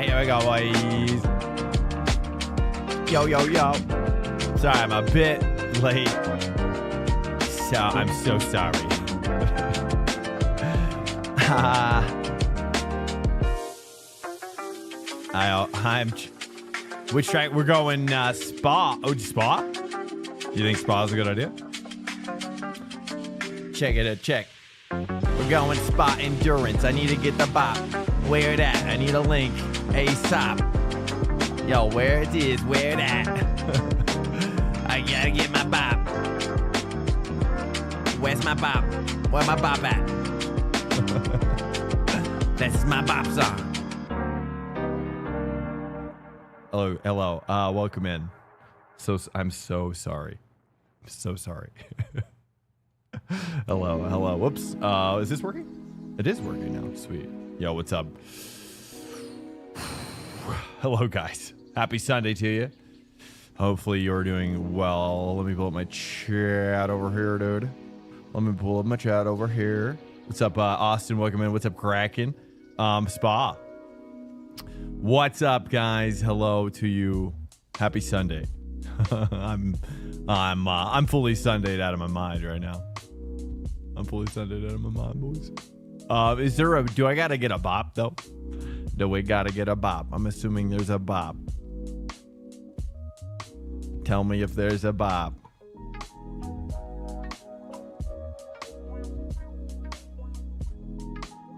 right, here we go, boys. Yo, yo, yo. Sorry, I'm a bit late. So I'm so sorry. Which track? We're going Spa. Oh, Spa? You think Spa is a good idea? Check it out, check. We're going Spa Endurance. I need to get the bop. Where it at? I need a link. ASAP. Yo, where it is? Where it at? I gotta get my bop. Where's my bop? Where my bop at? This is my bop song. Hello. Welcome in. I'm so sorry. I'm so sorry. Hello. Whoops. Is this working? It is working now. Sweet. Yo, what's up? Hello, guys. Happy Sunday to you. Hopefully you're doing well. Let me pull up my chat over here, dude. Let me pull up my chat over here. What's up, Austin? Welcome in. What's up, Kraken? Spa. What's up, guys? Hello to you. Happy Sunday. I'm fully Sundayed out of my mind right now. I'm fully Sundayed out of my mind, boys. Do I gotta get a bop though? Do we gotta get a bop? I'm assuming there's a bop. Tell me if there's a bop.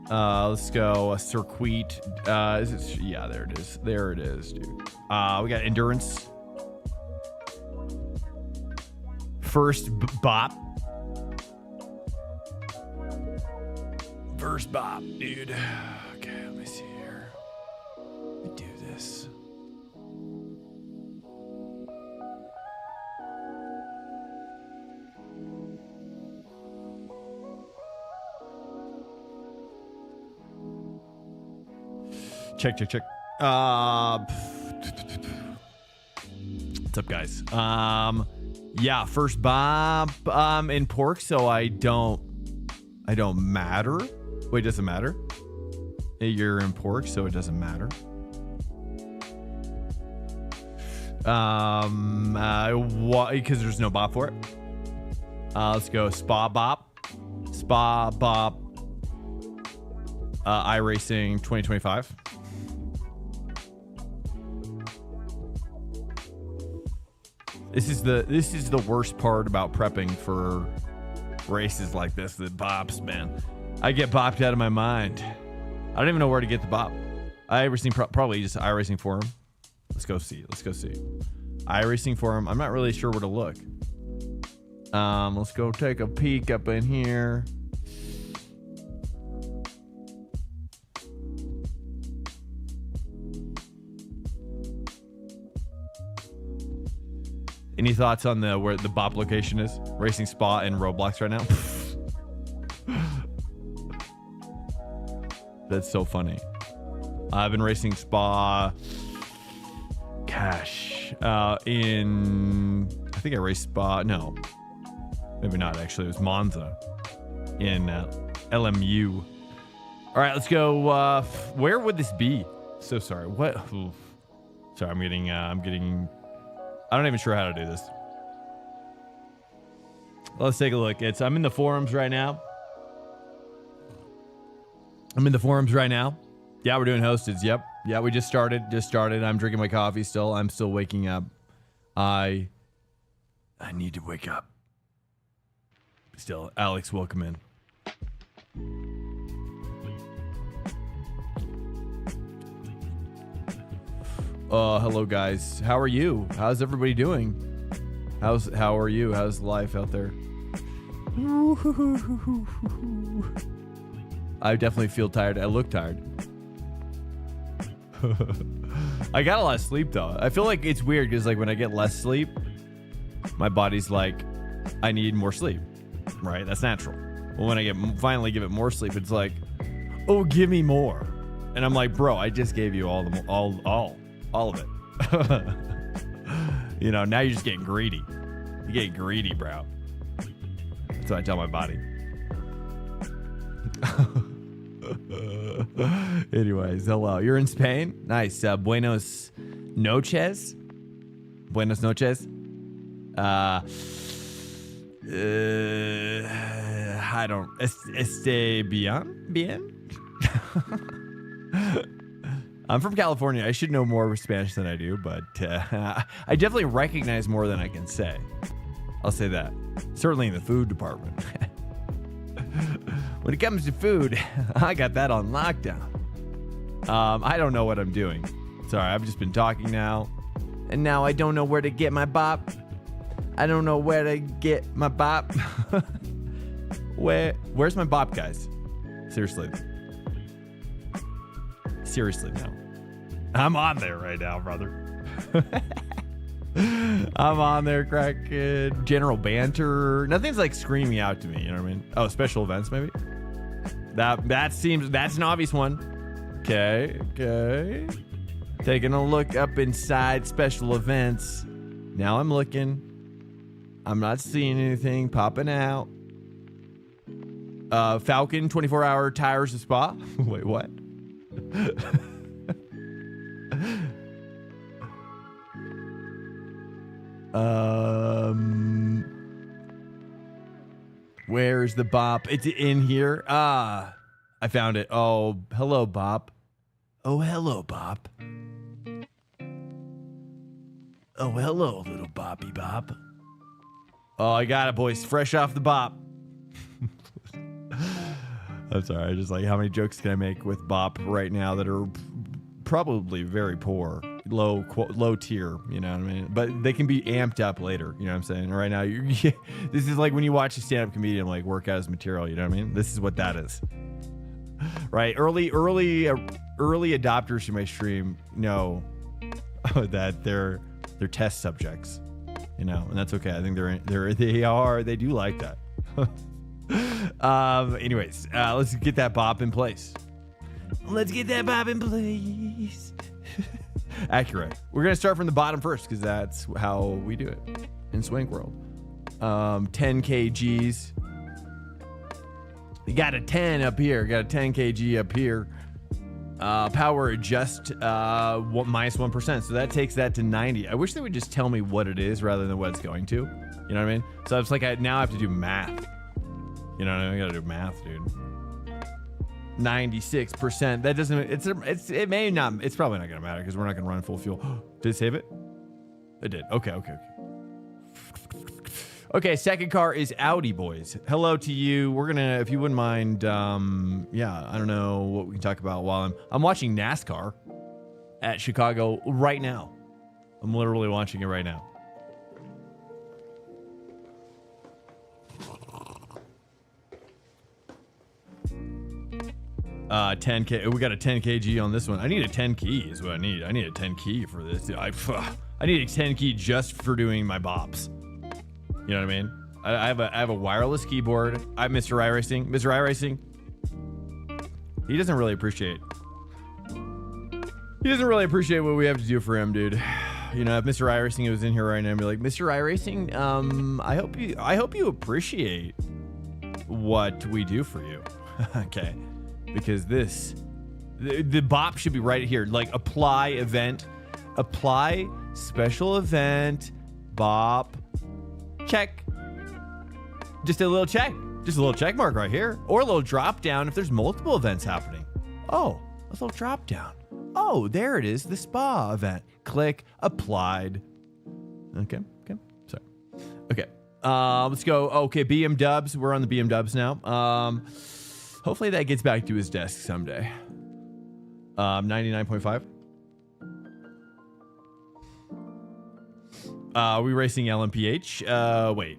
Let's go a circuit. Is it? Yeah, there it is. There it is, dude. We got endurance. First bop. First bop, dude. Okay, let me see here. Let me do this. Check. What's up, guys? Yeah, first bop in pork, so I don't matter. Wait, doesn't matter? You're in pork, so it doesn't matter. What? Because there's no bop for it. Let's go Spa Bop. Spa Bop. iRacing 2025. This is the worst part about prepping for races like this. The bops, man. I get bopped out of my mind. I don't even know where to get the bop. iRacing probably just iRacing forum. Let's go see. iRacing forum. I'm not really sure where to look. Let's go take a peek up in here. Any thoughts on where the bop location is? Racing Spa in Roblox right now. That's so funny. I've been racing Spa. Gosh, I think I raced Spa. No, maybe not. Actually, it was Monza in LMU. All right, let's go. Where would this be? So sorry. What? Oof. Sorry, I'm getting. I'm not even sure how to do this. Let's take a look. I'm in the forums right now. Yeah, we're doing hosted. Yep. Yeah, we just started. I'm drinking my coffee still. I'm still waking up. I need to wake up. Still, Alex, welcome in. Hello guys. How are you? How's everybody doing? How are you? How's life out there? I definitely feel tired. I look tired. I got a lot of sleep though. I feel like it's weird because like when I get less sleep, my body's like, I need more sleep. Right? That's natural. But when I finally give it more sleep, it's like, oh, give me more. And I'm like, bro, I just gave you all of it. You know, now you're just getting greedy. You get greedy, bro. That's what I tell my body. Anyways, hello. You're in Spain? Nice. Buenos noches. Buenos noches. I don't. Este bien? Bien? I'm from California. I should know more Spanish than I do, but I definitely recognize more than I can say. I'll say that. Certainly in the food department. When it comes to food, I got that on lockdown. I don't know what I'm doing. Sorry, I've just been talking now. And now I don't know where to get my bop. I don't know where to get my bop. Where's my bop, guys? Seriously. Seriously now. I'm on there right now, brother. I'm on there, crackhead. General banter. Nothing's like screaming out to me, you know what I mean? Oh, special events maybe? That's an obvious one. Okay. Taking a look up inside special events. Now I'm looking. I'm not seeing anything popping out. Falcon 24-hour tires to spa. Wait, what? Where's the bop? It's in here. I found it. Oh, hello, bop. Oh, hello, bop. Oh, hello, little boppy bop. Oh, I got it, boys. Fresh off the bop. I'm sorry. I just like, how many jokes can I make with bop right now that are probably very poor, low tier, you know what I mean? But they can be amped up later, you know what I'm saying? Right now, this is like when you watch a stand-up comedian like work out his material, you know what I mean? This is what that is. Right? Early adopters to my stream know that they're test subjects, you know, and that's okay. I think they do like that. Anyways, let's get that bop in place. Let's get that bop in place. Accurate. We're gonna start from the bottom first because that's how we do it in Swank World. 10 kgs. You got a 10 up here. Got a 10 kg up here. Power adjust minus 1%. So that takes that to 90. I wish they would just tell me what it is rather than what it's going to. You know what I mean? So it's like now I have to do math. You know what I mean? I gotta do math, dude. 96%. That doesn't. It may not. It's probably not gonna matter because we're not gonna run full fuel. Did it save it? It did. Okay. Okay. Second car is Audi, boys. Hello to you. We're gonna, if you wouldn't mind. Yeah. I don't know what we can talk about while I'm watching NASCAR at Chicago right now. I'm literally watching it right now. 10K. We got a 10 kg on this one. I need a 10 key is what I need. I need a 10 key for this. I need a 10 key just for doing my bops. You know what I mean? I have a wireless keyboard. I'm Mr. iRacing. Mr. iRacing. He doesn't really appreciate what we have to do for him, dude. You know, if Mr. iRacing was in here right now and be like, Mr. iRacing, I hope you appreciate what we do for you. Okay. Because the bop should be right here. Like apply event, apply special event, bop, check. Just a little check. Just a little check mark right here. Or a little drop down if there's multiple events happening. Oh, a little drop down. Oh, there it is. The spa event. Click applied. Okay. Sorry. Okay. Let's go. Okay. BM dubs. We're on the BM dubs now. Hopefully that gets back to his desk someday. 99.5. Are we racing LMPH? Wait.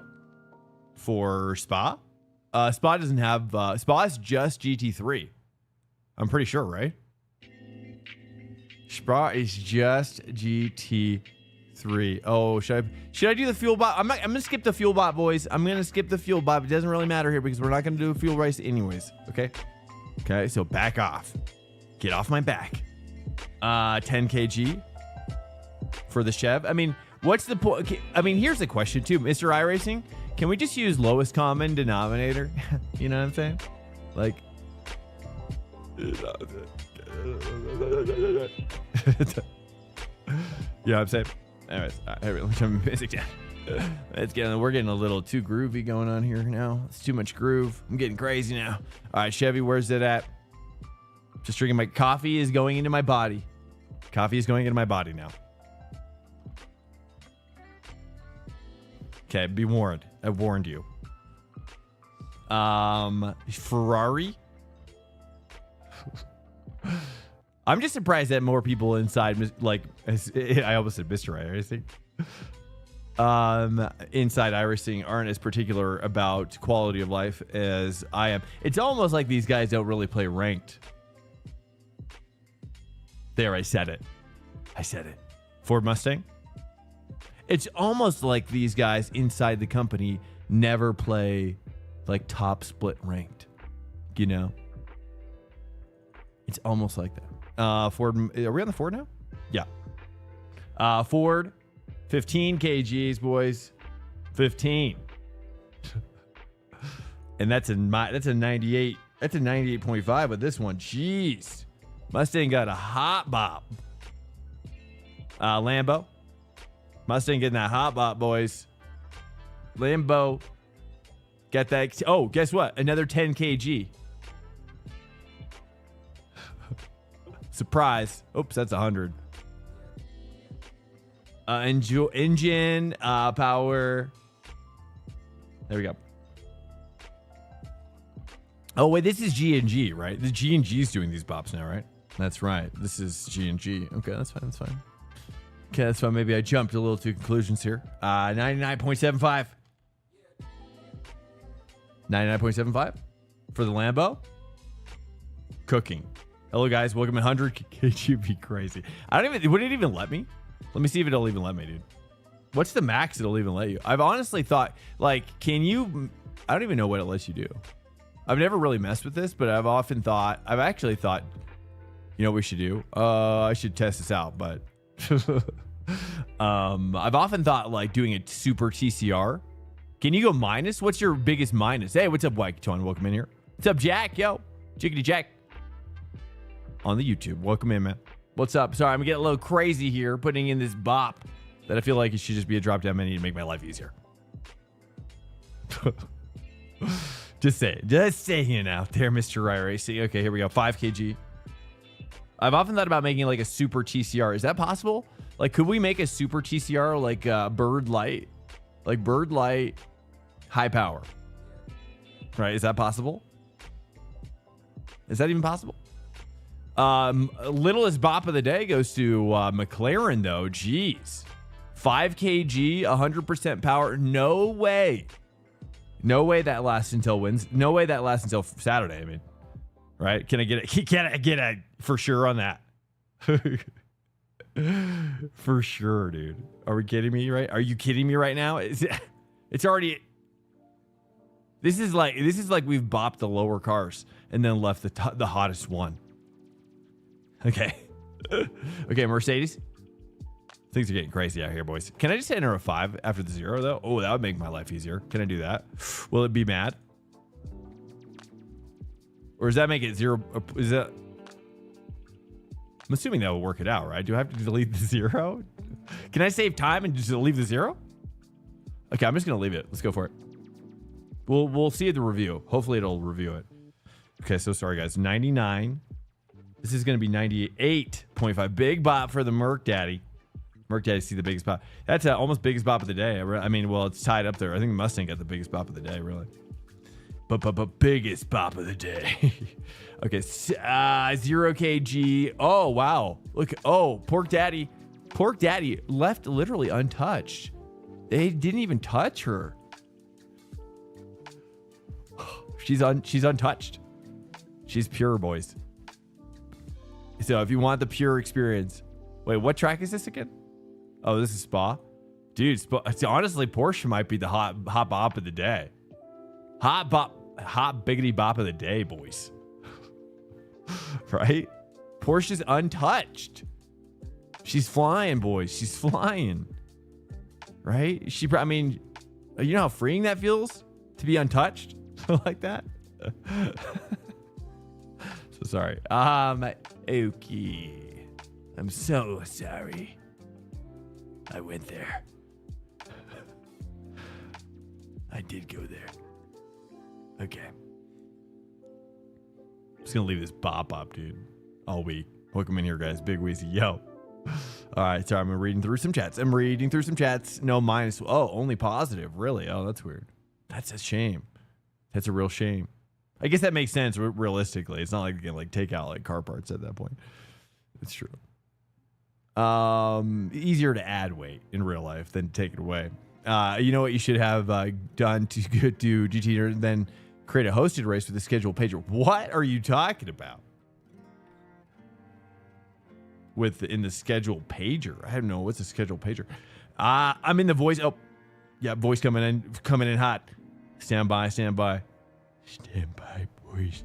For Spa? Spa doesn't have... Spa is just GT3. I'm pretty sure, right? Spa is just GT3. Oh, should I do the fuel bot? I'm gonna skip the fuel bot, boys. I'm gonna skip the fuel bot. It doesn't really matter here because we're not gonna do a fuel race anyways. Okay, so back off. Get off my back. 10 kg for the Chev. I mean, what's the point? Okay, I mean, here's the question too, Mr. iRacing. Can we just use lowest common denominator? You know what I'm saying? Like, Yeah, I'm saying. Anyways, let's turn music down. We're getting a little too groovy going on here now. It's too much groove. I'm getting crazy now. All right, Chevy, where's it at? Just drinking my coffee is going into my body. Coffee is going into my body now. Okay, be warned. I warned you. Ferrari. I'm just surprised that more people inside, like, I almost said Mr. iRacing. Inside iRacing aren't as particular about quality of life as I am. It's almost like these guys don't really play ranked. There, I said it. Ford Mustang. It's almost like these guys inside the company never play like top split ranked. You know? It's almost like that. Ford, are we on the Ford now? Yeah. Ford, 15 kgs, boys. 15. And that's a 98. That's a 98.5 with this one. Jeez. Mustang got a hot bop. Lambo. Mustang getting that hot bop, boys. Lambo. Got that. Oh, guess what? Another 10 kg. Surprise. Oops, that's 100. Engine, power. There we go. Oh, wait, this is G&G, right? The G&G is doing these bops now, right? That's right. This is G&G. Okay, that's fine. Okay, that's fine. Maybe I jumped a little to conclusions here. 99.75. 99.75 for the Lambo. Cooking. Hello, guys. Welcome to 100 kg. Be crazy. Would it even let me? Let me see if it'll even let me, dude. What's the max it'll even let you? I've honestly thought, like, can you... I don't even know what it lets you do. I've never really messed with this, but I've actually thought, you know what we should do? I should test this out, but... I've often thought, like, doing a super TCR. Can you go minus? What's your biggest minus? Hey, what's up, Wyketon? Welcome in here. What's up, Jack? Yo. Jiggity Jack. On the YouTube. Welcome in, man. What's up? Sorry, I'm getting a little crazy here, putting in this bop that I feel like it should just be a drop-down menu to make my life easier. Just saying out there, Mr. iRacing. Okay, here we go. 5 kg. I've often thought about making like a super TCR. Is that possible? Like, could we make a super TCR like Bird Light? Like Bird Light, high power. Right? Is that possible? Is that even possible? Littlest bop of the day goes to McLaren, though. Jeez. 5 kg, 100% power. No way. No way that lasts until Wednesday. No way that lasts until Saturday. I mean, right? Can I get a for sure on that? For sure, dude. Are we kidding me? Right? Are you kidding me right now? It's already. This is like we've bopped the lower cars and then left the hottest one. Okay. Okay, Mercedes. Things are getting crazy out here, boys. Can I just enter a 5 after the 0, though? Oh, that would make my life easier. Can I do that? Will it be mad? Or does that make it 0? Is that... I'm assuming that will work it out, right? Do I have to delete the 0? Can I save time and just leave the 0? Okay, I'm just going to leave it. Let's go for it. We'll see the review. Hopefully it'll review it. Okay, so sorry, guys. 99. This is going to be 98.5. Big bop for the Merc Daddy. Merc Daddy, see the biggest bop. That's almost biggest bop of the day. I mean, well, it's tied up there. I think Mustang got the biggest bop of the day, really. But biggest bop of the day. Okay, 0 kg. Oh, wow. Look, oh, Pork Daddy. Pork Daddy left literally untouched. They didn't even touch her. She's untouched. She's pure, boys. So if you want the pure experience, wait, what track is this again? Oh, this is Spa. Dude, honestly, Porsche might be the hot bop of the day. Hot biggity bop of the day, boys. Right? Porsche's untouched. She's flying, boys. She's flying. Right? I mean, you know how freeing that feels to be untouched like that? So sorry. Okay. I'm so sorry. I went there. I did go there. Okay. Just gonna leave this bop up, dude, all week. Welcome in here, guys. Big Weezy, yo. All right, sorry, I'm reading through some chats. No minus. Oh, only positive. Really? Oh, that's weird. That's a shame. That's a real shame. I guess that makes sense realistically. It's not like you can like take out like car parts at that point. It's true. Easier to add weight in real life than take it away. You know what you should have done to do GT, then create a hosted race with a scheduled pager. What are you talking about? In the scheduled pager? I don't know. What's a scheduled pager? I'm in the voice. Oh, yeah, voice coming in hot. Stand by, boys.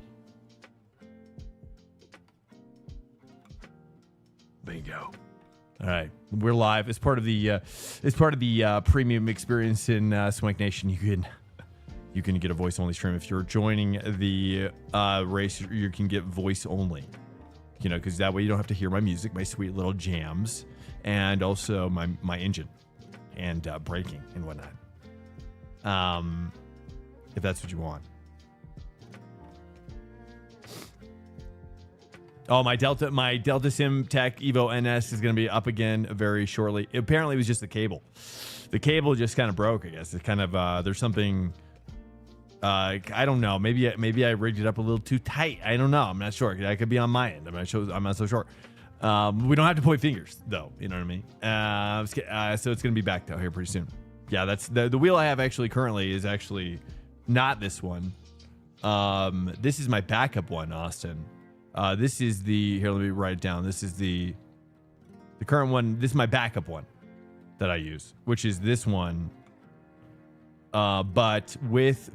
Bingo. All right, we're live. It's part of the premium experience in Swank Nation. You can get a voice only stream if you're joining the race. You can get voice only, you know, because that way you don't have to hear my music, my sweet little jams, and also my engine and braking and whatnot. If that's what you want. Oh, my Delta Sim Tech Evo NS is going to be up again very shortly. Apparently, it was just the cable. The cable just kind of broke, I guess. It's kind of there's something. I don't know. Maybe I rigged it up a little too tight. I don't know. I'm not sure. That could be on my end. I'm not so sure. We don't have to point fingers though. You know what I mean? So it's going to be back though here pretty soon. Yeah, that's the wheel I have actually currently is actually not this one. This is my backup one, Austin. This is here, let me write it down. This is the current one. This is my backup one that I use, which is this one. But with,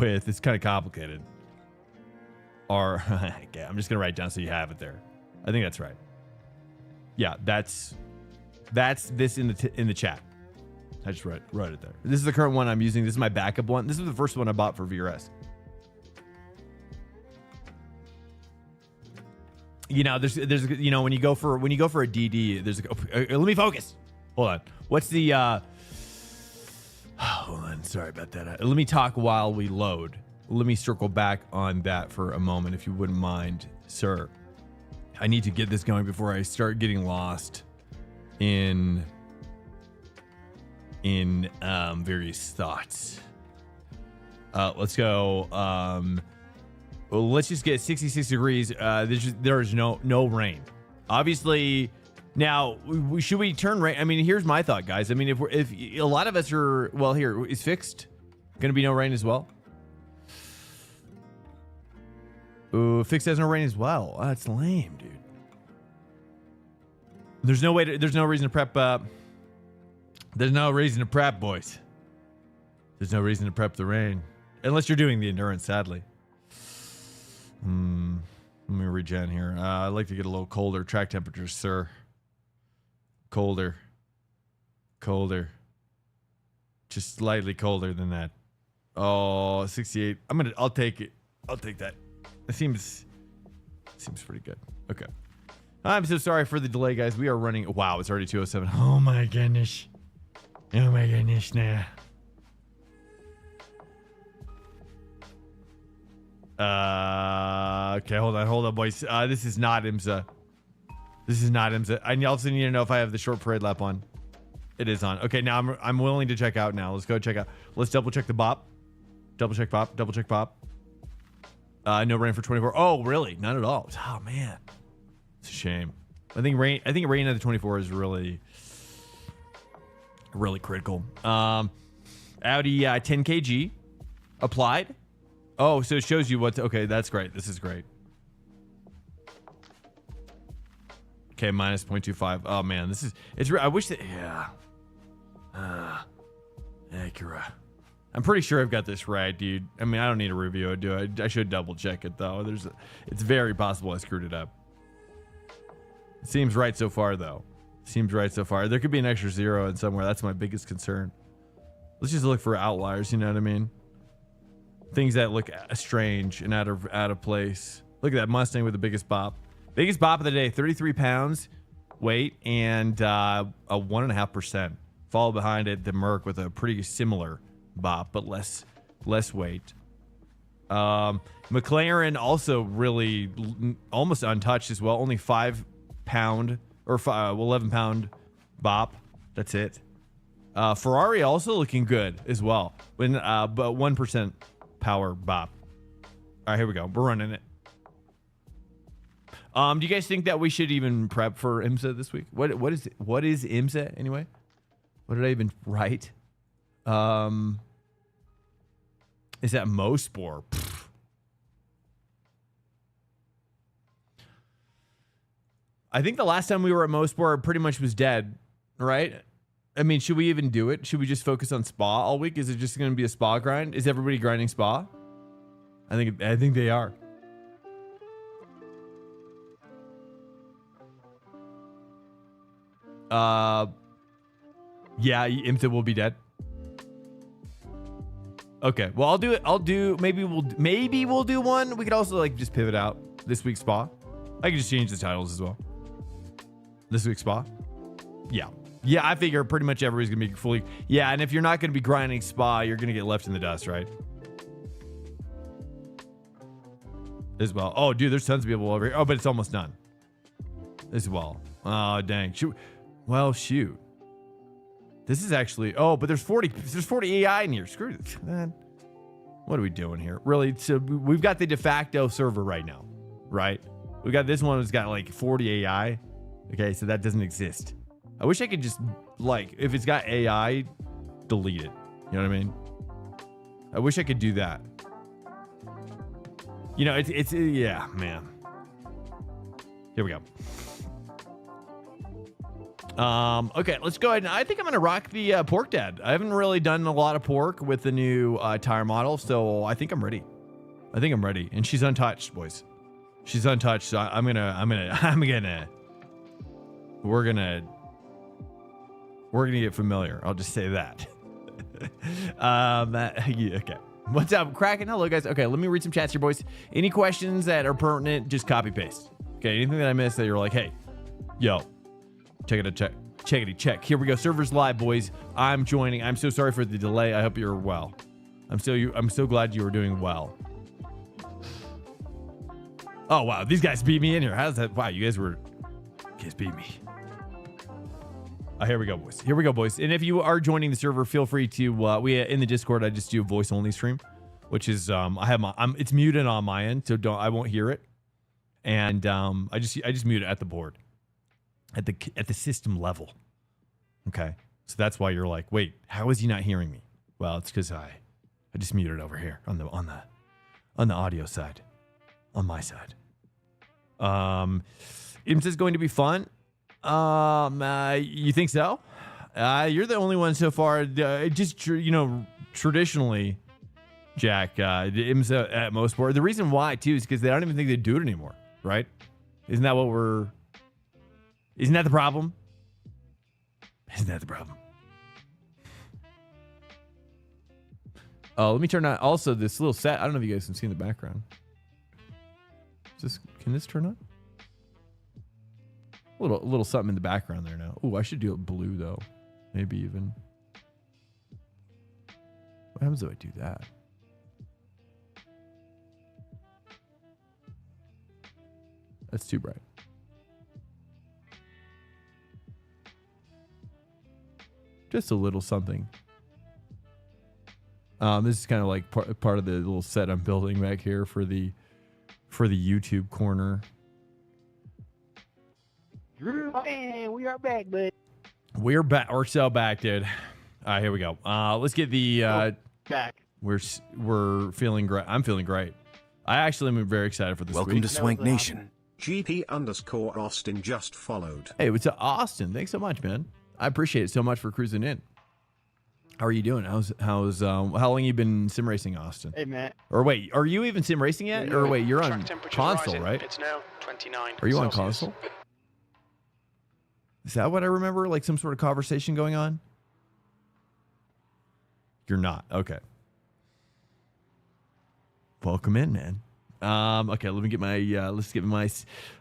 it's kind of complicated. Okay, I'm just going to write it down so you have it there. I think that's right. Yeah, that's this in the chat. I just wrote it there. This is the current one I'm using. This is my backup one. This is the first one I bought for VRS. You know, there's you know, when you go for a DD, there's let me focus. Hold on. What's the hold on, sorry about that. Let me talk while we load. Let me circle back on that for a moment if you wouldn't mind, sir. I need to get this going before I start getting lost in various thoughts. Let's go. Well, let's just get 66 degrees. There is no rain. Obviously, now should we turn rain? I mean, here's my thought, guys. I mean, if a lot of us are, well, here is fixed. Going to be no rain as well. Ooh, fixed has no rain as well. Oh, that's lame, dude. There's no reason to prep. There's no reason to prep, boys. There's no reason to prep the rain, unless you're doing the endurance. Sadly. Let me regen here. I'd like to get a little colder. Track temperatures, sir. Colder. Just slightly colder than that. Oh, 68. I'll take it. I'll take that. It seems pretty good. Okay. I'm so sorry for the delay, guys. We are running. Wow, it's already 2:07. Oh my goodness. Oh my goodness, nah. Okay, hold on, boys. This is not IMSA. I also need to know if I have the short parade lap on. It is on. Okay, now I'm willing to check out now. Let's go check out. Let's double check the bop. Double check bop. No rain for 24. Oh, really? Not at all. Oh man, it's a shame. I think rain at the 24 is really critical. Audi 10kg applied. Oh, so it shows you what. Okay, that's great. This is great. Okay, minus 0.25. Oh man, it's. I wish that. Yeah. Acura. I'm pretty sure I've got this right, dude. I mean, I don't need to review it, do I? I should double check it though. It's very possible I screwed it up. It seems right so far though. There could be an extra zero in somewhere. That's my biggest concern. Let's just look for outliers. You know what I mean? things that look strange and out of place. Look at that Mustang with the biggest bop. Biggest bop of the day, 33 pounds weight and a 1.5%. Follow behind it, the Merc with a pretty similar bop, but less weight. McLaren also really almost untouched as well. Only 5 pound or 11 pound bop. That's it. Ferrari also looking good as well. But 1% power bop. All right, here we go. We're running it. Do you guys think that we should even prep for IMSA this week? What is IMSA anyway? What did I even write? Is that MoSpor? I think the last time we were at MoSpor pretty much was dead, right? I mean, should we even do it? Should we just focus on Spa all week? Is it just going to be a Spa grind? Is everybody grinding Spa? I think they are. Yeah, IMSA will be dead. Okay, well I'll do it. Maybe we'll do one. We could also like just pivot out this week's Spa. I can just change the titles as well. This week's Spa. Yeah, I figure pretty much everybody's gonna be fully. Yeah, and if you're not gonna be grinding Spa, you're gonna get left in the dust, right? As well. Oh, dude, there's tons of people over here. Oh, but it's almost done. As well. Oh, dang. Well, shoot. This is actually. Oh, but there's 40 AI in here. Screw this, man. What are we doing here? Really? So we've got the de facto server right now, right? We got this one that's got like 40 AI. Okay, so that doesn't exist. I wish I could just like if it's got AI, delete it. You know what I mean? I wish I could do that. You know, it's yeah, man. Here we go. Okay, let's go ahead. I think I'm gonna rock the pork dad. I haven't really done a lot of pork with the new tire model, so I think I'm ready. And she's untouched, boys. She's untouched. So we're gonna get familiar. I'll just say that. Yeah, okay. What's up, Kraken? Hello, guys. Okay, let me read some chats here, boys. Any questions that are pertinent, just copy paste. Okay, anything that I missed that you're like, hey, yo. Check. Here we go. Server's live, boys. I'm joining. I'm so sorry for the delay. I hope you're well. I'm so glad you were doing well. Oh wow, these guys beat me in here. How's that? Wow, you guys beat me. Here we go, boys. And if you are joining the server, feel free to. We in the Discord. I just do a voice only stream, which is I have it's muted on my end, so I won't hear it. And I just mute it at the board. At the system level. Okay. So that's why you're like, wait, how is he not hearing me? Well, it's because I just muted over here on the audio side. On my side. IMSA is going to be fun. You think so? You're the only one so far. Traditionally, Jack, the IMSA at MoSpor. The reason why too is because they don't even think they do it anymore, right? Isn't that the problem? Let me turn on also this little set. I don't know if you guys can see in the background. Can this turn on? A little something in the background there now. Oh, I should do it blue though. Maybe even. What happens if I do that? That's too bright. Just a little something. This is kind of like part of the little set I'm building back here for the YouTube corner. Man, we are back, bud. We're back. We're so back, dude. All right, here we go. Let's get the back. We're feeling great. I'm feeling great. I actually am very excited for this. Welcome to Swank Nation. GP_Austin just followed. Hey, what's up, Austin? Thanks so much, man. I appreciate it so much for cruising in. How are you doing? How long you been sim racing, Austin? Hey, Matt. Or wait, are you even sim racing yet? Or wait, you're on console, rising. Right? It's now 29. Are you on Celsius. console? Is that what I remember? Like some sort of conversation going on? You're not. Okay. Welcome in, man. Okay, let me get my,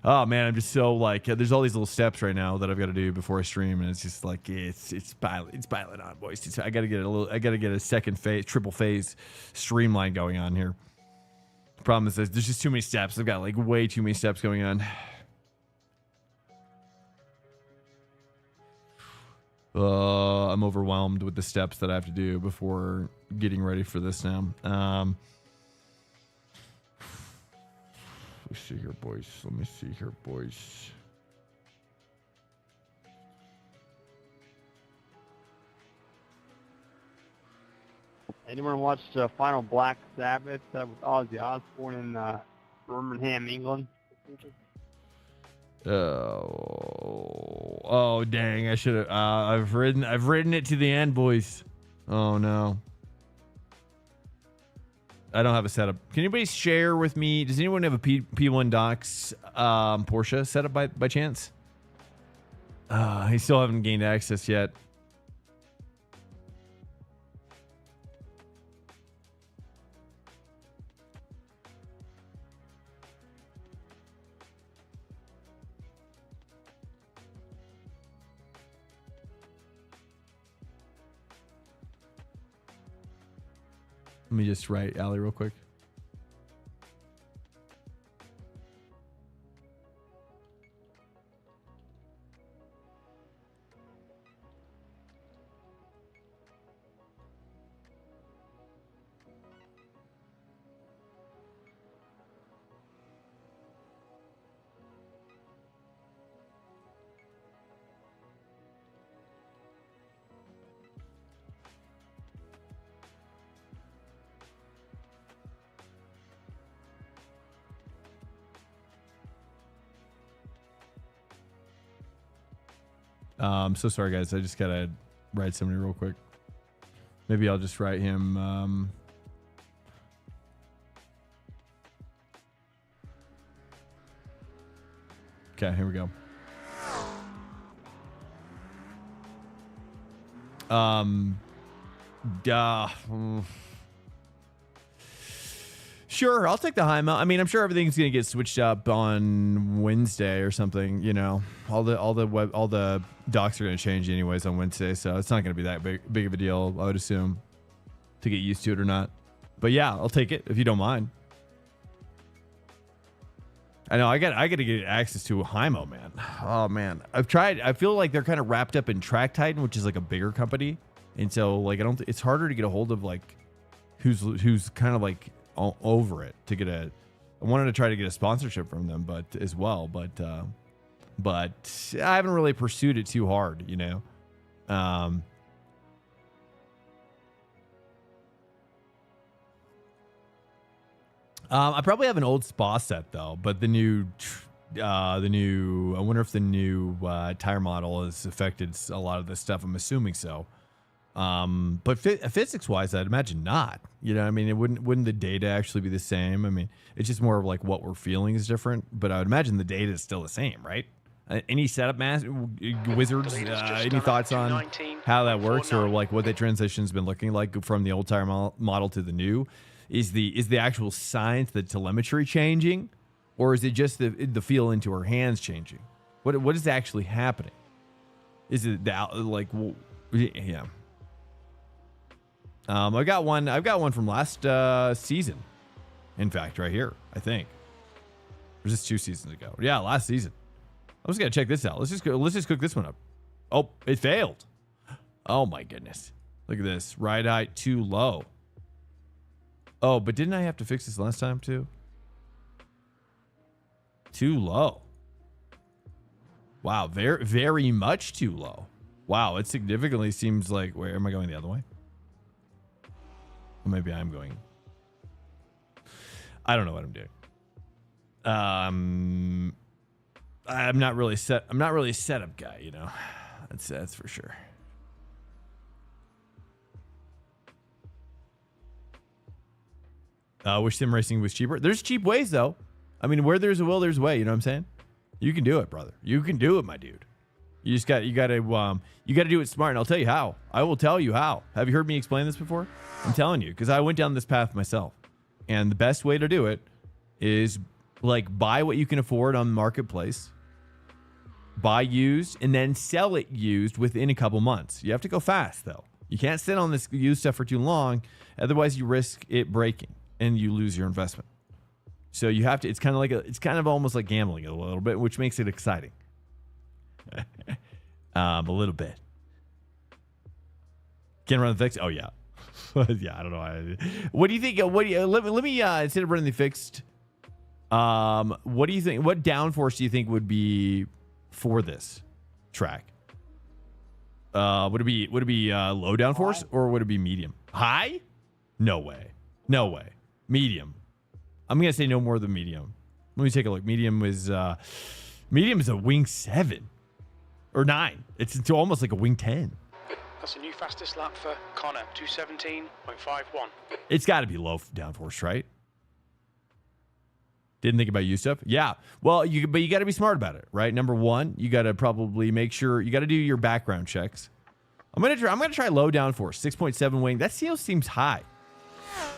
oh man, I'm just so like, there's all these little steps right now that I've got to do before I stream. And it's just like, it's piling on, boys. I got to get a second phase, triple phase streamline going on here. The problem is there's just too many steps. I've got like way too many steps going on. I'm overwhelmed with the steps that I have to do before getting ready for this now. Let's see here, boys. Let me see here, boys. Anyone watched Final Black Sabbath with Ozzy Osbourne in Birmingham, England? Oh, dang! I should have. I've ridden it to the end, boys. Oh no. I don't have a setup. Can anybody share with me? Does anyone have a P1 Docs Porsche setup by chance? I still haven't gained access yet. Let me just write Allie real quick. I'm so sorry, guys. I just gotta write somebody real quick. Maybe I'll just write him. Okay, here we go. Sure, I'll take the high mount. I mean, I'm sure everything's gonna get switched up on Wednesday or something. You know, all the docs are gonna change anyways on Wednesday, so it's not gonna be that big of a deal, I would assume, to get used to it or not. But yeah, I'll take it if you don't mind. I know I got to get access to Hymo, man. Oh man, I've tried. I feel like they're kind of wrapped up in Track Titan, which is like a bigger company, and so like it's harder to get a hold of like who's kind of like over it to get a. I wanted to try to get a sponsorship from them, but I haven't really pursued it too hard, you know. I probably have an old Spa set though, but the new, I wonder if the new tire model has affected a lot of this stuff. I'm assuming so. But physics wise, I'd imagine not. You know, I mean, wouldn't the data actually be the same? I mean, it's just more of like what we're feeling is different, but I would imagine the data is still the same, right? Any setup wizards, any thoughts on how that works or like what the transition's been looking like from the old tire model to the new? Is the actual science, the telemetry changing, or is it just the feel into her hands changing? What is actually happening? Is it like, well, yeah? I've got one from last season. In fact, right here, I think. Or was this 2 seasons ago? Yeah, last season. I'm just gonna check this out. Let's just cook this one up. Oh, it failed. Oh my goodness. Look at this. Ride height too low. Oh, but didn't I have to fix this last time too? Too low. Wow, very, very much too low. Wow, it significantly seems like, where am I going the other way? Or maybe I'm going. I don't know what I'm doing. I'm not really a setup guy, you know. That's for sure. Wish sim racing was cheaper. There's cheap ways though. I mean, where there's a will, there's a way. You know what I'm saying? You can do it, brother. You can do it, my dude. You gotta do it smart. And I'll tell you how. I will tell you how. Have you heard me explain this before? I'm telling you, because I went down this path myself. And the best way to do it is like buy what you can afford on the marketplace, buy used, and then sell it used within a couple months. You have to go fast though. You can't sit on this used stuff for too long. Otherwise you risk it breaking and you lose your investment. So you have to, it's kind of almost like gambling a little bit, which makes it exciting. A little bit. Can run the fixed? Oh yeah. Yeah, I don't know. What do you think? Let me instead of running the fixed, what do you think? What downforce do you think would be for this track? Would it be low downforce or would it be medium? High? No way. No way. Medium. I'm gonna say no more than medium. Let me take a look. Medium is a wing 7 or 9. It's almost like a wing 10. That's a new fastest lap for Connor, 217.51. It's got to be low downforce, right? Didn't think about you stuff. Yeah. Well, but you got to be smart about it, right? Number one, you got to probably make sure you got to do your background checks. I'm gonna try low downforce, 6.7 wing. That still seems high,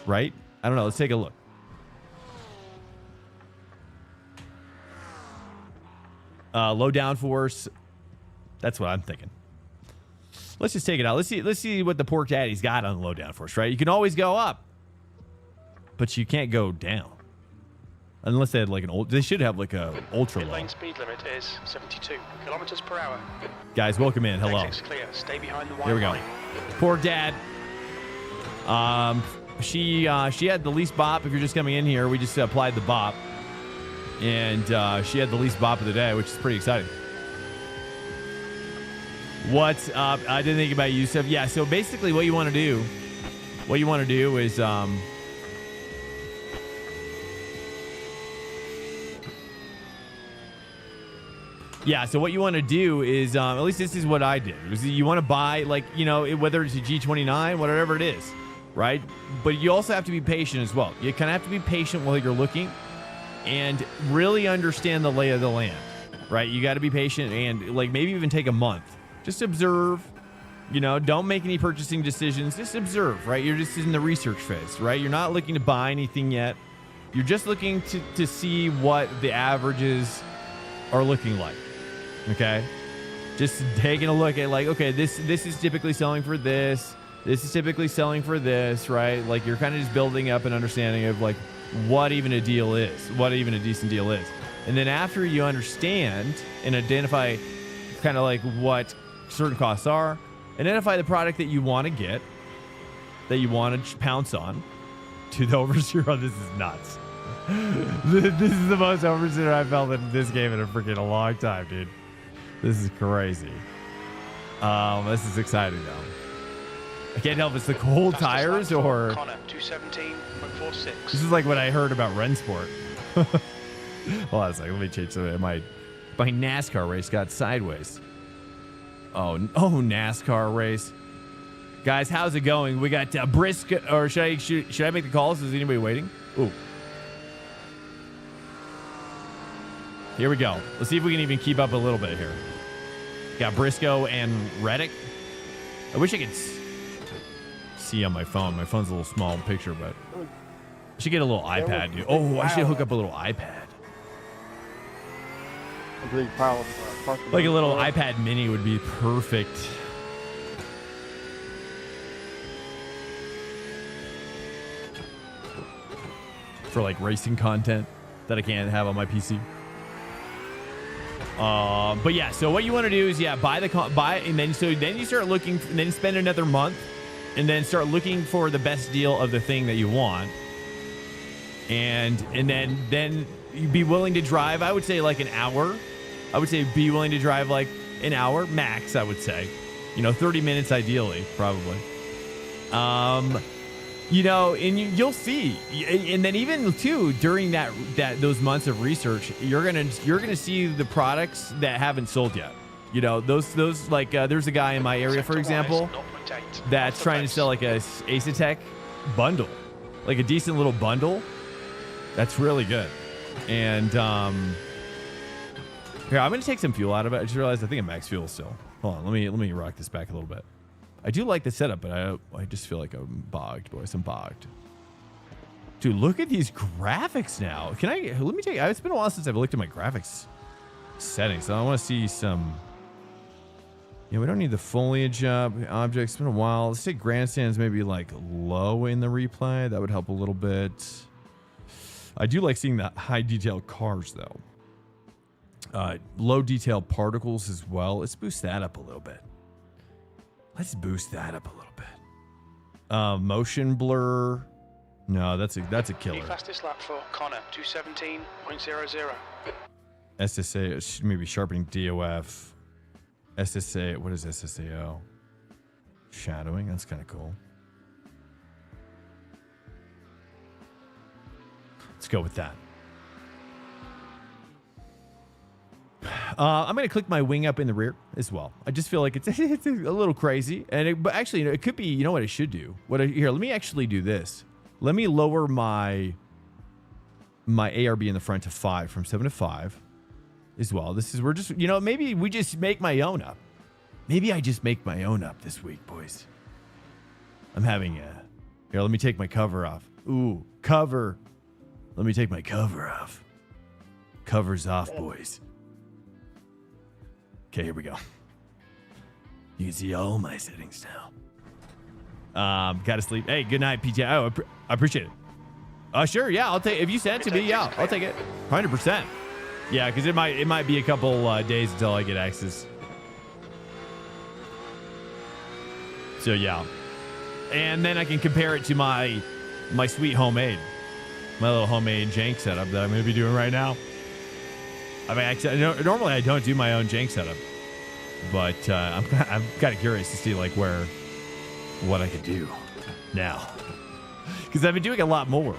right? I don't know. Let's take a look. Low downforce. That's what I'm thinking. Let's just take it out. Let's see what the pork daddy's got on the low downforce, right? You can always go up, but you can't go down. Unless they had like they should have like a ultra low. Lane speed limit is 72 kilometers per hour. Guys, welcome in. Hello. Exit's clear. Stay behind the white Here we go. line. Poor dad. She had the least bop. If you're just coming in here, we just applied the bop, and she had the least bop of the day, which is pretty exciting. What's up? I didn't think about you, Steph. Yeah, so basically what you want to do is so what you want to do is at least this is what I did. You want to buy, like, whether it's a G29, whatever it is, right? But you also have to be patient as well. You kind of have to be patient while you're looking and really understand the lay of the land, right? You got to be patient and like maybe even take a month. Just observe, don't make any purchasing decisions. Just observe, right? You're just in the research phase, right? You're not looking to buy anything yet. You're just looking to see what the averages are looking like, okay? Just taking a look at like, okay, this is typically selling for this. This is typically selling for this, right? Like you're kind of just building up an understanding of like what even a deal is, what even a decent deal is. And then after you understand and identify kind of like what certain costs are, identify the product that you want to get, that you want to pounce on. To the oversteer, this is nuts. This is the most oversteer I've felt in this game in a long time, dude. This is crazy. This is exciting though. I can't help it's the cold tires or Connor, 217.46. This is like what I heard about Rensport. Hold on a second, let me change something. My NASCAR race got sideways. Oh, NASCAR race. Guys, how's it going? We got Briscoe, or should I make the calls? Is anybody waiting? Ooh. Here we go. Let's see if we can even keep up a little bit here. Got Briscoe and Reddick. I wish I could see on my phone. My phone's a little small picture, but I should get a little iPad, dude. Oh, I should hook up a little iPad. Like a little iPad mini would be perfect. For like racing content that I can't have on my PC. But yeah, so what you want to do is buy and then you start looking, and then spend another month and then start looking for the best deal of the thing that you want. And then you'd be willing to drive, I would say like an hour. I would say be willing to drive like an hour max, I would say. 30 minutes ideally, probably. And you'll see. And then even too, during those months of research, you're gonna see the products that haven't sold yet. Those like there's a guy in my area, for example, that's trying to sell like a Ace bundle, like a decent little bundle. That's really good. And here, I'm gonna take some fuel out of it. I just realized I think I'm max fuel still. Hold on, let me rock this back a little bit. I do like the setup, but I just feel like I'm bogged, boys. I'm bogged. Dude, look at these graphics now. Let me take, it's been a while since I've looked at my graphics settings. So I want to see some, we don't need the foliage objects. It's been a while. Let's take grandstands maybe like low in the replay. That would help a little bit. I do like seeing the high detail cars though. Low detail particles as well. Let's boost that up a little bit. Motion blur. No, that's a killer. The fastest lap for Connor, 217.00. SSA, maybe sharpening DOF. SSA, what is SSAO? Shadowing, that's kind of cool. Let's go with that. I'm going to click my wing up in the rear as well. I just feel like it's a little crazy. But actually, it could be, you know what I should do? Here, let me actually do this. Let me lower my ARB in the front to 5 from 7 to 5 as well. We're just, maybe we just make my own up. Maybe I just make my own up this week, boys. I'm having here, let me take my cover off. Ooh, cover. Let me take my cover off. Cover's off, boys. Okay, here we go. You can see all my settings now. Gotta sleep. Hey, good night, PTI. Oh, I appreciate it. Sure, yeah, I'll take. If you send it to me, yeah, I'll take it. 100%. Yeah, because it might be a couple days until I get access. So yeah, and then I can compare it to my sweet homemade, my little homemade jank setup that I'm going to be doing right now. I mean, normally I don't do my own jank setup, but I'm kind of curious to see like what I can do now, because I've been doing a lot more.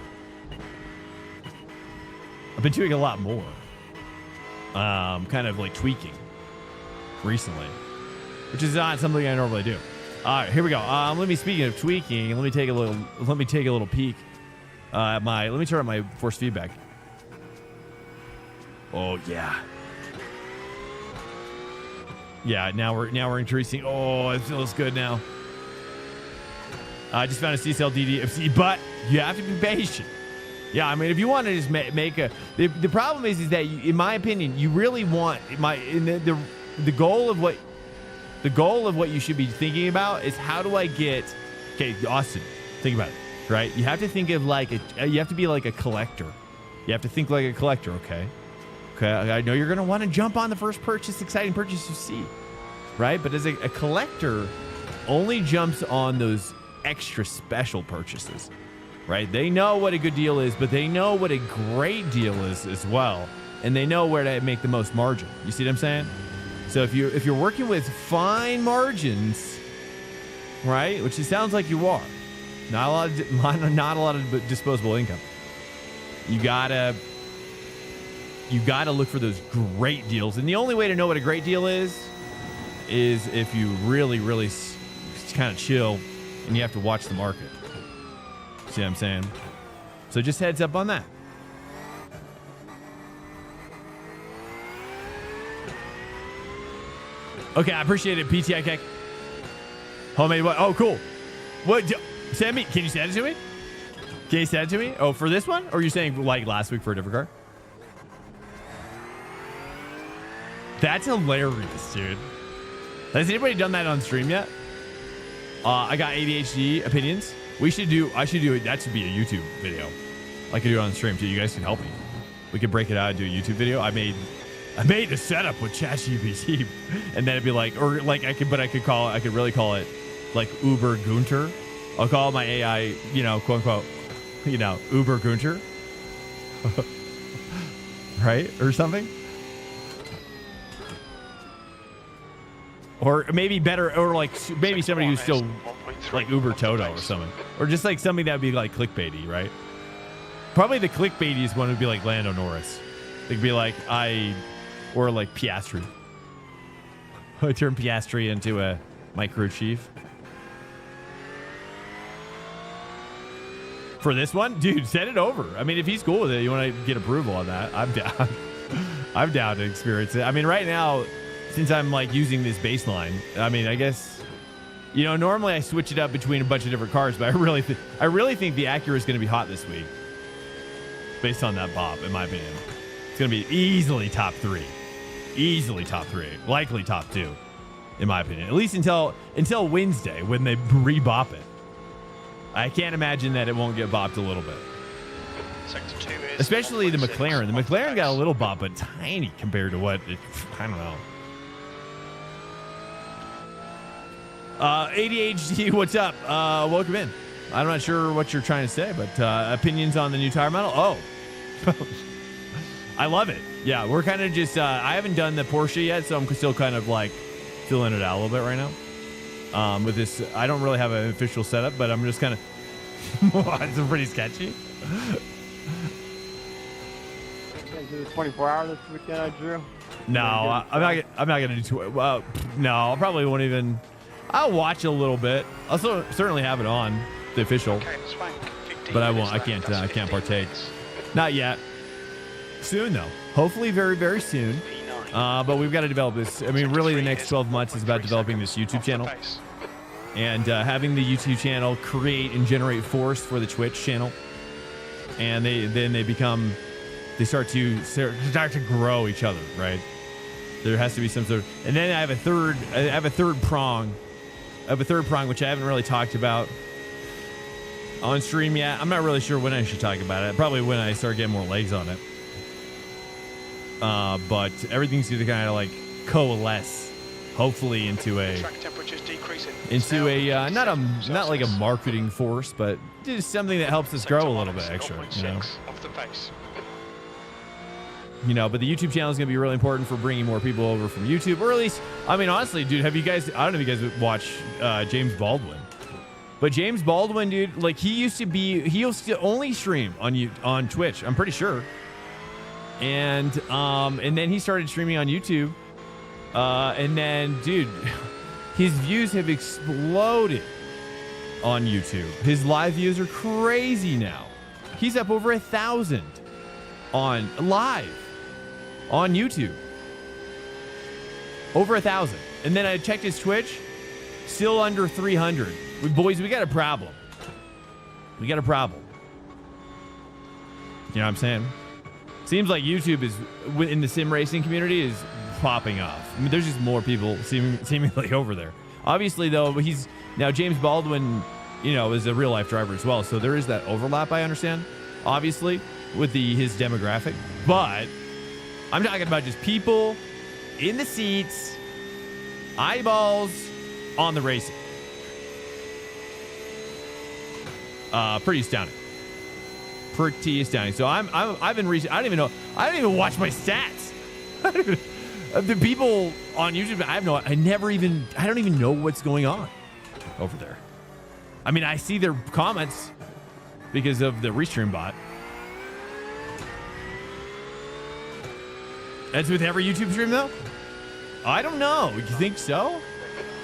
Kind of like tweaking recently, which is not something I normally do. All right, here we go. Speaking of tweaking, let me take a little peek at let me turn on my force feedback. Oh yeah. Yeah, now we're increasing. Oh, it feels good now. I just found a CCL DDFC, but you have to be patient. Yeah, I mean, if you want to just make a, the problem is that in my opinion, you really want the goal of what you should be thinking about is how do I get, okay, Austin, think about it, right? You have to think of you have to be like a collector. You have to think like a collector, okay? Okay, I know you're going to want to jump on the first exciting purchase you see, right? But as a collector only jumps on those extra special purchases, right? They know what a good deal is, but they know what a great deal is as well. And they know where to make the most margin. You see what I'm saying? So if you're working with fine margins, right? Which it sounds like you are. Not a lot of disposable income. You gotta look for those great deals. And the only way to know what a great deal is if you really, really kind of chill and you have to watch the market. See what I'm saying? So just heads up on that. Okay, I appreciate it, PTI Keck. Homemade what? Oh, cool. What? Send me. Can you send it to me? Can you send it to me? Oh, for this one? Or are you saying like last week for a different car? That's hilarious, dude. Has anybody done that on stream yet? I got ADHD opinions. I should do it. That should be a YouTube video. I could do it on stream too. You guys can help me. We could break it out and do a YouTube video. I made a setup with ChatGPT, and then it'd be like, or like I could really call it like Uber Gunter. I'll call my AI, quote unquote, Uber Gunter, right, or something. Or maybe better, or like maybe somebody who's still like Uber Toto or something, or just like something that would be like clickbaity, right? Probably the clickbaitiest one would be like Lando Norris. It'd be like or like Piastri. I turn Piastri into a micro chief. For this one, dude, send it over. I mean, if he's cool with it, you want to get approval on that, I'm down. I'm down to experience it. I mean, right now, since I'm like using this baseline, I mean, I guess, normally I switch it up between a bunch of different cars, but I really think the Acura is going to be hot this week. based on that bop, in my opinion. It's going to be easily top 3. Easily top 3. Likely top 2, in my opinion. At least until Wednesday when they re-bop it. I can't imagine that it won't get bopped a little bit. Sector 2 is Especially the 1.6 McLaren. The off McLaren got a pace. little bop, but tiny compared to what it, I don't know. ADHD, what's up? Welcome in. I'm not sure what you're trying to say, but opinions on the new tire model? Oh, I love it. Yeah, we're kind of just, I haven't done the Porsche yet, so I'm still kind of like filling it out a little bit right now. With this, I don't really have an official setup, but I'm just kind of, it's pretty sketchy. Can't do the 24 hour this weekend, Drew. No, I'm not gonna do. No, I probably won't even. I'll watch a little bit. I'll certainly have it on the official, Okay, Swank, 15 but I won't. minutes I left, can't. that's I can't 15 partake. minutes. Not yet. Soon though. Hopefully, very very soon. P9. But we've got to develop this. I mean, Sector really, the 3 next is 12 months is about 1.3 developing this seconds YouTube off the channel pace. and having the YouTube channel create and generate force for the Twitch channel, and they start to grow each other, right? There has to be some sort of, and then I have a third prong, which I haven't really talked about on stream yet. I'm not really sure when I should talk about it. Probably when I start getting more legs on it. But everything's going to kind of like coalesce, hopefully into a Track temperatures decreasing. It's now not like a marketing force, but just something that helps us grow a little bit Sector extra, 1 is you know. 0.6 off the pace. You know, but the YouTube channel is going to be really important for bringing more people over from YouTube, or at least, I mean, honestly, dude, have you guys? I don't know if you guys watch James Baldwin, but James Baldwin, dude, like he used to only stream on Twitch, I'm pretty sure, and then he started streaming on YouTube, and then, dude, his views have exploded on YouTube. His live views are crazy now. He's up over 1,000 on live on YouTube. Over 1,000. And then I checked his Twitch, still under 300. Boys, we got a problem. We got a problem. You know what I'm saying? Seems like YouTube is, in the sim racing community, is popping off. I mean, there's just more people seemingly over there. Obviously, though, now James Baldwin, you know, is a real life driver as well. So there is that overlap, I understand, obviously, with his demographic. But I'm talking about just people in the seats, eyeballs on the racing. Pretty astounding. Pretty astounding. So I've been reaching. I don't even watch my stats. The people on YouTube, I don't even know what's going on over there. I mean, I see their comments because of the restream bot. That's with every YouTube stream, though? I don't know. You think so?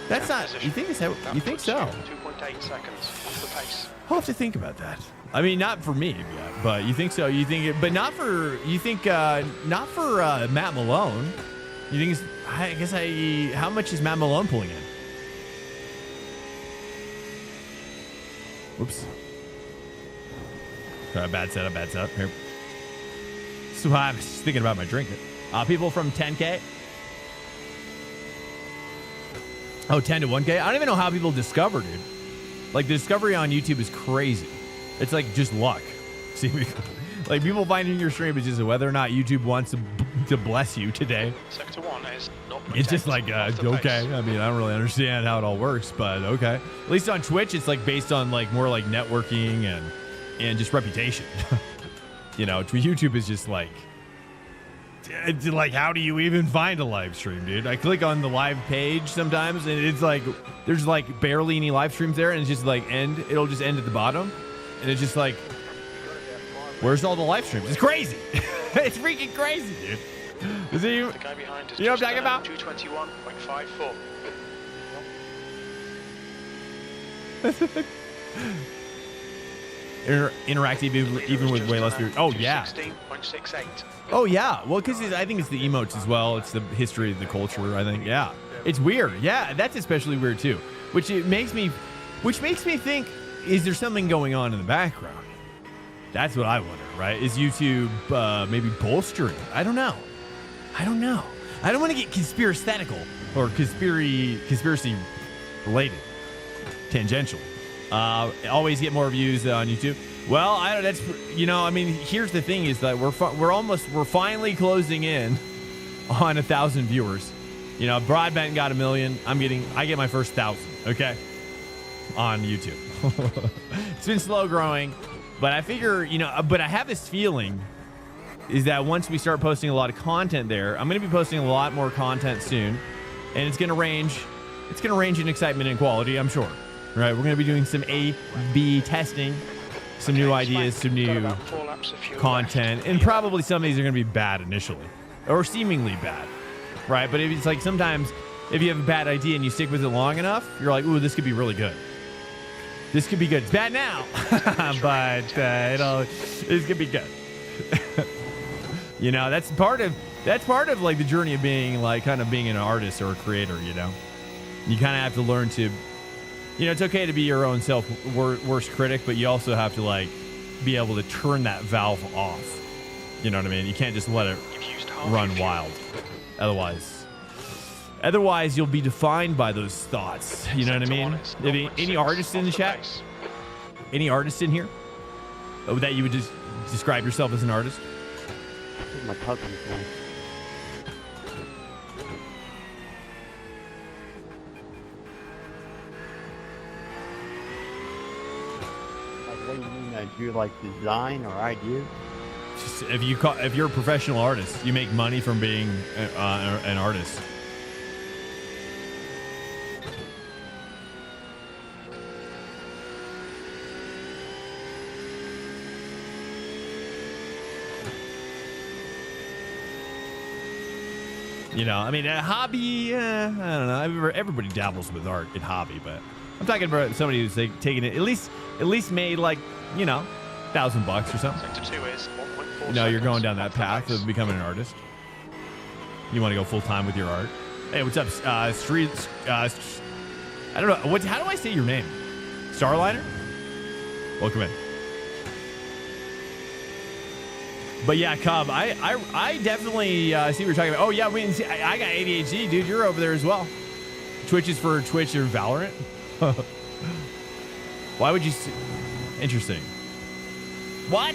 That's not. You think so? You think so? 2.8 seconds off the pace. I'll have to think about that. I mean, not for me, but you think so? You think it, but not for you think not for Matt Malone. You think? I guess how much is Matt Malone pulling in? Whoops. Bad setup. Here. So I'm just thinking about my drink. People from 10K. Oh, 10 to 1K. I don't even know how people discover, dude. Like, the discovery on YouTube is crazy. It's like just luck. See, like people finding your stream is just whether or not YouTube wants to bless you today. Sector 1 is 0.8 It's just like, off the okay. pace. I mean, I don't really understand how it all works, but okay. At least on Twitch, it's like based on like more like networking and just reputation. You know, YouTube is just like, it's like, how do you even find a live stream, dude? I click on the live page sometimes, and it's like there's like barely any live streams there, and it's just like it'll just end at the bottom, and it's just like, where's all the live streams? It's crazy. It's freaking crazy, dude. Is it, The guy behind is you know what I'm just talking done about? 221.54. Interactive even with way less viewers. Oh yeah. 216.68. Oh yeah. Well, because I think it's the emotes as well. It's the history of the culture. I think. Yeah. It's weird. Yeah, that's especially weird too. Which makes me think: is there something going on in the background? That's what I wonder, right? Is YouTube maybe bolstering? I don't know. I don't want to get conspiracistical or conspiracy related, tangential. Always get more views on YouTube. Well, I don't. That's I mean, here's the thing: is that we're finally closing in on 1,000 viewers. Broadbent got 1 million. I get my first 1,000. Okay, on YouTube. It's been slow growing, but I figure but I have this feeling is that once we start posting a lot of content there, I'm going to be posting a lot more content soon, and it's going to range in excitement and quality, I'm sure. Right? We're going to be doing some A/B testing, some new ideas, some new content, and probably some of these are going to be bad initially, or seemingly bad, right? But it's like sometimes if you have a bad idea and you stick with it long enough, you're like, ooh, this could be really good. This could be good. It's bad now, but this could be good. That's part of like the journey of being like kind of being an artist or a creator. You kind of have to learn to, it's okay to be your own worst critic, but you also have to like be able to turn that valve off. You know what I mean? You can't just let it run wild. Otherwise you'll be defined by those thoughts. You know what I mean? Any artists in the chat? Any artists in here? That you would just describe yourself as an artist? My cousin's one. Like, what do you mean that you like design or ideas? Just if you're a professional artist, you make money from being an artist. I mean, a hobby, I don't know. Everybody dabbles with art in hobby, but I'm talking about somebody who's like, taking it, at least made like, $1,000 or something. Sector 2 is 1.4 You're going down that path of becoming an artist. You want to go full time with your art. Hey, what's up? Streets. I don't know. How do I say your name? Starliner? Welcome in. But yeah, Cub, I definitely see what you're talking about. Oh yeah, I got ADHD, dude. You're over there as well. Twitch is for Twitch or Valorant. Why would you? Interesting. What?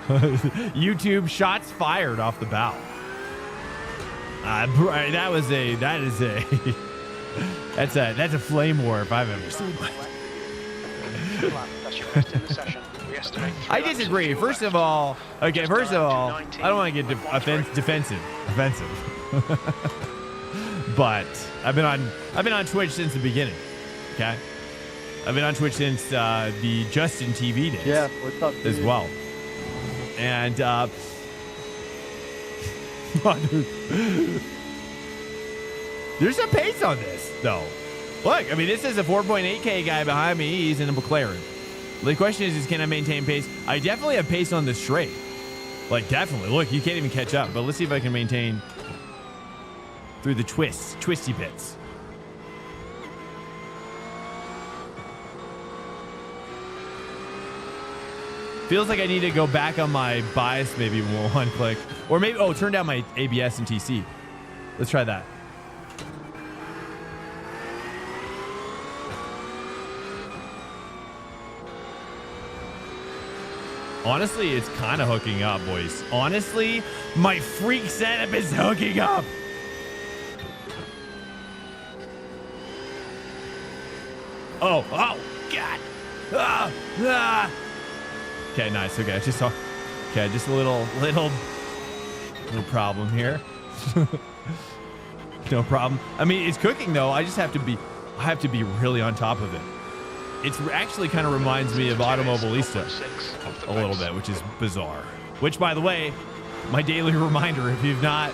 YouTube shots fired off the bow. That's a flame war if I've ever seen one. I disagree. First of all, I don't want to get defensive. But I've been on Twitch since the beginning. Okay, I've been on Twitch since the Justin TV days. Yeah, what's up, dude? As well. And there's some pace on this, though. Look, I mean, this is a 4.8K guy behind me. He's in a McLaren. The question is can I maintain pace? I definitely have pace on this straight. Like, definitely. Look, you can't even catch up. But let's see if I can maintain through the twisty bits. Feels like I need to go back on my bias maybe one click. Or maybe, turn down my ABS and TC. Let's try that. Honestly, it's kind of hooking up, boys. Honestly, my freak setup is hooking up. Oh, God. Okay, nice. Okay, just a little problem here. No problem. I mean, it's cooking though. I have to be really on top of it. It actually kind of reminds me of Automobilista a little bit, which is bizarre. Which, by the way, my daily reminder: if you've not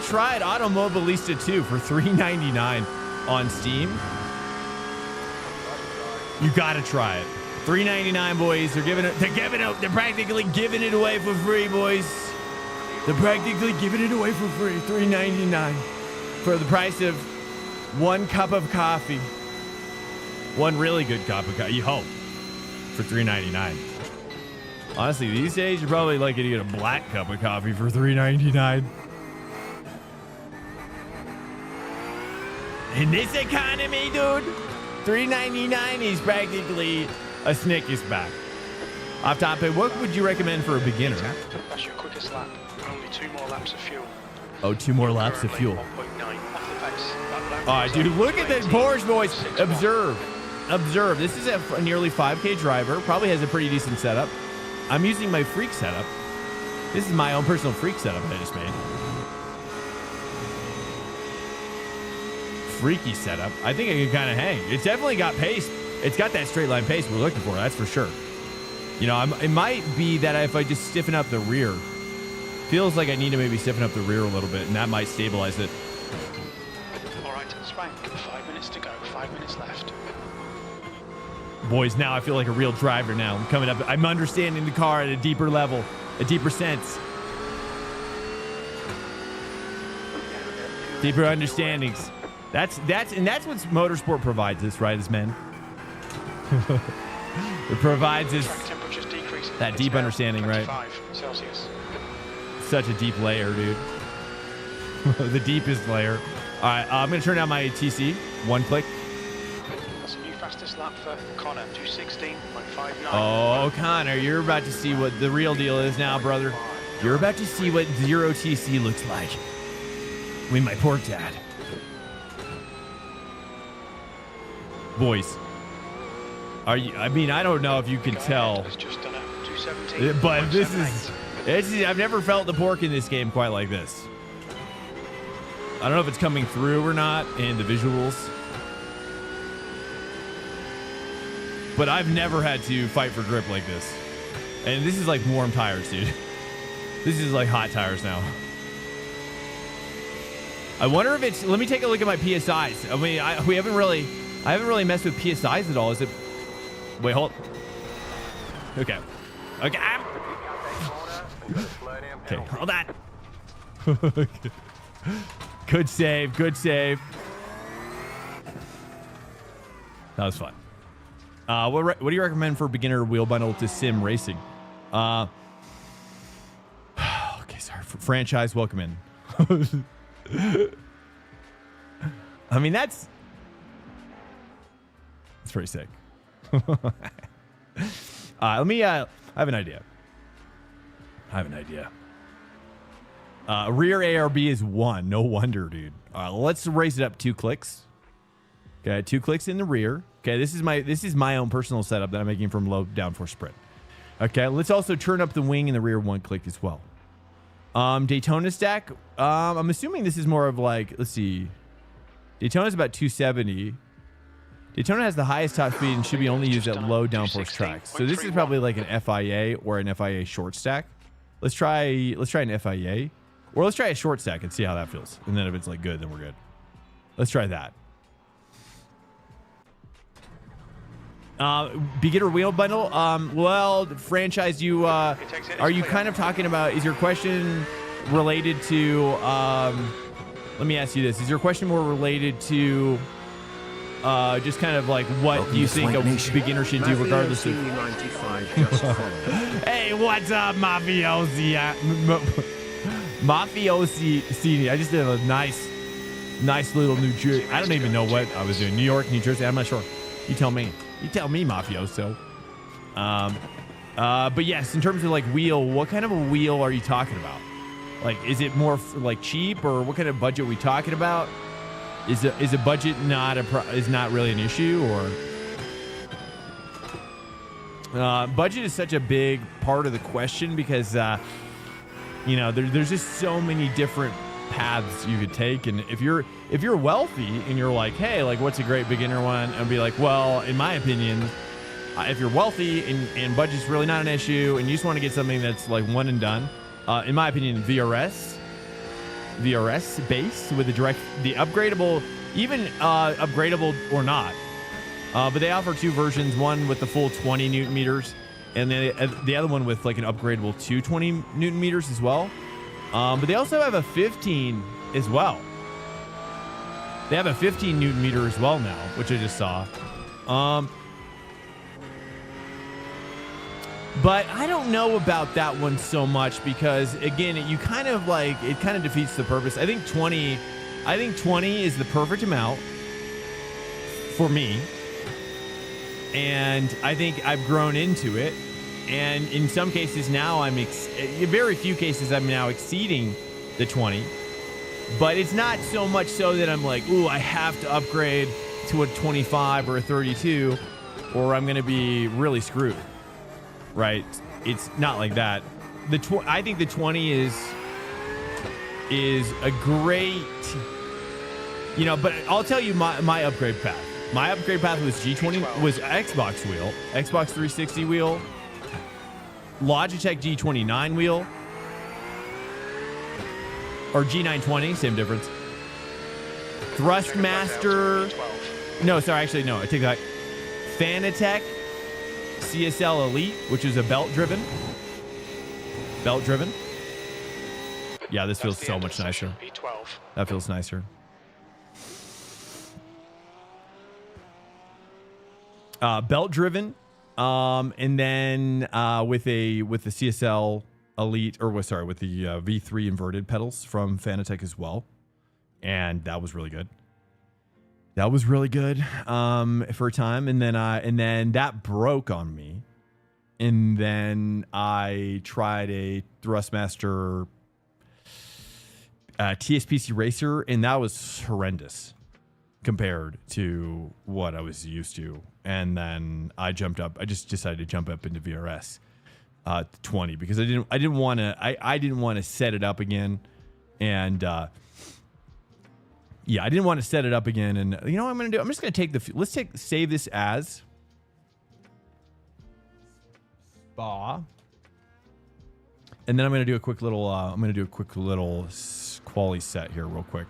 tried Automobilista 2 for $3.99 on Steam, you gotta try it. $3.99, boys. They're practically giving it away for free, boys. They're practically giving it away for free. $3.99 for the price of 1 cup of coffee. 1 really good cup of coffee. You hope. For $3.99. Honestly, these days you're probably lucky to get a black cup of coffee for $3.99. In this economy, dude, $3.99 is practically a Snickers bar. Off topic, what would you recommend for a beginner? That's your quickest lap. Only 2 more laps of fuel. Oh, 2 more laps of fuel. 1.9 off the pace. All right, dude, look at that Porsche, boys. Observe. This is a nearly 5K driver. Probably has a pretty decent setup. I'm using my freak setup. This is my own personal freak setup that I just made. Freaky setup. I think I can kind of hang. It's definitely got pace. It's got that straight line pace we're looking for. That's for sure. You know, it might be that if I just stiffen up the rear, feels like I need to maybe stiffen up the rear a little bit, and that might stabilize it. All right, Spank. 5 minutes to go. 5 minutes left. Boys, now I feel like a real driver now. I'm coming up. I'm understanding the car at a deeper level, a deeper sense. Deeper understandings. That's what MoSpor provides us, right, as men? It provides us that deep understanding, right? Celsius. Such a deep layer, dude. The deepest layer. All right, I'm going to turn down my TC. 1 click. That's a new fastest lap for Connor. 2:16.59. Oh, Connor, you're about to see what the real deal is now, brother. You're about to see what 0 TC looks like. With my pork dad. Boys. I don't know if you can tell. It's just done a 2:17. But this is I've never felt the pork in this game quite like this. I don't know if it's coming through or not in the visuals. But I've never had to fight for grip like this. And this is like warm tires, dude. This is like hot tires now. I wonder if it's, let me take a look at my PSIs. I mean, I haven't really messed with PSIs at all. Is it, wait, hold. Okay. Okay. Okay, hold on. Good save, good save. That was fun. What do you recommend for beginner wheel bundle to sim racing? Okay, sorry. Franchise, welcome in. I mean, that's pretty sick. Let me, I have an idea. Rear ARB is 1. No wonder, dude. Let's raise it up 2 clicks. Okay, 2 clicks in the rear. Okay, this is my own personal setup that I'm making from low downforce sprint. Okay, let's also turn up the wing in the rear 1 click as well. Daytona stack. I'm assuming this is more of like, let's see. Daytona's about 270. Daytona has the highest top speed and should be only used at low downforce tracks. So this is probably like an FIA or an FIA short stack. Let's try an FIA, or let's try a short stack and see how that feels. And then if it's like good, then we're good. Let's try that. Beginner wheel bundle. Well, franchise, you are you kind of talking about, is your question related to let me ask you this, is your question more related to just kind of like what do you think a beginner should do regardless of hey, what's up, mafiosi? Mafiosi. I just did a nice little New Jersey. I don't even know what I was doing. New York, New Jersey. I'm not sure. You tell me, mafioso. But yes, in terms of like wheel, what kind of a wheel are you talking about? Like, is it more like cheap, or what kind of budget are we talking about? Is a budget is not really an issue, or budget is such a big part of the question because there's just so many different paths you could take. And if you're wealthy and you're like, hey, like, what's a great beginner one? I'd be like, well, in my opinion, if you're wealthy and budget's really not an issue and you just want to get something that's like one and done, in my opinion, VRS base with the upgradable, even upgradable or not. But they offer 2 versions, one with the full 20 Newton meters and then the other one with like an upgradable 220 Newton meters as well. But they also have a 15 as well. They have a 15 Newton meter as well now, which I just saw. But I don't know about that one so much because, again, you kind of like, it kind of defeats the purpose. I think 20 is the perfect amount for me. And I think I've grown into it. And in some cases now very few cases I'm now exceeding the 20. But it's not so much so that I'm like, ooh, I have to upgrade to a 25 or a 32 or I'm going to be really screwed. Right? It's not like that. I think the 20 is a great, but I'll tell you my upgrade path. My upgrade path was G20, was Xbox wheel, Xbox 360 wheel, Logitech G29 wheel, or G920, same difference. Thrustmaster. No, sorry, actually, no, I take that. Fanatec CSL Elite, which is a belt-driven. Yeah, this feels so much nicer. That feels nicer. Belt-driven, and then with the CSL Elite, or with the V3 inverted pedals from Fanatec as well, and that was really good. That was really good for a time, and then that broke on me, and then I tried a Thrustmaster TSPC Racer, and that was horrendous compared to what I was used to. And then I just decided to jump up into VRS 20 because I didn't want to set it up again, and yeah, I didn't want to set it up again. And you know what I'm going to do? I'm just going to save this as Spa. And then I'm going to do a quick little, quali set here real quick.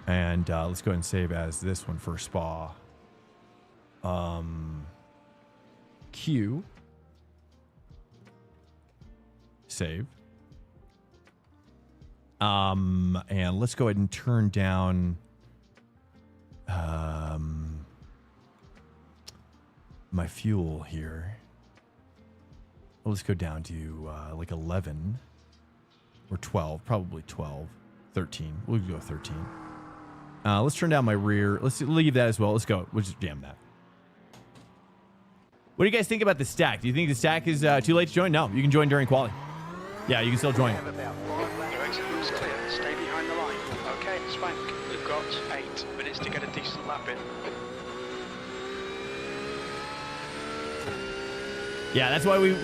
And let's go ahead and save as this one for Spa. Q. Save. And let's go ahead and turn down my fuel here. Let's go down to like 11 or 12, probably 12, 13. We'll go 13. Let's turn down my rear. Let's leave that as well. Let's go. We'll just jam that. What do you guys think about the stack? Do you think the stack is too late to join? No, you can join during quali. Yeah, you can still join. Your exit route's clear. Stay behind the line. Okay, Spank. We've got 8 minutes to get a decent lap in. Yeah, that's why we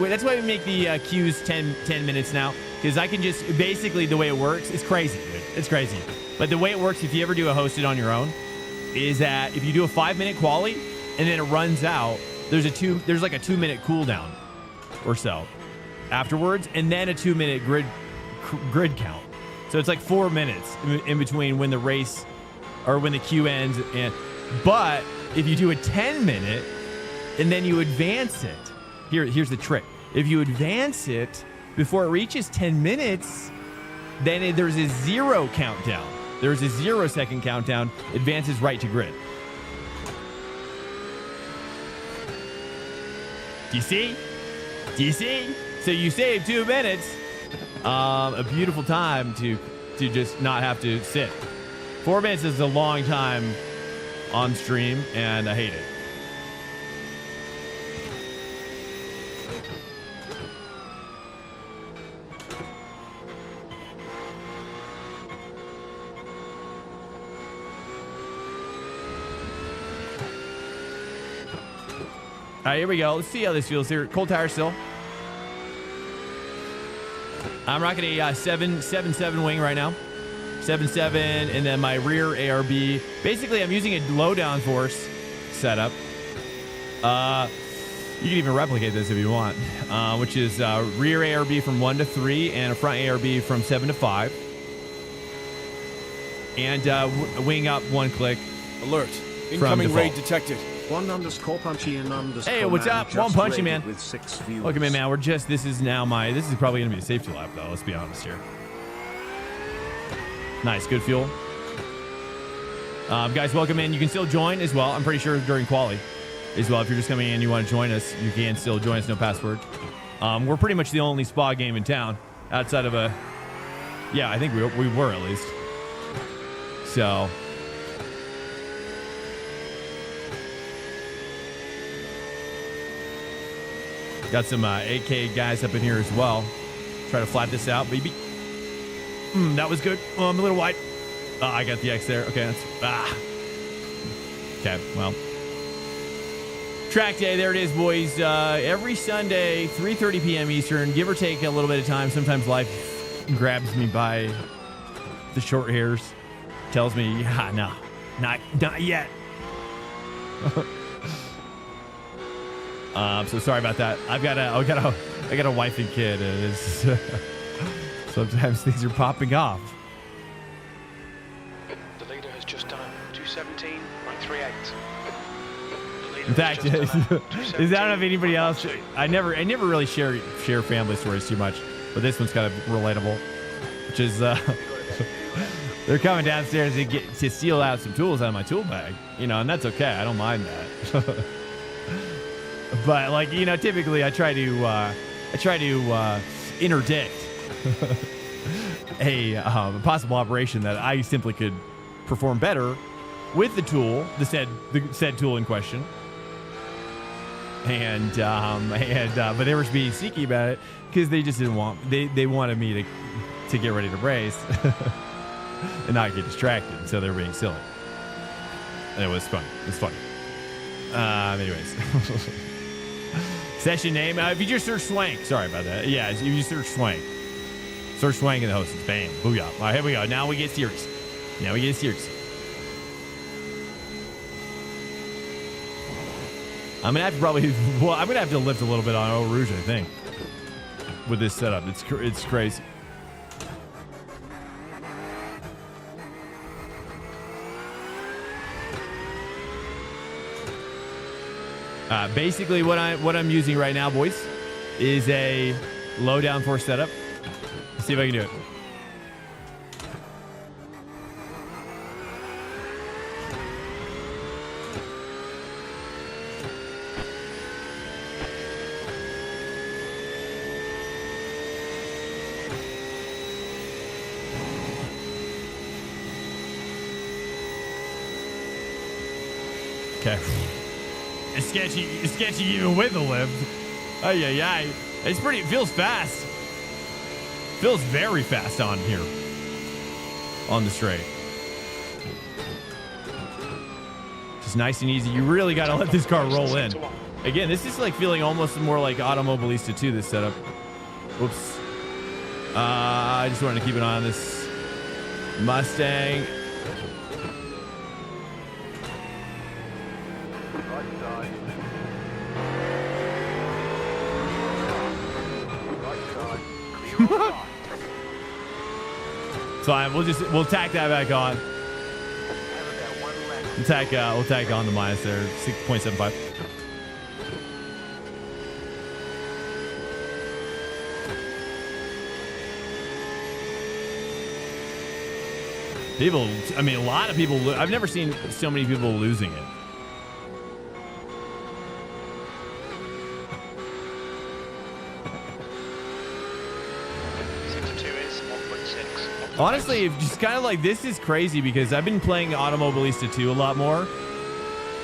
make the queues 10 minutes now, because I can just basically, the way it works, it's crazy, dude. It's crazy. But the way it works, if you ever do a hosted on your own, is that if you do a 5-minute quali and then it runs out, there's like a 2-minute cooldown or so afterwards, and then a 2-minute grid count. So it's like 4 minutes in between when the race or when the queue ends. But if you do a 10-minute and then you advance it, here's the trick. If you advance it before it reaches 10 minutes, then there's a 0 countdown. There's a 0-second countdown. Advances right to grid. Do you see? So you save 2 minutes. A beautiful time to just not have to sit. 4 minutes is a long time on stream, and I hate it. All right, here we go. Let's see how this feels here. Cold tire still. I'm rocking a 7.7 wing right now. 7.7, and then my rear ARB. Basically, I'm using a low downforce setup. You can even replicate this if you want, which is rear ARB from 1 to 3 and a front ARB from 7 to 5. And wing up 1 click. Alert. Incoming raid detected. _punchy_. Hey, what's up? One punchy, man. With 6 views. Look at me, man. This is probably going to be a safety lap, though. Let's be honest here. Nice. Good fuel. Guys, welcome in. You can still join as well. I'm pretty sure during quali as well. If you're just coming in and you want to join us, you can still join us. No password. We're pretty much the only spa game in town outside of a... Yeah, I think we were at least. So... Got some AK guys up in here as well. Try to flat this out, baby. That was good. Oh, I'm a little wide. I got the X there. Okay, that's... Okay, well. Track day, there it is, boys. Every Sunday, 3:30 p.m. Eastern, give or take a little bit of time. Sometimes life grabs me by the short hairs. Tells me, yeah, no, not yet. So sorry about that. I got a wife and kid, and it's sometimes things are popping off. The leader has just done 2:17.38. In fact, I don't know if anybody else. I never really share family stories too much, but this one's kind of relatable, which is they're coming downstairs to steal out some tools out of my tool bag, and that's okay. I don't mind that. But like, typically I try to interdict a possible operation that I simply could perform better with the tool, the said tool in question. And but they were being sneaky about it because they just didn't want they wanted me to get ready to race and not get distracted, so they were being silly. And it was fun. It's funny. Anyways. Session name, if you just search Swank. Sorry about that. Yeah, if you just search Swank. Search Swank in the hosts. Bam. Booyah. All right, here we go. Now we get serious. I'm going to have to I'm going to have to lift a little bit on Eau Rouge, I think, with this setup. It's crazy. Basically, what I'm using right now, boys, is a low downforce setup. Let's see if I can do it. Okay. It's sketchy even with the lift. Ay. It feels fast. Feels very fast on here. On the straight. Just nice and easy. You really got to let this car roll in. Again, this is like feeling almost more like Automobilista 2, this setup. Whoops. I just wanted to keep an eye on this Mustang. So we'll tack that back on. We'll tack on the minus there, 6.75. People, I mean, a lot of people. I've never seen so many people losing it. Honestly, just kind of like, this is crazy because I've been playing Automobilista 2 a lot more,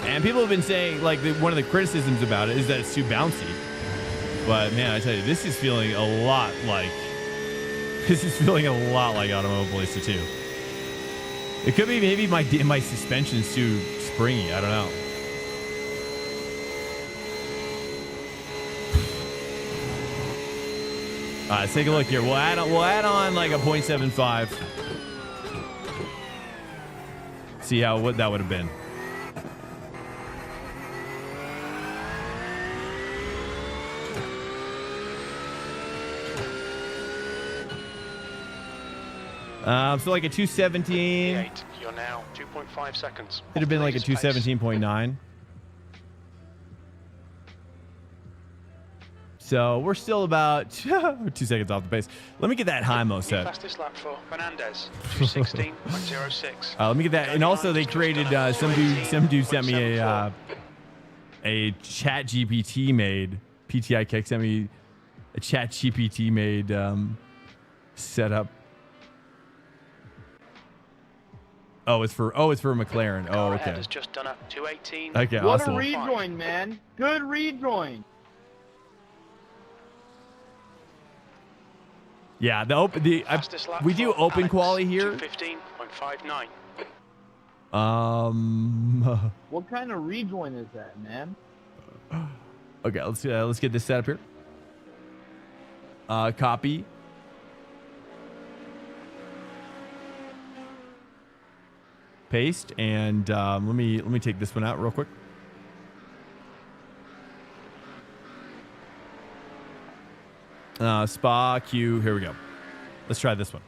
and people have been saying, like, one of the criticisms about it is that it's too bouncy. But man, I tell you, this is feeling a lot like Automobilista 2. It could be maybe my suspension's too springy. I don't know. Let's take a look here. We'll add on like a 0.75. See what that would have been. So like a 217. You're now 2.5 seconds. It'd have been like a 217.9. So we're still about 2 seconds off the pace. Let me get that Hymo set. Fastest lap for Fernandez, 2:16.06. Let me get that. And also they created some dude sent me a Chat GPT made PTI Kick sent me a Chat GPT made setup. It's for McLaren. Oh, okay. Has just done up 2:18. Okay, What awesome. a rejoin, man. Good rejoin. Yeah, we do open quali here. 2:15.59. What kind of rejoin is that, man? Okay, let's get this set up here. Copy. Paste, and let me take this one out real quick. Spa Q. Here we go. Let's try this one.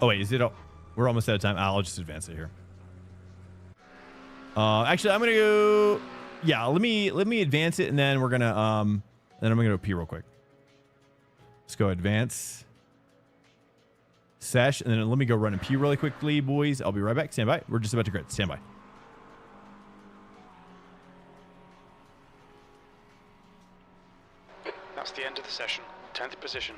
Oh wait, is it? We're almost out of time. I'll just advance it here. Actually, I'm gonna go. Yeah, let me advance it, and then we're gonna then I'm gonna go pee real quick. Let's go advance. Sesh, and then let me go run and pee really quickly, boys. I'll be right back. Stand by. We're just about to grid. Stand by. That's the end of the session. 10th position.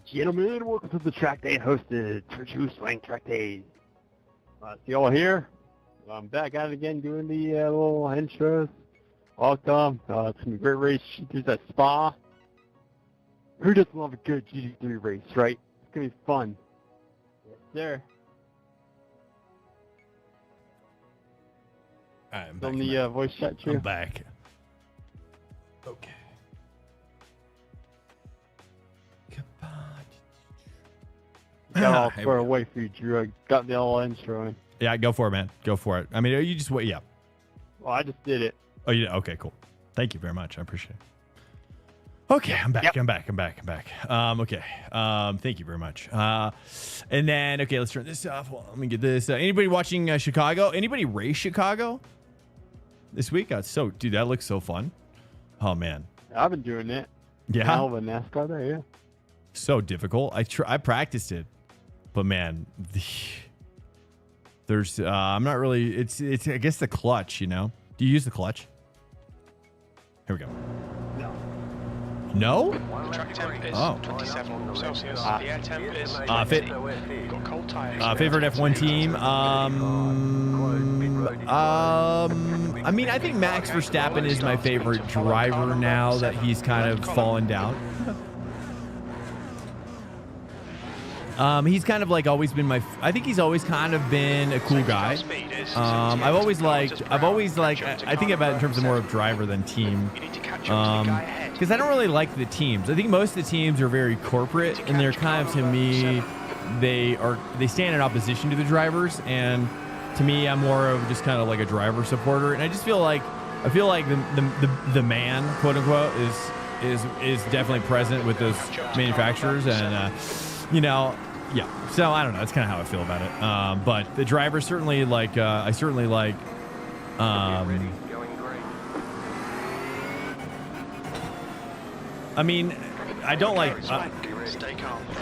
Gentlemen, welcome to the track day hosted True Swing Track Days. See y'all here. I'm back at it again doing the little intros. Welcome. It's going to be a great race. There's that Spa. Who doesn't love a good GT3 race, right? It's going to be fun. Yes, sir. All right, I'm Still back. in the voice chat, too. I'm back. Okay. Got all squared away for you, Drew. I got the little intro in. Yeah, go for it, man. Go for it. I mean, you just wait. Yeah. Well, I just did it. Oh, yeah. Okay, cool. Thank you very much. I appreciate it. Okay, I'm back. Yep. I'm back. Okay. Thank you very much. And then, okay, let's turn this off. Well, let me get this. Anybody watching Chicago? Anybody race Chicago this week? Dude, that looks so fun. Oh, man. I've been doing it. Yeah. Hell of a NASCAR there, yeah. So difficult. I practiced it, but man, there's I'm not really. It's I guess the clutch. You know. Do you use the clutch? Here we go. No. The track temp is 27 Celsius. The air temp is got cold tires. Favorite F1 team. I mean, I think Max Verstappen is my favorite driver now that he's kind of fallen down. He's kind of like always been I think he's always kind of been a cool guy. I've always liked, I think about it in terms of more of driver than team. Because I don't really like the teams. I think most of the teams are very corporate, and they're kind of, to me, they stand in opposition to the drivers, and to me, I'm more of just kind of like a driver supporter, and I just feel like the man, quote unquote, is definitely present with those manufacturers, and you know, yeah. So I don't know. That's kind of how I feel about it. But the driver certainly like. I certainly like. I mean, I don't like. I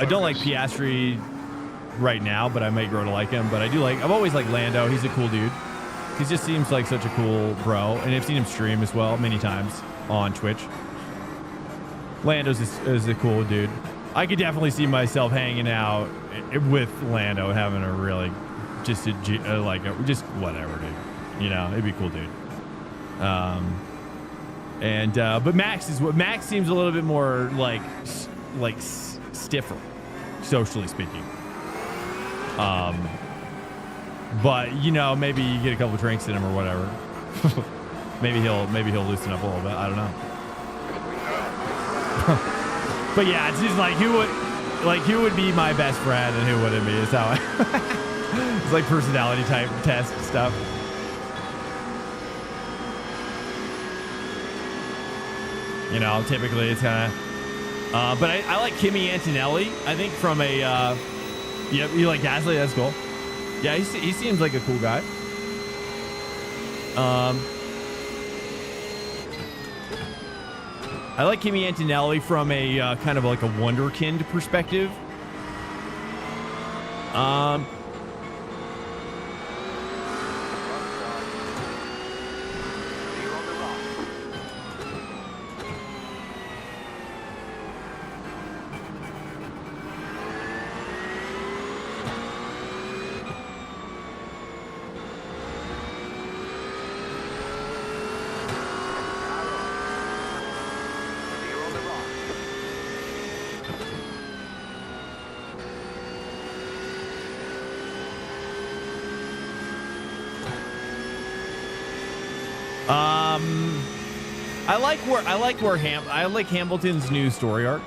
don't like Piastri right now, but I might grow to like him. But I do like. I've always liked Lando. He's a cool dude. He just seems like such a cool bro, and I've seen him stream as well many times on Twitch. Lando's is a cool dude. I could definitely see myself hanging out with Lando and having a really, just whatever, dude. You know, it'd be a cool, dude. And but Max seems a little bit more like stiffer, socially speaking. But you know, maybe you get a couple drinks in him or whatever. maybe he'll loosen up a little bit. I don't know. But yeah, it's just like who would be my best friend and who wouldn't be? Is how I it's like personality type test stuff. You know, typically it's kind of. But I like Kimi Antonelli. I think from a. You like Gasly? That's cool. Yeah, he seems like a cool guy. I like Kimi Antonelli from a kind of like a wonderkind perspective. I like Hamilton's new story arc.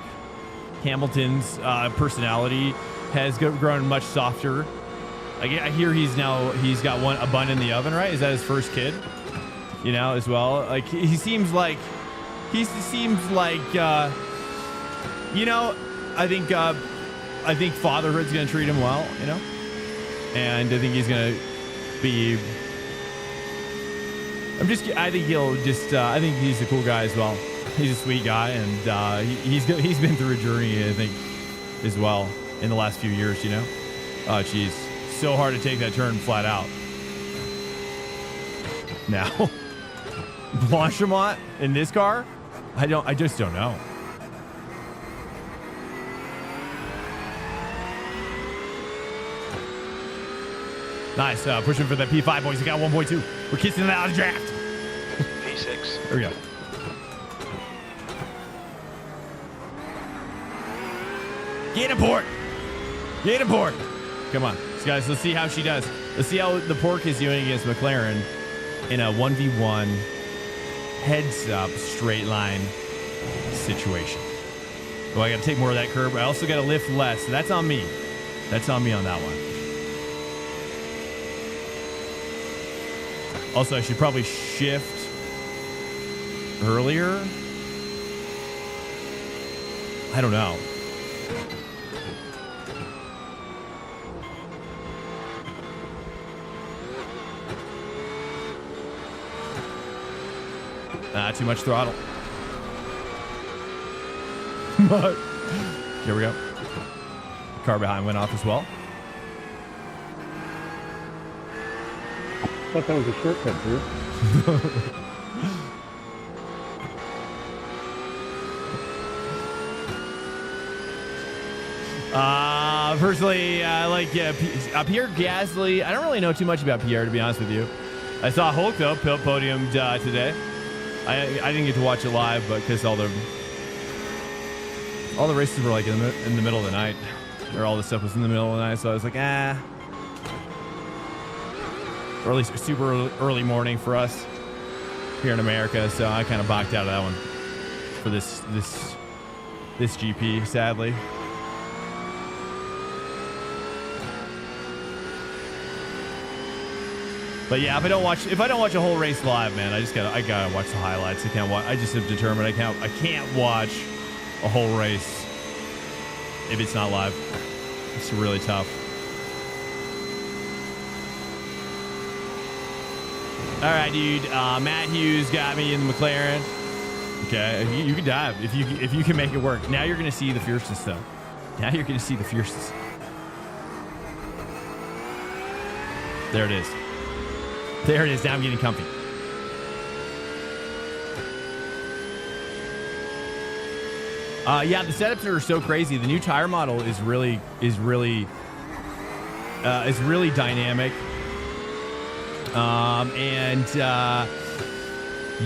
Hamilton's personality has grown much softer. I hear he's got a bun in the oven, right? Is that his first kid? You know, as well. Like he seems like, you know, I think fatherhood's gonna treat him well, you know, and I think he's gonna be. I think he's a cool guy as well. He's a sweet guy, and he's been through a journey, I think, as well in the last few years. You know, oh geez, so hard to take that turn flat out. Now, Blanchimont in this car, I just don't know. Nice, pushing for the P5, boys. We got 1.2. We're kissing it out of the draft. P6. There we go. Get aboard. Get aboard. Come on, guys. Let's see how she does. Let's see how the Pork is doing against McLaren in a 1v1 heads-up straight line situation. Oh, I got to take more of that curb. I also got to lift less. So that's on me. That's on me on that one. Also, I should probably shift earlier. I don't know. Too much throttle. But here we go. Car behind went off as well. I thought that was a shortcut, dude. Personally, I like Pierre Gasly. I don't really know too much about Pierre, to be honest with you. I saw Hulk though podiumed today. I didn't get to watch it live, but because all the races were like in the middle of the night, or all the stuff was in the middle of the night, so I was like, or at least super early morning for us here in America. So I kind of backed out of that one for this GP, sadly. But yeah, if I don't watch a whole race live, man, I gotta watch the highlights. I just have determined I can't watch a whole race if it's not live. It's really tough. All right, dude. Matt Hughes got me in the McLaren. Okay, you can dive if you can make it work. Now you're gonna see the fierceness, though. Now you're gonna see the fierceness. There it is. There it is. Now I'm getting comfy. Yeah, the setups are so crazy. The new tire model is really dynamic.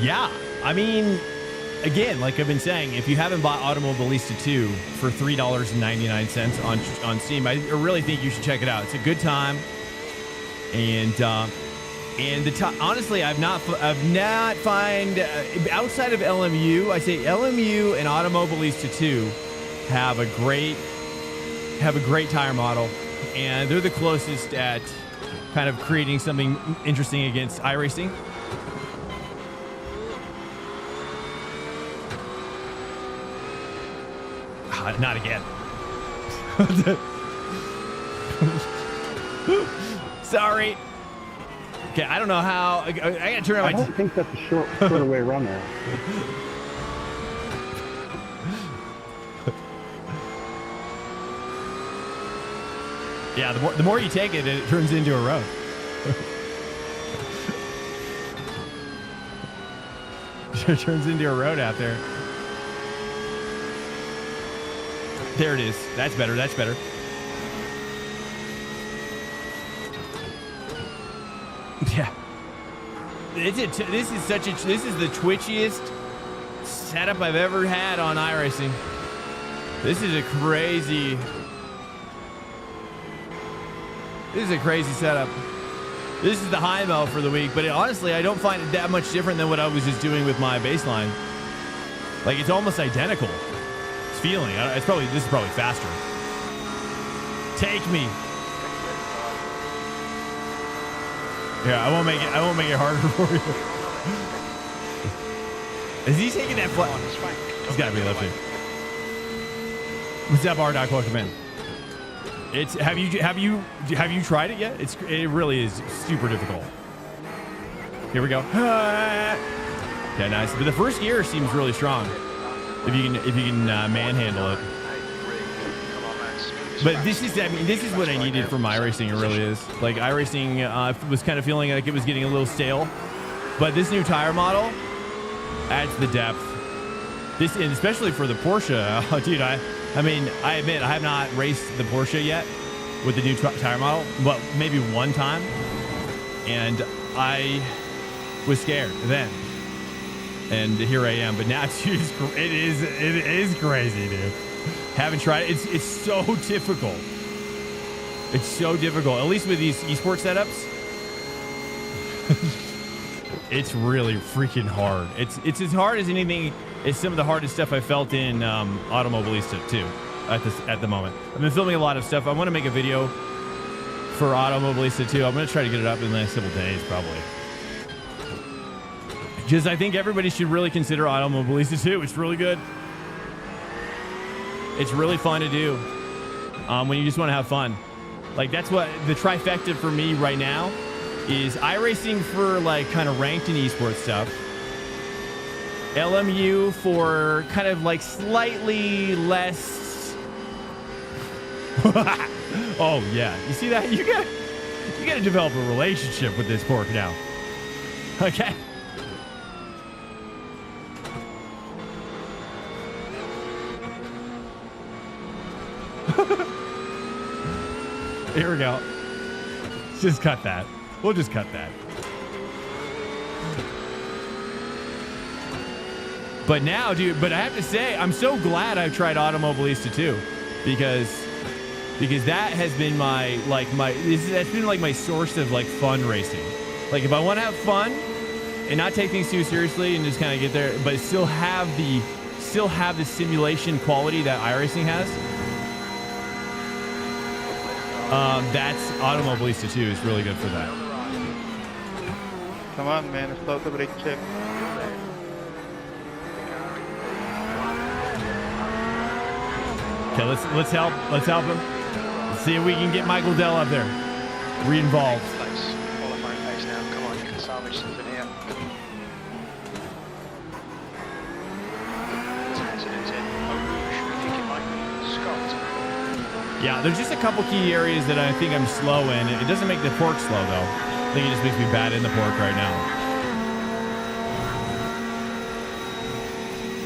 Yeah, I mean, again, like I've been saying, if you haven't bought Automobilista 2 for $3.99 on Steam, I really think you should check it out. It's a good time. And honestly, I've not find outside of LMU, I say LMU and Automobilista 2 have a great tire model, and they're the closest at kind of creating something interesting against iRacing. Not again. Sorry. Okay, I don't know how. I gotta turn on my. I don't think that's a shorter way around there. Yeah, the more you take it, it turns into a road. It turns into a road out there. There it is. That's better. That's better. Yeah. This is the twitchiest setup I've ever had on iRacing. This is a crazy setup. This is the high mel for the week, but honestly, I don't find it that much different than what I was just doing with my baseline. Like, it's almost identical. It's feeling. This is probably faster. Take me. Yeah, I won't make it harder for you. Is he taking that flat? He's got to be lifting. What's up, R-Doc? Welcome in. It's have you tried it yet? It really is super difficult. Here we go. Okay, nice. But the first gear seems really strong. If you can manhandle it. But this is what I needed from iRacing. It really is. Like, iRacing was kind of feeling like it was getting a little stale, but this new tire model adds the depth. This, and especially for the Porsche, dude. I mean, I admit I have not raced the Porsche yet with the new tire model, but maybe one time, and I was scared then. And here I am. But now, dude, it is crazy, dude. Haven't tried it. It's so difficult. It's so difficult. At least with these esports setups, it's really freaking hard. It's as hard as anything. It's some of the hardest stuff I felt in Automobilista 2 at the moment. I've been filming a lot of stuff. I want to make a video for Automobilista 2. I'm going to try to get it up in the next couple days, probably. Just, I think everybody should really consider Automobilista 2. It's really good. It's really fun to do when you just want to have fun. Like, that's what the trifecta for me right now is: iRacing for like kind of ranked and esports stuff, LMU for kind of like slightly less. Oh yeah, you see that? You got to develop a relationship with this pork now. Okay. Here we go. Just cut that. We'll just cut that. But now, dude, but I have to say, I'm so glad I've tried Automobilista 2 because that has been that's been like my source of like fun racing. Like, if I want to have fun and not take things too seriously and just kind of get there, but still have the simulation quality that iRacing has. That's Automobilista 2 is really good for that. Come on, man, start the brake check. Okay, let's help him. Let's see if we can get Michael Dell up there. Re-involved. Qualifying pace now. Come on, you can salvage something here. Yeah, there's just a couple key areas that I think I'm slow in. It doesn't make the pork slow, though. I think it just makes me bad in the pork right now.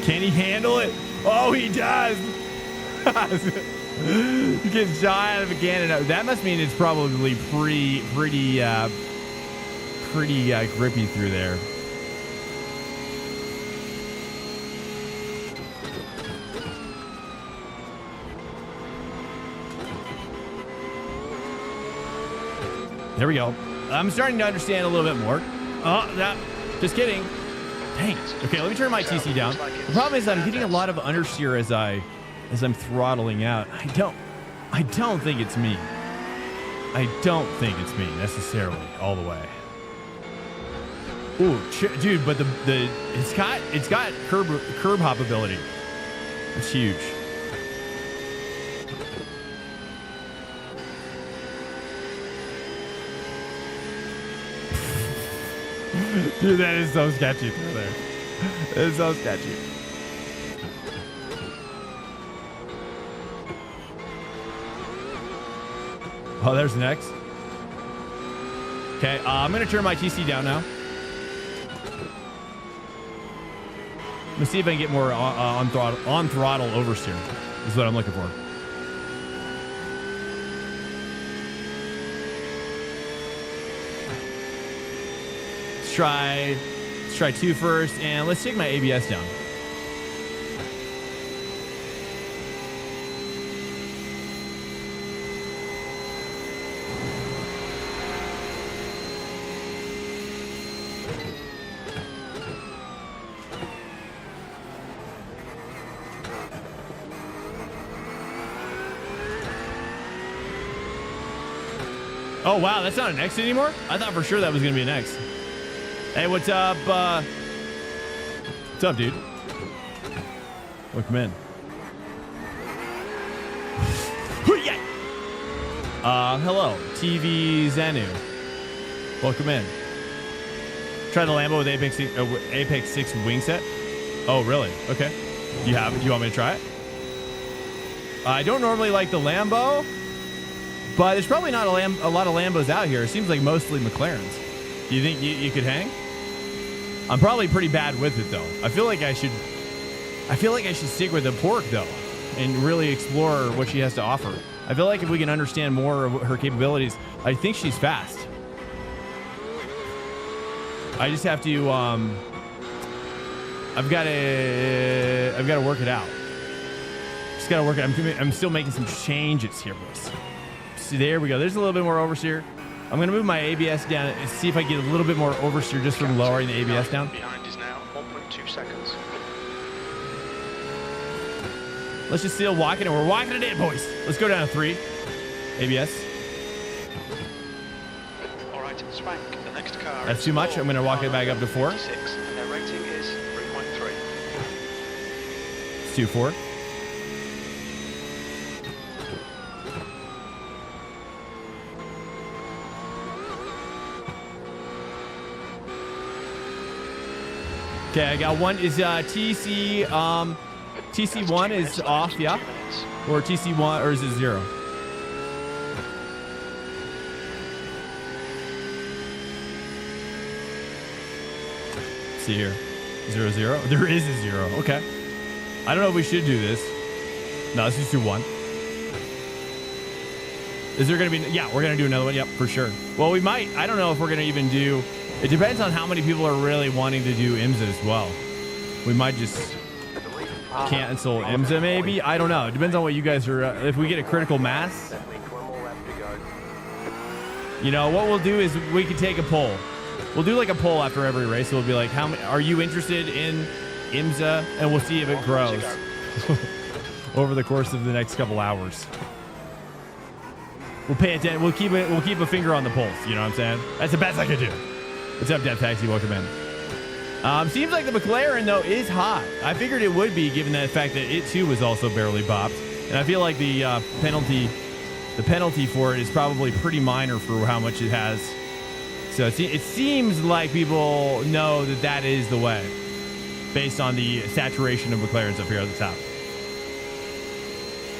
Can he handle it? Oh, he does! You get shot out of a cannon. That must mean it's probably pretty grippy through there. There we go. I'm starting to understand a little bit more. Just kidding. Dang. Okay, let me turn my TC down. The problem is I'm getting a lot of understeer as I'm throttling out. I don't think it's me. I don't think it's me necessarily all the way. Ooh, dude, but it's got curb hop ability. It's huge. Dude, that is so sketchy through there. It's so sketchy. Oh, there's the next. Okay, I'm going to turn my TC down now. Let me see if I can get more on throttle oversteer. Is what I'm looking for. Let's try 2 first, and let's take my ABS down. Oh, wow, that's not an X anymore? I thought for sure that was going to be an X. Hey, what's up? What's up, dude? Welcome in. Hello, TV Zanu. Welcome in. Try the Lambo with Apex 6 wing set. Oh, really? Okay. Do you want me to try it? I don't normally like the Lambo, but there's probably not a lot of Lambos out here. It seems like mostly McLarens. Do you think you could hang? I'm probably pretty bad with it though. I feel like I should stick with the pork though, and really explore what she has to offer. I feel like if we can understand more of her capabilities, I think she's fast. I just have to I've got to work it out. Just got to work it. I'm still making some changes here, boys. See, there we go. There's a little bit more oversteer. I'm going to move my ABS down and see if I get a little bit more oversteer just from lowering the ABS down. Behind is now 1.2 seconds. Let's just still walking it. We're walking it in, boys. Let's go down to 3. ABS. All right, Spank. The next car. That's too much. I'm going to walk it back up to 4. 56. Their rating is 3.3. Let's do 4. Okay, I got one. Is TC TC1 is off, yeah? Or TC1, or is it 0? See here, 0, 0. There is a 0. Okay. I don't know if we should do this. No, let's just do 1. Is there going to be? Yeah, we're going to do another one. Yep, for sure. Well, we might. I don't know if we're going to even do. It depends on how many people are really wanting to do IMSA as well. We might just cancel IMSA maybe. I don't know. It depends on what you guys are. If we get a critical mass, you know what we'll do is we can take a poll. We'll do like a poll after every race. So we'll be like, how many are you interested in IMSA? And we'll see if it grows over the course of the next couple hours. We'll pay attention. We'll keep a finger on the pulse. You know what I'm saying? That's the best I could do. What's up, Death Taxi? Welcome in. Seems like the McLaren, though, is hot. I figured it would be, given the fact that it, too, was also barely bopped. And I feel like the penalty for it is probably pretty minor for how much it has. So it seems like people know that is the way, based on the saturation of McLarens up here at the top.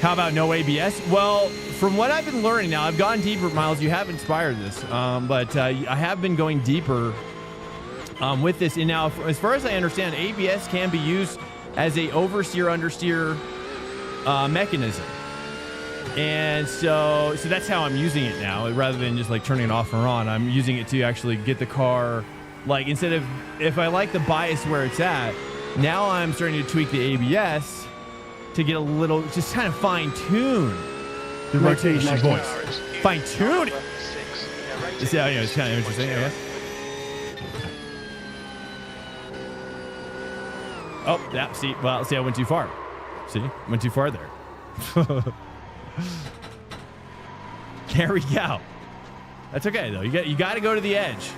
How about no ABS? Well, from what I've been learning now, I've gone deeper, Miles. You have inspired this, but I have been going deeper with this. And now, as far as I understand, ABS can be used as a oversteer, understeer mechanism. And so that's how I'm using it now, rather than just like turning it off or on. I'm using it to actually get the car, like instead of, if I like the bias where it's at, now I'm starting to tweak the ABS to get a little, just kind of fine tune the rotation, boys. Fine tune it. Yeah, it's kind of interesting, I guess. Oh, yeah, see, I went too far. See, went too far there. There we go. That's okay, though. You got to go to the edge.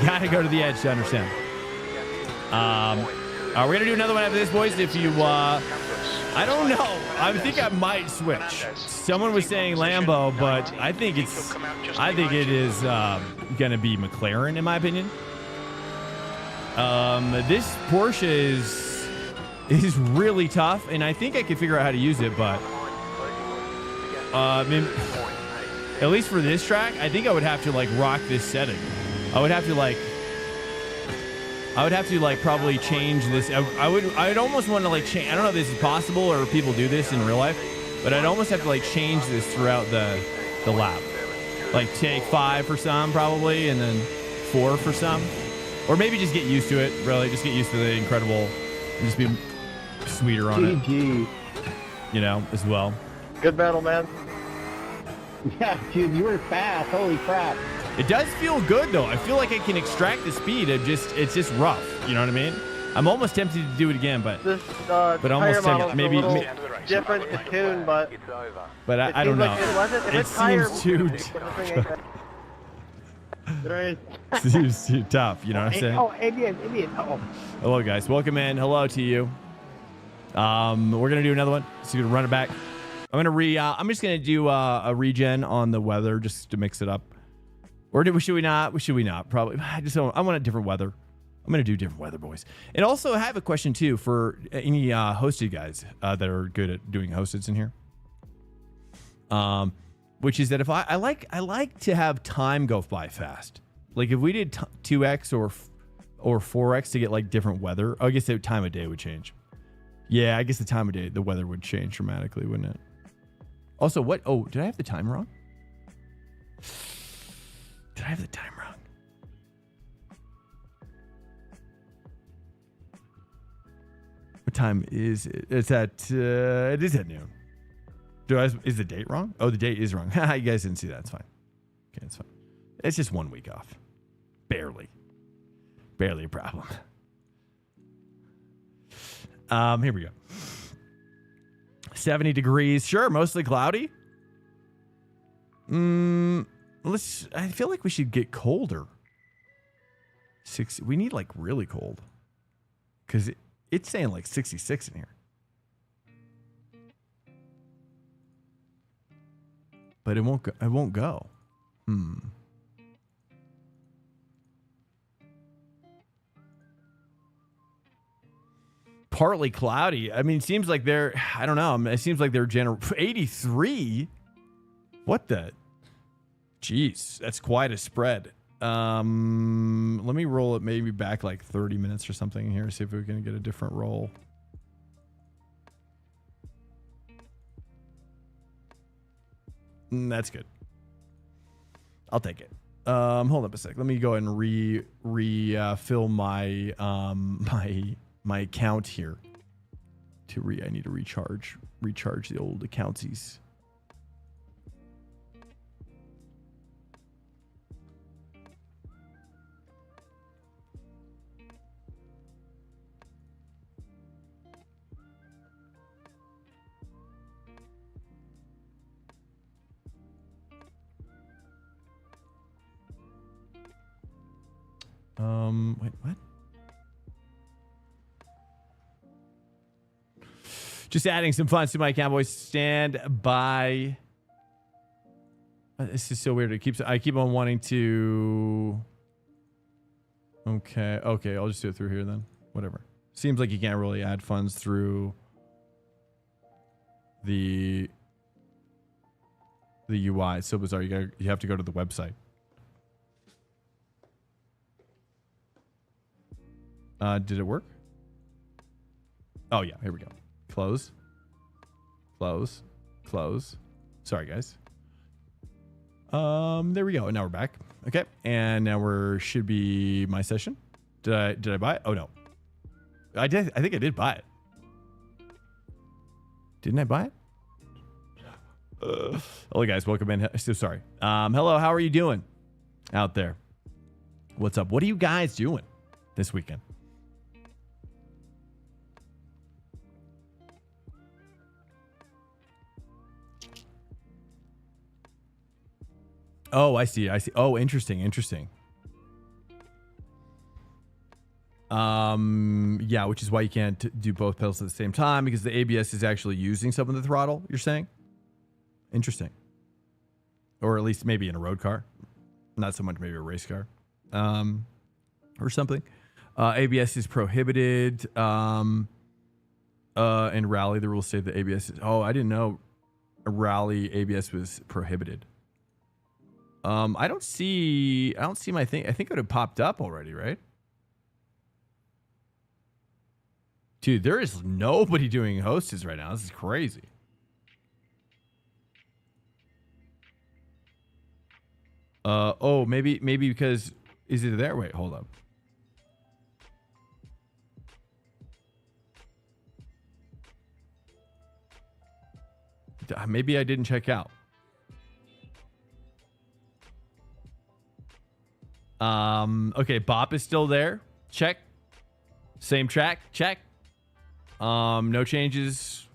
You got to go to the edge to understand. We're going to do another one after this, boys. If you, I don't know. I think I might switch. Someone was saying Lambo, but I think it is going to be McLaren, in my opinion. This Porsche is really tough, and I think I can figure out how to use it, but at least for this track, I think I would have to like rock this setting. I would have to like probably change this. I'd almost want to like change. I don't know if this is possible or people do this in real life, but I'd almost have to like change this throughout the lap. Like take 5 for some probably, and then 4 for some. Or maybe just get used to it, really. Just get used to the incredible and just be sweeter on it. You know, as well. Good battle, man. Yeah, dude, you were fast. Holy crap. It does feel good, though. I feel like I can extract the speed. It's just rough. You know what I mean? I'm almost tempted to do it again, but almost tempted. Maybe different to tune, but I don't know. It seems too seems too tough. You know what I'm saying? Oh, Avian. Oh. Hello, guys. Welcome in. Hello to you. We're gonna do another one. So you're gonna run it back. I'm just gonna do a regen on the weather just to mix it up. Or should we not? Should we not? Probably. I want a different weather. I'm gonna do different weather, boys. And also, I have a question too for any hosted guys that are good at doing hosteds in here. Which is that if I like to have time go by fast. Like if we did 2x or 4x to get like different weather, I guess the time of day would change. Yeah, I guess the time of day, the weather would change dramatically, wouldn't it? Also, what? Oh, did I have the time wrong? Did I have the time wrong? What time is it? It's at, it is at noon. Is the date wrong? Oh, the date is wrong. You guys didn't see that. It's fine. Okay, it's fine. It's just 1 week off. Barely a problem. Here we go. 70 degrees. Sure, mostly cloudy. I feel like we should get colder. We need like really cold. Because it's saying like 66 in here. But it won't go. Partly cloudy. I mean, it seems like I don't know. It seems like they're 83. What the? Jeez, that's quite a spread. Let me roll it maybe back like 30 minutes or something here. See if we can get a different roll. That's good. I'll take it. Hold up a sec. Let me go ahead and fill my my account here. I need to recharge the old accountses. Wait, what? Just adding some funds to my account, boys. Stand by. This is so weird. I keep on wanting to. Okay. I'll just do it through here then. Whatever. Seems like you can't really add funds through the UI. It's so bizarre. You have to go to the website. Did it work? Oh yeah, here we go. Close. Sorry, guys. There we go. Now we're back. Okay, and now should be my session. Did I buy it? Oh no, I did. I think I did buy it. Didn't I buy it? Hello, guys. Welcome in. So sorry. Hello. How are you doing? out there. What's up? What are you guys doing this weekend? Oh, I see. Oh, interesting. Yeah, which is why you can't do both pedals at the same time, because the ABS is actually using some of the throttle, you're saying? Interesting. Or at least maybe in a road car. Not so much maybe a race car. Or something. ABS is prohibited. In rally, the rules say that ABS is... Oh, I didn't know a rally ABS was prohibited. I don't see my thing. I think it would have popped up already, right? Dude, there is nobody doing hostess right now. This is crazy. Oh, maybe because is it there? Wait, hold up. Maybe I didn't check out. Okay, Bop is still there. Check. Same track. Check. No changes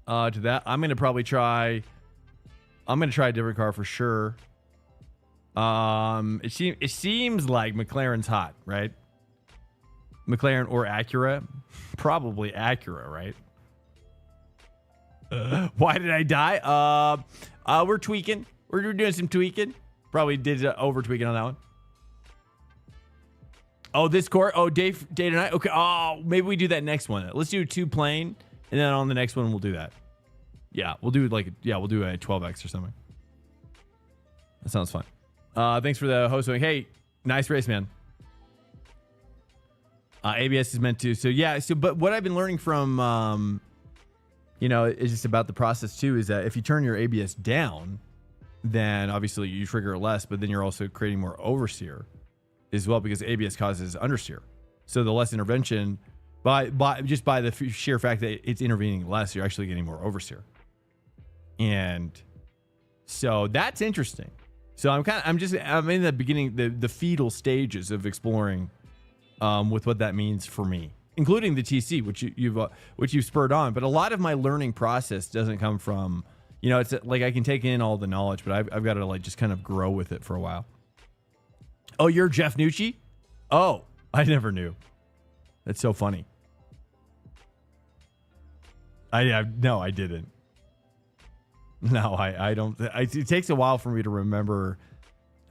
to that. I'm gonna try a different car for sure. It seems like McLaren's hot, right? McLaren or Acura? Probably Acura, right? Why did I die? We're tweaking. We're doing some tweaking. Probably did over tweaking on that one. Oh, this court. Oh, day to night. Okay. Oh, maybe we do that next one. Let's do 2 plane, and then on the next one we'll do that. Yeah, we'll do we'll do a 12x or something. That sounds fun. Thanks for the hosting. Hey, nice race, man. ABS is meant to. So yeah. But what I've been learning from, is just about the process too. Is that if you turn your ABS down, then obviously you trigger less, but then you're also creating more oversteer as well, because ABS causes understeer. So the less intervention, by the sheer fact that it's intervening less, you're actually getting more oversteer. And so that's interesting. So I'm in the beginning, the fetal stages of exploring with what that means for me, including the TC, which you've spurred on. But a lot of my learning process doesn't come from, it's like I can take in all the knowledge, but I've got to just kind of grow with it for a while. Oh, you're Jeff Nucci? Oh, I never knew. That's so funny. No, I didn't. No, I don't. It takes a while for me to remember.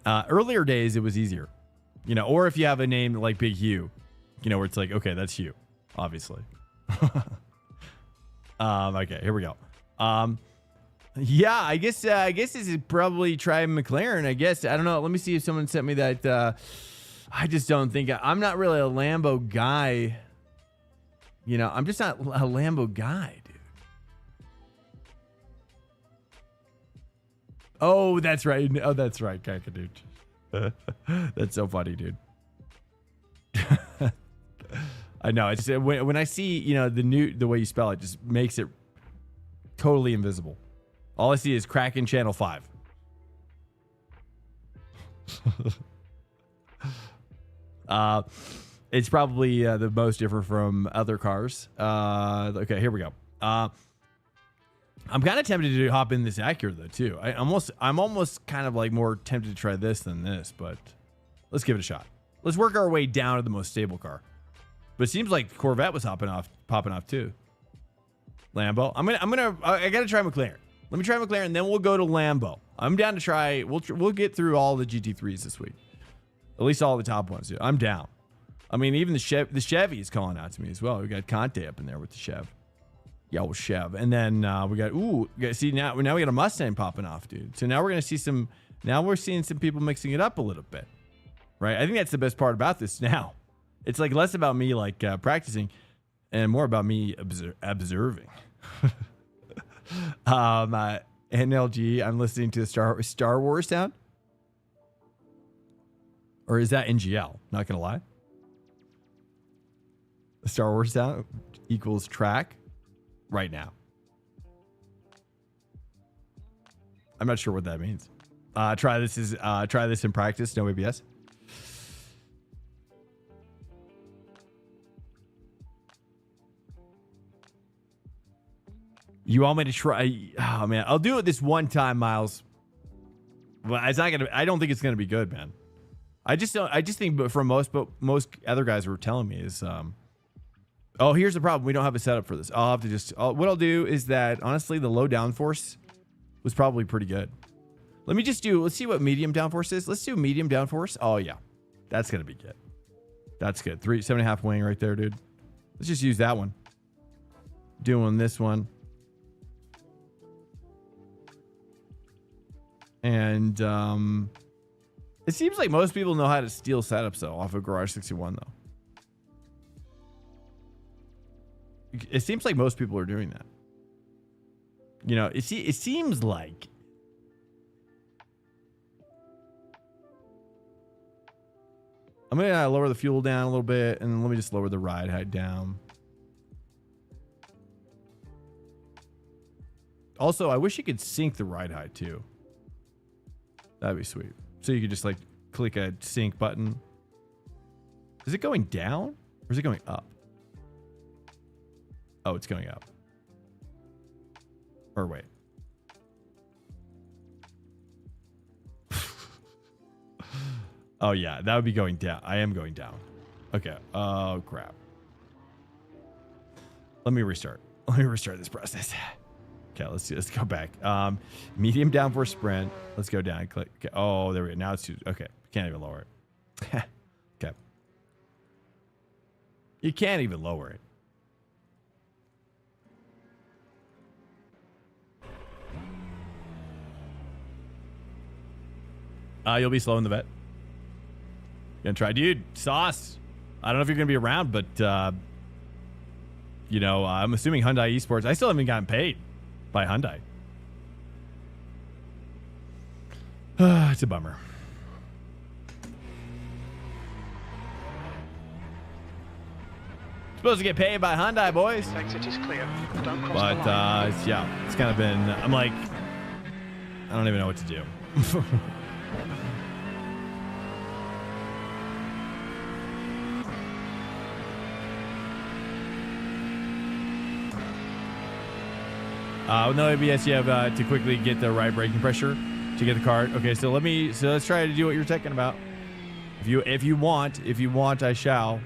Earlier days, it was easier. Or if you have a name like Big Hugh, where it's like, okay, that's Hugh, obviously. Okay, here we go. Yeah, I guess this is probably try McLaren. I guess, I don't know. Let me see if someone sent me that. I just don't think I'm not really a Lambo guy. I'm just not a Lambo guy, dude. Oh, that's right. Oh, that's right, Kakaduch. That's so funny, dude. I know. It's when I see the way you spell it, just makes it totally invisible. All I see is Kraken Channel 5. It's probably the most different from other cars. Okay, here we go. I'm kind of tempted to hop in this Acura though too. I'm almost kind of more tempted to try this than this, but let's give it a shot. Let's work our way down to the most stable car. But it seems like Corvette was popping off too. Lambo. I gotta try McLaren. Let me try McLaren, then we'll go to Lambo. I'm down to try. We'll get through all the GT3s this week. At least all the top ones. Dude. I'm down. I mean, even the Chevy is calling out to me as well. We got Conte up in there with the Chev. Yeah, well, Chev. And then we got now we got a Mustang popping off, dude. So now we're gonna see some. Now we're seeing some people mixing it up a little bit, right? I think that's the best part about this. Now, it's less about me practicing, and more about me observing. NLG, I'm listening to the Star Wars sound. Or is that NGL? Not gonna lie. The Star Wars sound equals track right now. I'm not sure what that means. Try this in practice. No ABS. You want me to try? Oh man, I'll do it this one time, Miles. But it's not gonna. I don't think it's gonna be good, man. I just think, but from most other guys were telling me is, oh, here's the problem. We don't have a setup for this. I'll have to just. What I'll do is that honestly, the low downforce was probably pretty good. Let's see what medium downforce is. Let's do medium downforce. Oh yeah, that's gonna be good. That's good. 7.5 wing right there, dude. Let's just use that one. Doing this one. And it seems like most people know how to steal setups though off of Garage 61 though. It seems like most people are doing that. You know, it seems like. I'm gonna lower the fuel down a little bit, and let me just lower the ride height down. Also, I wish you could sync the ride height too. That'd be sweet. So you could just like click a sync button. Is it going down or is it going up? Oh, it's going up. Or wait. Oh yeah, that would be going down. I am going down. Okay. Oh crap. Let me restart this process. Okay, let's go back. Medium downforce sprint. Let's go down. Click. Okay. Oh, there we go. Now it's too. Okay, can't even lower it. Okay. You can't even lower it. You'll be slow in the vet. Gonna try, dude. Sauce. I don't know if you're gonna be around, but you know, I'm assuming Hyundai Esports. I still haven't gotten paid by Hyundai. It's a bummer. Supposed to get paid by Hyundai, boys. Exit is clear. Don't cross But the line. yeah, it's kind of been. I'm like, I don't even know what to do. No ABS, you have to quickly get the right braking pressure to get the car. Okay, so let's try to do what you're talking about. If you want, I shall.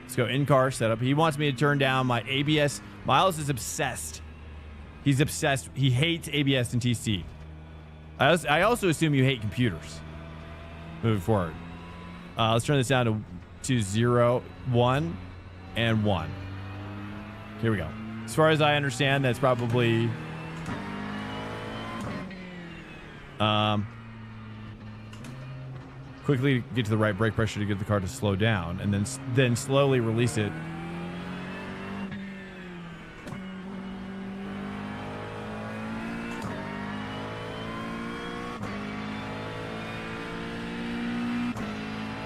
Let's go in car setup. He wants me to turn down my ABS. Miles is obsessed. He's obsessed. He hates ABS and TC. I also assume you hate computers. Moving forward. Let's turn this down to 0, 1, and 1. Here we go. As far as I understand, that's probably quickly get to the right brake pressure to get the car to slow down, and then slowly release it.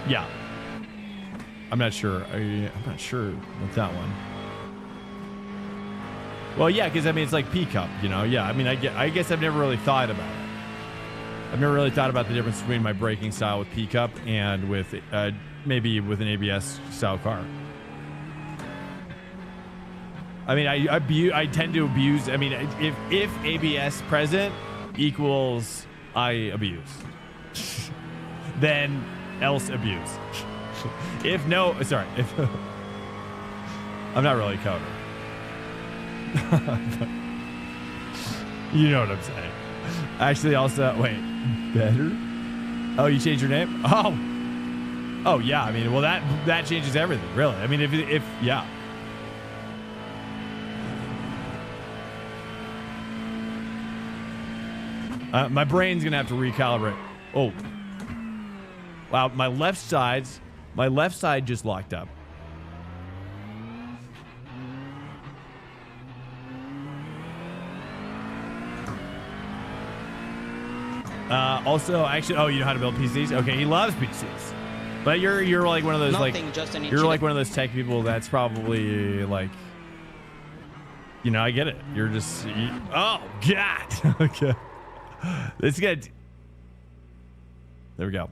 Yeah, I'm not sure. I'm not sure with that one. Well, yeah, because I mean, it's like P-Cup, you know? Yeah, I mean, I guess I've never really thought about it. I've never really thought about the difference between my braking style with P-Cup and with maybe with an ABS style car. I mean, I tend to abuse. I mean, if ABS present equals I abuse, then else abuse. If no, sorry, if I'm not really a coder. You know what I'm saying. Actually, also, wait, better? Oh, you changed your name? Oh, yeah. I mean, well, that changes everything, really. I mean, if yeah. My brain's gonna have to recalibrate. Oh, wow. My left side just locked up. Also, actually, oh, you know how to build PCs? Okay, he loves PCs, but you're like one of those you're like one of those tech people that's probably like, you know, I get it. You're just, oh God, okay, it's good. There we go.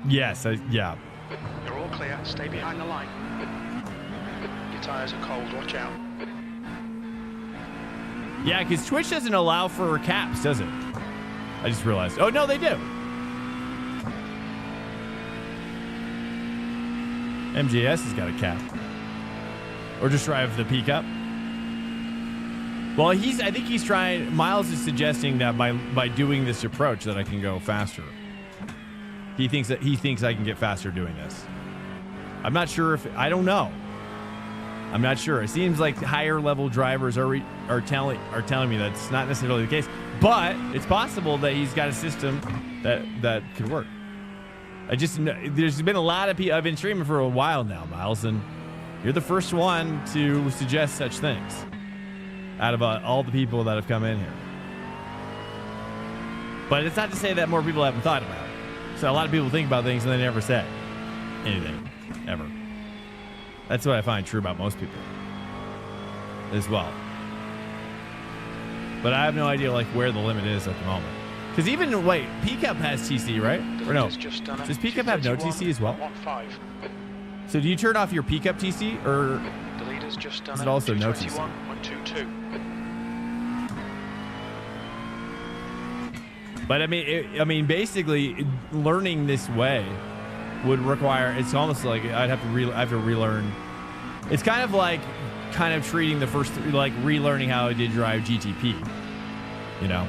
Yes, yeah. You're all clear. Stay behind the line. Your tyres are cold. Watch out. Yeah, because Twitch doesn't allow for caps, does it? I just realized. Oh, no, they do. MGS has got a cap. Or just drive the pickup. Well, I think he's trying, Miles is suggesting that by doing this approach that I can go faster. He thinks I can get faster doing this. I'm not sure if, I don't know. I'm not sure. It seems like higher level drivers are telling me that's not necessarily the case, but it's possible that he's got a system that could work. There's been a lot of people. I've been streaming for a while now, Miles, and you're the first one to suggest such things out of all the people that have come in here. But it's not to say that more people haven't thought about it. So a lot of people think about things and they never say anything, ever. That's what I find true about most people as well. But I have no idea like where the limit is at the moment. Because even, PCAP has TC, right? Or no? Does PCAP have no TC as well? So do you turn off your PCAP TC, or is it also no TC? But I mean, basically, learning this way would require. It's almost like I have to relearn. It's kind of treating the first like relearning how I did drive GTP. You know.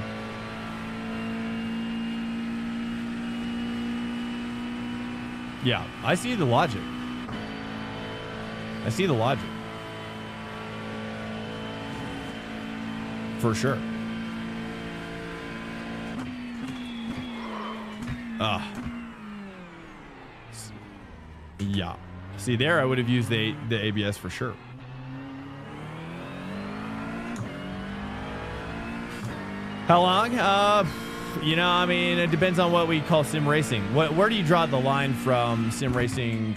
Yeah, I see the logic. For sure. Yeah. See, there I would have used the ABS for sure. How long? I mean, it depends on what we call sim racing. Where do you draw the line from sim racing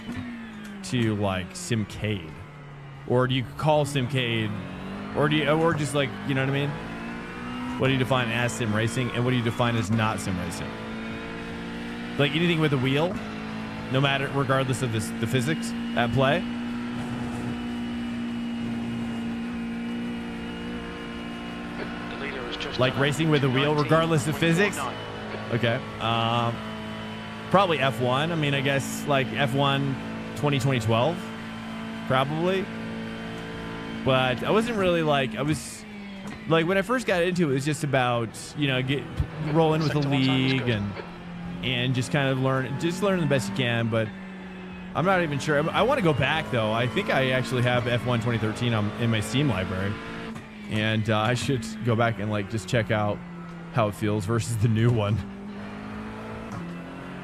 to like simcade? Or do you call simcade, or just like, you know what I mean? What do you define as sim racing, and what do you define as not sim racing? Like anything with a wheel, no matter, regardless of the physics at play. Like racing with a wheel, regardless of physics. Okay. Probably F1. I mean, I guess like F1 2012, probably. But I wasn't really I was like, when I first got into it, it was just about, roll in with the league and just kind of learn the best you can. But I'm not even sure. I want to go back though. I think I actually have F1 2013 in my Steam library. And I should go back and just check out how it feels versus the new one.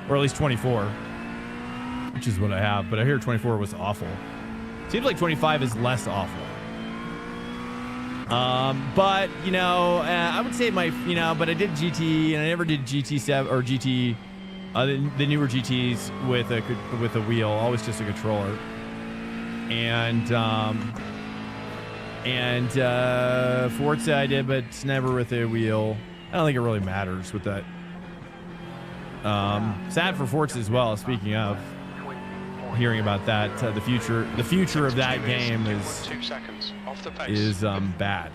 Or at least 24, which is what I have. But I hear 24 was awful. Seems like 25 is less awful. But, I would say but I did GT, and I never did GT7 or GT, the newer GTs with a wheel, always just a controller. And Forza I did, but never with a wheel. I don't think it really matters with that. Sad for Forza as well. Speaking of hearing about that, the future of that game is bad.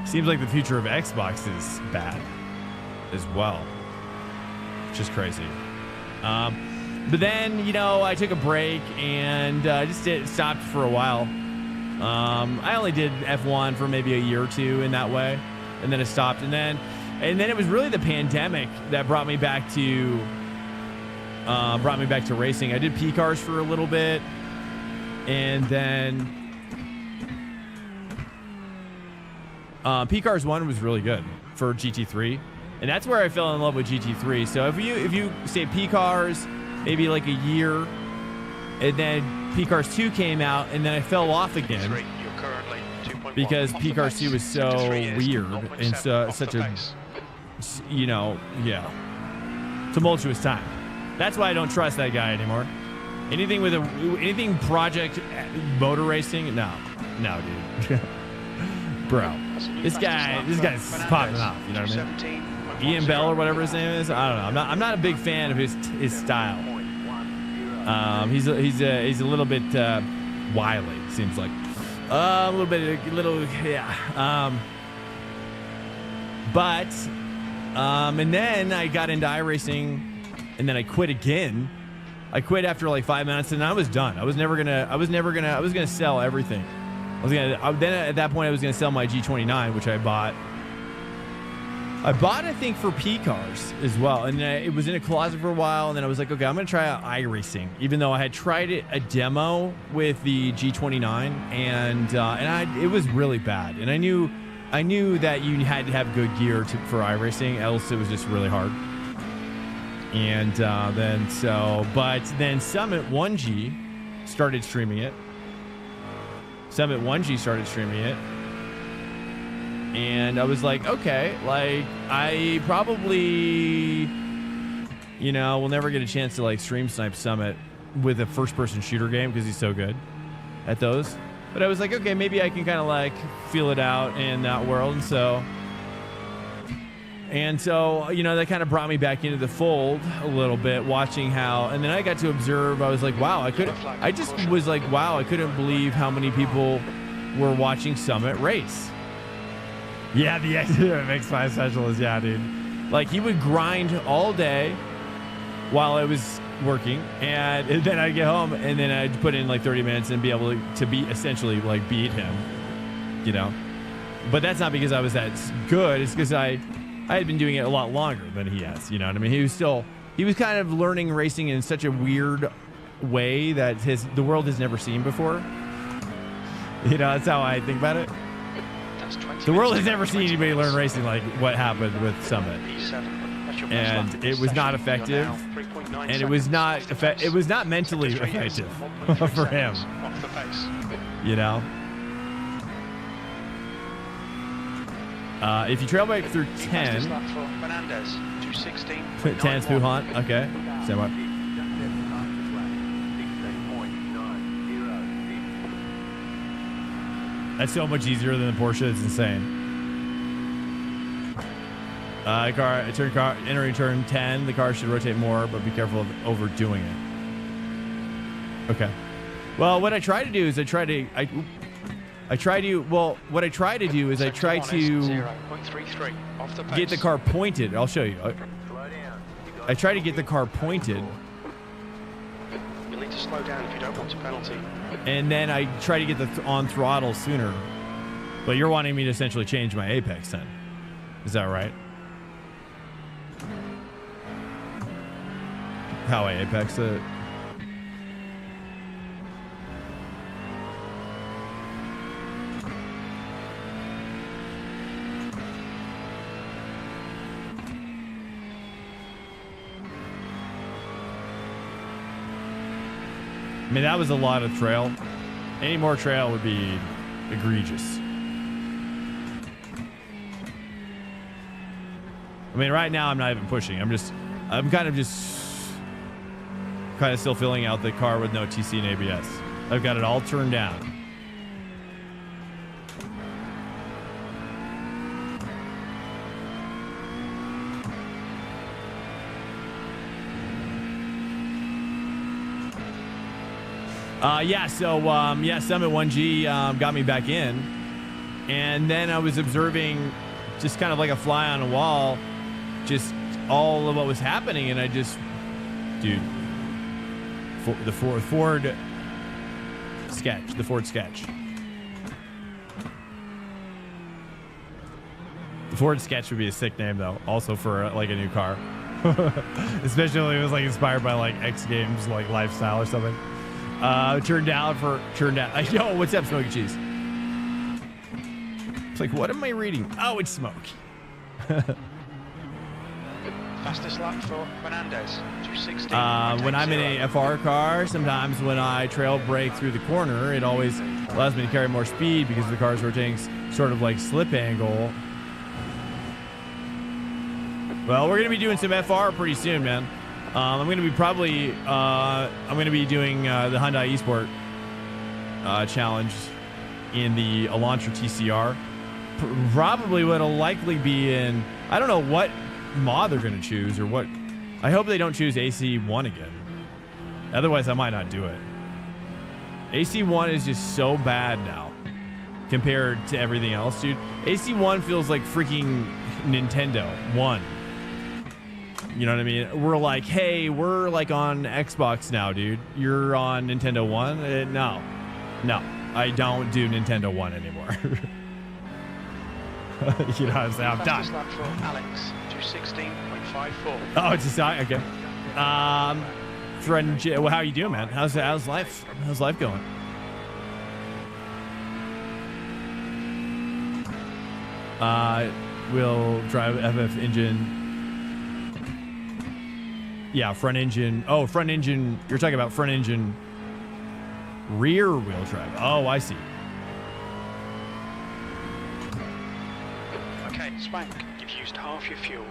Seems like the future of Xbox is bad as well, which is crazy. But then I took a break and just stopped for a while. I only did F1 for maybe a year or two in that way, and then it stopped. And then it was really the pandemic that brought me back to racing. I did P cars for a little bit, and then P cars 1 was really good for GT3, and that's where I fell in love with GT3. So if you say P cars, maybe like a year, and then P Cars 2 came out, and then I fell off again because P Cars 2 was so weird and such a, tumultuous time. That's why I don't trust that guy anymore. Anything with anything project motor racing? No, dude. Bro, this guy's popping off. You know what I mean? Ian Bell or whatever his name is. I don't know. I'm not a big fan of his style. He's a little bit wily. Seems like a little yeah. And then I got into iRacing, and then I quit again. I quit after like 5 minutes, and I was done. I was gonna sell everything. Then at that point I was gonna sell my G29, which I bought, I think, for P cars as well. And it was in a closet for a while, and then I was like, okay, I'm gonna try out iRacing, even though I had tried a demo with the G29, and it was really bad. And I knew that you had to have good gear for iRacing, else it was just really hard. And then Summit 1G started streaming it. And I was like, okay, like I probably, will never get a chance to like stream snipe Summit with a first-person shooter game because he's so good at those. But I was like, okay, maybe I can kind of like feel it out in that world. And so, that kind of brought me back into the fold a little bit, watching how, and then I got to observe. I was like, wow, I couldn't believe how many people were watching Summit race. Yeah, the X5 Specialist, yeah, dude. Like, he would grind all day while I was working, and then I'd get home, and then I'd put in like 30 minutes and be able to be essentially like beat him, But that's not because I was that good. It's because I had been doing it a lot longer than he has. You know what I mean? He was kind of learning racing in such a weird way that the world has never seen before. That's how I think about it. The world has never seen anybody learn racing like what happened with Summit. And it was not effective. And it was not mentally effective for him. If you trail break through 10, 10's Puhan. Okay. Stand by. That's so much easier than the Porsche. It's insane. Entering turn 10, the car should rotate more, but be careful of overdoing it. Okay. Well, what I try to do is I try to get the car pointed. I'll show you. I try to get the car pointed. You'll need to slow down if you don't want a penalty. And then I try to get on throttle sooner. But you're wanting me to essentially change my apex then. Is that right? How I apex it? I mean, that was a lot of trail. Any more trail would be egregious. I mean, right now I'm not even pushing. I'm kind of still filling out the car with no TC and ABS. I've got it all turned down. Summit 1G got me back in, and then I was observing, just kind of like a fly on a wall, just all of what was happening, and the Ford sketch. The Ford sketch would be a sick name, though, also for like a new car, especially if it was like inspired by like X Games, like lifestyle or something. Turned down. Yo, what's up, Smoky Cheese? It's like, what am I reading? Oh, it's Smokey. Fastest lap for Fernandez, 216. When I'm in a FR car, sometimes when I trail brake through the corner, it always allows me to carry more speed because the car's rotating sort of like slip angle. Well, we're going to be doing some FR pretty soon, man. I'm going to be probably I'm going to be doing the Hyundai eSport challenge in the Elantra TCR. Probably what'll likely be in, I don't know what mod they're going to choose or what. I hope they don't choose AC1 again. Otherwise, I might not do it. AC1 is just so bad now compared to everything else, dude. AC1 feels like freaking Nintendo 1. You know what I mean? We're like, hey, we're like on Xbox now, dude. You're on Nintendo 1? No. I don't do Nintendo 1 anymore. You know what I'm saying? I'm done. Fastest lap for Alex, 2:16.54. Oh, it's just okay. Friend, well, how you doing, man? How's life? How's life going? We'll drive FF engine. Yeah, front engine. Oh, front engine. You're talking about front engine rear wheel drive. Oh, I see. Okay, Spank, you've used half your fuel.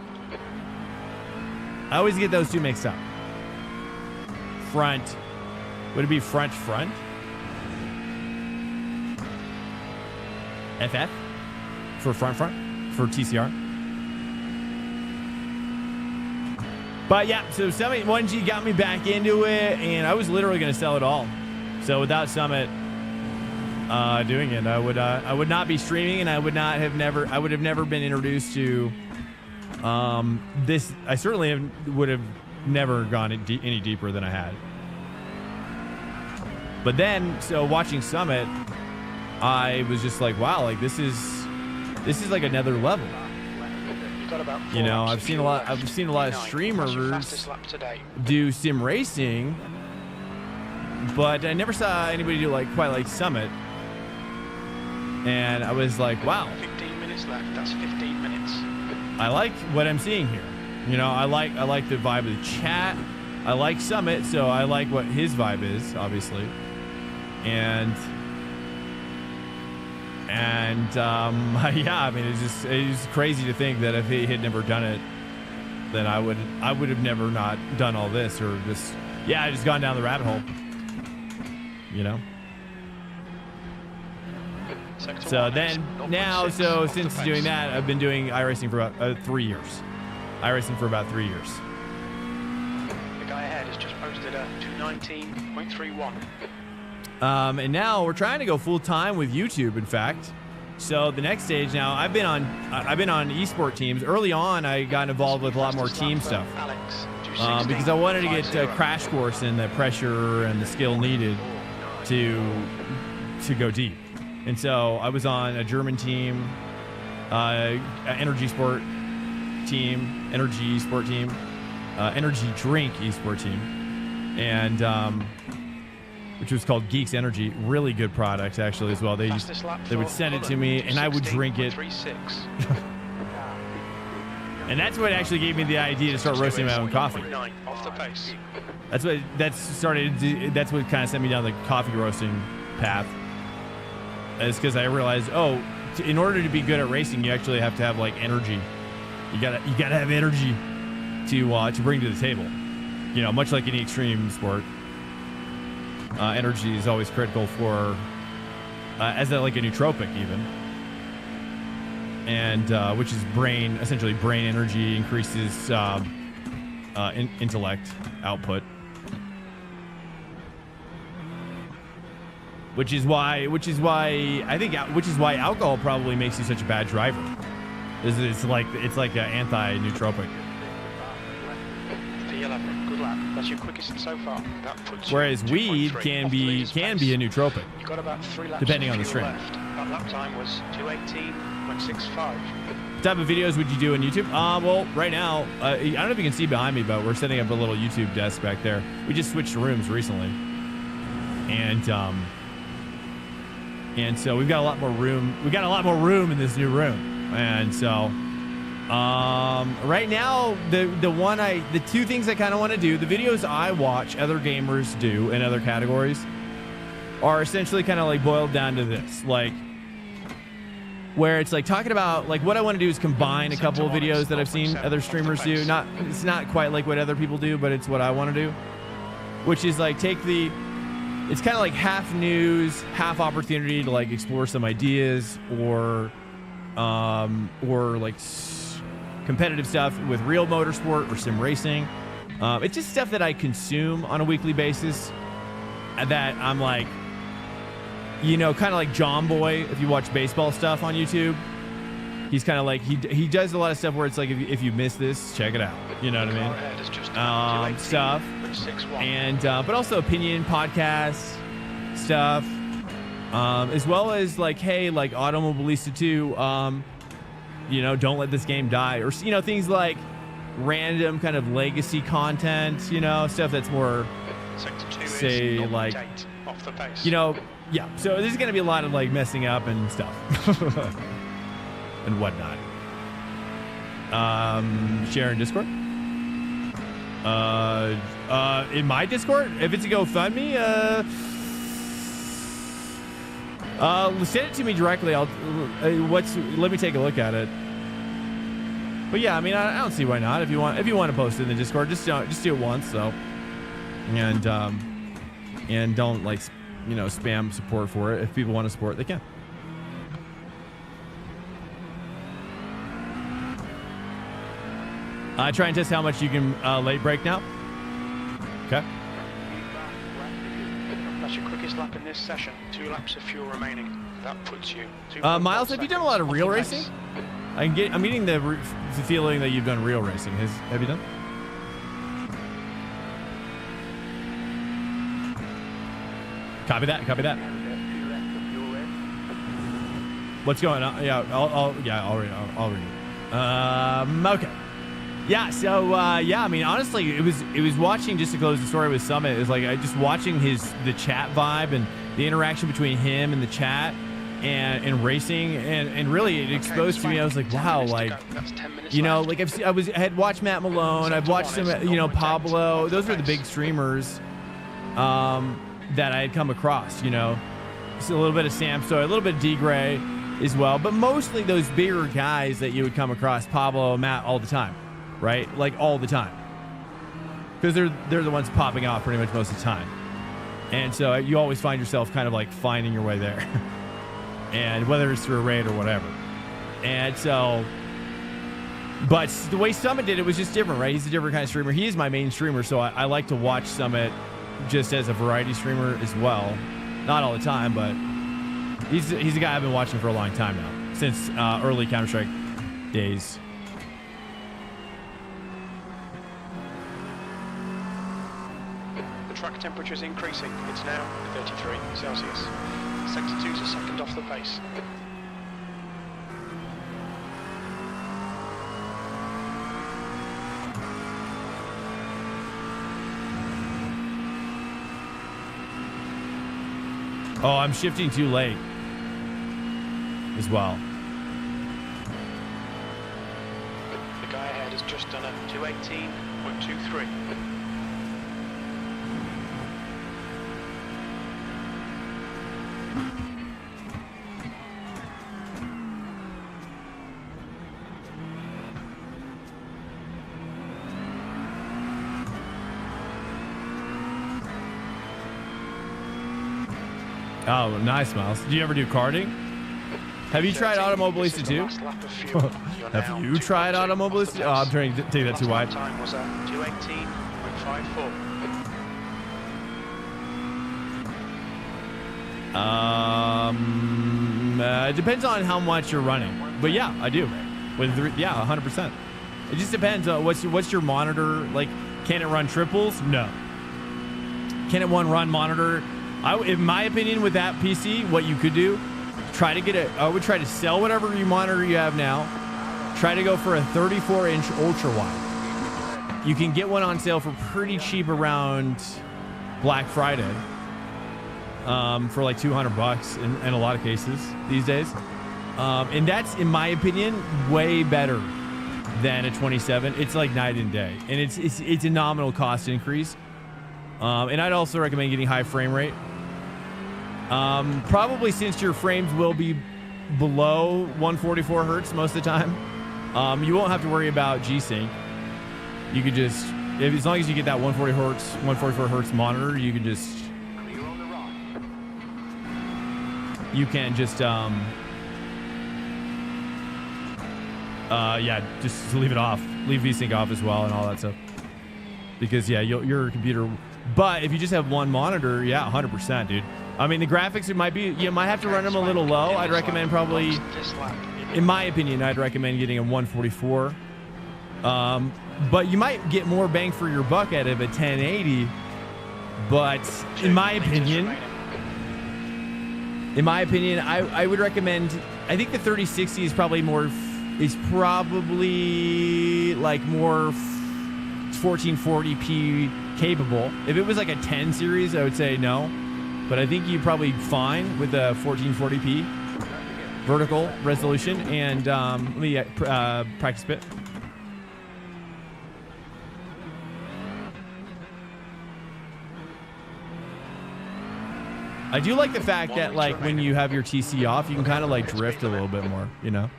I always get those two mixed up. Front. Would it be front? FF? For front? For TCR? But yeah, so Summit 1G got me back into it, and I was literally going to sell it all. So without Summit doing it, I would not be streaming, and I would have never been introduced to this. I certainly would have never gone any deeper than I had. But then, so watching Summit, I was just like, wow, like this is like another level. You know, I've seen a lot of streamers do sim racing, but I never saw anybody do quite like Summit. And I was like, wow. 15 minutes left. That's 15 minutes. I like what I'm seeing here. You know, I like the vibe of the chat. I like Summit, so I like what his vibe is, obviously. And yeah, I mean, it's crazy to think that if he had never done it, then I would have never not done all this, or just gone down the rabbit hole, you know. So then now, since doing that, I've been doing iRacing for about 3 years. iRacing for about 3 years. The guy ahead has just posted a 219.31. And now we're trying to go full time with YouTube, in fact. So the next stage now, I've been on esport teams. Early on, I got involved with a lot more team stuff because I wanted to get a crash course in the pressure and the skill needed to go deep. And so I was on a German team, energy sport team, energy sport team, energy drink esport team, and which was called Geeks Energy. Really good product, actually, as well. They would send it to me, and I would drink it. And that's what actually gave me the idea to start roasting my own coffee. That's what kind of sent me down the coffee roasting path. Is because I realized, in order to be good at racing, you actually have to have energy. You gotta have energy to bring to the table. You know, much like any extreme sport. Energy is always critical for as a nootropic even, and which is essentially brain energy, increases intellect output, which is why alcohol probably makes you such a bad driver. It's like an anti-nootropic. Good lap. That's your quickest so far. Whereas weed can be a nootropic. You got about 3 laps depending on the strain. left. That lap time was 2:18.65. What type of videos would you do on YouTube? Well, right now, I don't know if you can see behind me, but we're setting up a little YouTube desk back there. We just switched rooms recently, and so we've got a lot more room. We got a lot more room in this new room, and so. Right now, the two things I kind of want to do, the videos I watch other gamers do in other categories are essentially kind of boiled down to this. where it's like talking about like what I want to do is combine a couple of videos that I've seen other streamers do. It's not quite like what other people do, but it's what I want to do, which is like it's kind of like half news, half opportunity to like explore some ideas or like competitive stuff with real motorsport or sim racing. It's just stuff that I consume on a weekly basis that I'm like, kind of like John Boy. If you watch baseball stuff on YouTube, he's kind of like, he does a lot of stuff where it's like, if you miss this, check it out. You know what I mean? Stuff. And, but also opinion podcasts stuff, as well as like, hey, like Automobilista 2, don't let this game die, or, things like random kind of legacy content, stuff that's more, say, like, off the pace. Yeah. So there's going to be a lot of like messing up and stuff and whatnot. Share in Discord. In my Discord, if it's a GoFundMe, send it to me directly. Let me take a look at it. But yeah, I mean, I don't see why not. If you want to post it in the Discord, just do it once, so. And don't like, spam support for it. If people want to support, they can. Try and test how much you can late break now. Okay. That's your quickest lap in this session. 2 laps of fuel remaining. That puts you. Miles, have you done a lot of real racing? I'm getting the feeling that you've done real racing. Have you done? Copy that. What's going on? Yeah, I'll read it. Okay. Yeah, so I mean, honestly, it was watching, just to close the story with Summit, is like just watching the chat vibe and the interaction between him and the chat and racing, and really it exposed to me. I was like, wow, like, like I had watched Matt Malone, I've watched some, Pablo. Those were the big streamers that I had come across, so a little bit of Samso, a little bit of D-Gray as well, but mostly those bigger guys that you would come across, Pablo, Matt, all the time, right? Like all the time, because they're the ones popping off pretty much most of the time, and so you always find yourself kind of like finding your way there, and whether it's through a raid or whatever. And so, but the way Summit did it was just different, right? He's a different kind of streamer. He is my main streamer, so I like to watch Summit just as a variety streamer as well. Not all the time, but he's a guy I've been watching for a long time now, since early Counter-Strike days. The track temperature is increasing. It's now 33 Celsius. Sector 2's a second off the pace. Oh, I'm shifting too late as well. The guy ahead has just done a 218.23. Oh, nice, Miles. Do you ever do karting? Have you tried Automobilista 2? Have you tried Automobilista? Oh, I'm trying to take that too wide. Time was at 218.54. It depends on how much you're running, but yeah, I do. 100%. It just depends. What's your monitor like? Can it run triples? No. Can it run monitor? In my opinion, with that PC, what you could do, I would try to sell whatever monitor you have now. Try to go for a 34-inch ultra wide. You can get one on sale for pretty cheap around Black Friday, for like $200 in a lot of cases these days. And that's, in my opinion, way better than a 27. It's like night and day, and it's a nominal cost increase. And I'd also recommend getting high frame rate. Probably, since your frames will be below 144 hertz most of the time, you won't have to worry about G-Sync. You could just, as long as you get that 144 hertz monitor, you can just, just leave it off. Leave VSync off as well and all that stuff. Because yeah, your computer. But if you just have one monitor, yeah, 100%, dude. I mean, the graphics, you might have to run them a little low. I'd recommend probably, in my opinion, I'd recommend getting a 144. But you might get more bang for your buck out of a 1080. But in my opinion, I would recommend, I think the 3060 is probably like more 1440p capable. If it was like a 10 series, I would say no. But I think you're probably fine with a 1440p vertical resolution. And let me practice a bit. I do like the fact that like when you have your TC off, you can kind of like drift a little bit more, you know?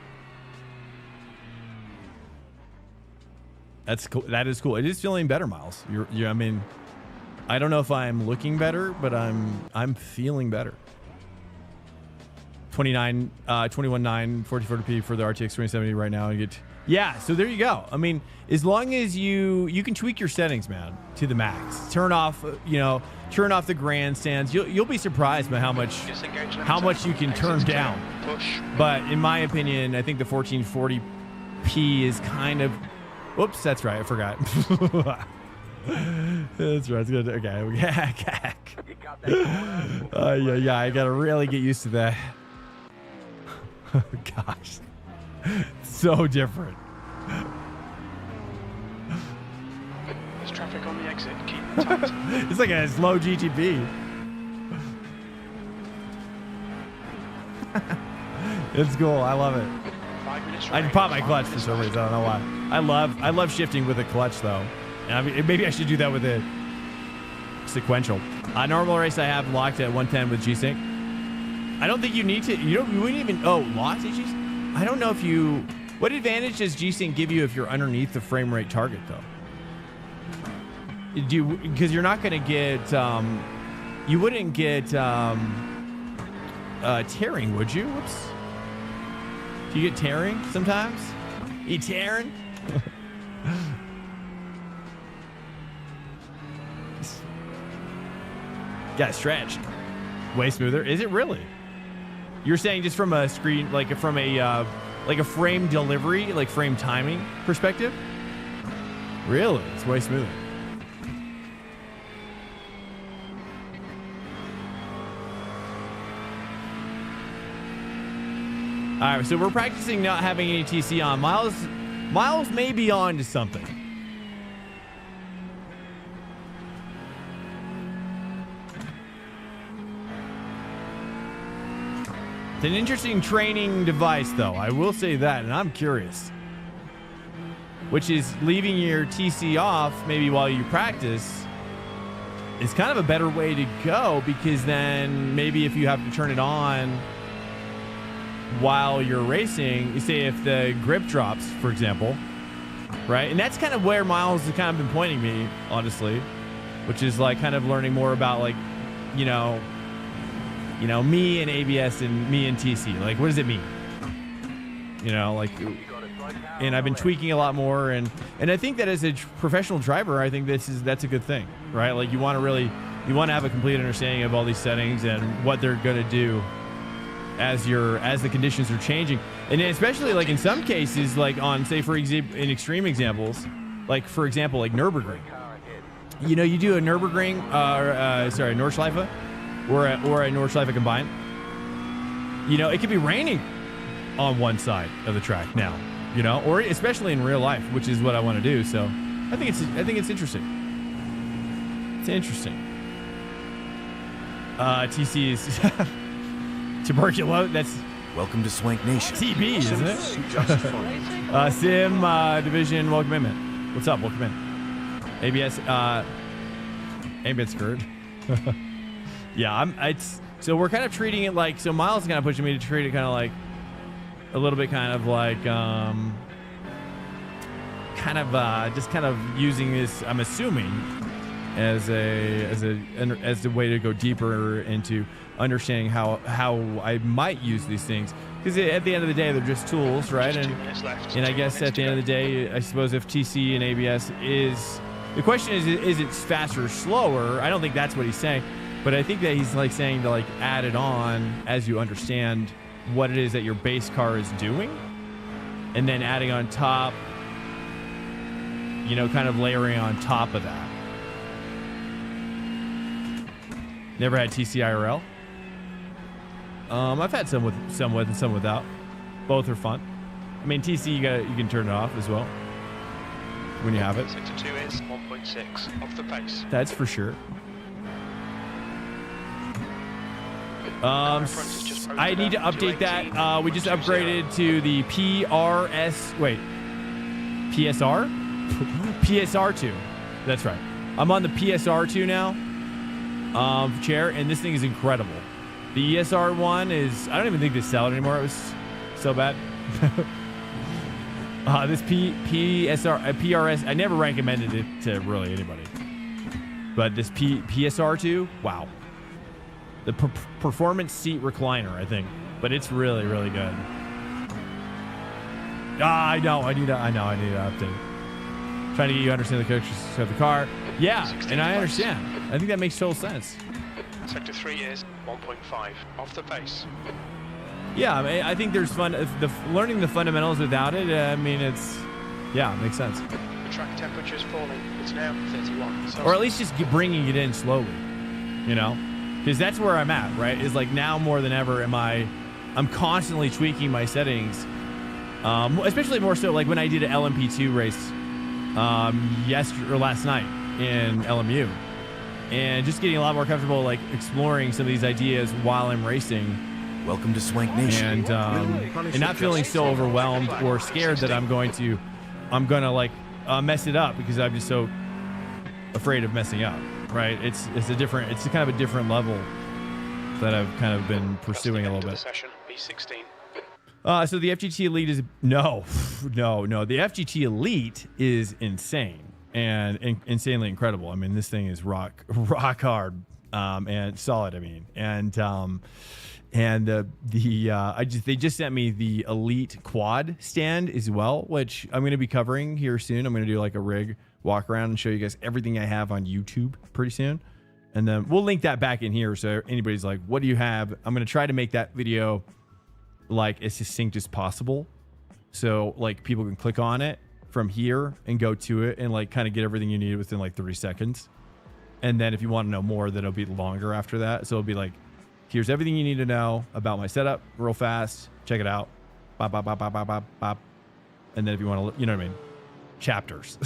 That's cool. That is cool. It is feeling better, Miles. I mean, I don't know if I'm looking better, but I'm feeling better. 21.9 1440p for the RTX 2070 right now. And yeah, so there you go. I mean, as long as you can tweak your settings, man, to the max. Turn off the grandstands. You'll be surprised by how much you can turn down. But in my opinion, I think the 1440p is kind of. Whoops, that's right. I forgot. That's right. It's good. Okay. Yeah. I gotta really get used to that. Gosh, so different. There's traffic on the exit. Keep tight. It's like a slow GTP. It's cool. I love it. 5 minutes. I pop my clutch for some reason. I don't know why. I love shifting with a clutch though. And I mean, maybe I should do that with a sequential. Normal race I have locked at 110 with G-Sync. I don't think you need to. You wouldn't even. Oh, locked at G-Sync? I don't know if you. What advantage does G-Sync give you if you're underneath the frame rate target though? Because you're not going to get. You wouldn't get tearing, would you? Whoops. Do you get tearing sometimes? You tearing? Got stretched. Way smoother. Is it really? You're saying just from a screen, like from a frame delivery, like frame timing perspective? Really? It's way smoother. All right, so we're practicing not having any TC on. Miles may be on to something. It's an interesting training device, though. I will say that, and I'm curious. Which is leaving your TC off maybe while you practice is kind of a better way to go, because then maybe if you have to turn it on while you're racing, you say if the grip drops, for example, right? And that's kind of where Miles has kind of been pointing me, honestly, which is like kind of learning more about like, me and ABS and me and TC. Like, what does it mean? And I've been tweaking a lot more, and I think that as a professional driver, I think that's a good thing, right? Like you want to have a complete understanding of all these settings and what they're going to do as the conditions are changing. And especially like in some cases, like on, say in extreme examples, like for example, like Nürburgring, you do a Nürburgring, Nordschleife or a Nordschleife combined, it could be raining on one side of the track now, or especially in real life, which is what I want to do. So I think it's interesting. It's interesting. TC is tuberculosis. That's welcome to Swank Nation. TB, isn't it? Sim Division, welcome in, man. What's up? Welcome in. ABS, ABS screwed. Yeah, so we're kind of treating it like, so Miles is kind of pushing me to treat it kind of like, a little bit kind of like just kind of using this, I'm assuming, as a way to go deeper into understanding how I might use these things, because at the end of the day they're just tools, right? And I guess at the end of the day, I suppose if TC and ABS is, the question is it faster or slower? I don't think that's what he's saying, but I think that he's like saying to like add it on as you understand what it is that your base car is doing, and then adding on top, you know, kind of layering on top of that. Never had TC IRL. I've had some with and some without. Both are fun. I mean, TC you can turn it off as well when you have it. Sector 2 is 1.6 off the pace. That's for sure. I need to update that. We just upgraded to the PSR? PSR2. That's right. I'm on the PSR2 now. Chair, and this thing is incredible. The ESR one is, I don't even think they sell it anymore. It was so bad. This PRS, I never recommended it to really anybody. But this PSR2, wow. The performance seat recliner, I think. But it's really, really good. I know, I need to update it. Trying to get you to understand the characteristics of the car. Yeah, and I understand. I think that makes total sense. Sector 3 is 1.5 off the pace. Yeah, I mean, I think there's fun. Learning the fundamentals without it, I mean, it makes sense. The track temperature is falling. It's now 31. Or at least just bringing it in slowly, you know? Because that's where I'm at, right? Is like now more than ever I'm constantly tweaking my settings. Especially more so like when I did an LMP2 race last night in LMU, and just getting a lot more comfortable like exploring some of these ideas while I'm racing. Welcome to Swank Nation. And not feeling so overwhelmed or scared that I'm gonna like mess it up, because I'm just so afraid of messing up, right? It's kind of a different level that I've kind of been pursuing a little bit. So the FGT Elite is no. The FGT Elite is insane and insanely incredible. I mean, this thing is rock hard and solid. I mean, they just sent me the Elite Quad stand as well, which I'm going to be covering here soon. I'm going to do like a rig walk around and show you guys everything I have on YouTube pretty soon, and then we'll link that back in here. So anybody's like, "What do you have?" I'm going to try to make that video like as succinct as possible, so like people can click on it from here and go to it and like kind of get everything you need within like 30 seconds. And then if you want to know more, then it'll be longer after that. So it'll be like, here's everything you need to know about my setup real fast. Check it out. Bop, bop, bop, bop, bop, bop, bop. And then if you want to, you know what I mean? Chapters.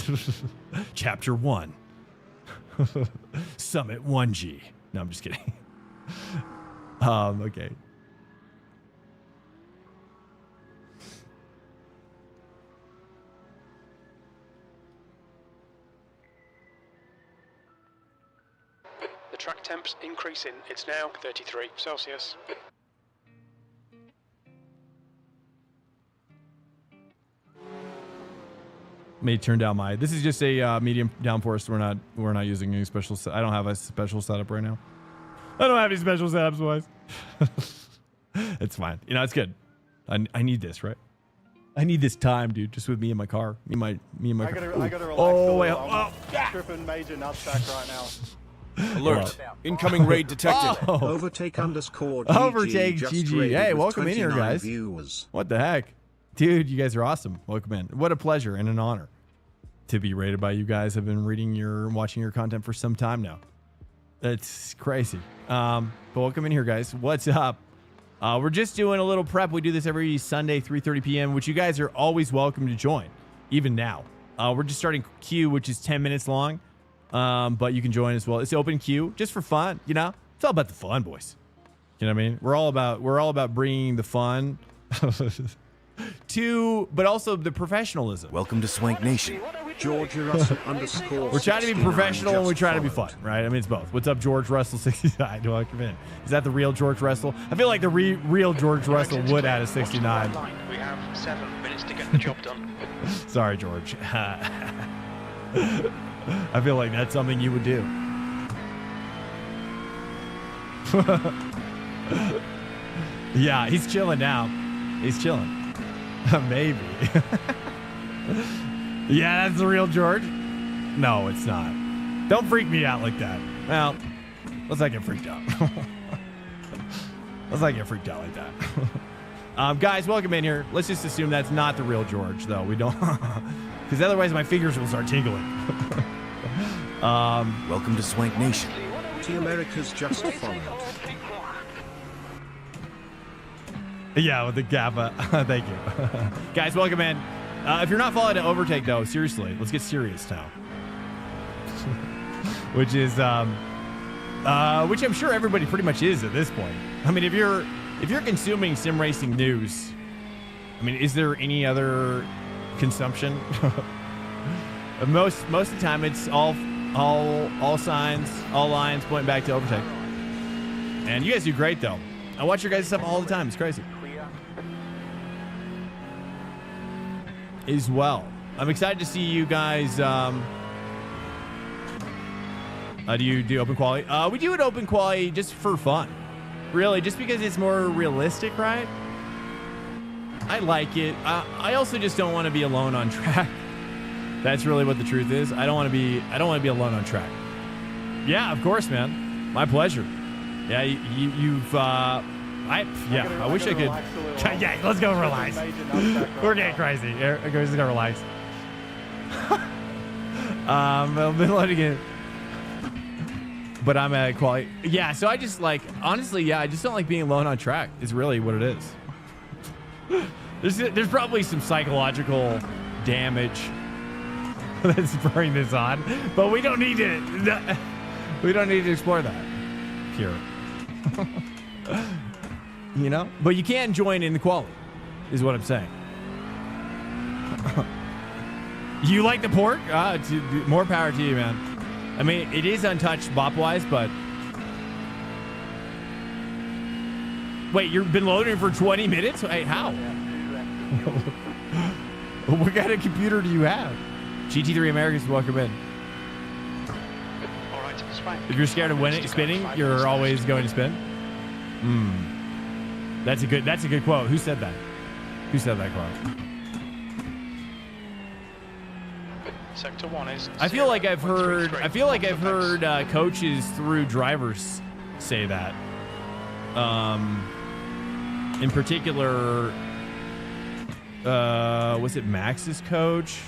Chapter 1. Summit 1G. No, I'm just kidding. Okay. The track temp's increasing. It's now 33 Celsius. May turn down my. This is just a medium downforce. We're not using any special. I don't have a special setup right now. I don't have any special setups, boys. It's fine. You know, it's good. I need this, right? I need this time, dude. Just with me in my car. Me and my car. I gotta relax. Oh wait. I'm tripping major nutsack right now. Alert. Incoming raid detected. Overtake _ Overtake just GG. raided Hey, with welcome in here, 29 guys. viewers. What the heck? Dude, you guys are awesome. Welcome in. What a pleasure and an honor to be rated by you guys. I've been watching your content for some time now. That's crazy. But welcome in here, guys. What's up? We're just doing a little prep. We do this every Sunday, 3:30 p.m., which you guys are always welcome to join, even now. We're just starting queue, which is 10 minutes long. But you can join as well. It's open queue just for fun. You know, it's all about the fun, boys. You know what I mean? We're all about bringing the fun to, but also the professionalism. Welcome to Swank Nation. What are we George Russell _ We're trying to be 69 professional and we're just trying to be followed. fun, right? I mean, it's both. What's up, George Russell 69? Do I come in? Is that the real George Russell? I feel like the real George Russell would add a 69. We have 7 minutes to get the job done. Sorry, George. I feel like that's something you would do. Yeah, he's chilling now. He's chilling. Maybe. Yeah, that's the real George. No, it's not. Don't freak me out like that. Well, let's not get freaked out. Let's not get freaked out like that. Guys, welcome in here. Let's just assume that's not the real George, though. We don't, because otherwise my fingers will start tingling. Welcome to Swank Nation. T America's just followed. Yeah, with the GABA. Thank you. Guys, welcome in. If you're not following to Overtake, though, seriously, let's get serious now. Which is, which I'm sure everybody pretty much is at this point. I mean, if you're consuming sim racing news, I mean, is there any other consumption? most of the time, it's all lines pointing back to Overtake. And you guys do great, though. I watch your guys' stuff all the time. It's crazy. As well, I'm excited to see you guys. Do you do open quality? We do it open quality just for fun, really, just because it's more realistic, right? I like it. I also just don't want to be alone on track. That's really what the truth is. I don't want to be alone on track. Yeah, of course, man. My pleasure. Yeah, I wish I could. Yeah, let's go relax. We're getting crazy. We're just gonna relax. I've been letting it. But I'm at quality. Yeah, so I just like, honestly, yeah, I just don't like being alone on track is really what it is. There's probably some psychological damage that's spurring this on, but we don't need to explore that here. You know? But you can join in the quality, is what I'm saying. You like the pork? More power to you, man. I mean, it is untouched bop-wise, but... Wait, you've been loading for 20 minutes? Hey, how? What kind of computer do you have? GT3 Americans, welcome in. All right, to the swank. If you're scared of spinning, you're always going to spin? That's a good quote. Who said that? Who said that quote? Sector 1 is. I feel like I've heard coaches through drivers say that. In particular, was it Max's coach?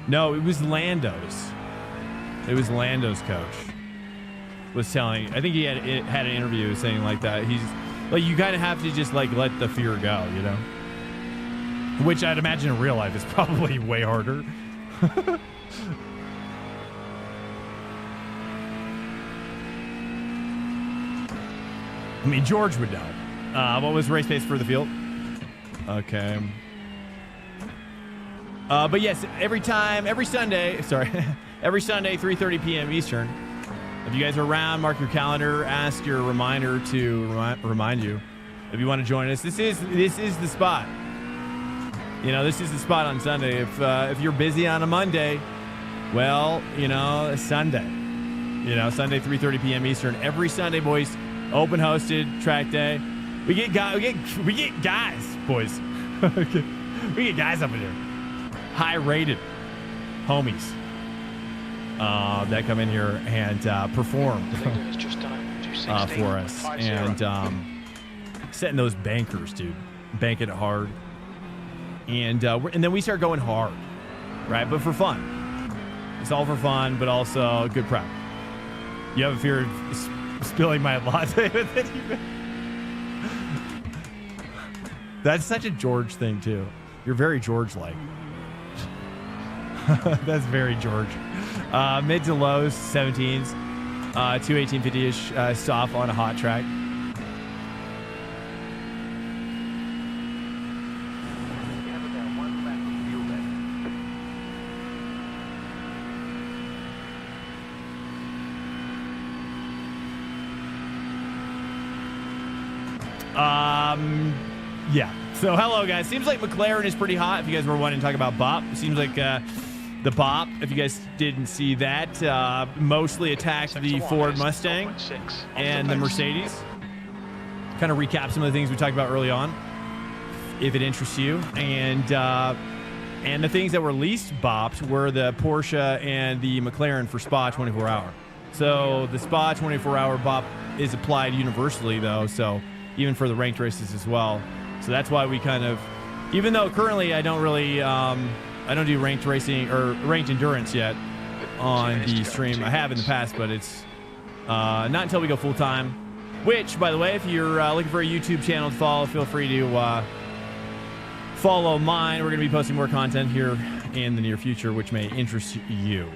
No, it was Lando's. It was Lando's coach. Was telling. I think he had an interview saying like that. He's like, you kind of have to just like let the fear go, you know. Which I'd imagine in real life is probably way harder. I mean, George would know. What was race pace for the field? Okay. But yes, every Sunday, 3:30 p.m. Eastern. If you guys are around, mark your calendar, ask your reminder to remind you if you want to join us. This is the spot. You know, this is the spot on Sunday. If you're busy on a Monday, well, you know, Sunday. You know, Sunday 3:30 p.m. Eastern. Every Sunday, boys. Open hosted track day. We get guys, boys. We get guys up in here. High rated homies that come in here and perform for us and setting those bankers, dude. Bank it hard. And then we start going hard, right? But for fun. It's all for fun, but also good prep. You have a fear of spilling my latte with it? That's such a George thing, too. You're very George-like. That's very George. Mid to lows, 17s. 21850-ish soft on a hot track. Yeah. So hello guys. Seems like McLaren is pretty hot. If you guys were wanting to talk about Bop, seems like the Bop, if you guys didn't see that, mostly attacked the Ford Mustang and the Mercedes. Kind of recap some of the things we talked about early on, if it interests you. And the things that were least bopped were the Porsche and the McLaren for Spa 24 hour. So the Spa 24 hour bop is applied universally though. So even for the ranked races as well. So that's why we kind of, even though currently I don't really, I don't do ranked racing or ranked endurance yet on the stream. I have in the past, but it's not until we go full time. Which, by the way, if you're looking for a YouTube channel to follow, feel free to follow mine. We're going to be posting more content here in the near future, which may interest you.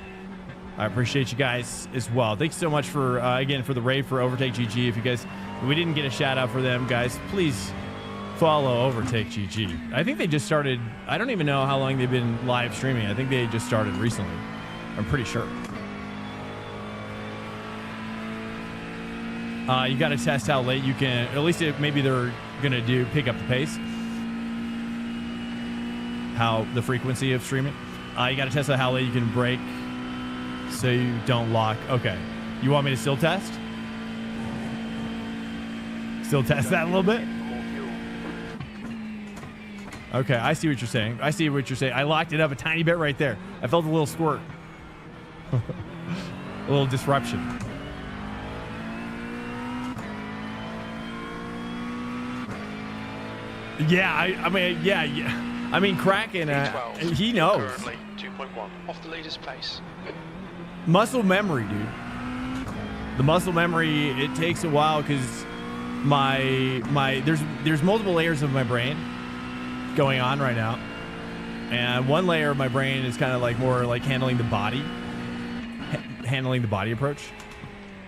I appreciate you guys as well. Thanks so much for, again, for the raid for Overtake GG. If you guys, we didn't get a shout out for them, guys, please follow Overtake GG. I think they just started, I don't even know how long they've been live streaming. I think they just started recently. I'm pretty sure. You got to test how late you can, at least maybe they're going to pick up the pace. How the frequency of streaming. You got to test out how late you can brake so you don't lock. Okay. You want me to still test? Still test that a little bit? Okay, I see what you're saying. I see what you're saying. I locked it up a tiny bit right there. I felt a little squirt. A little disruption. Yeah, I mean, yeah. I mean, Kraken, he knows. Currently 2.1 off the leader's pace. Muscle memory, dude. The muscle memory, it takes a while because there's multiple layers of my brain going on right now, and one layer of my brain is kind of like more like handling the body approach,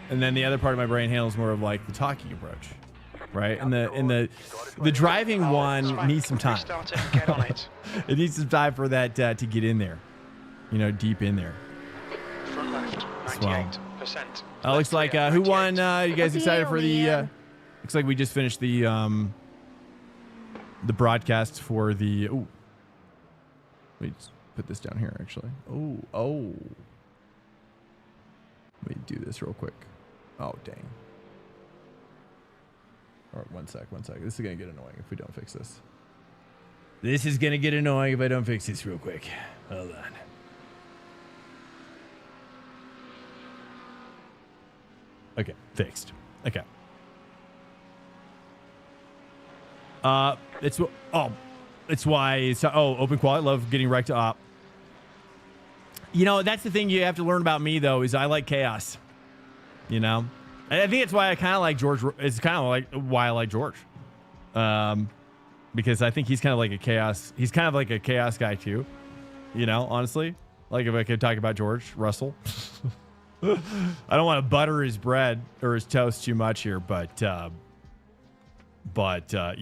and then the other part of my brain handles more of like the talking approach. Right, and the driving one needs some time. It needs some time for that to get in there, you know, deep in there. Front left, 98%. Looks like who won? You guys excited for the? Looks like we just finished the broadcast for the. Ooh, let me put this down here actually. Oh. Let me do this real quick. Oh dang. All right, one sec. This is going to get annoying if we don't fix this. This is going to get annoying if I don't fix this real quick. Hold on. Okay, fixed. Okay. It's why open qual. I love getting wrecked up. You know, that's the thing you have to learn about me though, is I like chaos. You know? And I think it's why I kind of like George. It's kind of like why I like George, because I think he's kind of like a chaos. He's kind of like a chaos guy too, you know. Honestly, like if I could talk about George Russell, I don't want to butter his bread or his toast too much here, but you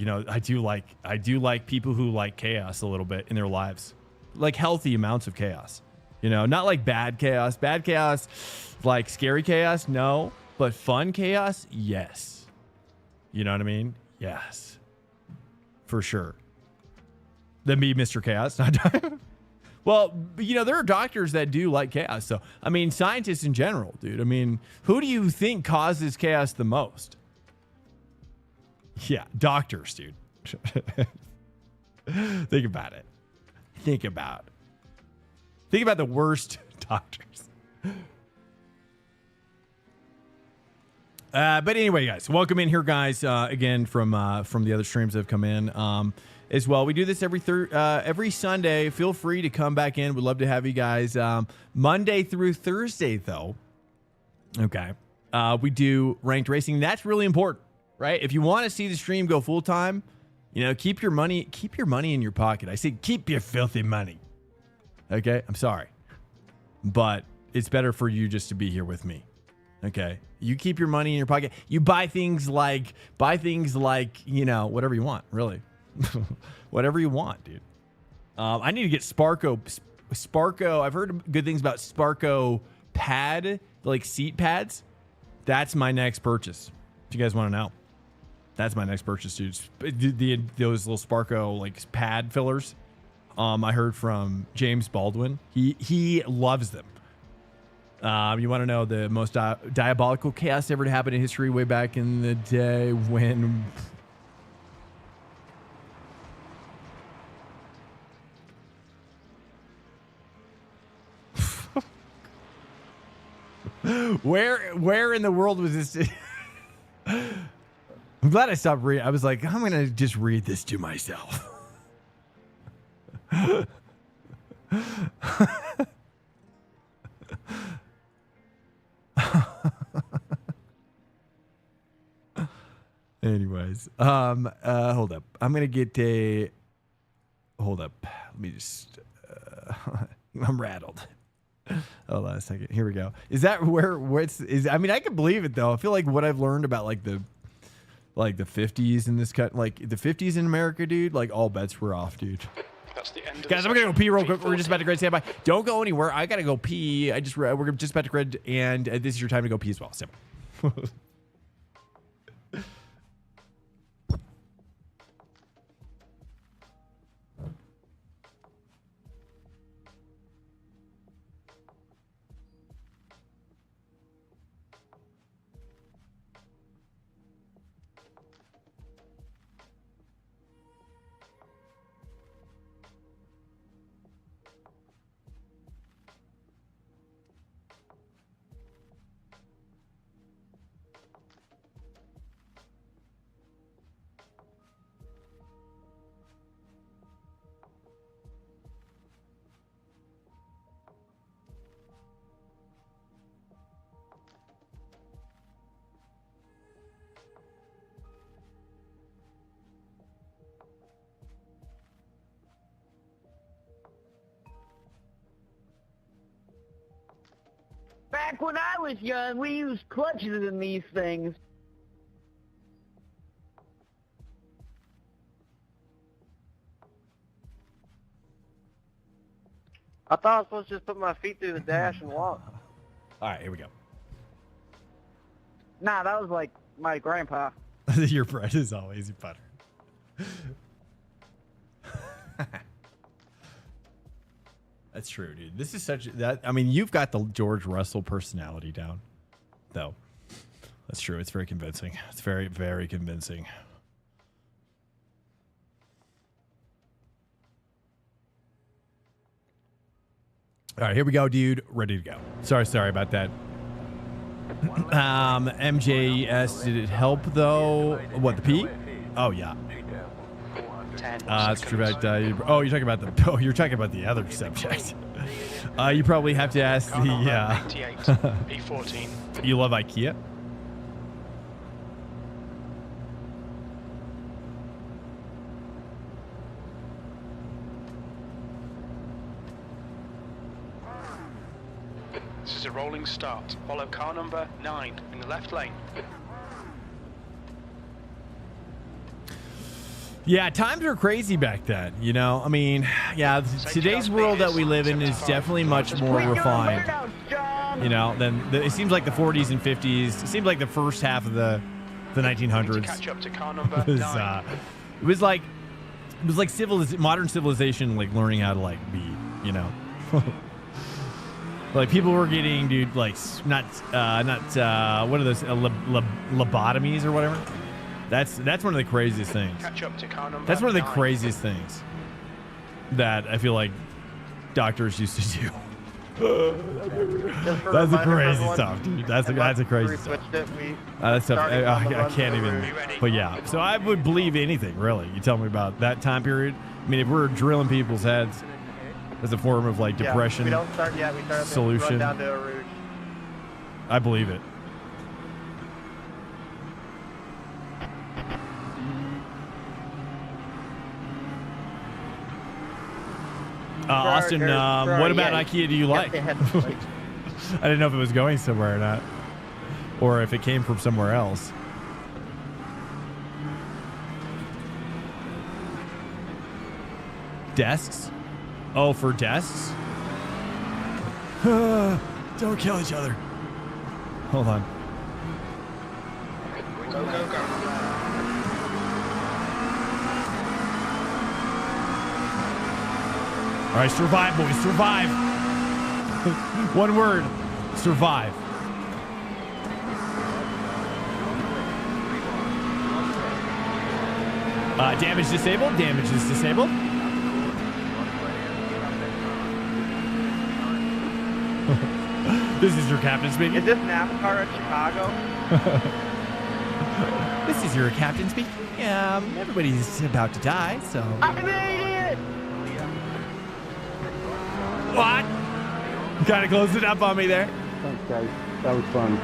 know, I do like people who like chaos a little bit in their lives, like healthy amounts of chaos. You know, not like bad chaos, like scary chaos. No. But fun chaos, yes. You know what I mean? Yes. For sure. Then be Mr. Chaos. Well, you know, there are doctors that do like chaos. So, I mean, scientists in general, dude. I mean, who do you think causes chaos the most? Yeah, doctors, dude. Think about it. Think about the worst doctors. But anyway, guys, welcome in here, guys. Again, from the other streams that have come in as well. We do this every Sunday. Feel free to come back in. We'd love to have you guys. Monday through Thursday, though. Okay, we do ranked racing. That's really important, right? If you want to see the stream go full time, you know, keep your money in your pocket. I say keep your filthy money. Okay, I'm sorry, but it's better for you just to be here with me. Okay, you keep your money in your pocket. You buy things like, you know, whatever you want, really. Whatever you want, dude. I need to get Sparko. I've heard good things about Sparko pad, like seat pads. That's my next purchase. If you guys want to know. That's my next purchase, dude. Those little Sparko like pad fillers. I heard from James Baldwin. He loves them. You want to know the most diabolical chaos ever to happen in history way back in the day when... Where in the world was this? I'm glad I stopped reading. I was like, I'm going to just read this to myself. Anyways, hold up. I'm going to get a... Hold up. Let me just... I'm rattled. Hold on a second. Here we go. Is that what's I mean, I can believe it though. I feel like what I've learned about like the 50s in this cut, like the 50s in America, dude, like all bets were off, dude. That's the end of Guys, I'm gonna go pee real quick. We're just about to grade standby. Don't go anywhere. I gotta go pee. We're just about to grade, and this is your time to go pee as well. Simple. Back when I was young, we used clutches in these things. I thought I was supposed to just put my feet through the dash and walk. All right, here we go. Nah, that was like my grandpa. Your bread is always butter. That's true, dude. This is such that. I mean, you've got the George Russell personality down, though. That's true. It's very convincing. It's very, very convincing. All right, here we go, dude. Ready to go. Sorry about that. MJS, did it help though? What, the P? Oh yeah. That's true. You're talking about the. Oh, you're talking about the other subject. You probably have to ask the. P14. You love IKEA? This is a rolling start. Follow car number 9 in the left lane. Yeah, times were crazy back then, you know? I mean, yeah, today's world that we live in is definitely much more refined, you know, than it seems like the 40s and 50s. It seems like the first half of the 1900s. Catch up to car number 9. It was like modern civilization, like learning how to like be, you know? Like people were getting, dude, like not what are those lobotomies or whatever? That's one of the craziest things. Catch up to car number That's one of the 9. craziest things that I feel like doctors used to do. That's a crazy stuff, dude. That's a crazy stuff. That's stuff. I can't even. But yeah, so I would believe anything really. You tell me about that time period. I mean, if we're drilling people's heads as a form of like depression we don't start yet. We start solution, run down to a rouge. I believe it. Austin, what about IKEA do you like? I didn't know if it was going somewhere or not, or if it came from somewhere else. Desks? Oh, for desks? Don't kill each other. Hold on. Go, go, go. All right, survive, boys, survive. One word, survive. Damage disabled. Damage is disabled. This is your captain speaking. Is this NASCAR at Chicago? This is your captain speaking. Everybody's about to die, so. I made it! What? You kind of closed it up on me there. Thanks, guys. That was fun.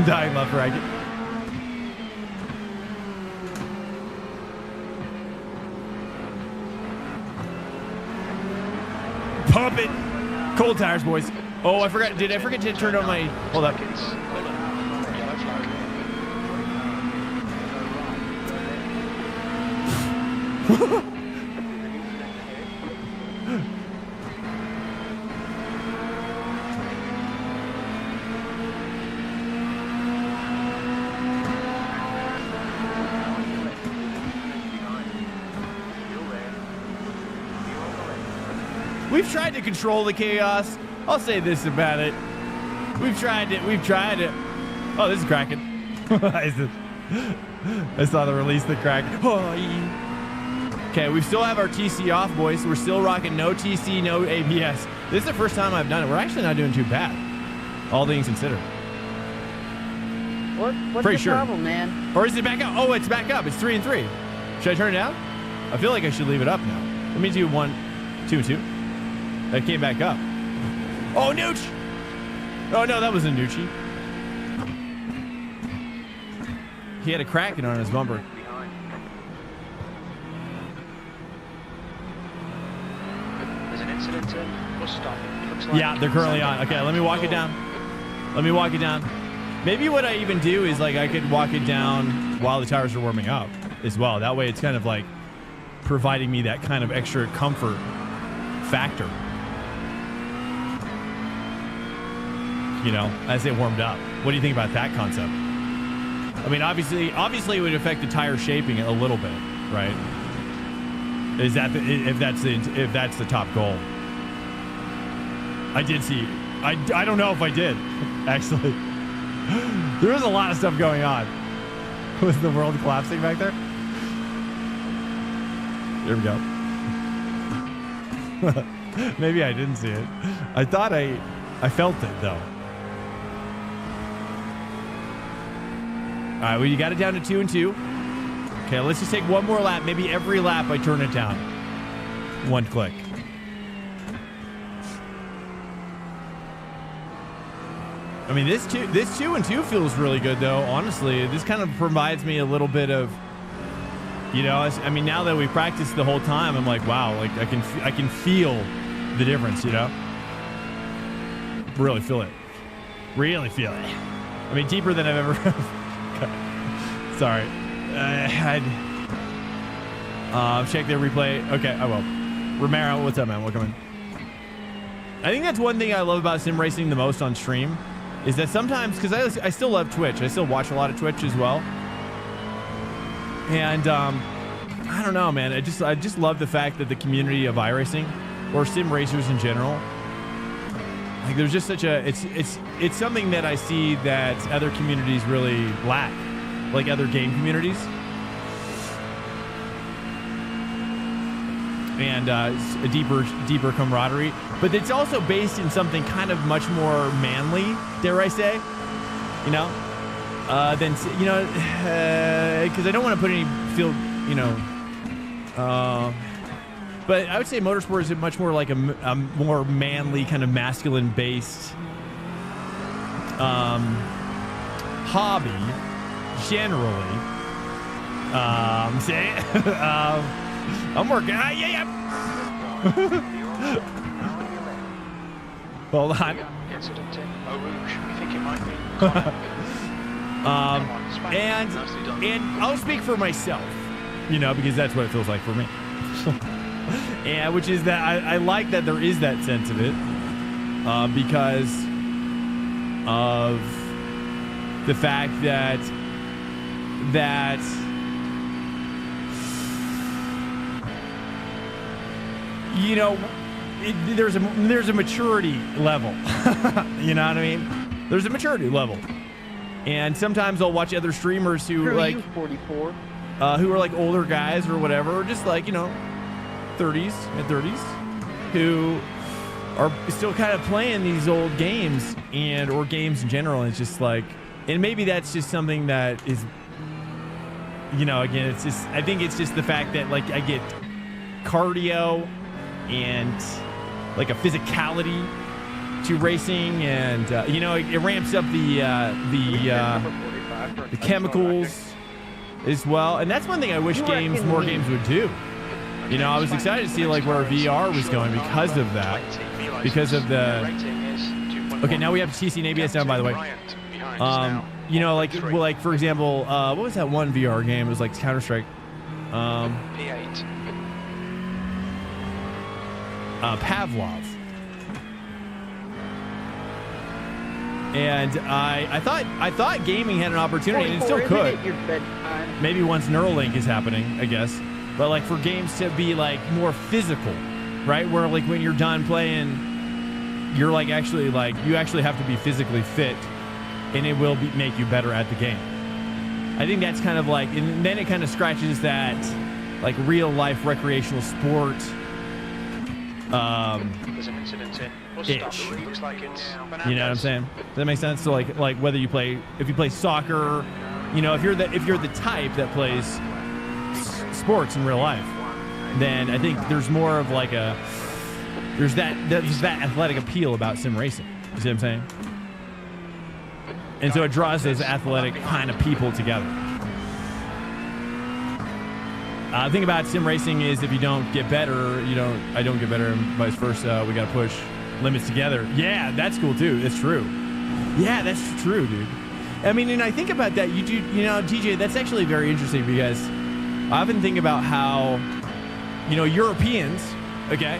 Dying left racket. Pump it. Cold tires, boys. Oh, I forgot. Did I forget to turn on my... Hold up. Yellow flag. We've tried to control the chaos. I'll say this about it. We've tried it. Oh, this is cracking. I saw the release the crack. Oh, yeah. Okay, we still have our TC off, boys. We're still rocking no TC, no ABS. This is the first time I've done it. We're actually not doing too bad, all things considered. What's Pretty the sure. problem, man? Or is it back up? Oh, it's back up. It's 3 and 3. Should I turn it down? I feel like I should leave it up now. Let me do 1, 2, 2. That came back up. Oh, Nooch! Oh, no, that wasn't Noochie. He had a cracking on his bumper. There's an incident in bus stop. Looks like Yeah, they're currently on. Okay, let me walk it down. Let me walk it down. Maybe what I even do is like I could walk it down while the tires are warming up as well. That way it's kind of like providing me that kind of extra comfort factor. You know, as they warmed up. What do you think about that concept? I mean, obviously it would affect the tire shaping a little bit, right? Is that if that's the top goal? I did see. I don't know if I did, actually. There was a lot of stuff going on. Was the world collapsing back there? There we go. Maybe I didn't see it. I thought I felt it though. All right, well, you got it down to 2 and 2. Okay, let's just take one more lap. Maybe every lap I turn it down. One click. I mean, this 2 and 2 feels really good though. Honestly, this kind of provides me a little bit of, you know, I mean, now that we practiced the whole time, I'm like, wow, like I can feel the difference, you know? Really feel it. Really feel it. I mean, deeper than I've ever. Sorry. Check the replay. Okay, I will. Romero, what's up, man? Welcome in. I think that's one thing I love about sim racing the most on stream is that sometimes, because I still love Twitch. I still watch a lot of Twitch as well. And I don't know, man. I just love the fact that the community of iRacing or sim racers in general, like there's just such a it's something that I see that other communities really lack, like other game communities. And a deeper camaraderie, but it's also based in something kind of much more manly, dare I say, you know, than, you know, because I don't want to put any feel, you know, but I would say motorsport is much more like a more manly kind of masculine based hobby, generally. Say I'm working. Yeah. Hold on. Incident in Eau Rouge. We think it might be. And I'll speak for myself, you know, because that's what it feels like for me. And which is that I like that there is that sense of it, because of the fact that you know, there's a maturity level. You know what I mean? There's a maturity level. And sometimes I'll watch other streamers who like 44. Who are like older guys or whatever, or just like, you know, 30s, mid-30s, who are still kind of playing these old games or games in general. And it's just like, and maybe that's just something that is, you know, again, it's just, I think it's just the fact that like I get cardio and like a physicality to racing, and you know, it ramps up the chemicals as well. And that's one thing I wish more games would do. You know, I was excited to see like where VR was going because of that, because of the. Okay, now we have TC and ABS down, by the way. You know, like for example, what was that one VR game? It was like Counter-Strike. Pavlov. And I thought gaming had an opportunity, and it still could. Maybe once Neuralink is happening, I guess. But like for games to be like more physical, right? Where like when you're done playing, you're like actually like you actually have to be physically fit, and it will make you better at the game. I think that's kind of like, and then it kind of scratches that like real life recreational sport There's an incident in. itch. Looks like it's You know what I'm saying? Does that make sense? So like whether you play, if you play soccer, you know, if you're the type that plays sports in real life, then I think there's more of like there's that athletic appeal about sim racing. You see what I'm saying? And so it draws those athletic kind of people together. The thing about sim racing is if you don't get better, I don't get better, and vice versa. We got to push limits together. Yeah, that's cool too. It's true. Yeah, that's true, dude. I mean, and I think about that. TJ, that's actually very interesting because I often think about how, Europeans, okay,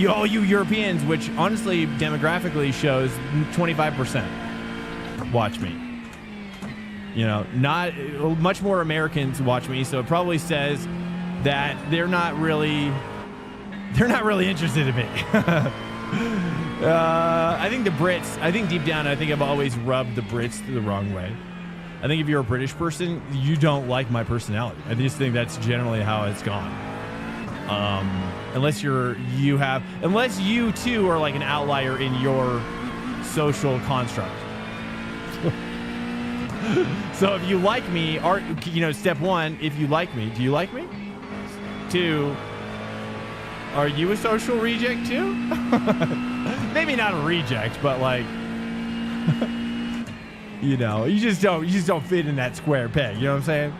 all you Europeans, which honestly demographically shows 25% watch me. Not much more Americans watch me, so it probably says that they're not really interested in me. I think the Brits, deep down, I've always rubbed the Brits the wrong way. I think if you're a British person, you don't like my personality. I just think that's generally how it's gone. Unless you too are like an outlier in your social construct. So if you like me, step one, if you like me, do you like me? 2, are you a social reject too? Maybe not a reject, but like, you just don't fit in that square peg. You know what I'm saying?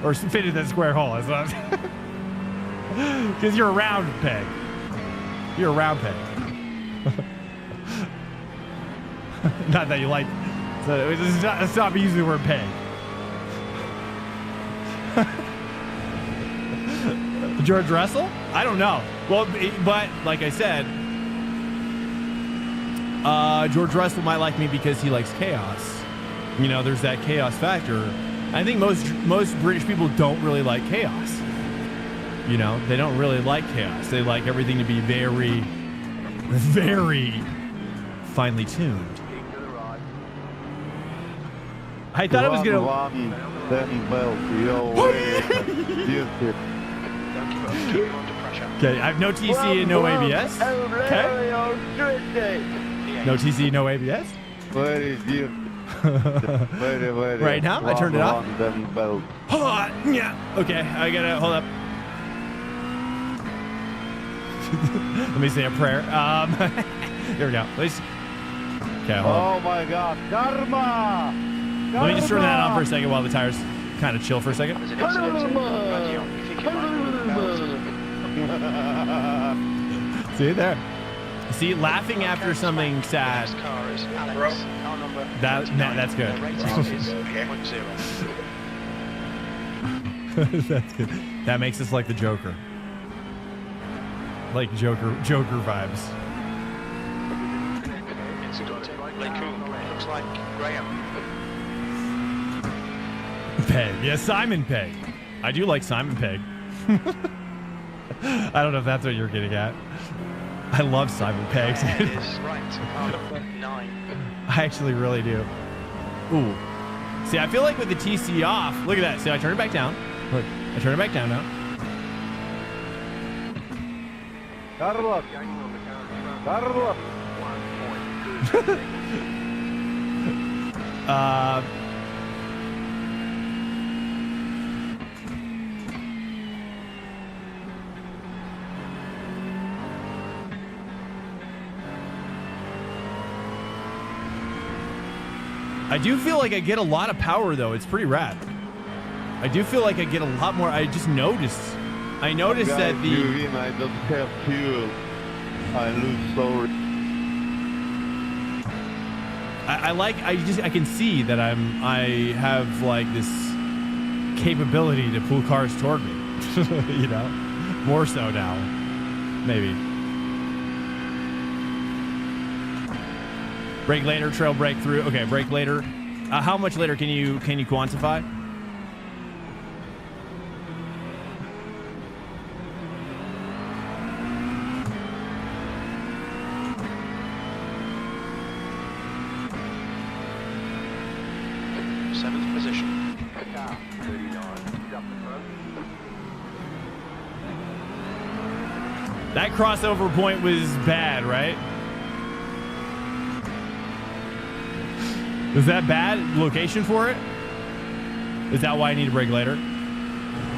Or fit in that square hole. That's what I'm saying. Because you're a round peg. You're a round peg. Not that you like. So let's stop using the word peg. George Russell? I don't know. Well, but like I said, George Russell might like me because he likes chaos. There's that chaos factor. I think most British people don't really like chaos. They don't really like chaos. They like everything to be very, very finely tuned. I thought it was going to... Okay, I have no TC and no ABS. Okay. No TC, no ABS. Right now, I turned it off. Yeah. Okay, I gotta hold up. Let me say a prayer. Here we go. Okay, hold on. Oh my God, karma! Let me just turn that on for a second while the tires kind of chill for a second. See there? See, laughing after something sad. That's good. That's good. That makes us like the Joker. Like Joker vibes. Looks like Graham. Pegg. Yeah, Simon Pegg. I do like Simon Pegg. I don't know if that's what you're getting at. I love Simon Pegg. It is right. 9. I actually really do. Ooh. See, I feel like with the TC off, look at that. See, I turn it back down. Look, I turn it back down now. Carlos. Carlos. I do feel like I get a lot of power, though. It's pretty rad. I do feel like I get a lot more. I just noticed. I noticed that the... I don't have fuel. I lose so... I can see that I have like this capability to pull cars toward me. You know? More so now. Maybe. Brake later, trail brake through. Okay, brake later. How much later can you quantify? Seventh position. That crossover point was bad, right? Is that bad location for it? Is that why I need to brake later?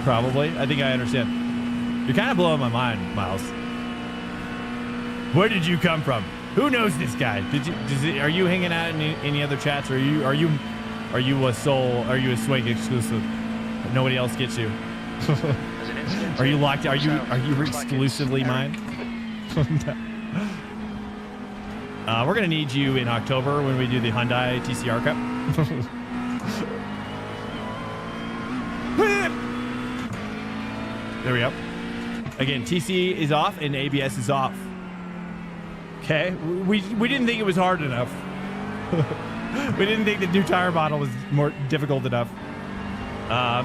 Probably. I think I understand. You're kind of blowing my mind, Miles. Where did you come from? Who knows this guy? Are you hanging out in any other chats? Or are you a Swank exclusive? Nobody else gets you. Are you locked? Are you exclusively mine? We're gonna need you in October when we do the Hyundai TCR Cup. There we go. Again, TC is off and ABS is off. Okay, we didn't think it was hard enough. We didn't think the new tire model was more difficult enough.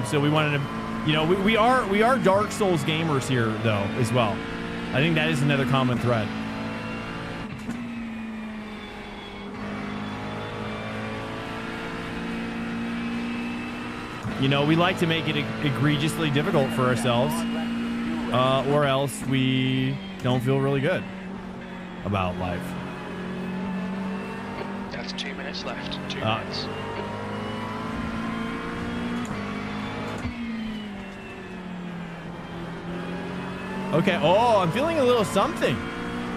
So we wanted to, you know, we are Dark Souls gamers here though as well. I think that is another common thread. You know, we like to make it egregiously difficult for ourselves, or else we don't feel really good about life. That's 2 minutes left. 2 minutes. Okay. Oh, I'm feeling a little something.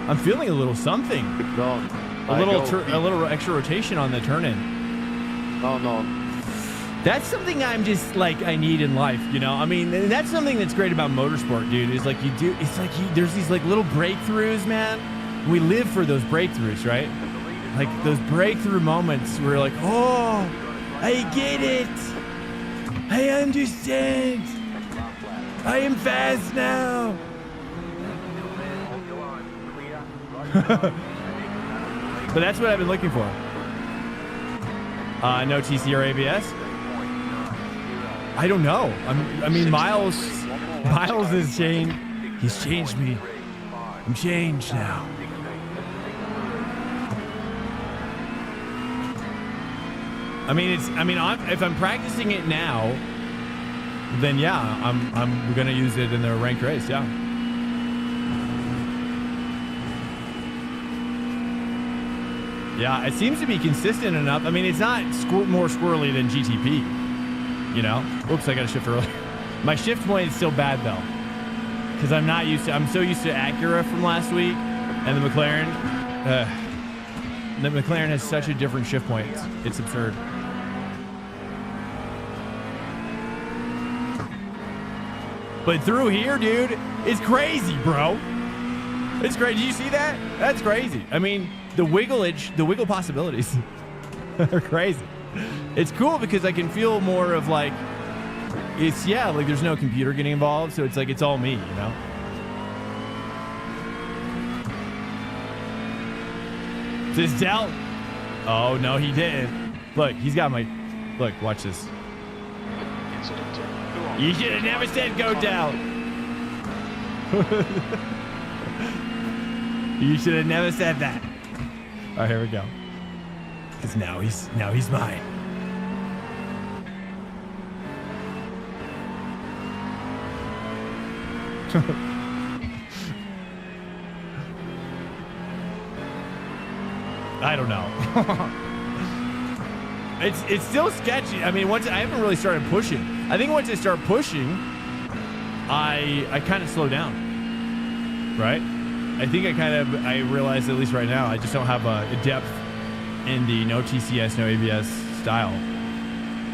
I'm feeling a little something. A little extra rotation on the turn in. No. That's something I'm just like I need in life, you know. I mean, that's something that's great about motorsport, dude. Is like there's these like little breakthroughs, man. We live for those breakthroughs, right? Like those breakthrough moments where like, oh, I get it. I understand. I am fast now. But that's what I've been looking for. No TC or ABS. I don't know. I mean, Miles has changed. He's changed me. I'm changed now. If I'm practicing it now, then yeah, I'm gonna use it in the ranked race. Yeah. Yeah, it seems to be consistent enough. I mean, it's not more squirrely than GTP. You know? Oops, I got to shift early. My shift point is still bad, though. Because I'm so used to Acura from last week. And the McLaren. The McLaren has such a different shift point. It's absurd. But through here, dude, it's crazy, bro. It's crazy. Did you see that? That's crazy. I mean, the wiggle possibilities are crazy. It's cool because I can feel more of like, like there's no computer getting involved. So it's like, it's all me, you know? This Dell. Oh, no, he didn't. Look, he's got my, look, watch this. You should have never said go down. You should have never said that. All right, here we go. Because now he's mine. I don't know. It's still sketchy. I mean, I haven't really started pushing. I think once I start pushing, I kind of slow down, right? I think I realize, at least right now, I just don't have a depth in the no TCS, no ABS style.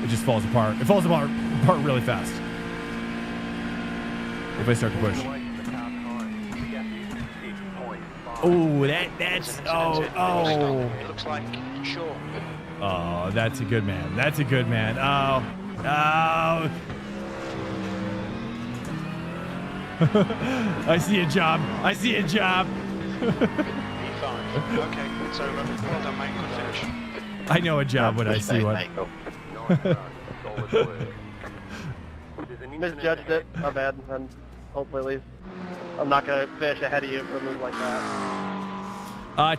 It just falls apart. It falls apart really fast if I start to push. Oh, that's oh. It looks like sure. Oh, that's a good man. That's a good man. Oh. I see a job. I see a job. E5. Okay, it's over. Well done, mate. Good finish. I know a job when I see one. Misjudged it. My bad. And hopefully, at least I'm not gonna finish ahead of you for a move like that.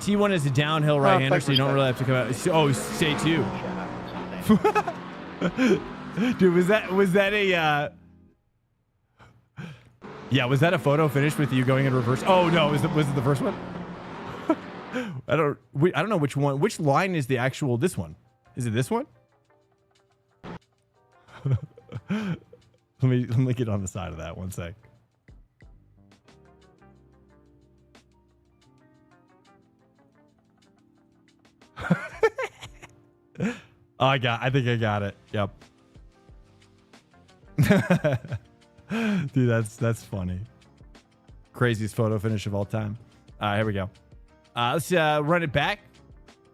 T1 is a downhill right-hander, so you don't really have to come out. Oh, stay two. Dude, was that a? Yeah, was that a photo finish with you going in reverse? Oh no, was it the first one? I don't know which one. Which line is the actual this one? Is it this one? let me get on the side of that one sec. I think I got it. Yep. Dude, that's funny. Craziest photo finish of all time. Here we go. Let's run it back.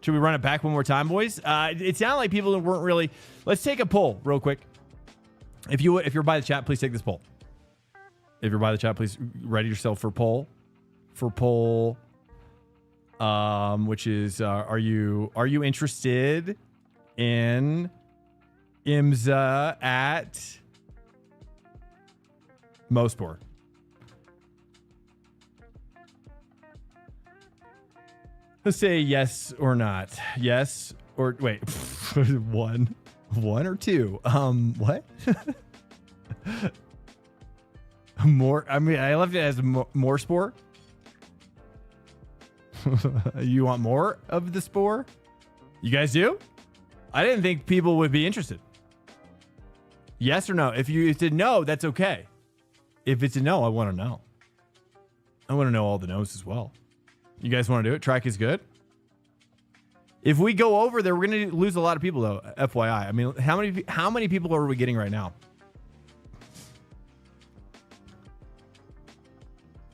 Should we run it back one more time, boys? It sounded like people weren't really. Let's take a poll real quick. If you're by the chat, please take this poll. If you're by the chat, please ready yourself for poll. Which is are you interested in IMSA at MoSpor? Let's say yes or not. Yes or wait. one or two. What? More. I mean, I left it as MoSpor. You want more of the spore? You guys do? I didn't think people would be interested. Yes or no? If you said no, that's okay. If it's a no, I want to know. I want to know all the no's as well. You guys want to do it? Track is good. If we go over there, we're going to lose a lot of people, though. FYI. I mean, how many people are we getting right now?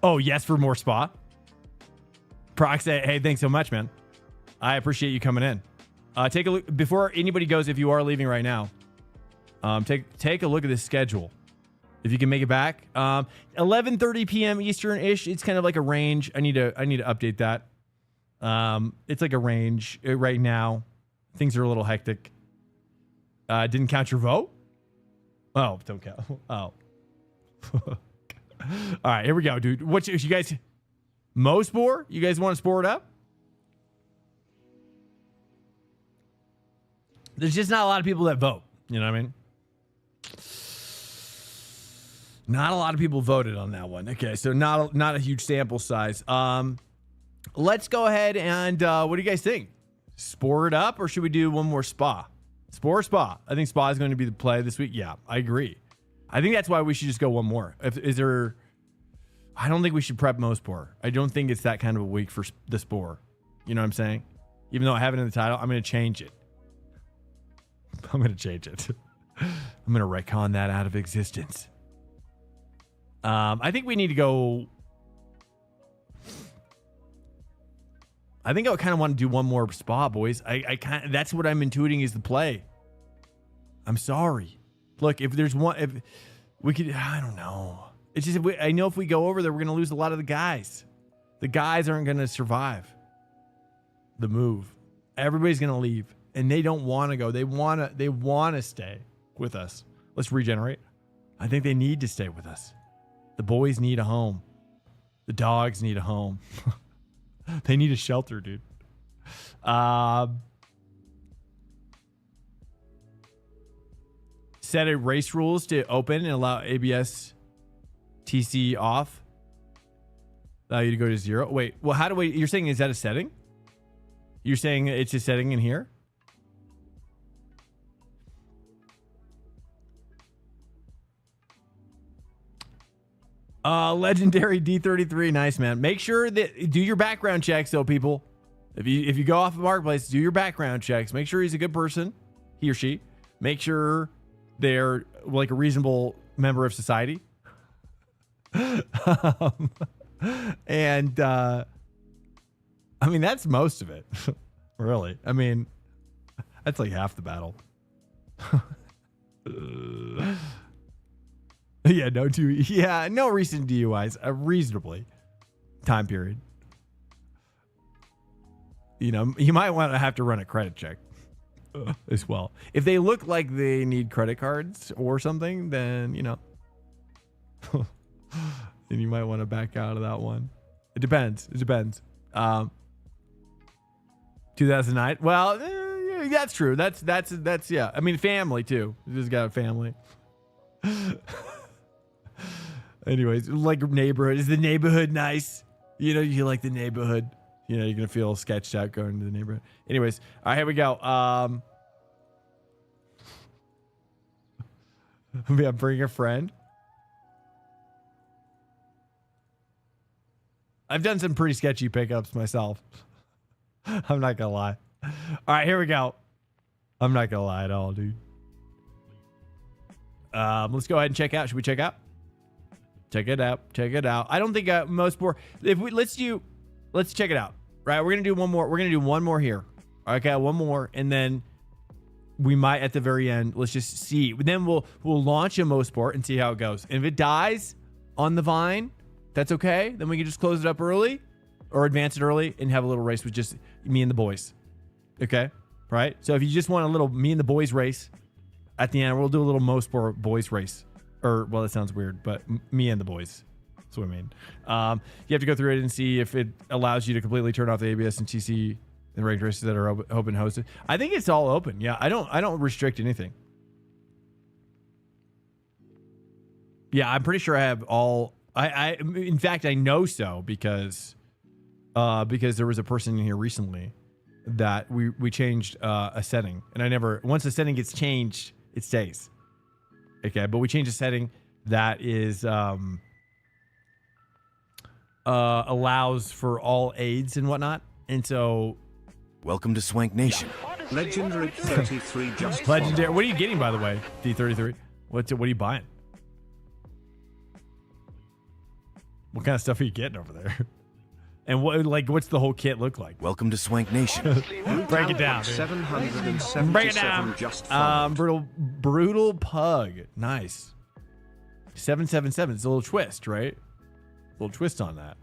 Oh, yes for more spa. Prox, hey, thanks so much, man. I appreciate you coming in. Take a look before anybody goes. If you are leaving right now, take a look at the schedule. If you can make it back, 11:30 p.m. Eastern ish. It's kind of like a range. I need to update that. It's like a range right now. Things are a little hectic. Didn't count your vote. Oh, don't count. Oh. All right, here we go, dude. What you guys? MoSpor? You guys want to spore it up? There's just not a lot of people that vote. You know what I mean? Not a lot of people voted on that one. Okay, so not a huge sample size. Let's go ahead and what do you guys think? Spore it up, or should we do one more spa? Spore or spa? I think spa is going to be the play this week. Yeah, I agree. I think that's why we should just go one more. I don't think we should prep MoSpor. I don't think it's that kind of a week for the spore. You know what I'm saying? Even though I have it in the title, I'm going to change it. I'm going to change it. I'm going to retcon that out of existence. I think we need to go. I think I kind of want to do one more spa, boys. That's what I'm intuiting is the play. I'm sorry. Look, if there's one, if we could, I don't know. It's just, I know if we go over there, we're going to lose a lot of the guys. The guys aren't going to survive the move. Everybody's going to leave, and they don't want to go. They want to stay with us. Let's regenerate. I think they need to stay with us. The boys need a home. The dogs need a home. They need a shelter, dude. Set a race rules to open and allow ABS TC off. Allow you to go to 0. Wait, well, how do we... You're saying, is that a setting? You're saying it's a setting in here? Legendary D33. Nice, man. Make sure that... Do your background checks, though, people. If you go off the marketplace, do your background checks. Make sure he's a good person, he or she. Make sure they're like a reasonable member of society. And I mean, that's most of it. Really. I mean, that's like half the battle. Yeah, no recent DUIs, a reasonably time period. You know, you might want to have to run a credit check as well. If they look like they need credit cards or something, then, you know, then you might want to back out of that one. It depends. 2009. Well, yeah, that's true. That's yeah. I mean, family too. You just got a family. Anyways, like neighborhood. Is the neighborhood nice? You know, you like the neighborhood. You know, you're going to feel sketched out going to the neighborhood. Anyways, all right, here we go. Yeah, bring a friend. I've done some pretty sketchy pickups myself. I'm not going to lie. All right, here we go. I'm not going to lie at all, dude. Let's go ahead and check out. Should we check out? Check it out. I don't think MoSpor. Let's check it out. Right, we're gonna do one more. We're gonna do one more here. Okay, one more, and then we might at the very end. Let's just see. Then we'll launch a MoSpor and see how it goes. And if it dies on the vine, that's okay. Then we can just close it up early, or advance it early, and have a little race with just me and the boys. Okay, right. So if you just want a little me and the boys race, at the end we'll do a little MoSpor boys race. Or well, that sounds weird, but me and the boys. That's what I mean. You have to go through it and see if it allows you to completely turn off the ABS and TC and ranked races that are open hosted. I think it's all open. Yeah, I don't restrict anything. Yeah, I'm pretty sure I have all. In fact, I know so because there was a person in here recently that we changed a setting, and once the setting gets changed, it stays. Okay, but we changed a setting that is allows for all aids and whatnot, and so welcome to Swank Nation. Legendary 33 just legendary. What are you getting, by the way? D33. What are you buying? What kind of stuff are you getting over there? And what's the whole kit look like? Welcome to Swank Nation. Break it down. 777 Break it down. just brutal pug. Nice. 777. It's a little twist, right? A little twist on that.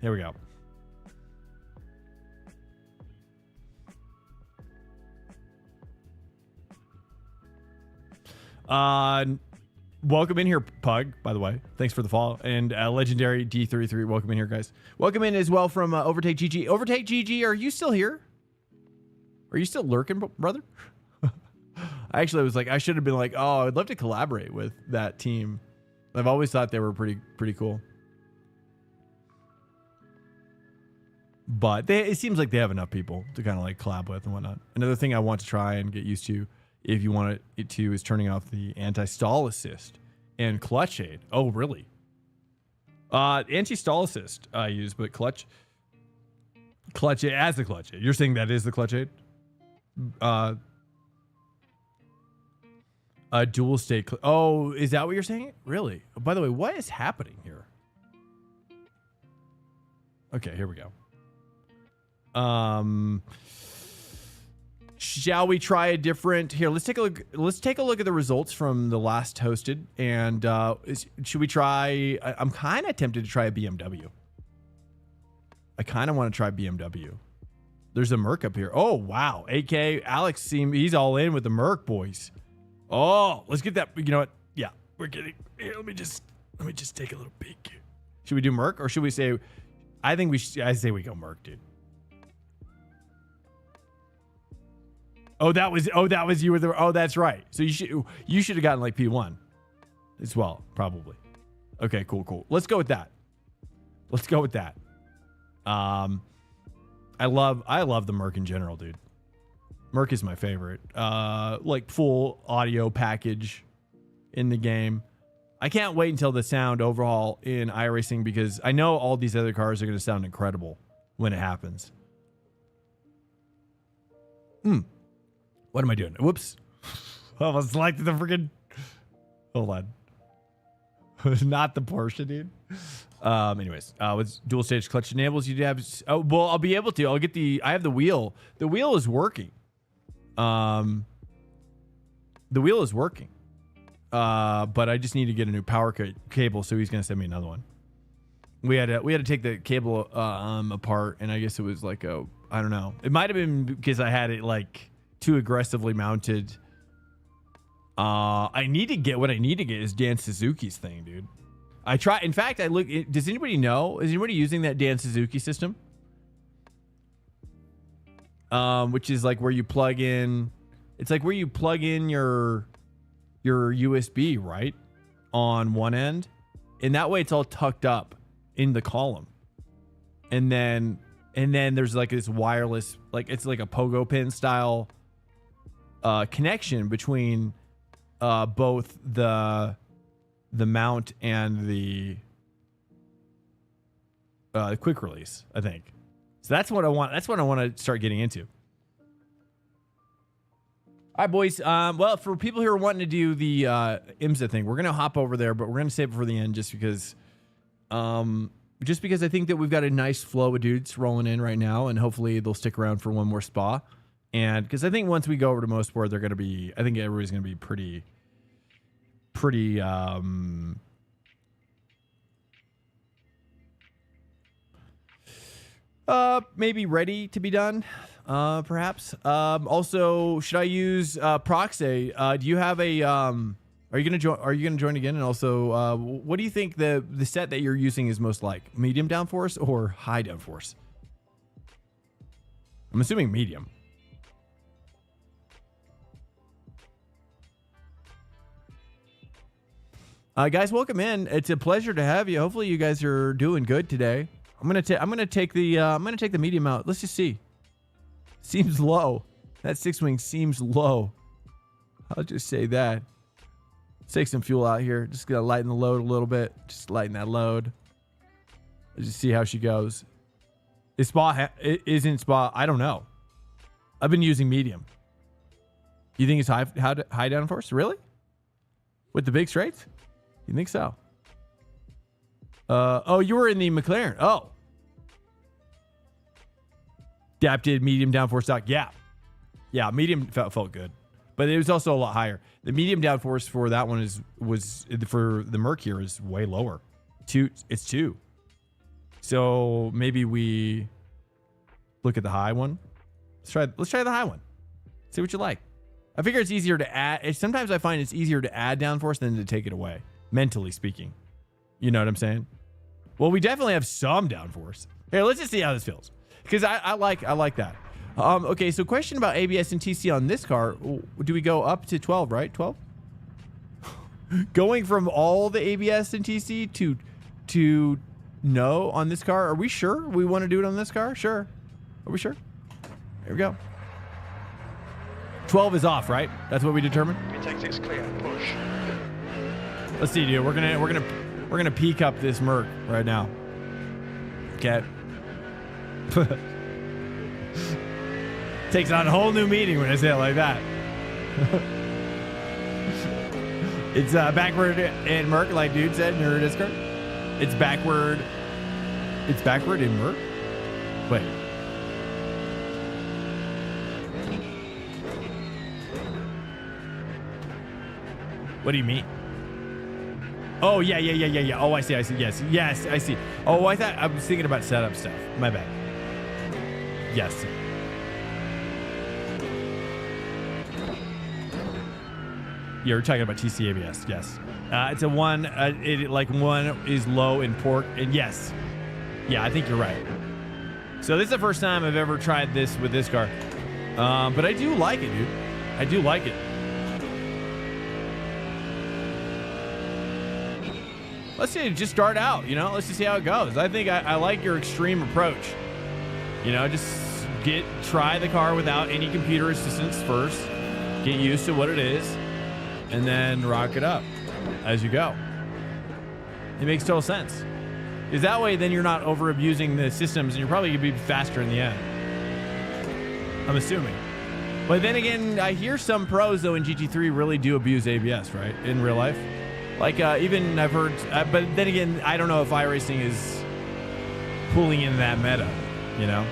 Here we go. Welcome in here, Pug, by the way. Thanks for the follow. And Legendary D33, welcome in here, guys. Welcome in as well from Overtake GG. Overtake GG, are you still here? Are you still lurking, brother? I actually was like, I should have been like, oh, I'd love to collaborate with that team. I've always thought they were pretty cool. But it seems like they have enough people to kind of like collab with and whatnot. Another thing I want to try and get used to, if you want it to, is turning off the anti-stall assist and clutch aid. Oh, really? Anti-stall assist I use, but clutch aid as the clutch aid. You're saying that is the clutch aid? Dual state. Oh, is that what you're saying? Really? Oh, by the way, what is happening here? Okay, here we go. Shall we try a different here? Let's take a look. Let's take a look at the results from the last hosted. And should we try? I'm kind of tempted to try a BMW. I kind of want to try BMW. There's a Merc up here. Oh wow, AK Alex he's all in with the Merc boys. Oh, let's get that. You know what? Yeah, we're getting. Here, let me just Let me just take a little peek. Should we do Merc or should we say? I think we should. I say we go Merc, dude. Oh, that was you with the. Oh, that's right. So you should have gotten like P1 as well, probably. Okay, cool. Let's go with that. I love the Merc in general, dude. Merc is my favorite. Like full audio package in the game. I can't wait until the sound overhaul in iRacing because I know all these other cars are going to sound incredible when it happens. What am I doing? Whoops. I almost selected the freaking... Hold on. Not the Porsche, dude. Anyways, with dual stage clutch enables you to have... Oh, well, I'll be able to. I'll get the... I have the wheel. The wheel is working. But I just need to get a new power cable, so he's going to send me another one. We had to take the cable apart, and I guess it was like a... I don't know. It might have been because I had it like... too aggressively mounted. What I need to get is Dan Suzuki's thing, dude. I try. In fact, I look. Does anybody know? Is anybody using that Dan Suzuki system? Which is like where you plug in. It's like where you plug in your USB, right, on one end, and that way it's all tucked up in the column, and then there's like this wireless, like it's like a pogo pin style connection between both the mount and the quick release, I think. So that's what I want. That's what I want to start getting into. All right, boys. Well, for people who are wanting to do the IMSA thing, we're gonna hop over there, but we're gonna save it for the end just because I think that we've got a nice flow of dudes rolling in right now, and hopefully they'll stick around for one more spa. And because I think once we go over to MoSpor, they're going to be, I think everybody's going to be pretty, maybe ready to be done, perhaps. Also, should I use Proxy? Do you have a, are you going to join again? And also, what do you think the set that you're using is most like? Medium downforce or high downforce? I'm assuming medium. Guys, welcome in. It's a pleasure to have you. Hopefully, you guys are doing good today. I'm gonna take the medium out. Let's just see. Seems low. That six wing seems low. I'll just say that. Let's take some fuel out here. Just gonna lighten the load a little bit. Just lighten that load. Let's just see how she goes. Isn't Spa? I don't know. I've been using medium. You think it's high downforce? Really? With the big straights? You think so? Oh, you were in the McLaren. Oh. Adapted medium downforce stock. Yeah. Yeah, medium felt good. But it was also a lot higher. The medium downforce for that one was for the Merc here is way lower. It's 2. So maybe we look at the high one. Let's try the high one. See what you like. I figure it's easier to add. Sometimes I find it's easier to add downforce than to take it away. Mentally speaking. You know what I'm saying? Well, we definitely have some downforce. Here, let's just see how this feels. Because I like that. Okay, so question about ABS and TC on this car. Do we go up to 12, right? 12? Going from all the ABS and TC to no on this car. Are we sure we want to do it on this car? Sure. Are we sure? Here we go. 12 is off, right? That's what we determined. Intake 6 clear. Push. Let's see, dude. We're gonna peak up this Merc right now. Okay. Takes on a whole new meaning when I say it like that. It's backward in Merc, like dude said in your Discord. It's backward. It's backward in Merc. Wait. What do you mean? Oh, yeah. Oh, I see. Yes, I see. Oh, I thought I was thinking about setup stuff. My bad. Yes. You're talking about TC ABS, yes. It's a one, like one is low in port, and yes. Yeah, I think you're right. So this is the first time I've ever tried this with this car. But I do like it, dude. I do like it. Let's see, just start out, you know? Let's just see how it goes. I think I like your extreme approach. You know, just try the car without any computer assistance first. Get used to what it is. And then rock it up as you go. It makes total sense. Because that way, then you're not over abusing the systems and you're probably going to be faster in the end. I'm assuming. But then again, I hear some pros, though, in GT3 really do abuse ABS, right? In real life. Like, even I've heard, but then again, I don't know if iRacing is pulling in that meta, you know?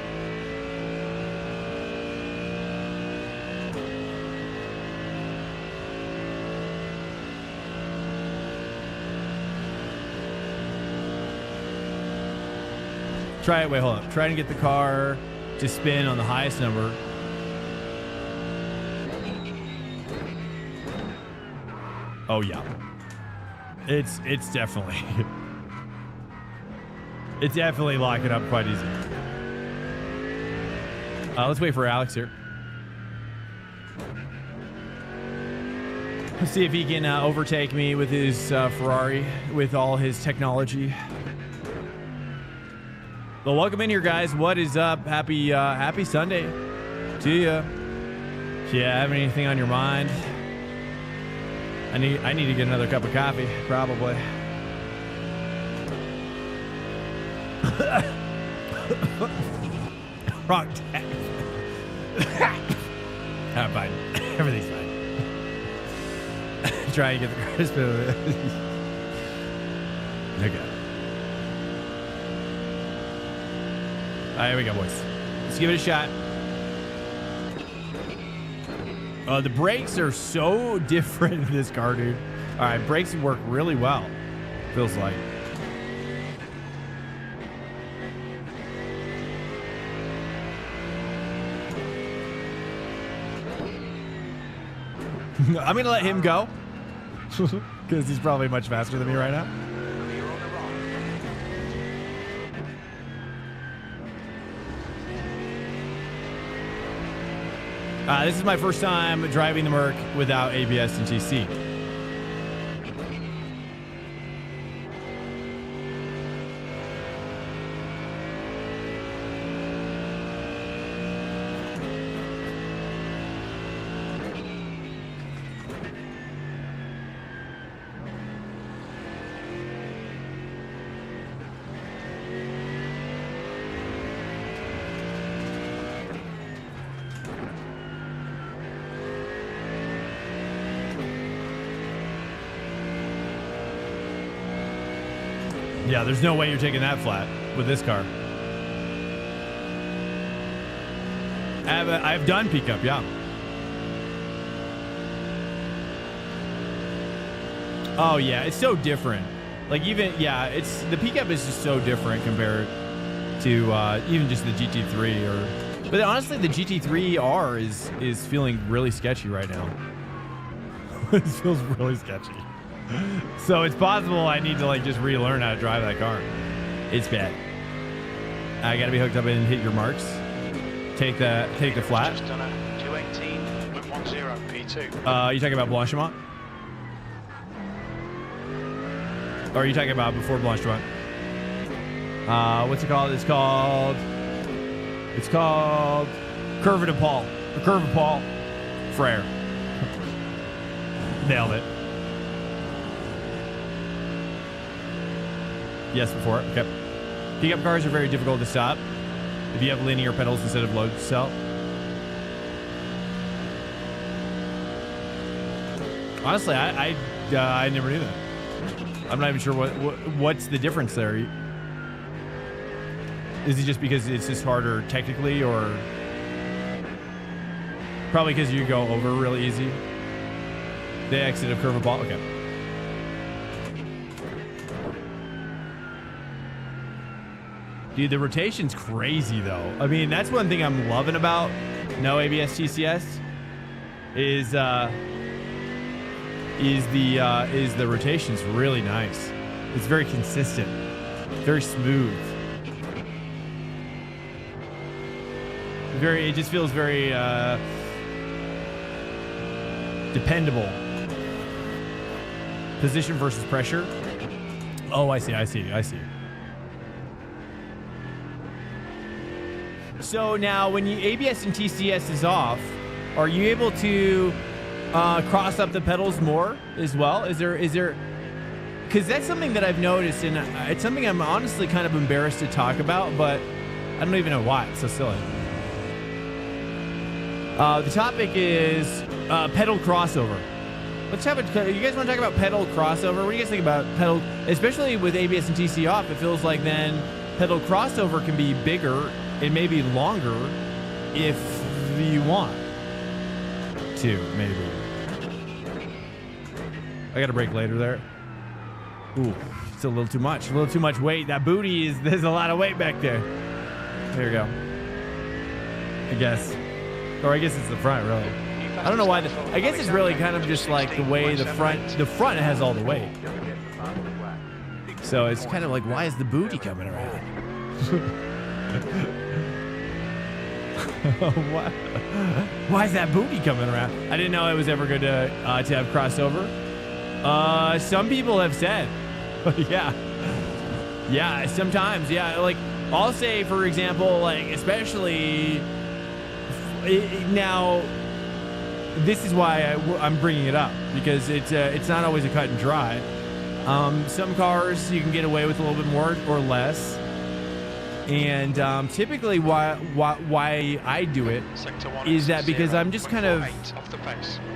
Try it. Wait, hold up. Try and get the car to spin on the highest number. Oh, yeah. It's definitely... it's definitely locking up quite easy. Let's wait for Alex here. Let's see if he can overtake me with his Ferrari, with all his technology. Well, welcome in here, guys. What is up? Happy Sunday to you. If you have anything on your mind, I need to get another cup of coffee, probably. Wrong tag. I'm fine. Everything's fine. Try and get the car to spin. Okay. All right, here we go, boys. Let's give it a shot. The brakes are so different in this car, dude. All right, brakes work really well. Feels like. I'm gonna let him go because he's probably much faster than me right now. This is my first time driving the Merc without ABS and TC. Yeah, there's no way you're taking that flat with this car. I've done pickup, yeah. Oh yeah, it's so different. Like even, yeah, it's the pickup is just so different compared to even just the GT3 or. But honestly, the GT3R is feeling really sketchy right now. It feels really sketchy. So it's possible I need to like just relearn how to drive that car. It's bad. I gotta be hooked up and hit your marks. Take the flat. Just done a 218.10 P2. You talking about Blanchiment? Or are you talking about before Blanchiment? What's it called? It's called Curve de Paul. Curve de Paul Frere. Nailed it. Yes, before. Okay. Pickup cars are very difficult to stop if you have linear pedals instead of load cell. Honestly, I never knew that. I'm not even sure what's the difference there. Is it just because it's just harder technically, or probably because you go over really easy? The exit of curve ball. Okay. Dude, the rotation's crazy though. I mean, that's one thing I'm loving about no ABS TCS is is the rotation's really nice. It's very consistent, very smooth. It just feels very dependable. Position versus pressure. Oh, I see. So now when ABS and TCS is off, are you able to cross up the pedals more as well? Is there, because that's something that I've noticed, and it's something I'm honestly kind of embarrassed to talk about, but I don't even know why. It's so silly. The topic is pedal crossover. Let's have you guys want to talk about pedal crossover? What do you guys think about pedal, especially with ABS and TC off? It feels like then pedal crossover can be bigger and maybe longer if you want to, maybe. I got to brake later there. Ooh, it's a little too much. A little too much weight. That booty there's a lot of weight back there. There you go. I guess. Or I guess it's the front, really. I don't know why. I guess it's really kind of just like the way the front has all the weight. So it's kind of like, why is the booty coming around? Why is that booty coming around? I didn't know it was ever good to have crossover. Some people have said, yeah, sometimes, yeah. Like I'll say, for example, like especially now. This is why I'm bringing it up, because it's not always a cut and dry. Some cars you can get away with a little bit more or less, and typically why I do it is that because I'm just kind of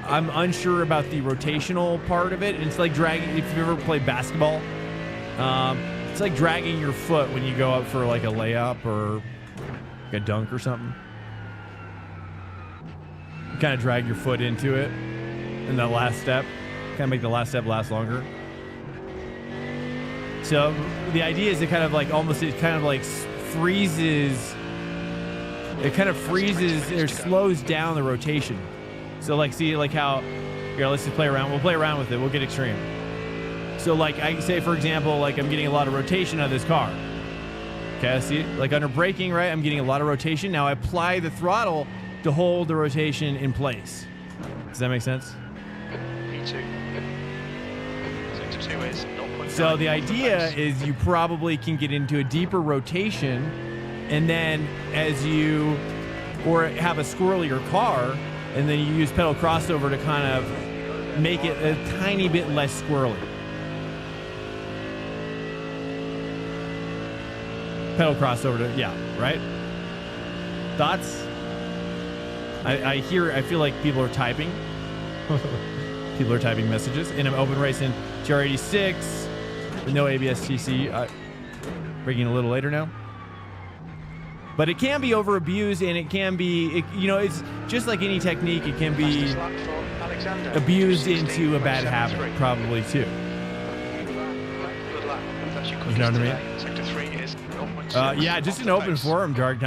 I'm unsure about the rotational part of it. And it's like dragging. If you ever play basketball, it's like dragging your foot when you go up for like a layup or like a dunk or something. Kind of drag your foot into it in that last step, kind of make the last step last longer. So the idea is it kind of like freezes or slows down the rotation. So like, see like how, here, let's just play around. We'll play around with it. We'll get extreme. So like I say, for example, like I'm getting a lot of rotation out of this car. Okay, see, like under braking, right? I'm getting a lot of rotation. Now I apply the throttle to hold the rotation in place. Does that make sense? P2. Sector 2 is 0.9. So the idea is you probably can get into a deeper rotation, and then as you have a squirrelier car, and then you use pedal crossover to kind of make it a tiny bit less squirrely. Pedal crossover to, yeah, right? Thoughts? I feel like people are typing. People are typing messages. And I'm open racing GR86 with no ABS TC. Breaking a little later now. But it can be over abused, and it can be, it's just like any technique. It can be abused into a bad habit, probably too. You know what I mean? Sector 3 is yeah, just an open forum, Dark.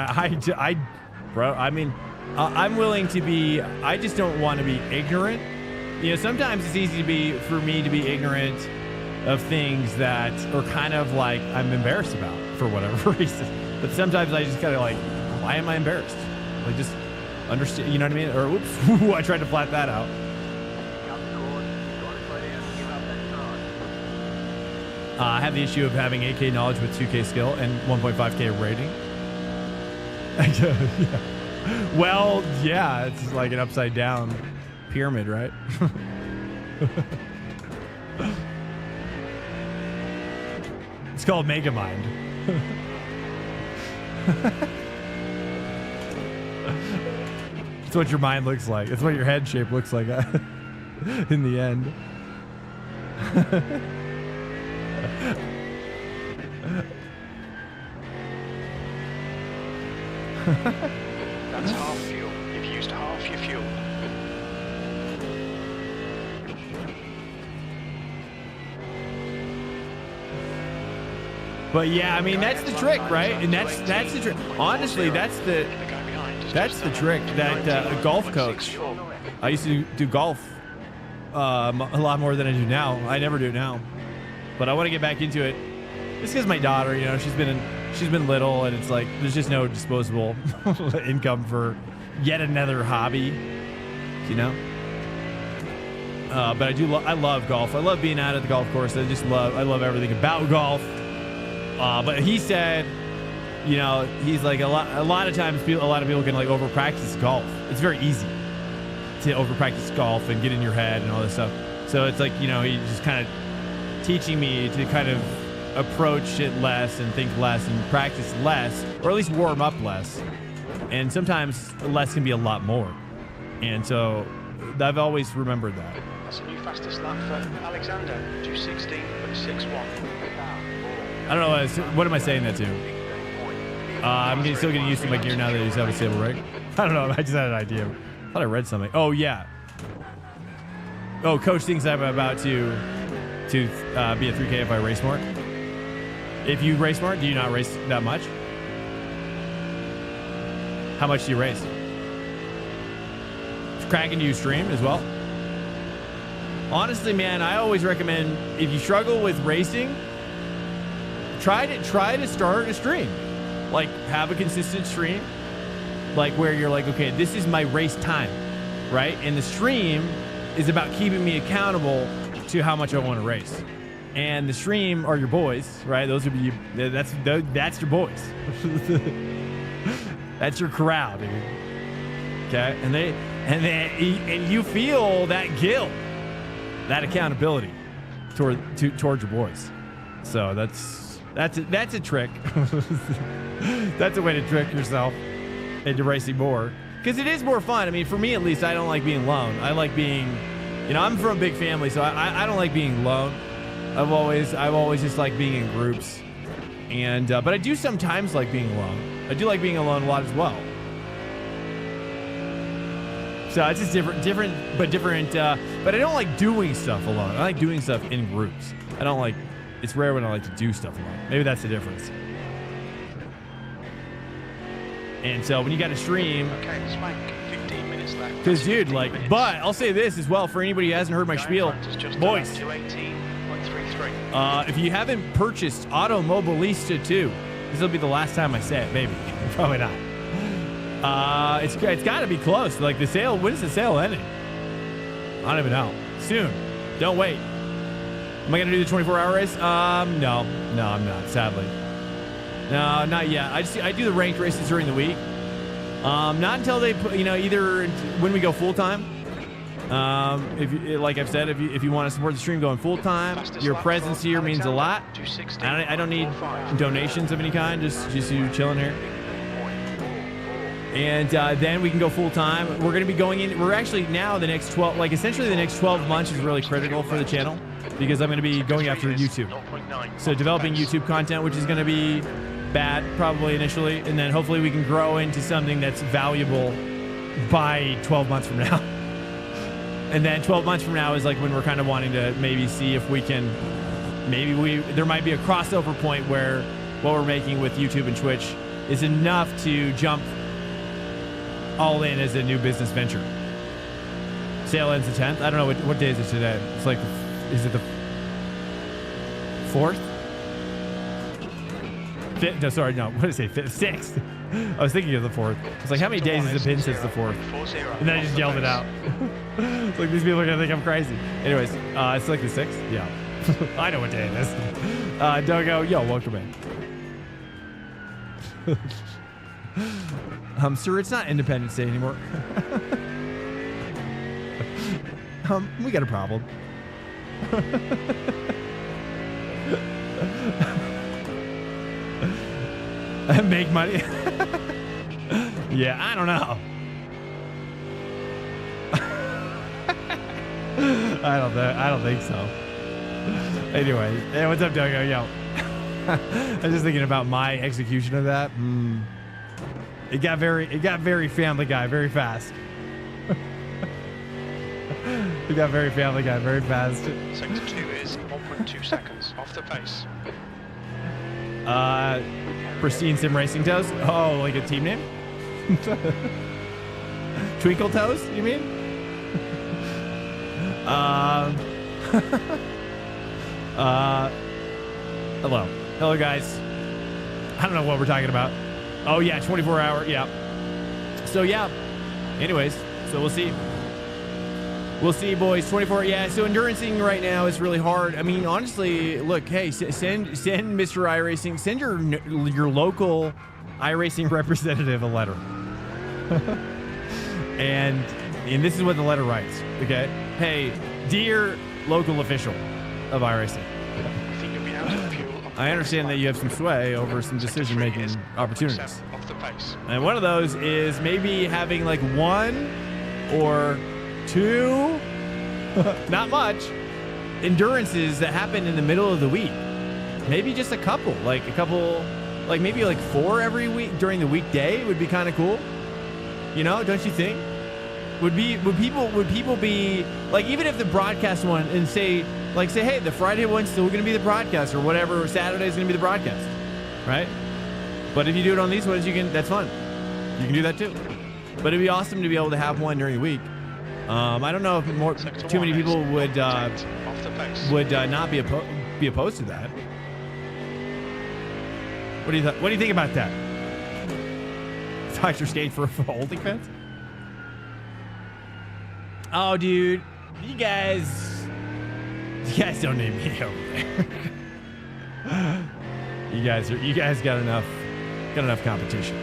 I'm willing to be, I just don't want to be ignorant. Sometimes it's easy for me to be ignorant of things that are kind of like I'm embarrassed about for whatever reason. But sometimes I just kind of like, why am I embarrassed? Like, just understand, you know what I mean? Or, oops, I tried to flat that out. I have the issue of having 8K knowledge with 2K skill and 1.5K rating. Yeah. Well, yeah, it's like an upside down pyramid, right? It's called Megamind. It's what your mind looks like. It's what your head shape looks like in the end. That's half fuel. You've used half your fuel. But yeah, I mean that's the trick, right? And that's the trick. Honestly, that's the trick that a golf coach. I used to do golf a lot more than I do now. I never do now, but I want to get back into it. Just because my daughter, you know, she's been little, and it's like there's just no disposable income for yet another hobby, you know. But I love golf. I love being out at the golf course. I love everything about golf. But he said, you know, he's like a lot of times a lot of people can like over practice golf. It's very easy to over practice golf and get in your head and all this stuff. So it's like, you know, he's just kind of teaching me to kind of approach it less and think less and practice less, or at least warm up less. And sometimes less can be a lot more. And so I've always remembered that. That's a new fastest lap for Alexander, 2:16.61. I don't know, what am I saying that to? I'm still getting used to my gear now that I just have a stable rig. I don't know, I just had an idea. I thought I read something. Oh, yeah. Oh, coach thinks I'm about to be a 3K if I race more. If you race more, do you not race that much? How much do you race? Kraken, do you stream as well? Honestly, man, I always recommend if you struggle with racing, try to start a stream. Like, have a consistent stream, like where you're like, okay, this is my race time, right? And the stream is about keeping me accountable to how much I want to race. And the stream are your boys, right? Those would be that's your boys. That's your corral, dude. Okay, and you feel that guilt, that accountability towards your boys. So that's a trick. That's a way to trick yourself into racing more, because it is more fun. I mean, for me at least, I don't like being alone. I like being, you know, I'm from a big family, so I don't like being alone. I've always just liked being in groups, and but I do sometimes like being alone. I do like being alone a lot as well. So it's just different. But I don't like doing stuff alone. I like doing stuff in groups. I don't like. It's rare when I like to do stuff alone. Maybe that's the difference. And so when you got a stream, Okay, Swank, 15 minutes left. because dude, like, but I'll say this as well for anybody who hasn't heard my spiel, boys. 218.33. If you haven't purchased Automobilista 2, this will be the last time I say it. Maybe, probably not. It's got to be close. Like the sale, when is the sale ending? I don't even know. Soon. Don't wait. Am I gonna do the 24-hour race? No, I'm not. Sadly, no, not yet. I do the ranked races during the week. Not until they put, you know, either when we go full time. If you, like I've said, if you want to support the stream going full time, your presence here means a lot. I don't need donations of any kind. Just you chilling here. And then we can go full time. We're going to be going in. We're actually now the next 12, like essentially the next 12 months is really critical for the channel, because I'm going to be going after YouTube. So developing YouTube content, which is going to be bad probably initially, and then hopefully we can grow into something that's valuable by 12 months from now. And then 12 months from now is like when we're kind of wanting to maybe see if we can, there might be a crossover point where what we're making with YouTube and Twitch is enough to jump all in as a new business venture. Sale ends the 10th. I don't know what day is it today. It's like, is it the 4th? No, sorry, no. What did I say? 6th. I was thinking of the 4th. It's like, how many days has it been since the 4th? And then I just yelled it out. It's like, these people are gonna think I'm crazy. Anyways, it's like the 6th. Yeah, I know what day it is. Dogo, yo, welcome in. Sir, it's not Independence Day anymore. We got a problem. Make money. Yeah, I don't know. I don't think so. Anyway, hey, what's up, Dogo? Yo. I was just thinking about my execution of that. It got very Family Guy very fast. It got very Family Guy very fast. Sector 2 is 1.2 seconds off the pace. Pristine Sim Racing Toes? Oh, like a team name? Twinkle Toes, you mean? Hello, guys. I don't know what we're talking about. Oh, yeah, 24-hour. Yeah. So, yeah. Anyways, so we'll see. We'll see, boys. 24. Yeah, so endurancing right now is really hard. I mean, honestly, look, hey, send Mr. iRacing, send your local iRacing representative a letter. and this is what the letter writes, okay? Hey, dear local official of iRacing, I understand that you have some sway over some decision-making opportunities. And one of those is maybe having like 1 or 2, not much, endurances that happen in the middle of the week. Maybe just a couple, like maybe like 4 every week during the weekday would be kind of cool. You know, don't you think? Would people be like, even if the broadcast one and say, hey, the Friday one's still going to be the broadcast or whatever, Saturday's going to be the broadcast, right? But if you do it on these ones, that's fun. You can do that too. But it'd be awesome to be able to have one during the week. I don't know if too many people would not be opposed to that. What do you think about that? Thought you're staying for a holding fence? Oh, dude, you guys don't need me over there. you guys got enough competition.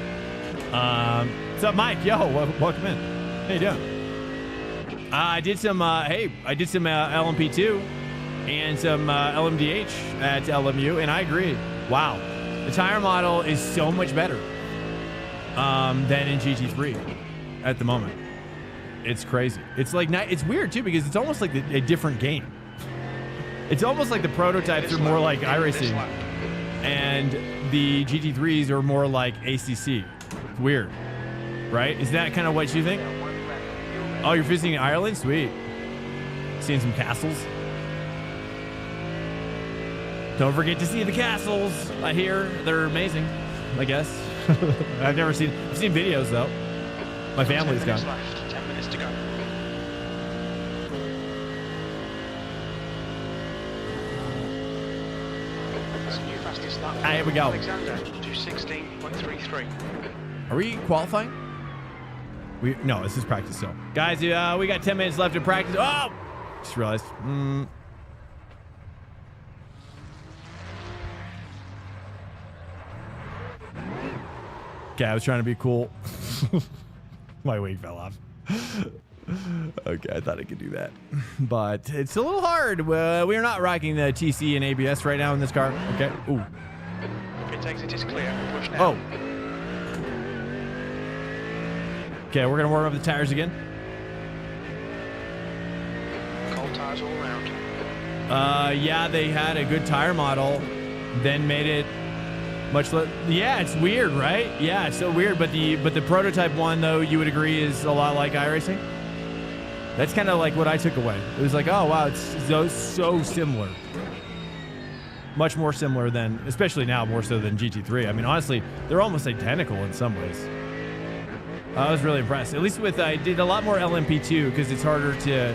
What's up, Mike? Yo, welcome in. How you doing? I did some LMP2 and some LMDH at LMU, and I agree. Wow, the tire model is so much better than in GT3 at the moment. It's crazy. It's like it's weird too because it's almost like a different game. It's almost like the prototypes are more like iRacing, and the GT3s are more like ACC. It's weird, right? Is that kind of what you think? Oh, you're visiting Ireland? Sweet. Seeing some castles. Don't forget to see the castles. I hear they're amazing, I guess. I've seen videos though. My family's gone. 10 minutes to go. New fastest lap. Here we go. Alexander, 2:16.33. Are we qualifying? No, this is practice still. Guys, we got 10 minutes left to practice. Oh! Just realized. Okay, I was trying to be cool. My wing fell off. Okay, I thought I could do that. But it's a little hard. We are not rocking the TC and ABS right now in this car. Okay. Ooh. Pit exit is clear. Push now. Oh. Okay, we're going to warm up the tires again. Cold tires all around. Yeah, they had a good tire model, then made it much less. Yeah, it's weird, right? Yeah, it's so weird. But the prototype one, though, you would agree is a lot like iRacing. That's kind of like what I took away. It was like, oh wow, it's so similar. Much more similar than, especially now, more so than GT3. I mean, honestly, they're almost identical in some ways. I was really impressed. At least I did a lot more LMP2 because it's harder to.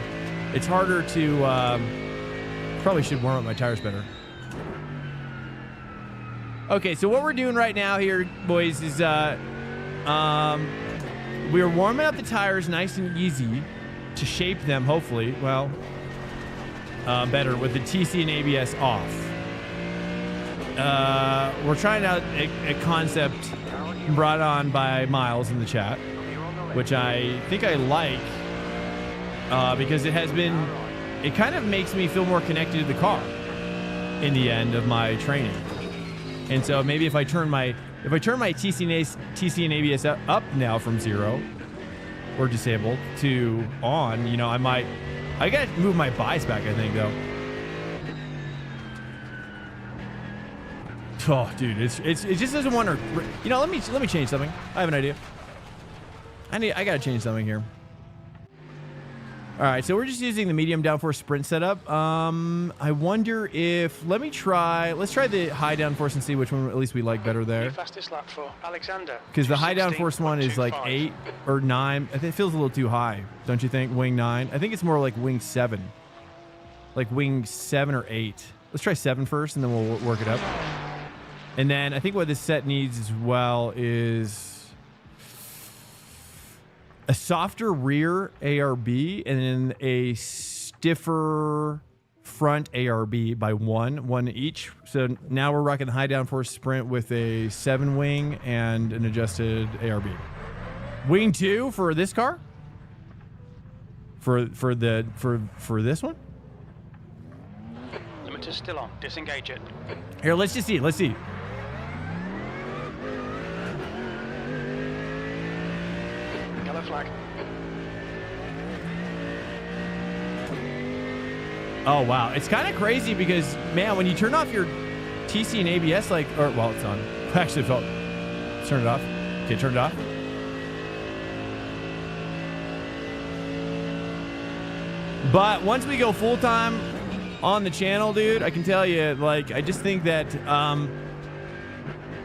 Probably should warm up my tires better. Okay, so what we're doing right now here, boys, is we're warming up the tires nice and easy to shape them, hopefully, well, better with the TC and ABS off. We're trying out a concept brought on by Miles in the chat, which I think I like because it kind of makes me feel more connected to the car in the end of my training. And so maybe if I turn my TC and ABS up now from 0 or disabled to on, you know, I gotta move my bias back, I think, though. Oh, dude, it just doesn't want to. You know, let me change something. I have an idea. I gotta change something here. All right, so we're just using the medium downforce sprint setup. I wonder if let's try the high downforce and see which one at least we like better there. Fastest lap for Alexander. Because the high downforce one is like 8 or 9. I think it feels a little too high, don't you think? Wing 9. I think it's more like wing 7 like wing 7 or 8. Let's try 7 first, and then we'll work it up. And then I think what this set needs as well is a softer rear ARB and then a stiffer front ARB by one each. So now we're rocking the high downforce sprint with a 7 wing and an adjusted ARB. Wing 2 for this car? For this one? Limiter's still on. Disengage it. Here, let's just see. Let's see. Yellow flag. Oh, wow. It's kind of crazy because, man, when you turn off your TC and ABS, like, or, well, it's on. Actually, felt. Turn it off. Okay, turn it off. But once we go full time on the channel, dude, I can tell you, like, I just think that,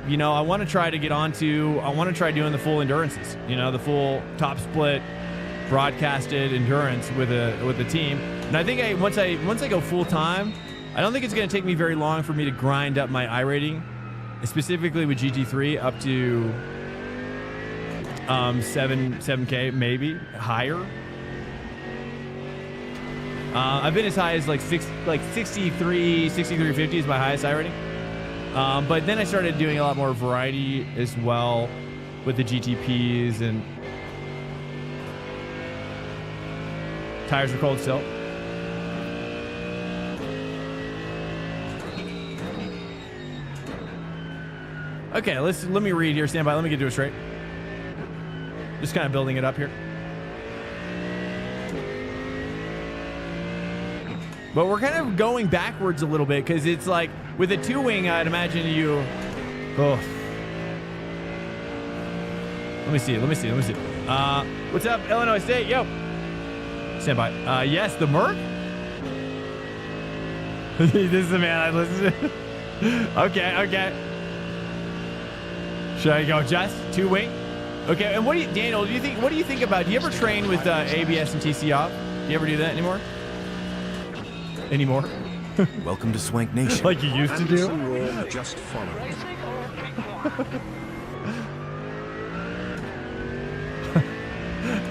you know, I want to try to get onto, I want to try doing the full endurances, you know, the full top split broadcasted endurance with a team. And I think once I go full time, I don't think it's going to take me very long for me to grind up my iRating, specifically with GT3 up to 7K, maybe higher. I've been as high as like 6350 is my highest iRating. But then I started doing a lot more variety as well with the GTPs, and tires are cold still. Okay, let me read here. Stand by. Let me get to it straight. Just kind of building it up here. But we're kind of going backwards a little bit because it's like with a 2-wing, I'd imagine you. Oh. Let me see. What's up, Illinois State? Yo. Stand by. Yes, the Merc. This is the man I listen to. Okay. Should I go just 2-wing? Okay. And what do you, Daniel? What do you think about? Do you ever train with ABS and TC off? Do you ever do that anymore? Welcome to Swank Nation. Like you used to do? Just follow.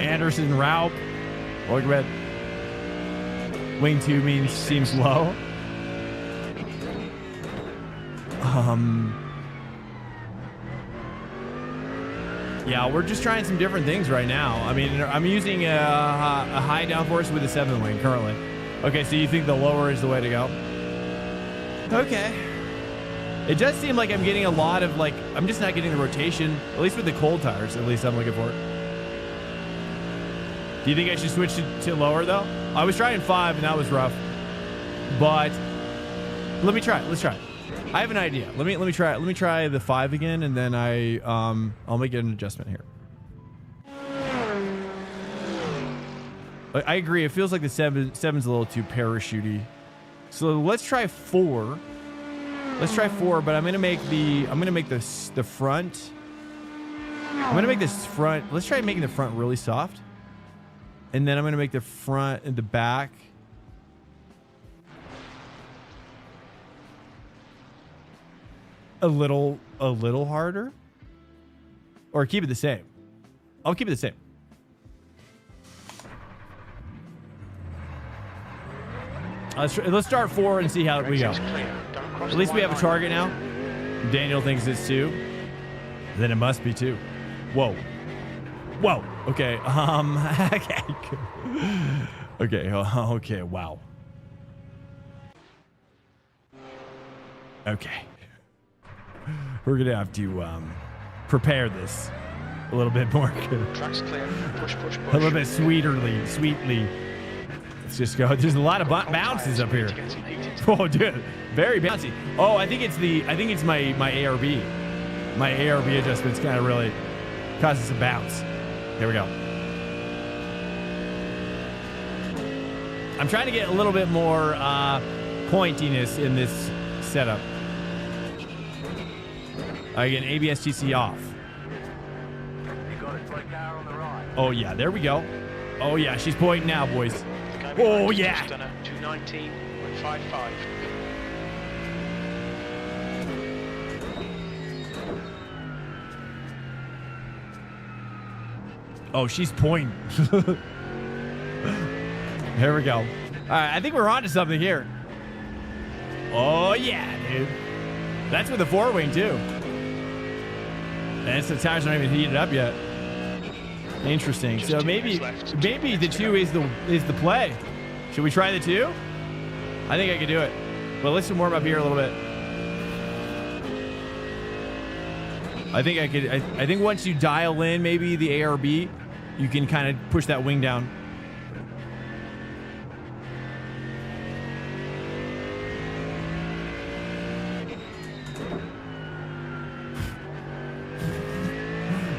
Anderson, Raup. Welcome back. Wing 2 seems low. Yeah, we're just trying some different things right now. I mean, I'm using a high downforce with a 7-wing currently. Okay, so you think the lower is the way to go? Okay. It does seem like I'm getting a lot of, like, I'm just not getting the rotation, at least with the cold tires, at least I'm looking for it. Do you think I should switch to lower, though? I was trying 5, and that was rough. But let me try it. Let's try it. I have an idea. Let me try it. Let me try the 5 again, and then I'll make an adjustment here. I agree. It feels like the 7's a little too parachutey. So let's try 4. Let's try 4, but I'm gonna make the front. I'm gonna make this front. Let's try making the front really soft, and then I'm gonna make the front and the back a little harder, or keep it the same. I'll keep it the same. Let's start 4 and see how we go. At least we have a target now. Daniel thinks it's 2. Then it must be 2. Whoa. Okay. Okay. Wow. Okay. We're gonna have to prepare this a little bit more. Track's clear. Push. A little bit sweetly. Let's just go. There's a lot of bounces up here. Oh, dude, very bouncy. Oh, I think it's my ARB. My ARB adjustments kind of really causes a bounce. There we go. I'm trying to get a little bit more pointiness in this setup. Again, ABS TC off. Oh yeah, there we go. Oh yeah, she's pointing now, boys. Oh, yeah. Just done a 219.55. Oh, she's pointing. There we go. All right, I think we're on to something here. Oh, yeah, dude. That's with the four wing, too. And the tires aren't even heated up yet. Interesting. Just So 2 maybe minutes left. maybe the 2 is the play. Should we try the 2? I think I could do it. But let's warm up here a little bit. I think I could. I think once you dial in maybe the ARB, you can kind of push that wing down.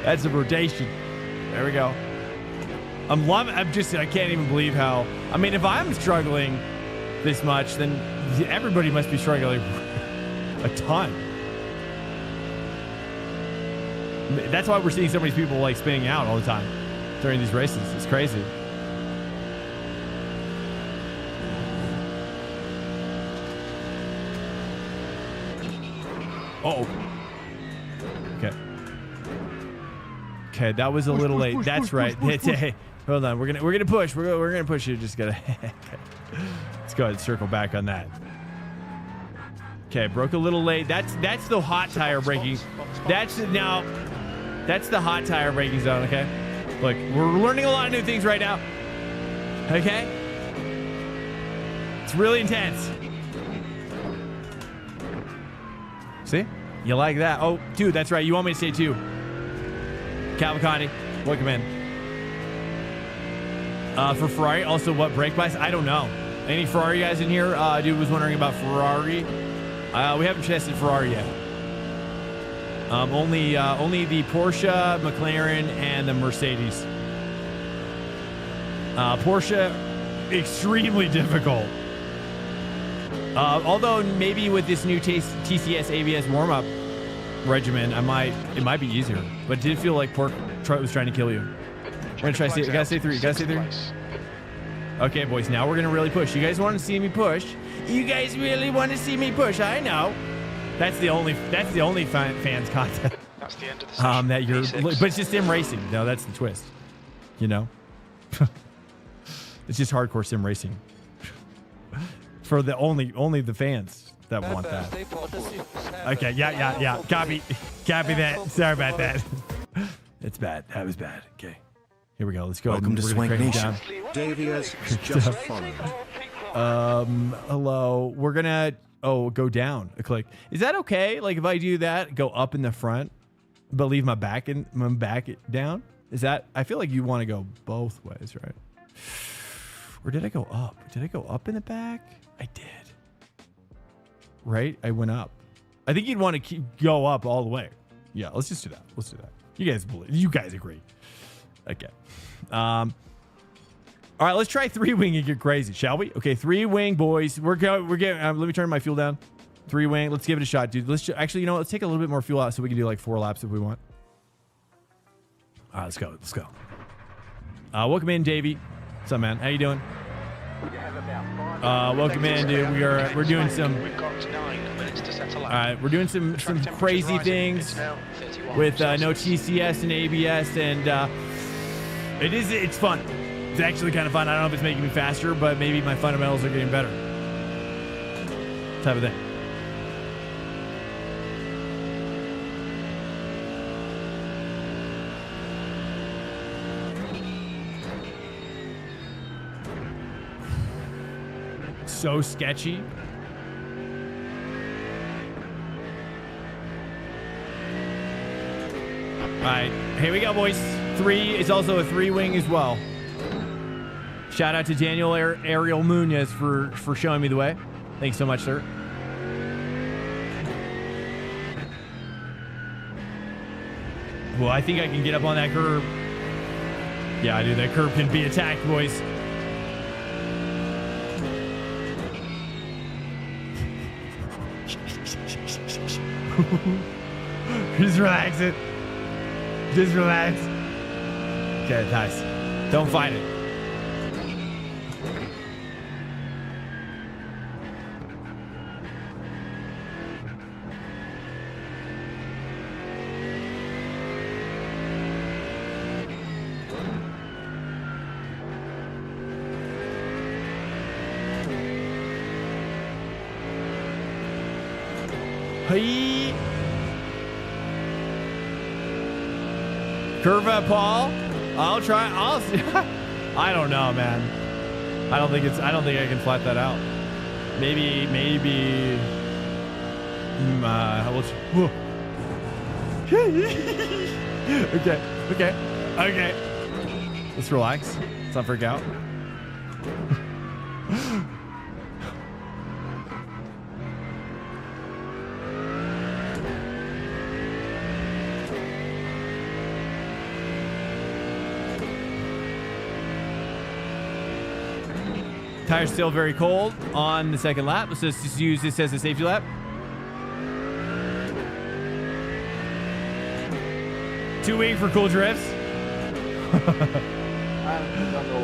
That's a rotation. There we go. I'm loving. I can't even believe how. I mean, if I'm struggling this much, then everybody must be struggling a ton. That's why we're seeing so many people like spinning out all the time during these races. It's crazy. Oh. Okay. Okay, that was a little late. That's right. Hey, hold on. We're gonna push. We're gonna push you. Just gotta. Okay. Let's go ahead and circle back on that. Okay, broke a little late. That's the hot tire braking. That's the hot tire braking zone. Okay. Look, we're learning a lot of new things right now. Okay. It's really intense. See? You like that? Oh, dude, that's right. You want me to say 2. Cavalcante, welcome in. For Ferrari, also what brake bias? I don't know. Any Ferrari guys in here? Dude was wondering about Ferrari. We haven't tested Ferrari yet. Only the Porsche, McLaren, and the Mercedes. Porsche, extremely difficult. Although maybe with this new TCS ABS warm-up regimen, it might be easier. But it did feel like Pork was trying to kill you. We're gonna try to say, you gotta say 3. You gotta say 3. Okay, boys. Now we're gonna really push. You guys want to see me push? You guys really want to see me push? I know. That's the only fans content. That's the end of the session. That you're, P6. but it's just sim racing. No, that's the twist. You know, it's just hardcore sim racing for the only the fans that want that. Okay, yeah. Copy that. Sorry about that. It's bad. That was bad. Okay, here we go. Let's go. Welcome to We're gonna Swank crank it Nation. down. Davies just followed. Hello. We're gonna go down a click. Is that okay? Like if I do that, go up in the front, but leave my back down? Is that? I feel like you want to go both ways, right? Or did I go up? Did I go up in the back? I did. Right? I went up. I think you'd want to go up all the way. Yeah, let's just do that. Let's do that. You guys agree. Okay. All right, let's try 3-wing and get crazy, shall we? Okay, 3-wing, boys. We're getting. Let me turn my fuel down. 3-wing. Let's give it a shot, dude. Actually, you know what? Let's take a little bit more fuel out so we can do like 4 laps if we want. All right, let's go. Let's go. Welcome in, Davey. What's up, man? How you doing? Welcome in, dude. We're doing some. We've got 9 minutes to settle All out. right, we're doing some crazy Rising. things It's now 31 with no Celsius. TCS and ABS, and it's fun. It's actually kind of fun. I don't know if it's making me faster, but maybe my fundamentals are getting better. Type of thing. So sketchy. All right, here we go, boys. 3 is also a 3-wing as well. Shout out to Daniel Ariel Munoz for showing me the way. Thanks so much, sir. Well, I think I can get up on that curb. Yeah, dude, that curb can be attacked, boys. Just relax it. Just relax. Okay, nice. Don't fight it. Hey. Curve up, Paul. I'll try. I'll see. I don't know, man. I don't think I can flat that out. Maybe. Whoa. Okay. Let's relax. Let's not freak out. Tire's still very cold on the second lap. Let's just use this as a safety lap. Too weak for cool drifts.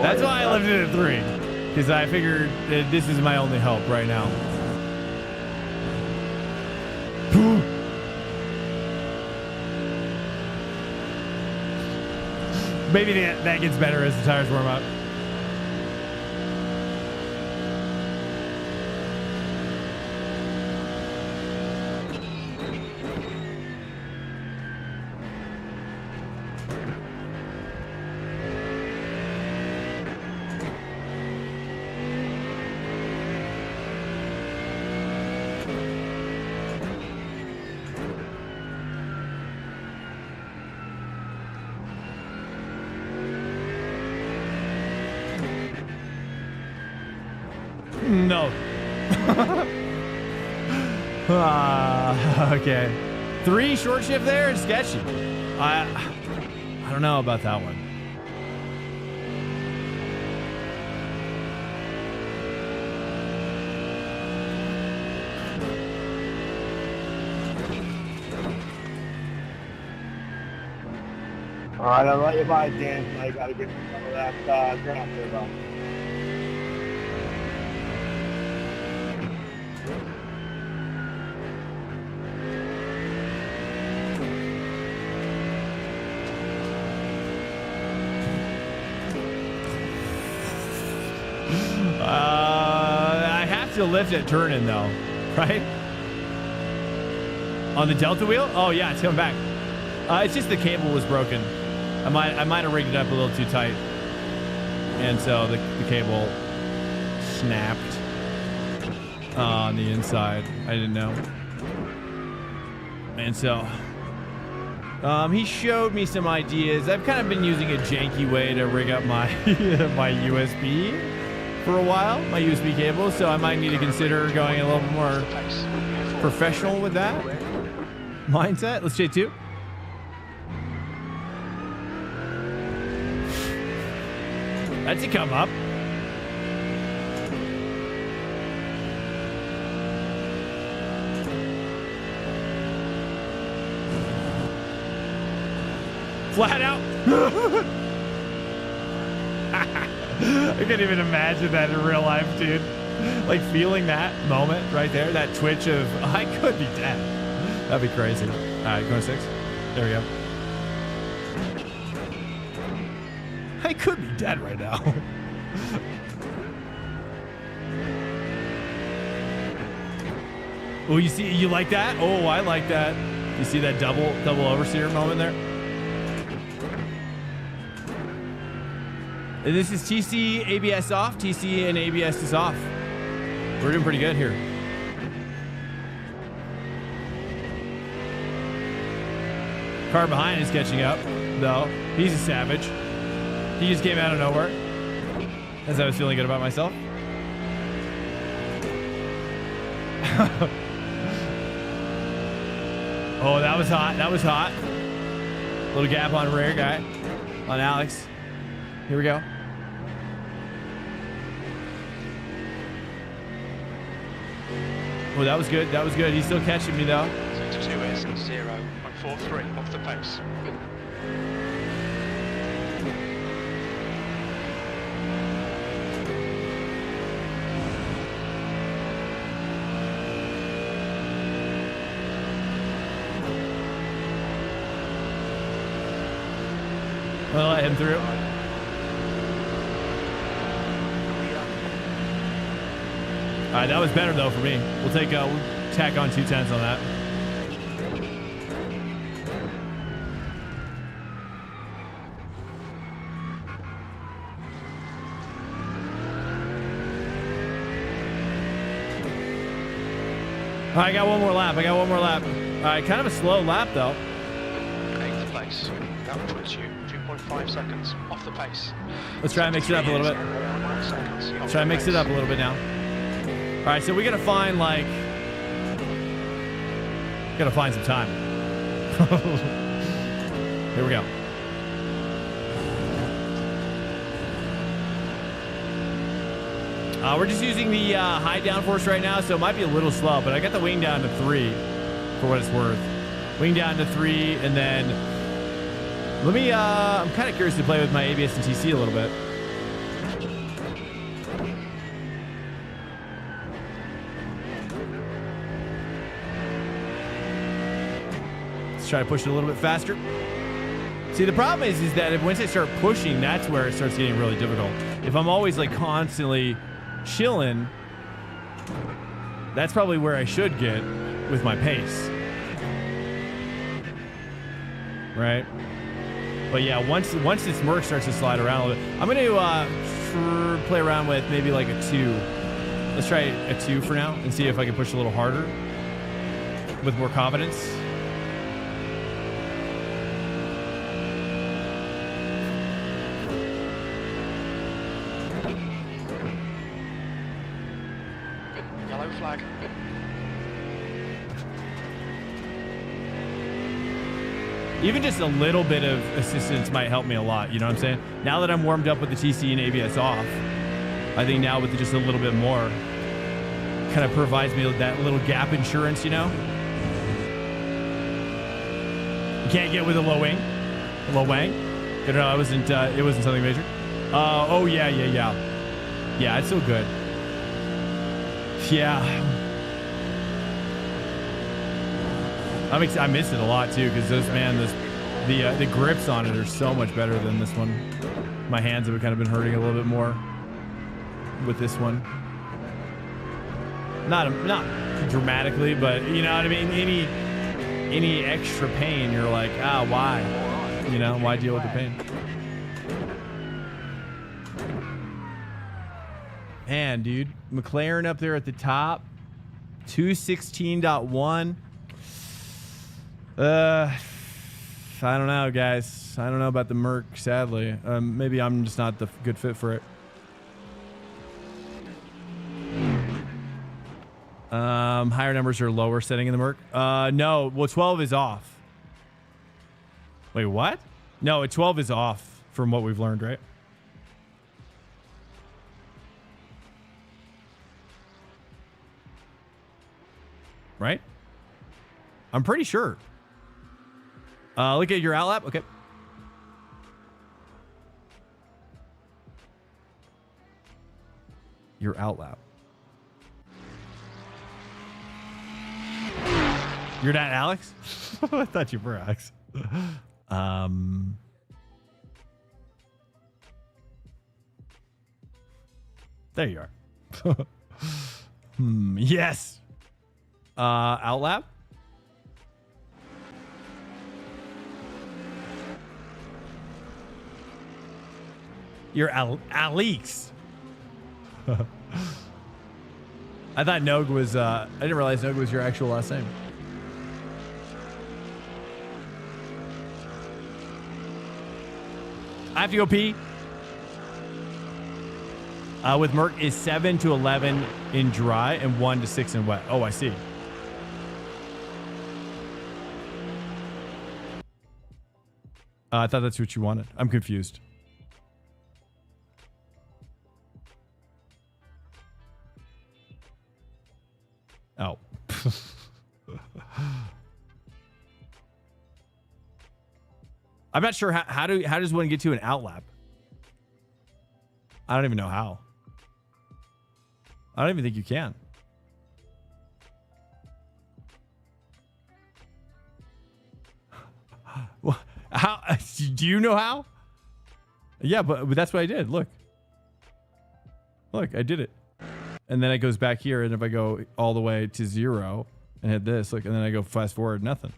That's why I left it at 3. Because I figured that this is my only hope right now. Maybe that gets better as the tires warm up. No. Okay. 3 short shift there is sketchy. I don't know about that one. All right, I'll let you by, Dan. Now you got to get some of that ground there, though. I have to lift it turning though, right? On the Delta wheel? Oh yeah, it's coming back. It's just the cable was broken. I might have rigged it up a little too tight, and so the cable snapped on the inside. I didn't know, and so he showed me some ideas. I've kind of been using a janky way to rig up my my USB for a while, my USB cable, so I might need to consider going a little bit more professional with that mindset. Let's J2. That's a come up. Flat out. I can't even imagine that in real life, dude. Like feeling that moment right there, that twitch of, I could be dead. That'd be crazy. All right, going 6. There we go. I could be dead right now. Oh, you like that? Oh, I like that. You see that double oversteer moment there? And this is TC ABS off. TC and ABS is off. We're doing pretty good here. Car behind is catching up, though. He's a savage. He just came out of nowhere as I was feeling good about myself. Oh, that was hot. That was hot. Little gap on rear guy, on Alex. Here we go. Oh, that was good. That was good. He's still catching me, though. 2 is 0.43 off the pace. I'll let him through. All right, that was better though for me. We'll tack on 2 tenths on that. All right, I got one more lap. All right, kind of a slow lap, though. 8th place. That puts you 2.5 seconds off the pace. Let's try and mix it up a little bit. Try and mix it up a little bit now. All right, so we got to find, like... Got to find some time. Here we go. We're just using the high downforce right now, so it might be a little slow, but I got the wing down to 3 for what it's worth. Wing down to 3, and then let me, I'm kind of curious to play with my ABS and TC a little bit. Let's try to push it a little bit faster. See, the problem is that once I start pushing, that's where it starts getting really difficult. If I'm always like constantly chilling, that's probably where I should get with my pace, right? But yeah, once this Merc starts to slide around a little bit, I'm going to play around with maybe like a 2. Let's try a 2 for now and see if I can push a little harder with more confidence. Flag. Even just a little bit of assistance might help me a lot. You know what I'm saying? Now that I'm warmed up with the TC and ABS off, I think now with just a little bit more, kind of provides me that little gap insurance, you know? You can't get with a low wing. A low wang? You know, it wasn't something major. Oh, yeah. Yeah, it's still good. Yeah, I miss it a lot too, because the grips on it are so much better than this one. My hands have kind of been hurting a little bit more with this one. Not dramatically, but you know what I mean. Any extra pain, you're like, why? You know, why deal with the pain? Man, dude, McLaren up there at the top, 216.1. I don't know, guys. I don't know about the Merc, sadly. Maybe I'm just not the good fit for it. Higher numbers are lower setting in the Merc. No, well, 12 is off. Wait, what? No, 12 is off from what we've learned, right? Right? I'm pretty sure. Look at your outlap. Okay. Your outlap. You're not Alex? I thought you were Alex. There you are. Yes. Outlap. You're Alex. I thought Nog was, I didn't realize Nog was your actual last name. I have to go pee. With Merc is 7 to 11 in dry and 1 to 6 in wet. Oh, I see. I thought that's what you wanted. I'm confused. Oh. I'm not sure how does one get to an outlap? I don't even know how. I don't even think you can. Well, how do you know how? Yeah, but that's what I did. Look, I did it. And then it goes back here, and if I go all the way to 0 and hit this, look, and then I go fast forward, nothing.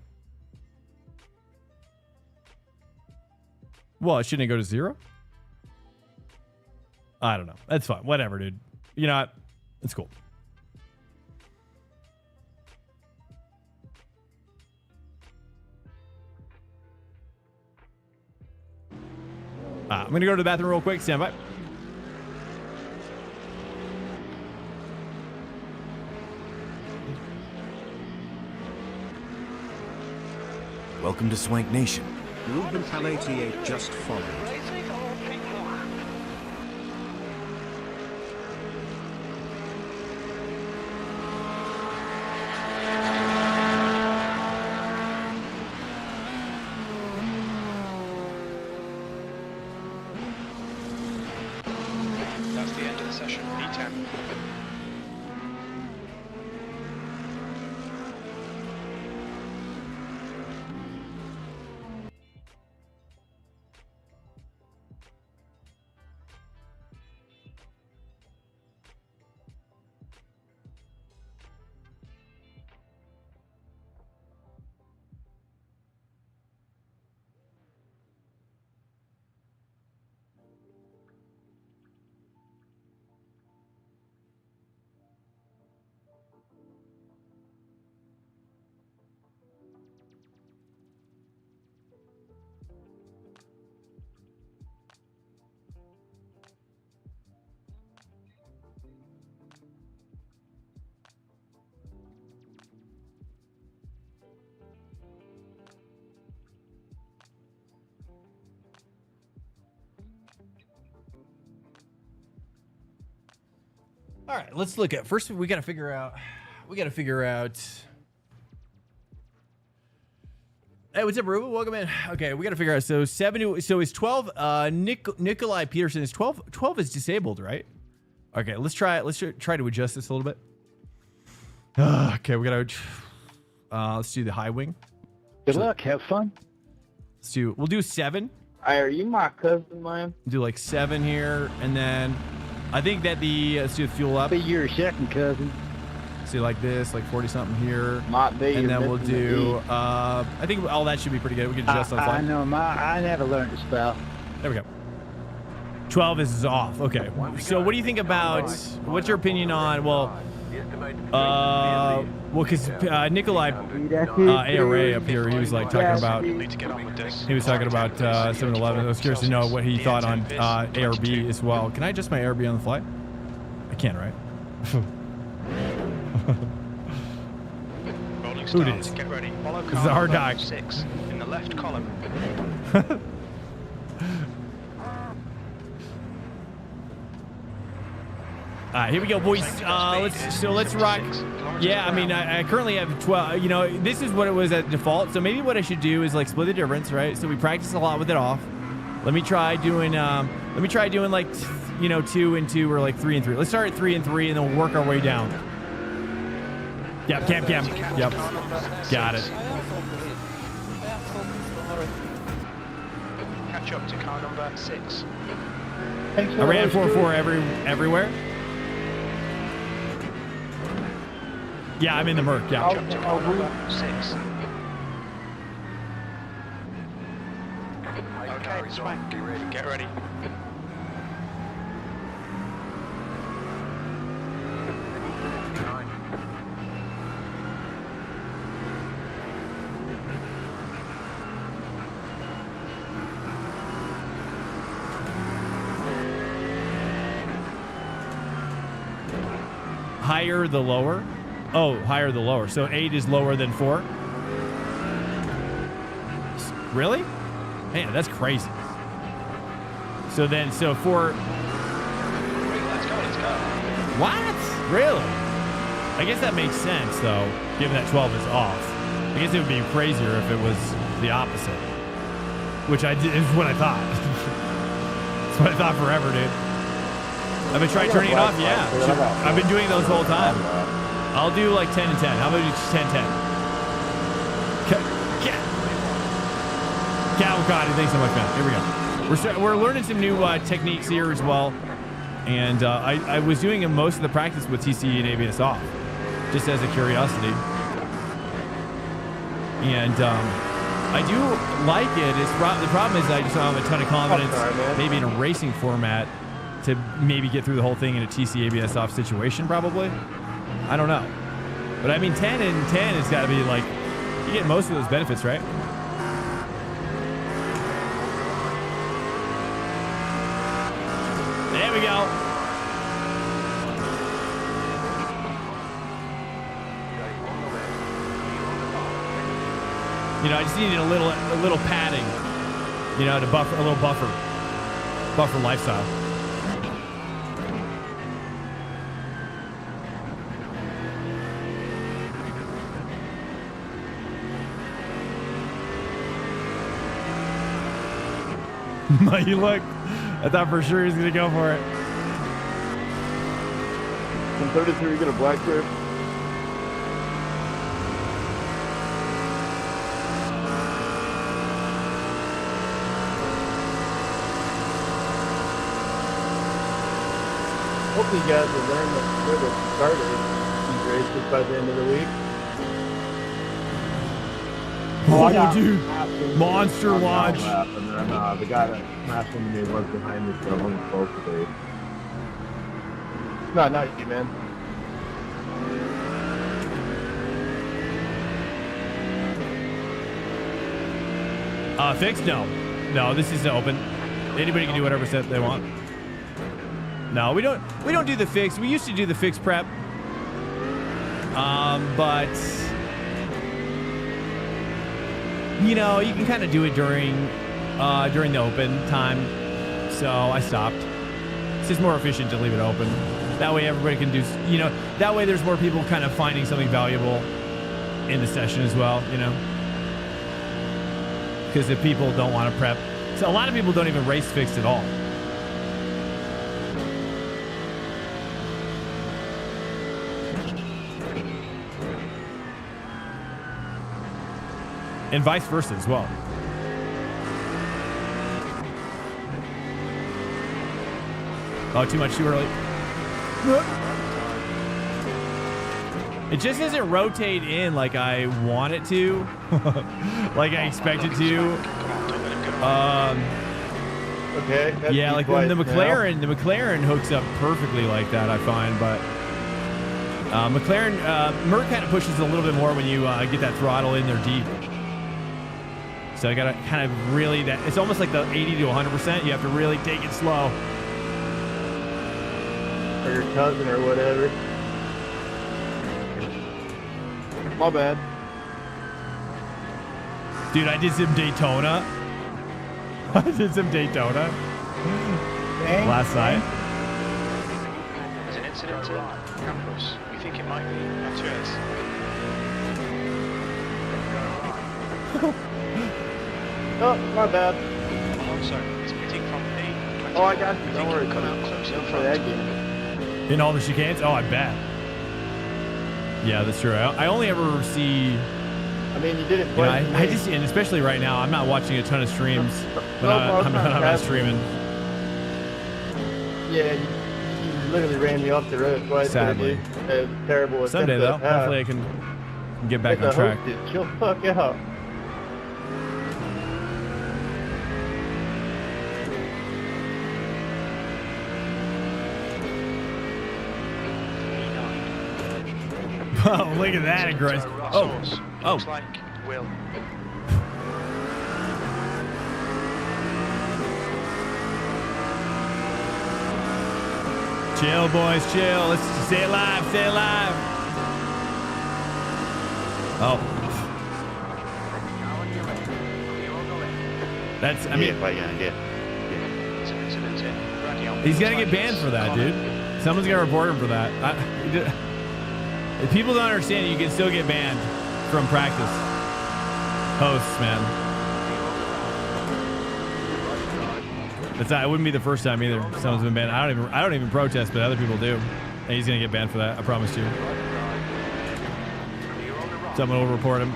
Well, shouldn't it go to 0? I don't know. That's fine. Whatever, dude. You know what? It's cool. I'm going to go to the bathroom real quick. Stand by. Welcome to Swank Nation. Movement L88 just followed. That's the end of the session. E10. All right, let's look at first. We got to figure out. Hey, what's up, Ruben? Welcome in. Okay, we got to figure out. So 7. So is 12? Nikolai Peterson is 12. 12 is disabled, right? Okay, let's try it. Let's try to adjust this a little bit. Okay, we got to. Let's do the high wing. Good luck. Have fun. We'll do 7. Are you my cousin, man? Do like 7 here, and then I think that let's do the fuel up. Be your second cousin. See, like this, like 40 something here, Might be. and then we'll missing do. the E. I think all that should be pretty good. We can adjust on the fly. I know I never learned to spell. There we go. 12 is off. Okay. So what do you think about? What's your opinion on? Well, because Nikolai ARA up here, he was like talking about. Need to get on with this. He was talking about 7-Eleven. I was curious to know what he thought on ARB as well. Can I adjust my ARB on the fly? I can, right? Rolling Who start. dis? Get ready. Follow This is a hard car dog. 6 in the left column. All right, here we go, boys. Let's rock. Yeah, I mean, I currently have 12. You know, this is what it was at default. So maybe what I should do is like split the difference, right? So we practice a lot with it off. Let me try doing like, 2 and 2 or like 3 and 3. Let's start at 3 and 3 and then we'll work our way down. Yep, cam. Yep, got it. Catch up to car number 6. I ran 4-4 everywhere. Yeah, I'm in the Merc. Yeah. Catch up to car number 6. Okay, Swank. Get ready. Higher the lower. Oh, higher the lower. So 8 is lower than 4. Really? Man, that's crazy. So 4. Let's go. What? Really? I guess that makes sense, though, given that 12 is off. I guess it would be crazier if it was the opposite, which is what I thought. That's what I thought forever, dude. I've been trying turning it off. Yeah, I've been doing those the whole time. I'll do like 10 and 10. How about you 10-10? Cavalcade, thanks so much, man. Here we go. We're learning some new techniques here as well. And I was doing most of the practice with TCE and ABS off, just as a curiosity. And I do like it. The problem is I just don't have a ton of confidence, maybe in a racing format, to maybe get through the whole thing in a TC ABS off situation, probably. I don't know. But I mean, 10 and 10 has got to be like, you get most of those benefits, right? we go. You know, I just needed a little padding, you know, to buffer, a little buffer lifestyle. You look, I thought for sure he was gonna go for it. From 33, you get a black shirt. Hope you guys will learn where to start these races by the end of the week. Oh, dude, monster launch. And then the guy that smashed into me was behind me, so I'm close to it. No, not you, man. Fixed? No, this is open. Anybody can do whatever set they want. No, we don't do the fix. We used to do the fix prep, but you know, you can kind of do it during the open time. So I stopped. It's just more efficient to leave it open. That way everybody can do, you know, that way there's more people kind of finding something valuable in the session as well, you know. Because if people don't want to prep, so a lot of people don't even race fixed at all. And vice versa as well. Oh, too much too early. It just doesn't rotate in like I want it to, like I expect it to. Okay. Yeah, like the McLaren hooks up perfectly like that, I find, but McLaren, Merc kind of pushes a little bit more when you get that throttle in there deep. So I gotta kind of really, it's almost like the 80 to 100%. You have to really take it slow. Or your cousin or whatever. My bad. Dude, I did some Daytona. Last night. There's an incident on campus. We think it might be a church. Oh, my bad. Also, it's pitting from the... Oh, I got you. Don't worry. Come out close in For front. that game. In all the chicanes? Oh, I bet. Yeah, that's true. I only ever see... I mean, you did it You know, twice. I just, and especially right now, I'm not watching a ton of streams when I'm not streaming. Yeah, you literally ran me off the road twice. Sadly. It was terrible. Someday, though, hopefully I can get back on track. Chill the fuck out. Oh, look at that aggressive. Oh. Looks like Will. Chill, boys, chill. Let's stay alive, stay alive. Oh. That's, I mean, he's gonna get banned for that, dude. Someone's gonna report him for that. If people don't understand, you can still get banned from practice hosts, man. It's not, it wouldn't be the first time either. Someone's been banned. I don't even protest, but other people do. And he's gonna get banned for that. I promise you. Someone will report him.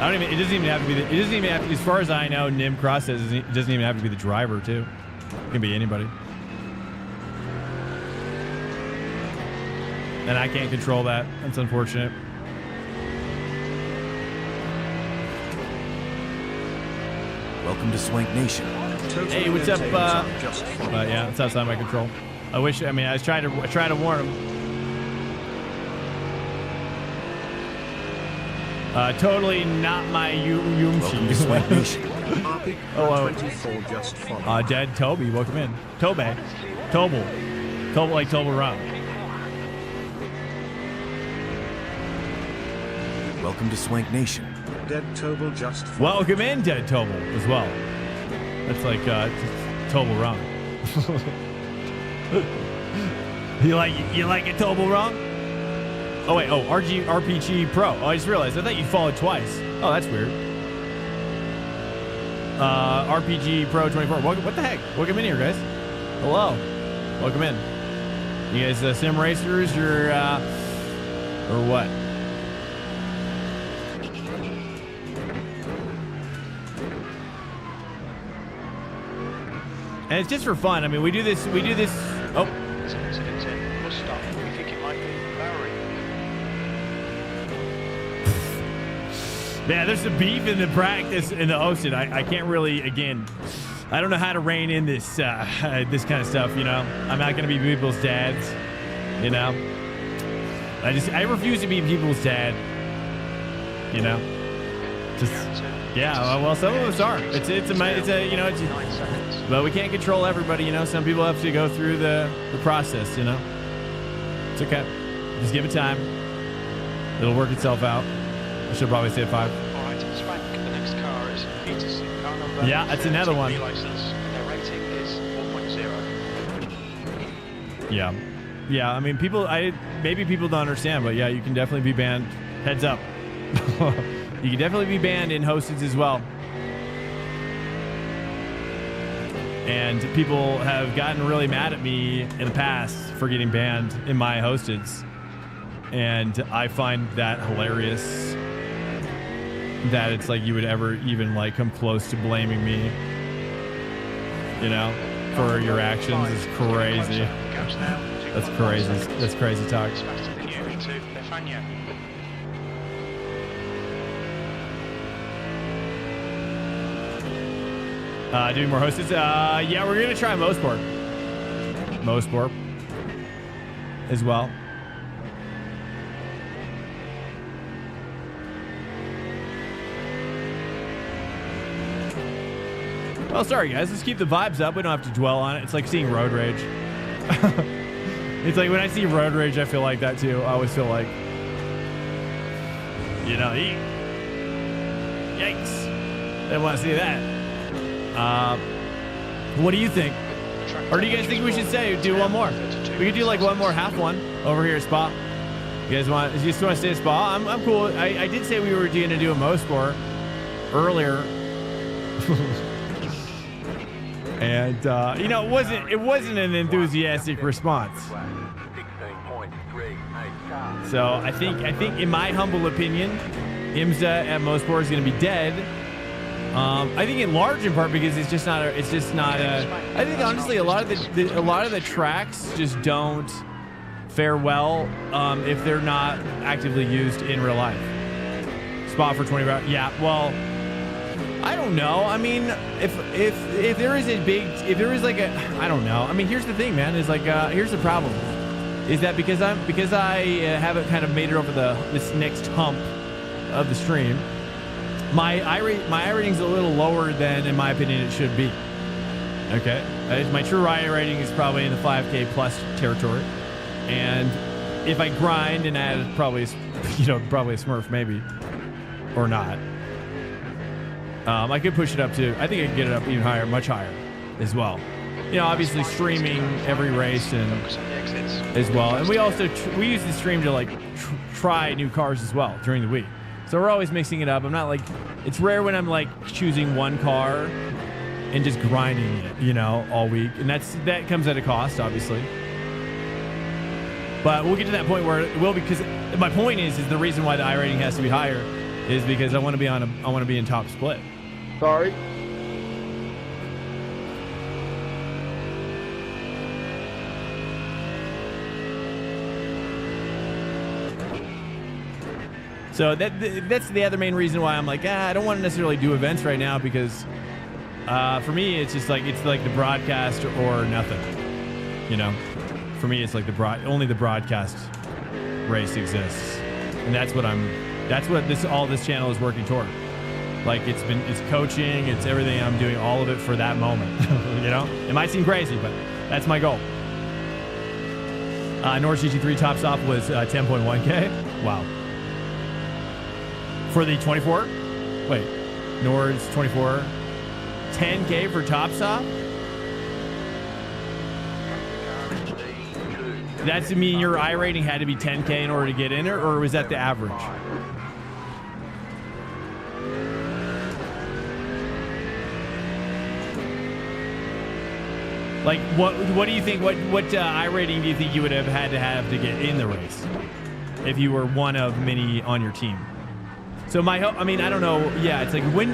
It doesn't even have to be. It doesn't even have to, as far as I know, Nim Cross says it doesn't even have to be the driver too. It can be anybody. And I can't control that. That's unfortunate. Welcome to Swank Nation. Hey, what's up? Yeah, it's outside my control. I wish. I mean, I was trying to warn him. Totally not my Welcome to Swank Nation. Arpic Hello. 24 just followed. Dead Toby, welcome in. Tobel, like Toblerone. Welcome to Swank Nation. Dead Tobel just followed. Welcome in, Dead Tobel, as well. That's like Toblerone. you like it, Toblerone? Oh wait, RPG Pro. Oh, I just realized. I thought you followed twice. Oh, that's weird. RPG Pro 24. Welcome, what the heck? Welcome in here, guys. Hello. Welcome in. You guys sim racers or what? And it's just for fun. I mean, we do this. Oh. There's an incident in bus stop. We think it might be Bowery. Yeah, there's some beef in the practice in the Ocean. I can't really, again, I don't know how to rein in this this kind of stuff, you know. I'm not gonna be people's dads, you know. I refuse to be people's dad, you know. Just yeah, well, some of us are. It's a you know, it's, 9 seconds. but we can't control everybody, you know. Some people have to go through the process, you know. It's okay. Just give it time. It'll work itself out. I should probably say 5. All right, Swank. The next car is Peterson. Car number Yeah, that's another one. license. And their rating is 4.0. Yeah. I mean, maybe people don't understand, but yeah, you can definitely be banned. Heads up. You can definitely be banned in hosteds as well. And people have gotten really mad at me in the past for getting banned in my hosteds. And I find that hilarious that it's like you would ever even like come close to blaming me, you know, for your actions. Is crazy. That's crazy. That's crazy talk. It's faster than you to Lefania. Doing more hosteds. Yeah, we're gonna try MoSpor as well. Well, sorry guys, let's keep the vibes up. We don't have to dwell on it. It's like seeing road rage. It's like when I see road rage, I feel like that too. I always feel like, you know, yikes. Didn't want to see that. What do you think? Or do you guys think we should do one more? We could do like one more half one over here at Spa. You guys want to stay at Spa? I'm cool. I did say we were going to do a MoSpor earlier. And you know, it wasn't an enthusiastic response. So I think in my humble opinion, IMSA at MoSpor is going to be dead. I think in large in part because it's just not I think honestly a lot of the tracks just don't fare well if they're not actively used in real life. Spot for 20 hours. Yeah, well, I don't know. I mean, if there is like a, I don't know. I mean, here's the thing, man. Is like here's the problem, is that because I haven't kind of made it over this next hump of the stream, my iRating's a little lower than, in my opinion, it should be. Okay, my true iRating is probably in the 5K plus territory, and if I grind and add probably a Smurf maybe, or not. I could push it up to, I think I could get it up even higher, much higher as well. You know, obviously streaming every race and as well. And we also, we use the stream to like try new cars as well during the week. So we're always mixing it up. I'm not like, it's rare when I'm like choosing one car and just grinding it, you know, all week. And that comes at a cost, obviously. But we'll get to that point where it will, because my point is the reason why the iRating has to be higher is because I want to be in top split. Sorry. So that's the other main reason why I'm like, I don't want to necessarily do events right now, because for me it's just like, it's like the broadcast or nothing, you know. For me it's like only the broadcast race exists, and that's what I'm That's what all this channel is working toward. Like it's coaching, it's everything. I'm doing all of it for that moment. You know, it might seem crazy, but that's my goal. Nord's GT3 tops off was 10.1K. Wow. For the 24? Wait, Nord's 24, 10K for tops off? That's to mean your iRating had to be 10K in order to get in there, or was that the average? Like, what do you think? What iRating do you think you would have had to get in the race if you were one of many on your team? So I mean, I don't know. Yeah, it's like what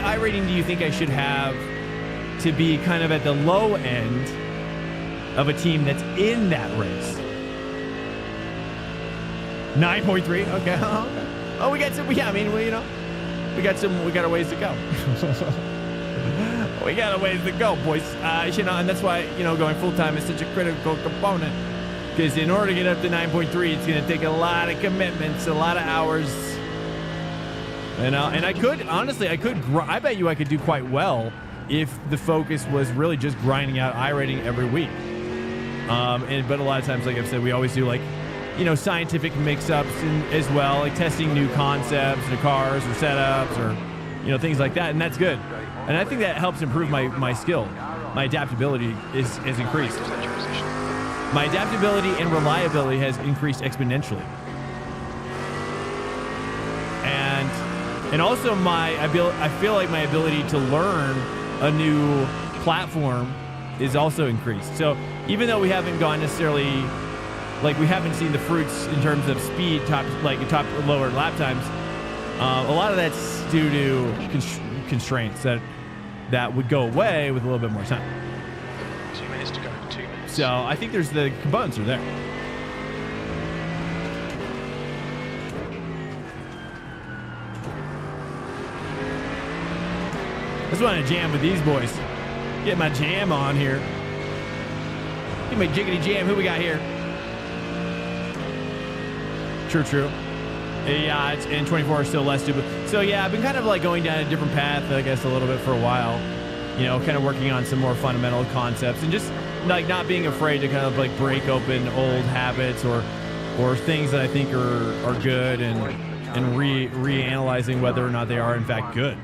iRating do you think I should have to be kind of at the low end of a team that's in that race? 9.3. Okay. Oh, we got some. Yeah, I mean, we got a ways to go. We got a ways to go, boys. And that's why, going full-time is such a critical component. Because in order to get up to 9.3, it's going to take a lot of commitments, a lot of hours. And I could, honestly, I bet you I could do quite well if the focus was really just grinding out iRating every week. But a lot of times, like I've said, we always do scientific mix-ups as well, like testing new concepts, new cars or setups or, things like that. And that's good. And I think that helps improve my skill. My adaptability is increased. My adaptability and reliability has increased exponentially. And also I feel like my ability to learn a new platform is also increased. So even though we haven't gone necessarily, we haven't seen the fruits in terms of speed, top lower lap times, a lot of that's due to constraints that would go away with a little bit more time. 2 minutes to go. 2 minutes. So I think the components are there. I just want to jam with these boys. Get my jam on here. Get my jiggity jam. Who we got here? True. Yeah, and 24 is still less stupid. So yeah, I've been kind of going down a different path, I guess, a little bit for a while. Kind of working on some more fundamental concepts and just not being afraid to kind of break open old habits or things that I think are good and reanalyzing whether or not they are in fact good.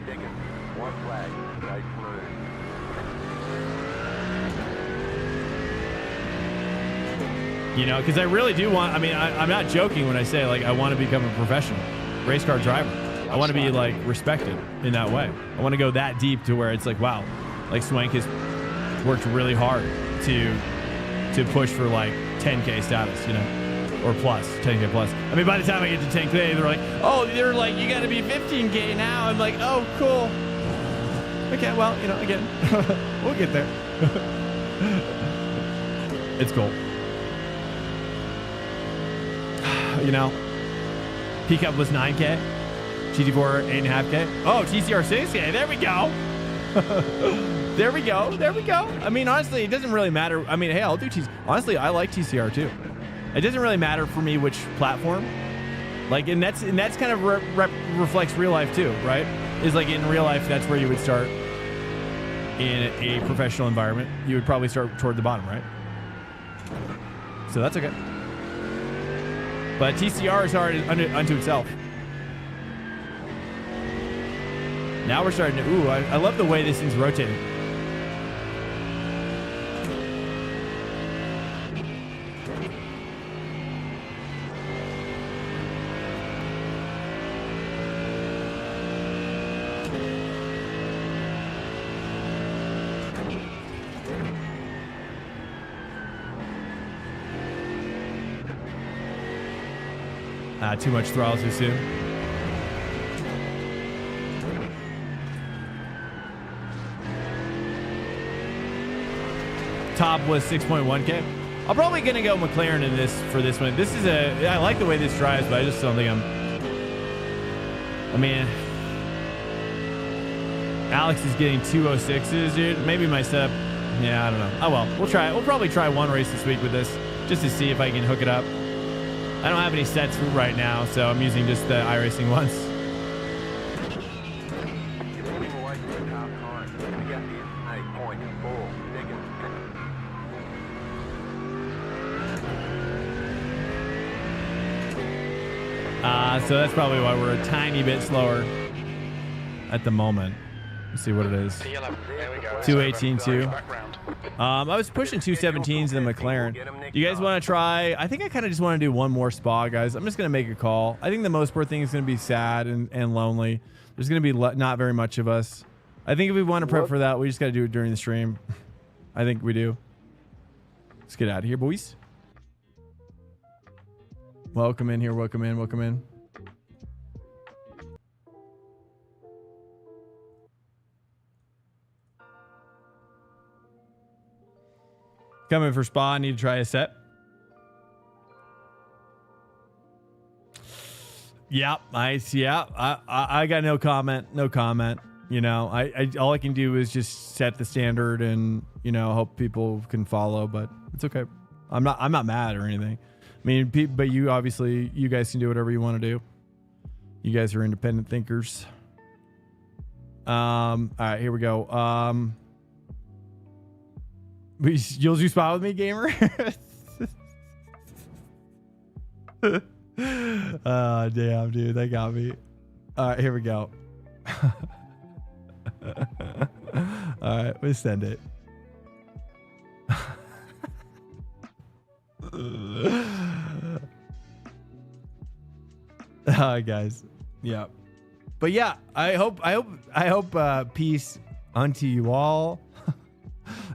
Because I really do want, I'm not joking when I say, I want to become a professional race car driver. I want to be, respected in that way. I want to go that deep to where it's wow, Swank has worked really hard to push for, 10K status, or plus, 10K plus. By the time I get to 10K, they're you got to be 15K now. I'm oh, cool. Okay, well, again, we'll get there. It's cool. Peak up was 9K, GT4 8.5K. Oh, TCR 6K. There we go. There we go. Honestly, it doesn't really matter. Hey, I'll do TCR. Honestly, I like TCR too. It doesn't really matter for me which platform. And that's kind of reflects real life too, right? Is in real life, that's where you would start in a professional environment. You would probably start toward the bottom, right? So that's okay. But TCR is hard unto itself. Now we're starting to... Ooh, I love the way this thing's rotating. Too much throttle too soon. Top was 6.1K. I'm probably gonna go McLaren in this for this one. This is I like the way this drives, but I just don't think Alex is getting 206s, dude. Maybe my setup. Yeah, I don't know. Oh well, we'll try. We'll probably try one race this week with this just to see if I can hook it up. I don't have any sets right now, so I'm using just the iRacing ones. So that's probably why we're a tiny bit slower at the moment. Let's see what it is. 218.2. I was pushing 217s in the McLaren. Do you guys want to try? I think I kind of just want to do one more spa, guys. I'm just going to make a call. I think the MoSpor thing is going to be sad and lonely. There's going to be not very much of us. I think if we want to prep for that, we just got to do it during the stream. I think we do. Let's get out of here, boys. Welcome in here. Welcome in. Welcome in. Coming for spa. I need to try a set. Yeah, I got no comment. No comment. You know, I all I can do is just set the standard and, you know, hope people can follow, but it's okay. I'm not mad or anything. I mean, but you obviously, you guys can do whatever you want to do. You guys are independent thinkers. All right, here we go. You'll do spot with me, gamer? Oh, damn, dude. That got me. All right, here we go. All right, we send it. All right, guys. Yeah. But yeah, I hope peace unto you all.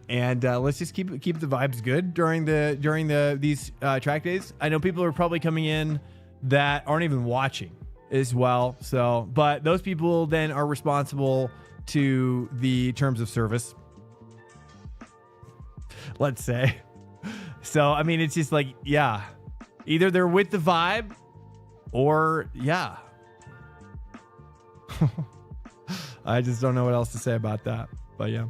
And let's just keep the vibes good during these track days. I know people are probably coming in that aren't even watching as well. So, but those people then are responsible to the terms of service, let's say. So, I mean, it's just like, yeah, either they're with the vibe or yeah. I just don't know what else to say about that, but yeah.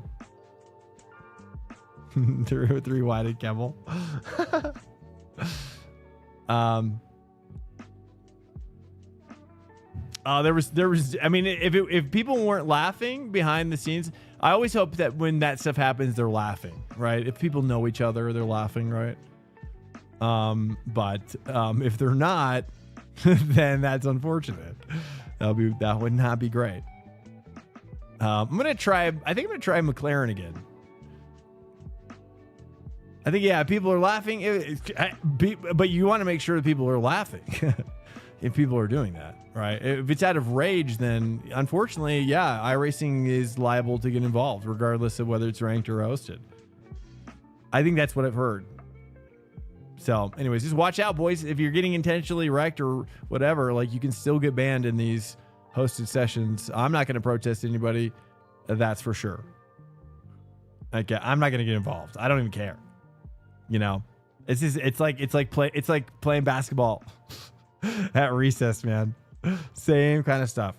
three whited camel. There was I mean, if people weren't laughing behind the scenes, I always hope that when that stuff happens, they're laughing, right? If people know each other, they're laughing, right? But if they're not, then that's unfortunate. That would not be great. I think I'm gonna try McLaren again. I think, yeah, people are laughing, but you want to make sure that people are laughing if people are doing that, right? If it's out of rage, then unfortunately, yeah, iRacing is liable to get involved regardless of whether it's ranked or hosted. I think that's what I've heard. So anyways, just watch out, boys. If you're getting intentionally wrecked or whatever, like, you can still get banned in these hosted sessions. I'm not going to protest anybody. That's for sure. Okay, I'm not going to get involved. I don't even care. You know, it's like playing basketball at recess, man. Same kind of stuff.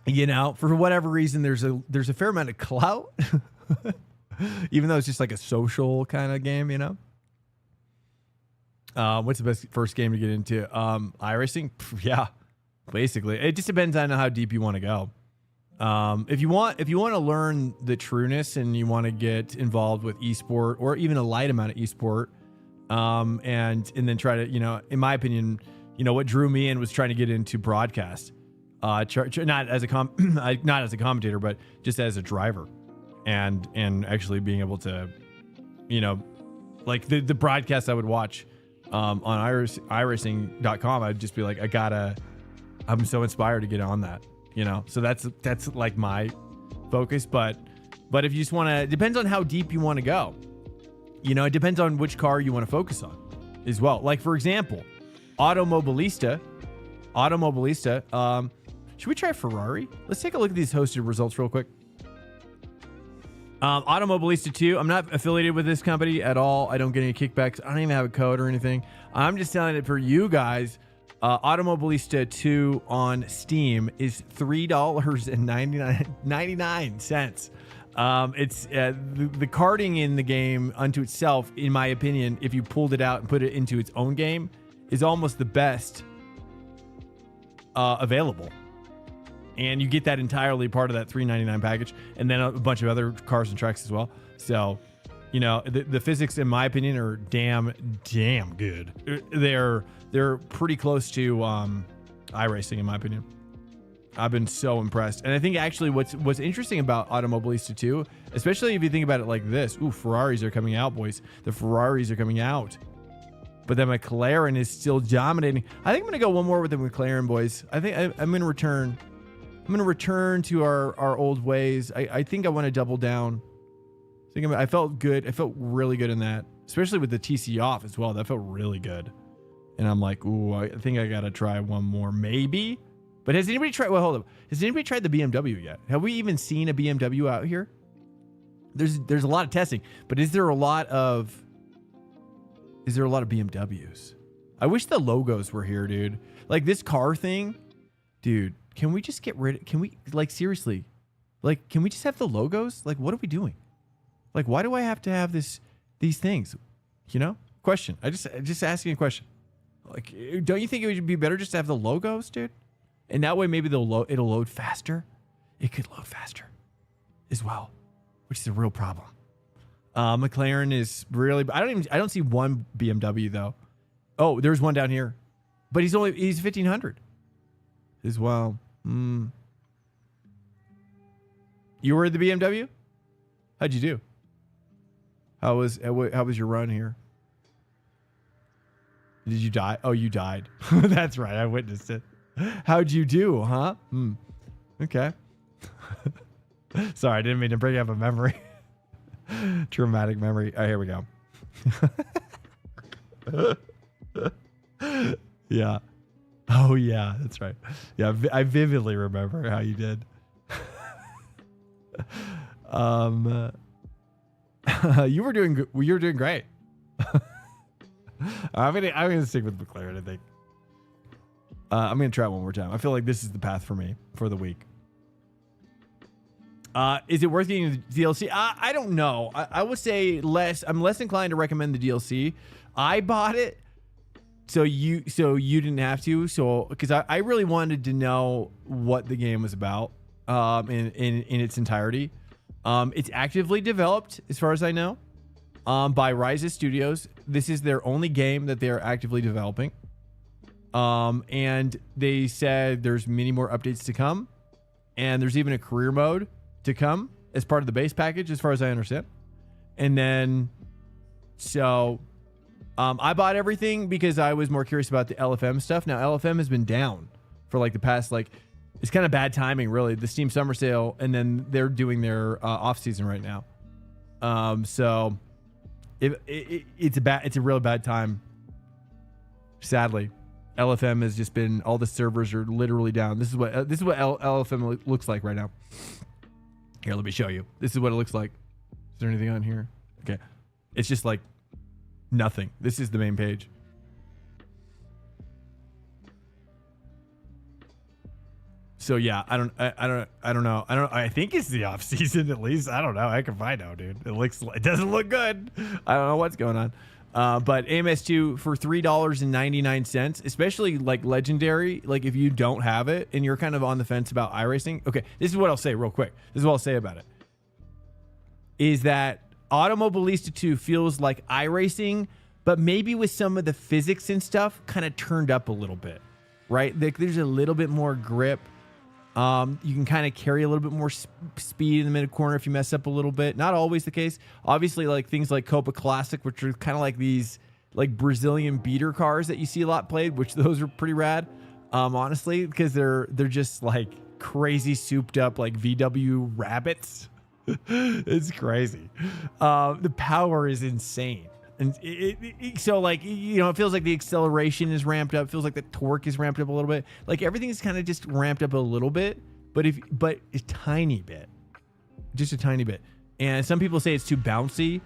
You know, for whatever reason, there's a fair amount of clout, even though it's just like a social kind of game. You know, what's the best first game to get into? iRacing, yeah, basically. It just depends on how deep you want to go. If you want to learn the trueness and you want to get involved with esport or even a light amount of esport, and then try to, you know, in my opinion, you know, what drew me in was trying to get into broadcast, not as a commentator, but just as a driver, and actually being able to, you know, like the broadcast I would watch, on iRacing.com, I'd just be like, I'm so inspired to get on that. You know, so that's like my focus. But if you just want to, depends on how deep you want to go. You know, it depends on which car you want to focus on as well. Like, for example, Automobilista. Should we try Ferrari? Let's take a look at these hosted results real quick. Automobilista 2. I'm not affiliated with this company at all. I don't get any kickbacks. I don't even have a code or anything. I'm just telling it for you guys. Automobilista 2 on Steam is $3.99. It's the karting in the game unto itself, in my opinion, if you pulled it out and put it into its own game, is almost the best available. And you get that entirely part of that $399 package, and then a bunch of other cars and tracks as well. So, you know, the physics, in my opinion, are damn good. They're pretty close to iRacing, in my opinion. I've been so impressed. And I think actually what's interesting about Automobilista 2, especially if you think about it like this, ooh, Ferraris are coming out, boys. The Ferraris are coming out. But then McLaren is still dominating. I think I'm going to go one more with the McLaren, boys. I think I'm going to return. I'm going to return to our old ways. I think I want to double down. I felt good. I felt really good in that, especially with the TC off as well. That felt really good. And I'm like, ooh, I think I got to try one more, maybe. But has anybody tried? Well, hold up. Has anybody tried the BMW yet? Have we even seen a BMW out here? There's a lot of testing, but is there a lot of BMWs? I wish the logos were here, dude. Like this car thing, dude. Can we just get rid of? Can we, like, seriously? Like, can we just have the logos? Like, what are we doing? Like, why do I have to have these things? You know? Question. I just asking a question. Like, don't you think it would be better just to have the logos, dude? And that way, maybe it'll load faster. It could load faster as well, which is a real problem. McLaren is really. I don't see one BMW though. Oh, there's one down here, but he's 1,500 as well. You were at the BMW. How'd you do? How was your run here? Did you die? Oh, you died. That's right. I witnessed it. How'd you do, huh? Okay. Sorry, I didn't mean to bring up a memory. Traumatic memory. Oh, here we go. Yeah. Oh, yeah. That's right. Yeah, I vividly remember how you did. You were doing great. I'm gonna stick with McLaren, I think. I'm going to try it one more time. I feel like this is the path for me for the week. Is it worth getting the DLC? I don't know. I would say less. I'm less inclined to recommend the DLC. I bought it so you didn't have to. So because I really wanted to know what the game was about in its entirety. It's actively developed, as far as I know, by Ryza Studios. This is their only game that they are actively developing. And they said there's many more updates to come, and there's even a career mode to come as part of the base package, as far as I understand. And then, so, I bought everything because I was more curious about the LFM stuff. Now, LFM has been down for like the past, like, it's kind of bad timing, really. The Steam Summer Sale, and then they're doing their off season right now. So, it's a really bad time, sadly. LFM has just been, all the servers are literally down. This is what LFM looks like right now. Here, let me show you. This is what it looks like. Is there anything on here? Okay. It's just like nothing. This is the main page. So yeah, I don't know. I think it's the off season at least. I don't know. I can find out, dude. It doesn't look good. I don't know what's going on. But AMS2 for $3.99, especially like legendary. Like if you don't have it and you're kind of on the fence about iRacing. Okay, this is what I'll say real quick. This is what I'll say about it. Is that Automobilista 2 feels like iRacing, but maybe with some of the physics and stuff kind of turned up a little bit, right? There's a little bit more grip. You can kind of carry a little bit more speed in the mid corner if you mess up a little bit. Not always the case. Obviously, like things like Copa Classic, which are kind of like these like Brazilian beater cars that you see a lot played, which those are pretty rad, honestly, because they're just like crazy souped up like VW rabbits. It's crazy. The power is insane. And so like, you know, it feels like the acceleration is ramped up. It feels like the torque is ramped up a little bit. Like everything is kind of just ramped up a little bit, but a tiny bit, just a tiny bit. And some people say it's too bouncy.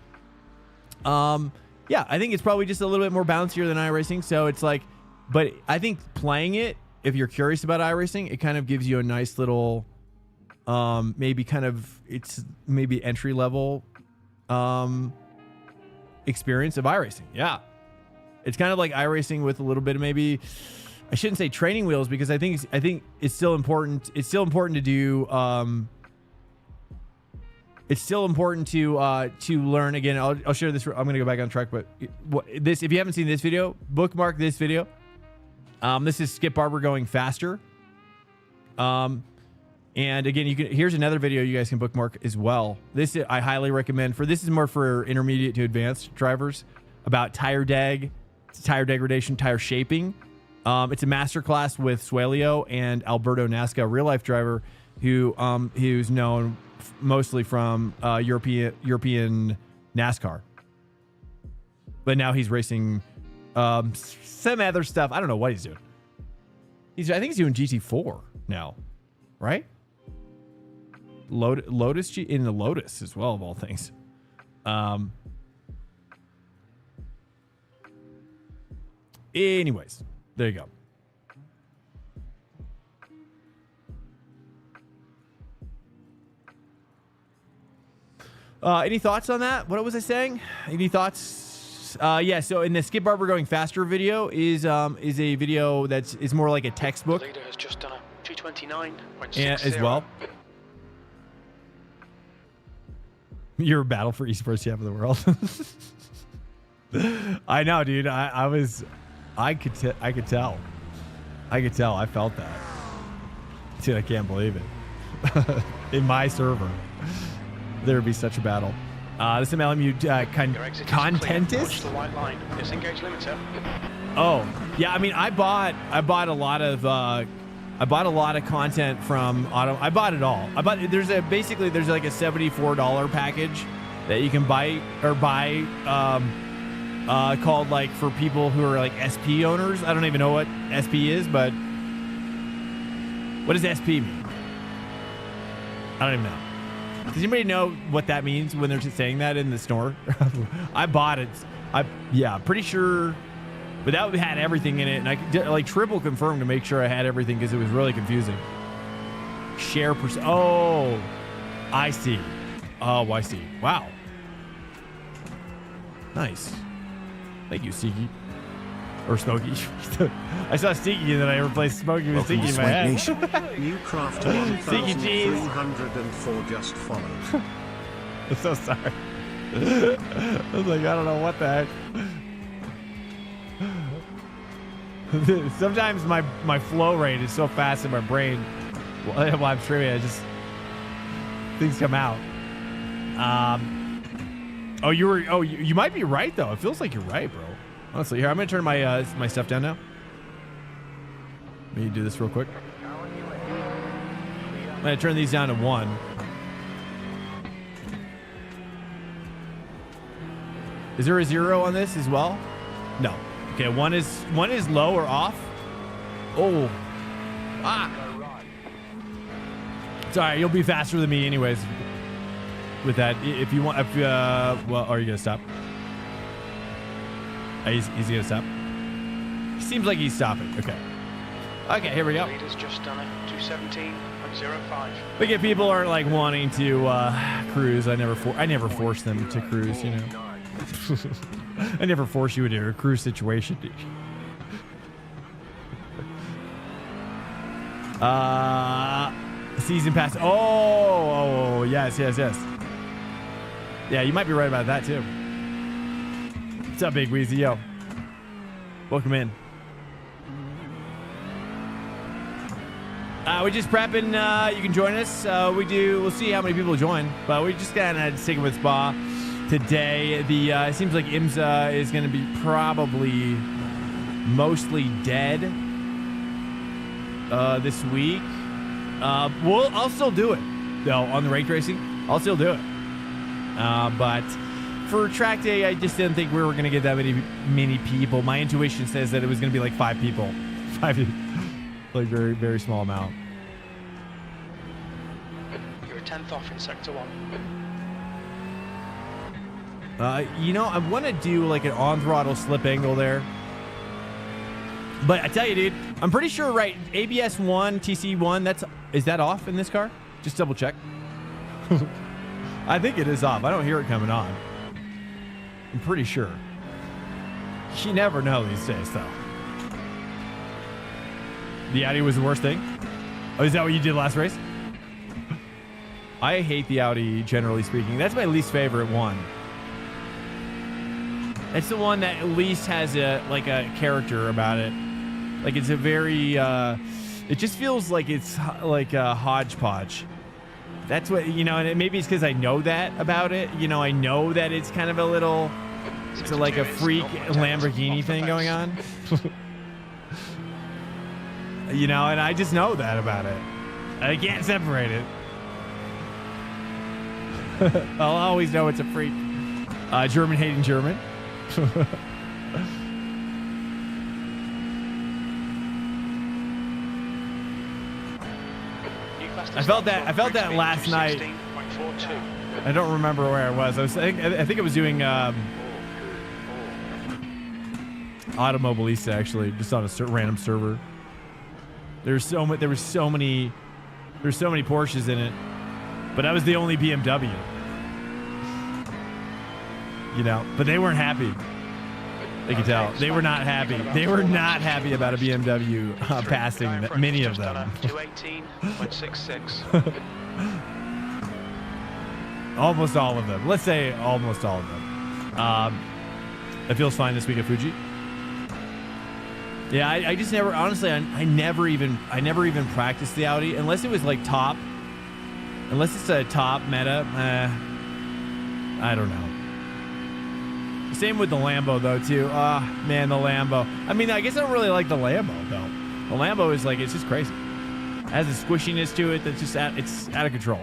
Yeah, I think it's probably just a little bit more bouncier than iRacing. So it's like, but I think playing it, if you're curious about iRacing, it kind of gives you a nice little maybe kind of it's maybe entry level experience of iRacing. Yeah, it's kind of like iRacing with a little bit of maybe, I shouldn't say training wheels, because I think it's still important. It's still important to do. It's still important to learn. Again, I'll share this. I'm gonna go back on track, but this, if you haven't seen this video, bookmark this video. This is Skip Barber going faster. And again, here's another video you guys can bookmark as well. This I highly recommend. This is more for intermediate to advanced drivers, about tire degradation, tire shaping. It's a masterclass with Suelio and Alberto Nasca, a real life driver who's known mostly from European NASCAR, but now he's racing some other stuff. I don't know what he's doing. I think he's doing GT4 now, right? Lotus in the Lotus as well, of all things. Anyways, there you go. Any thoughts on that? What was I saying? Any thoughts? Yeah. So in the Skip Barber going faster video is a video is more like a textbook. The leader has just done a 229.60 as well. Your battle for esports champ of the world. I know, dude. I could tell. I felt that. Dude, I can't believe it. In my server, there would be such a battle. This is LMU Contentus. The white line. Disengage limiter. Oh, yeah. I mean, I bought a lot of content from Auto. I bought it all. There's like a $74 package that you can buy called, like, for people who are like SP owners. I don't even know what SP is, but what does SP mean? I don't even know. Does anybody know what that means when they're saying that in the store? I bought it. Yeah, pretty sure. But that had everything in it, and I like triple confirmed to make sure I had everything because it was really confusing. Share percent. Oh, I see. Oh, I see. Wow. Nice. Thank you, Siki. Or Smokey. I saw Siki and then I replaced Smokey with Siki in my head. New craft Siki cheese. 1304 just followed. I'm so sorry. I was like, I don't know what the heck. Sometimes my flow rate is so fast in my brain while I'm streaming, things come out. You might be right though. It feels like you're right, bro. Honestly, here, I'm gonna turn my my stuff down now. Let me do this real quick. I'm gonna turn these down to 1. Is there a 0 on this as well? No. Okay, one is low or off. Oh. It's all right. You'll be faster than me anyways with that. If you want, well, are you gonna stop? He's gonna stop. Seems like he's stopping. Okay. Okay, here we go. Leader's just done it. 217.05. But yeah, people aren't like wanting to cruise. I never force them to cruise. You know. I never force you into a cruise situation. Season pass. Oh, yes. Yeah, you might be right about that too. What's up, Big Weezy? Yo, welcome in. We're just prepping. You can join us. We'll see how many people join, but we just kind of sticking with Spa today. It seems like IMSA is going to be probably mostly dead this week. I'll still do it though on the rate racing. I'll still do it, but for track day, I just didn't think we were going to get that many people. My intuition says that it was going to be like 5 people, like very, very small amount. You're a 10th off in sector 1. You know, I want to do like an on throttle slip angle there, but I tell you, dude, I'm pretty sure, right? ABS 1, TC 1. Is that off in this car? Just double check. I think it is off. I don't hear it coming on. I'm pretty sure. You never know these days, though. The Audi was the worst thing? Oh, is that what you did last race? I hate the Audi, generally speaking. That's my least favorite one. It's the one that at least has a character about it. Like it's a very, it just feels like it's like a hodgepodge. That's what, and maybe it's because I know that about it. I know that it's kind of a little, it's like a freak Lamborghini thing going on. And I just know that about it. I can't separate it. I'll always know it's a freak. German hating German. I felt that last night. I don't remember where I was. I think I was doing Automobilista, actually, just on a random server. There were so many Porsches in it, but I was the only BMW. But they weren't happy. They could tell. They were not happy. They were not happy about a BMW passing many of them. 218.66. Almost all of them. Let's say almost all of them. It feels fine this week at Fuji. Yeah, I just never, honestly, I never even practiced the Audi unless it was like top. Unless it's a top meta. I don't know. Same with the Lambo, though, too. Man, the Lambo. I mean, I guess I don't really like the Lambo, though. The Lambo is like, it's just crazy. It has a squishiness to it that's just, it's out of control.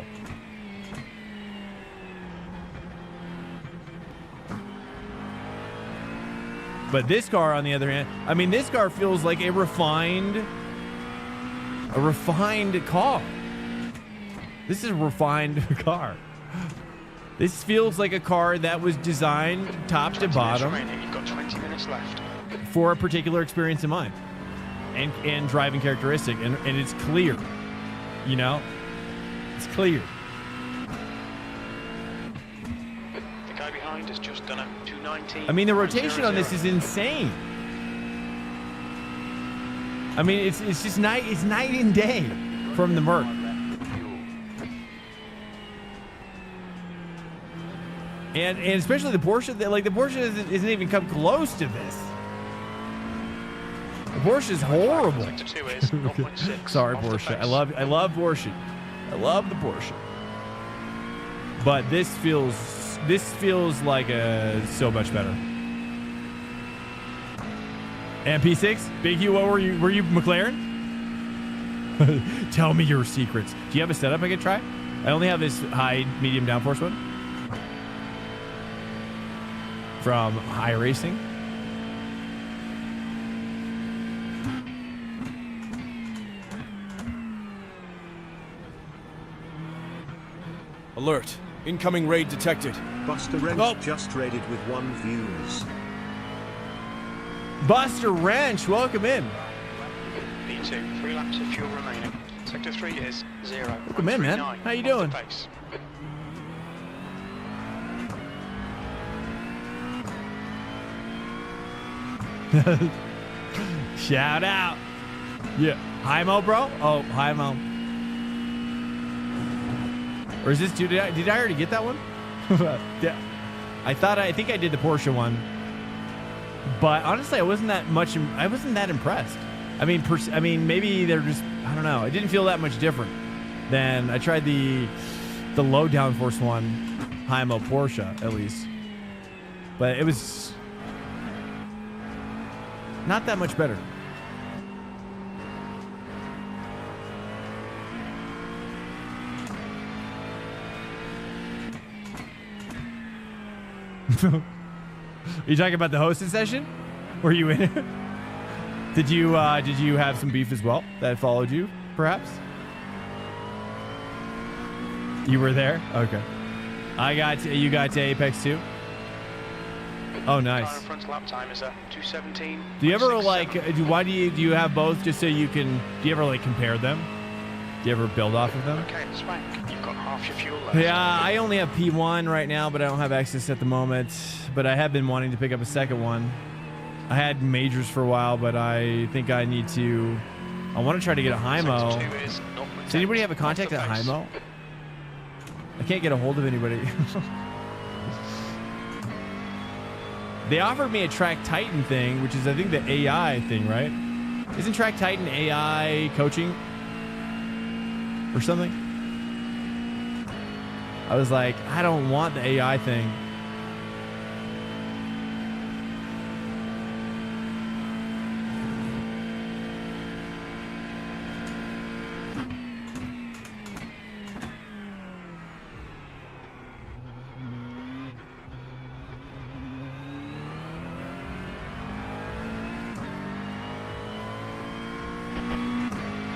But this car, on the other hand, I mean, this car feels like a refined car. This is a refined car. This feels like a car that was designed top to bottom. You've got 20 minutes left. For a particular experience in mind. And driving characteristic. And it's clear. It's clear. The guy behind has just done a 290. I mean, the rotation on this is insane. I mean, it's just night and day from the Merc. And especially the Porsche, the Porsche isn't even come close to this. The Porsche is horrible. Sorry, Porsche. I love Porsche. I love the Porsche. But this feels like so much better. And P6, Big Hugh, what were you McLaren? Tell me your secrets. Do you have a setup I could try? I only have this high, medium downforce one. From iRacing. Alert. Incoming raid detected. Buster Wrench just raided with 1 views. Buster Wrench, welcome in. P2, 3 laps of fuel remaining. Sector 3 is 0. Welcome in, man. How you doing? Shout out. Yeah. Hi, Mo, bro. Oh, hi, Mo. Or is this, dude? Did I already get that one? Yeah. I think I did the Porsche one. But honestly, I wasn't that impressed. I mean, maybe they're just, I don't know. It didn't feel that much different than I tried the low downforce one, Hi, Mo Porsche, at least. But it was not that much better. Are you talking about the hosting session? Were you in it? Did you have some beef as well that followed you, perhaps? You were there? Okay. You got to Apex too? Oh, nice. Front lap time is a 2:17. Do you ever do you have both just so you can? Do you ever compare them? Do you ever build off of them? Okay, Swank, you've got half your fuel left. Yeah, I only have P1 right now, but I don't have access at the moment. But I have been wanting to pick up a second one. I had majors for a while, but I think I need to... I want to try to get a HIMO. Does anybody have a contact at HIMO? I can't get a hold of anybody. They offered me a Track Titan thing, which is, I think, the AI thing, right? Isn't Track Titan AI coaching? Or something? I was like, I don't want the AI thing.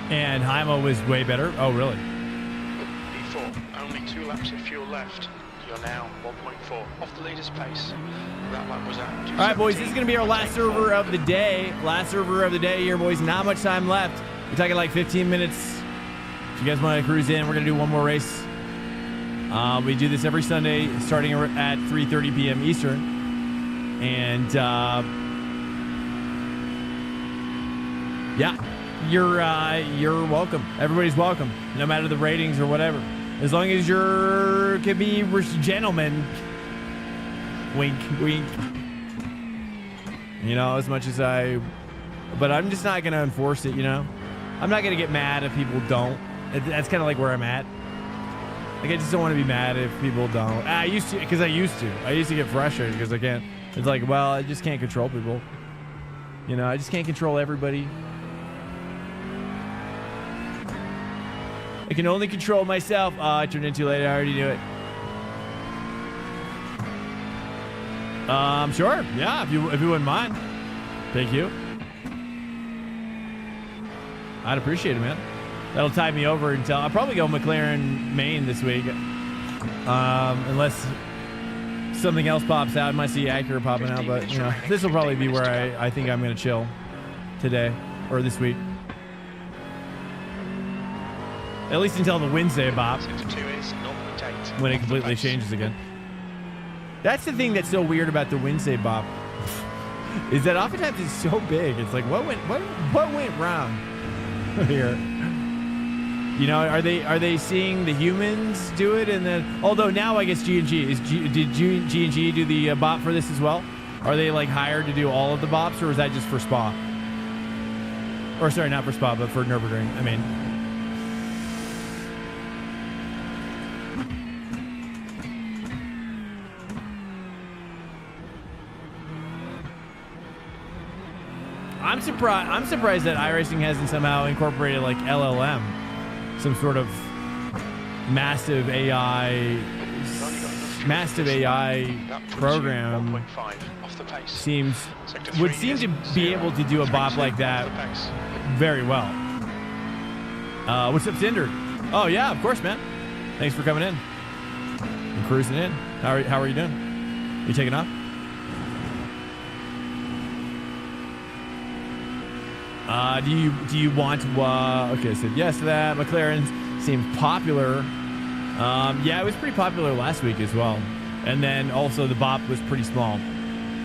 And HIMO was way better. Oh, really? P4, only 2 laps of fuel left. You're now 1.4 off the leader's pace. That lap was at 2:17. All right, boys, this is going to be our last server of the day. Last server of the day here, boys. Not much time left. We're talking like 15 minutes. If you guys want to cruise in, we're going to do one more race. We do this every Sunday starting at 3:30 p.m. Eastern. And, yeah. You're welcome. Everybody's welcome, no matter the ratings or whatever. As long as you're can be gentlemen. Wink, wink. You know, as much as but I'm just not gonna enforce it. You know, I'm not gonna get mad if people don't. That's kind of like where I'm at. Like, I just don't want to be mad if people don't. I used to get frustrated because I can't. It's like, well, I just can't control people. You know, I just can't control everybody. I can only control myself. Oh, I turned in too late. I already knew it. Sure. Yeah, if you wouldn't mind. Thank you. I'd appreciate it, man. That'll tide me over until I'll probably go McLaren main this week. Unless something else pops out. I might see Acura popping out, but you know, this will probably be where I think I'm gonna chill today or this week. At least until the Wednesday bop, when it completely changes again. That's the thing that's so weird about the Wednesday bop, is that oftentimes it's so big. It's like, what went wrong here? You know, are they seeing the humans do it, and then although now I guess G&G did G&G do the bop for this as well? Are they like hired to do all of the bops, or is that just for Spa? Or sorry, not for Spa, but for Nürburgring. I mean. I'm surprised that iRacing hasn't somehow incorporated like LLM, some sort of massive AI program. Would seem to be able to do a bop like that very well. What's up, Cinder? Oh yeah, of course, man. Thanks for coming in and cruising in. How are you doing? You taking off? Do you want okay, I said yes to that. McLaren seems popular. Yeah, it was pretty popular last week as well. And then also the bop was pretty small.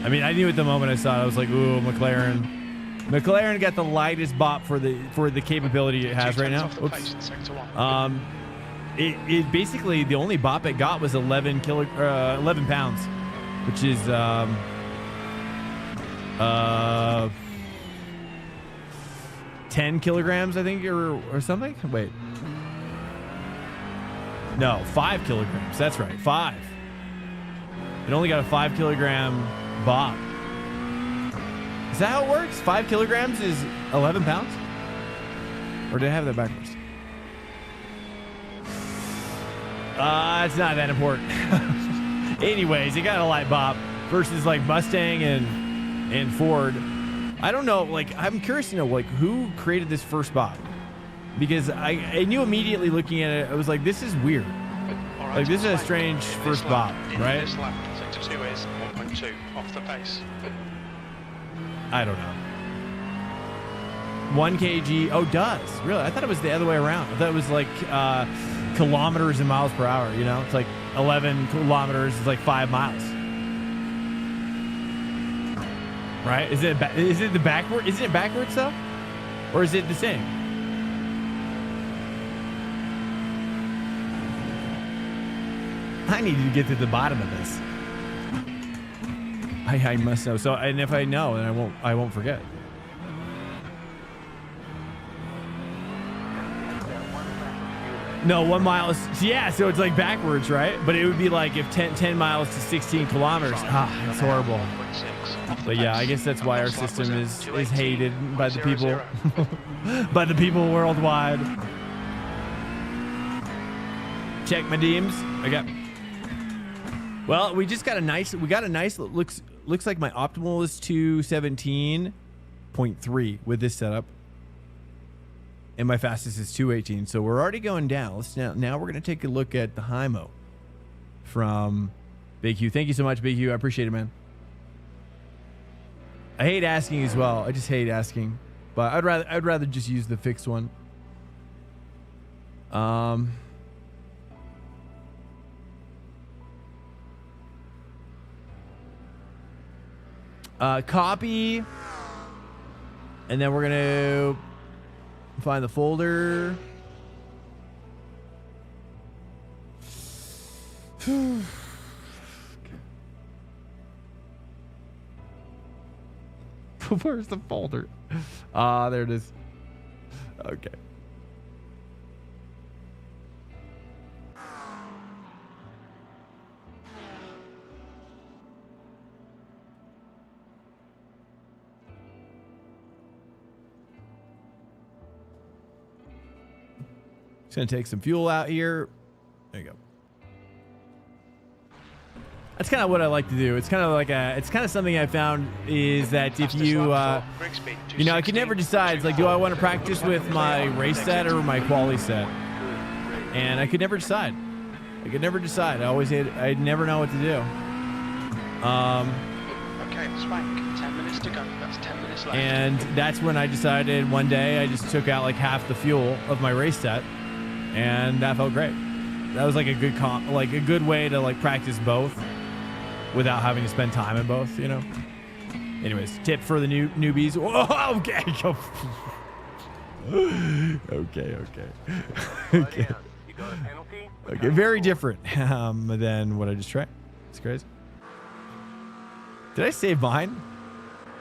I mean, I knew at the moment I saw it, I was like, ooh, McLaren. McLaren got the lightest bop for the capability it has right now. Oops. It basically the only bop it got was 11 pounds, which is 10 kilograms, I think, or something. Wait. No, 5 kilograms. That's right, 5. It only got a 5 kilogram bop. Is that how it works? 5 kilograms is 11 pounds? Or did I have that backwards? It's not that important. Anyways, it got a light bop versus like Mustang and Ford. I don't know, like, I'm curious to know, like, who created this first bop? Because I knew immediately looking at it, I was like, this is weird. Right, like, this is a strange first bop, right? This lap, sector 2 is 1.2 off the pace. I don't know. 1 kg. Oh, does really? I thought it was the other way around. I thought it was like kilometers and miles per hour. You know, it's like 11 kilometers is like 5 miles. Right? Is it the backward? Isn't it backwards though, or is it the same? I need to get to the bottom of this. I must know. So, and if I know, then I won't forget. No, 1 mile is, yeah, so it's like backwards, right? But it would be like if 10 miles to 16 kilometers. Ah, it's horrible. But yeah, I guess that's why our system is hated by the people, by the people worldwide. Check my deems. Okay. Well, we got a nice, looks like my optimal is 217.3 with this setup. And my fastest is 218. So we're already going down. Now we're going to take a look at the HIMO from Big Hugh. Thank you so much, Big Hugh. I appreciate it, man. I hate asking as well. I just hate asking. But I'd rather just use the fixed one. Copy. And then we're going to find the folder. Where's the folder? There it is. Okay. Just gonna take some fuel out here. There you go. That's kind of what I like to do. It's kind of like it's kind of something I found is that if you, you know, I could never decide. It's like, do I want to practice with my race set or my quali set? And I could never decide. I never know what to do. Okay, Swank, 10 minutes to go. That's 10 minutes left. And that's when I decided one day I just took out like half the fuel of my race set, and that felt great. That was like a good like a good way to like practice both without having to spend time in both, you know. Anyways, tip for the newbies. Whoa, okay. Okay. Okay, very different than what I just tried. It's crazy. Did I save mine?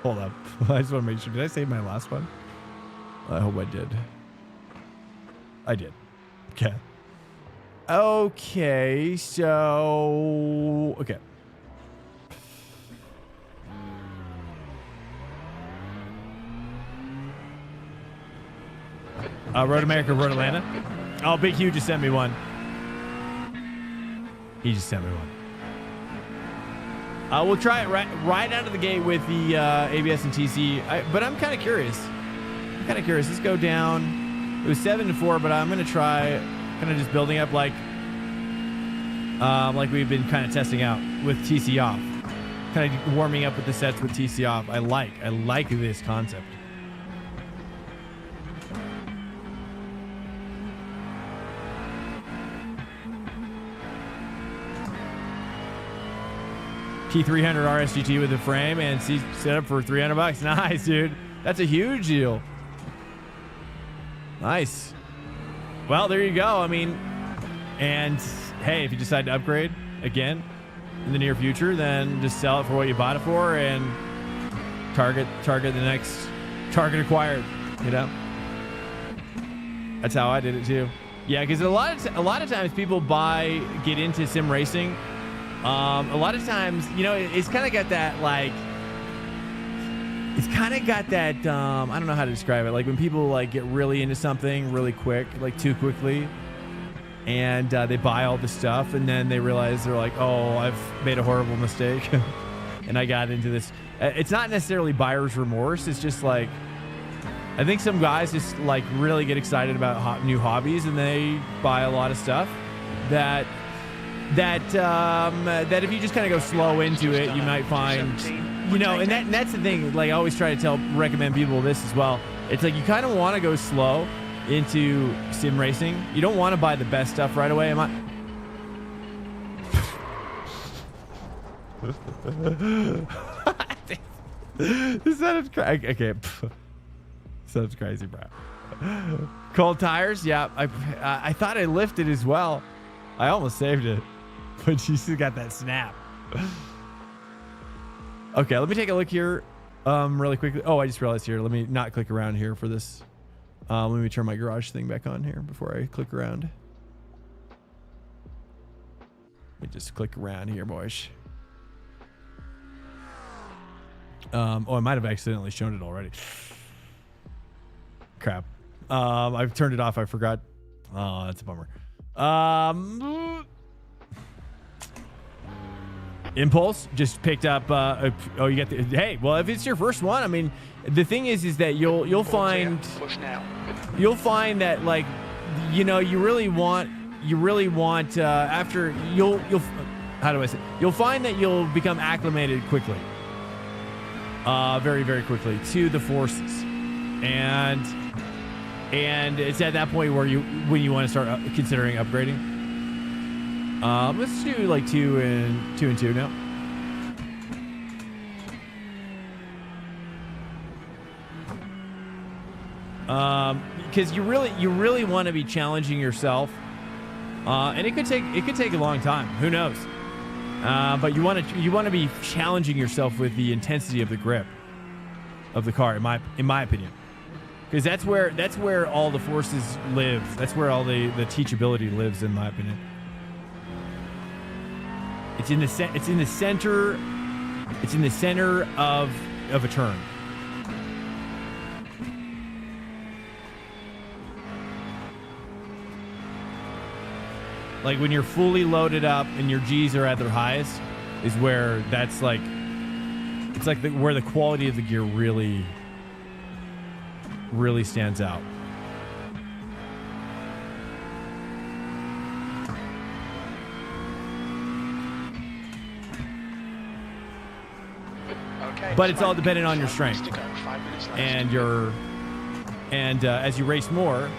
Hold up. I just want to make sure. Did I save my last one? I hope I did. I did. Okay. Okay, so... Okay. Road America, Road Atlanta. Oh, Big Hugh just sent me one. He just sent me one. We'll try it right out of the gate with the ABS and TC. But I'm kind of curious. Let's go down. It was 7-4, but I'm gonna try kind of just building up like we've been kind of testing out with TC off. Kind of warming up with the sets with TC off. I like this concept. T300 RSGT with a frame and set up for $300. Nice, dude. That's a huge deal. Nice. Well, there you go. I mean, and hey, if you decide to upgrade again in the near future, then just sell it for what you bought it for and target the next target acquired. You know, that's how I did it too. Yeah, because a lot of times people get into sim racing. A lot of times, you know, it's kind of got that like. It's kind of got that, I don't know how to describe it. Like when people like get really into something really quick, like too quickly, and they buy all the stuff and then they realize they're like, oh, I've made a horrible mistake and I got into this. It's not necessarily buyer's remorse. It's just like, I think some guys just like really get excited about new hobbies and they buy a lot of stuff that if you just kind of go slow into it, you might find... You know, and that's the thing. Like I always try to recommend people this as well. It's like you kind of want to go slow into sim racing. You don't want to buy the best stuff right away. Am I? This sounds crazy. Okay. Sounds crazy, bro. Cold tires? Yeah. I thought I lifted as well. I almost saved it. But she still got that snap. Okay, let me take a look here really quickly. Oh, I just realized here. Let me not click around here for this. Let me turn my garage thing back on here before I click around. Let me just click around here, boys. Oh, I might have accidentally shown it already. Crap. I've turned it off. I forgot. Oh, that's a bummer. Impulse just picked up. Oh, you got the. Hey, well, if it's your first one, I mean, the thing is that you'll find that, like, you know, you really want after you'll how do I say? You'll find that you'll become acclimated quickly. Very, very quickly to the forces, and it's at that point where when you want to start considering upgrading. Let's do like 2 and 2 now. Because you really want to be challenging yourself, and it could take a long time. Who knows? But you want to be challenging yourself with the intensity of the grip of the car, in my opinion, because that's where all the forces live. That's where all the teachability lives, in my opinion. It's in the center of a turn. Like when you're fully loaded up and your G's are at their highest, is where that's like, it's like where the quality of the gear really stands out. Okay, but it's all dependent on your strength and as you race more,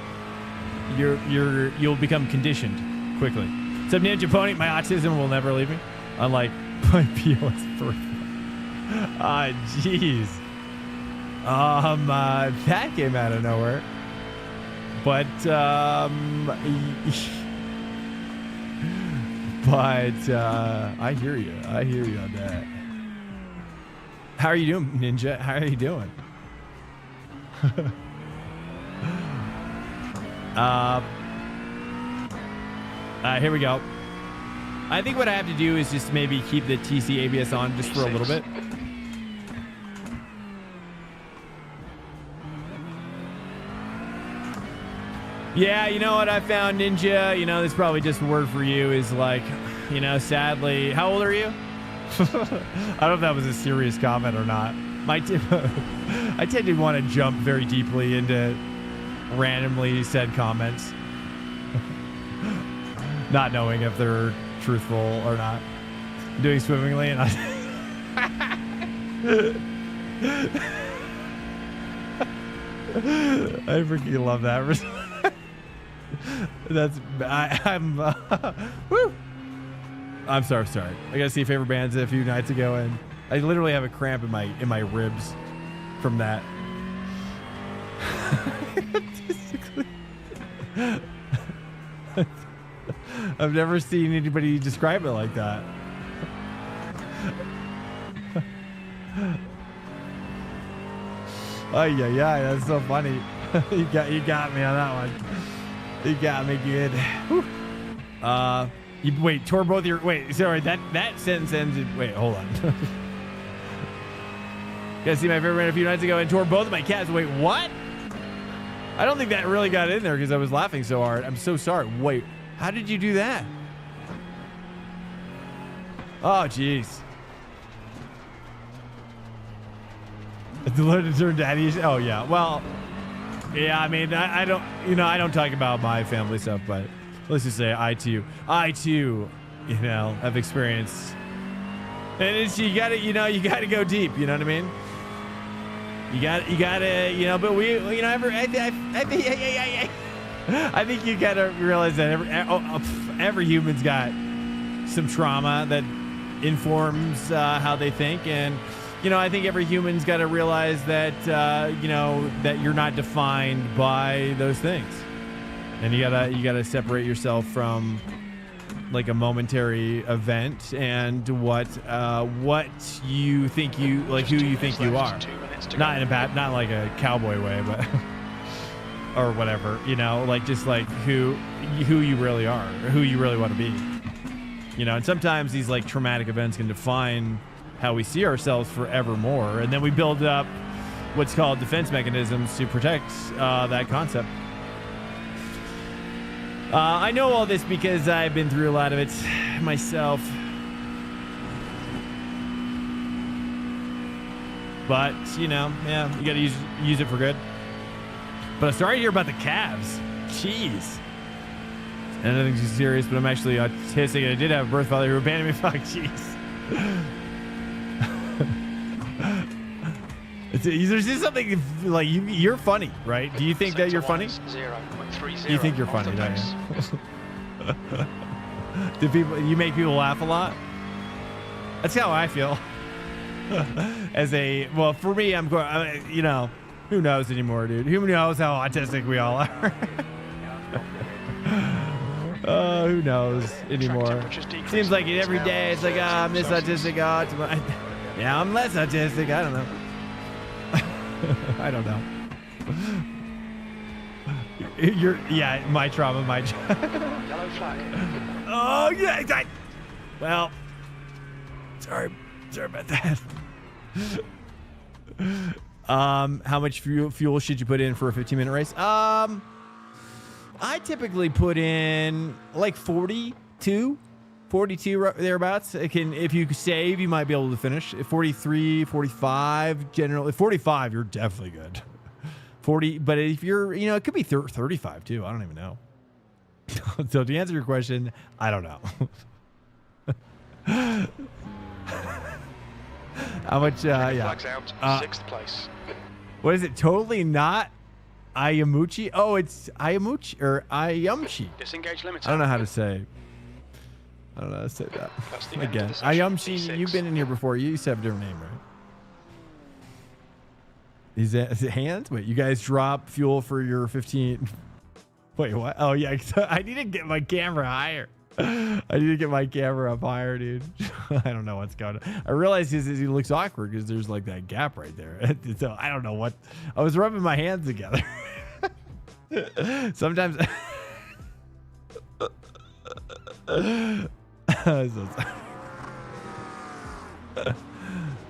you'll become conditioned quickly. So Ninja Pony, my autism will never leave me, unlike my POS birthday. Ah, jeez. That came out of nowhere. But I hear you. I hear you on that. How are you doing, Ninja? How are you doing? Here we go. I think what I have to do is just maybe keep the TC ABS on just for a little bit. Yeah, you know what I found, Ninja? You know, this is probably just a word for you, is like, you know, sadly. How old are you? I don't know if that was a serious comment or not. I tend to want to jump very deeply into randomly said comments, not knowing if they're truthful or not. Doing swimmingly, and I freaking love that. I'm woo. I'm sorry. I got to see Favorite Bands a few nights ago, and I literally have a cramp in my ribs from that. I've never seen anybody describe it like that. Oh yeah, that's so funny. you got me on that one. You got me good. Wait, tore both your... Wait, sorry, that sentence ends in... Wait, hold on. You guys see my favorite band a few nights ago and tore both of my calves. Wait, what? I don't think that really got in there because I was laughing so hard. I'm so sorry. Wait, how did you do that? Oh, jeez. The turn daddy. Oh, yeah. Well, yeah, I mean, I don't talk about my family stuff, but... Let's just say I too, you know, have experienced, and it's, you gotta go deep. You know what I mean? You gotta, you know, but we, you know, I think you gotta realize that every human's got some trauma that informs how they think, and you know, I think every human's got to realize that you know, that you're not defined by those things, and you gotta separate yourself from like a momentary event and what you think you like, who you think you are, not in a bad, not like a cowboy way, but or whatever, you know, like just like who you really are, or who you really want to be, you know. And sometimes these like traumatic events can define how we see ourselves forevermore, and then we build up what's called defense mechanisms to protect that concept. I know all this because I've been through a lot of it myself. But, you know, yeah, you gotta use it for good. But I'm sorry to hear about the calves. Jeez. And nothing's serious, but I'm actually autistic, and I did have a birth father who abandoned me. Fuck, jeez. There's just something like you're funny, right? Do you think that you're funny? You think you're funny, don't you? You make people laugh a lot? That's how I feel. Well, for me, I'm going, you know, who knows anymore, dude? Who knows how autistic we all are? Who knows anymore? Seems like it every day. It's like, I'm this autistic. Yeah, I'm less autistic. I don't know. I don't know. Yeah, my trauma, Yellow flag. Oh, yeah. Well, sorry about that. How much fuel should you put in for a 15-minute race? I typically put in like 42 thereabouts. If you save, you might be able to finish. 43, 45 generally. 45, you're definitely good. 40, but if you're, you know, it could be 35 too. I don't even know. So to answer your question, I don't know. How much? Yeah. Flags out. 6th place. What is it? Totally not Ayamuchi. Oh, it's Ayamuchi or Ayamshi. Disengage limiter. I don't know how to say. I don't know how to say that. Again, Ayamshi. You've been in here before. You used to have a different name, right? Is it hands? Wait, you guys drop fuel for your 15? Wait, what? Oh yeah, I need to get my camera higher. I need to get my camera up higher, dude. I don't know what's going on. I realize he looks awkward because there's like that gap right there. So I don't know what. I was rubbing my hands together. Sometimes.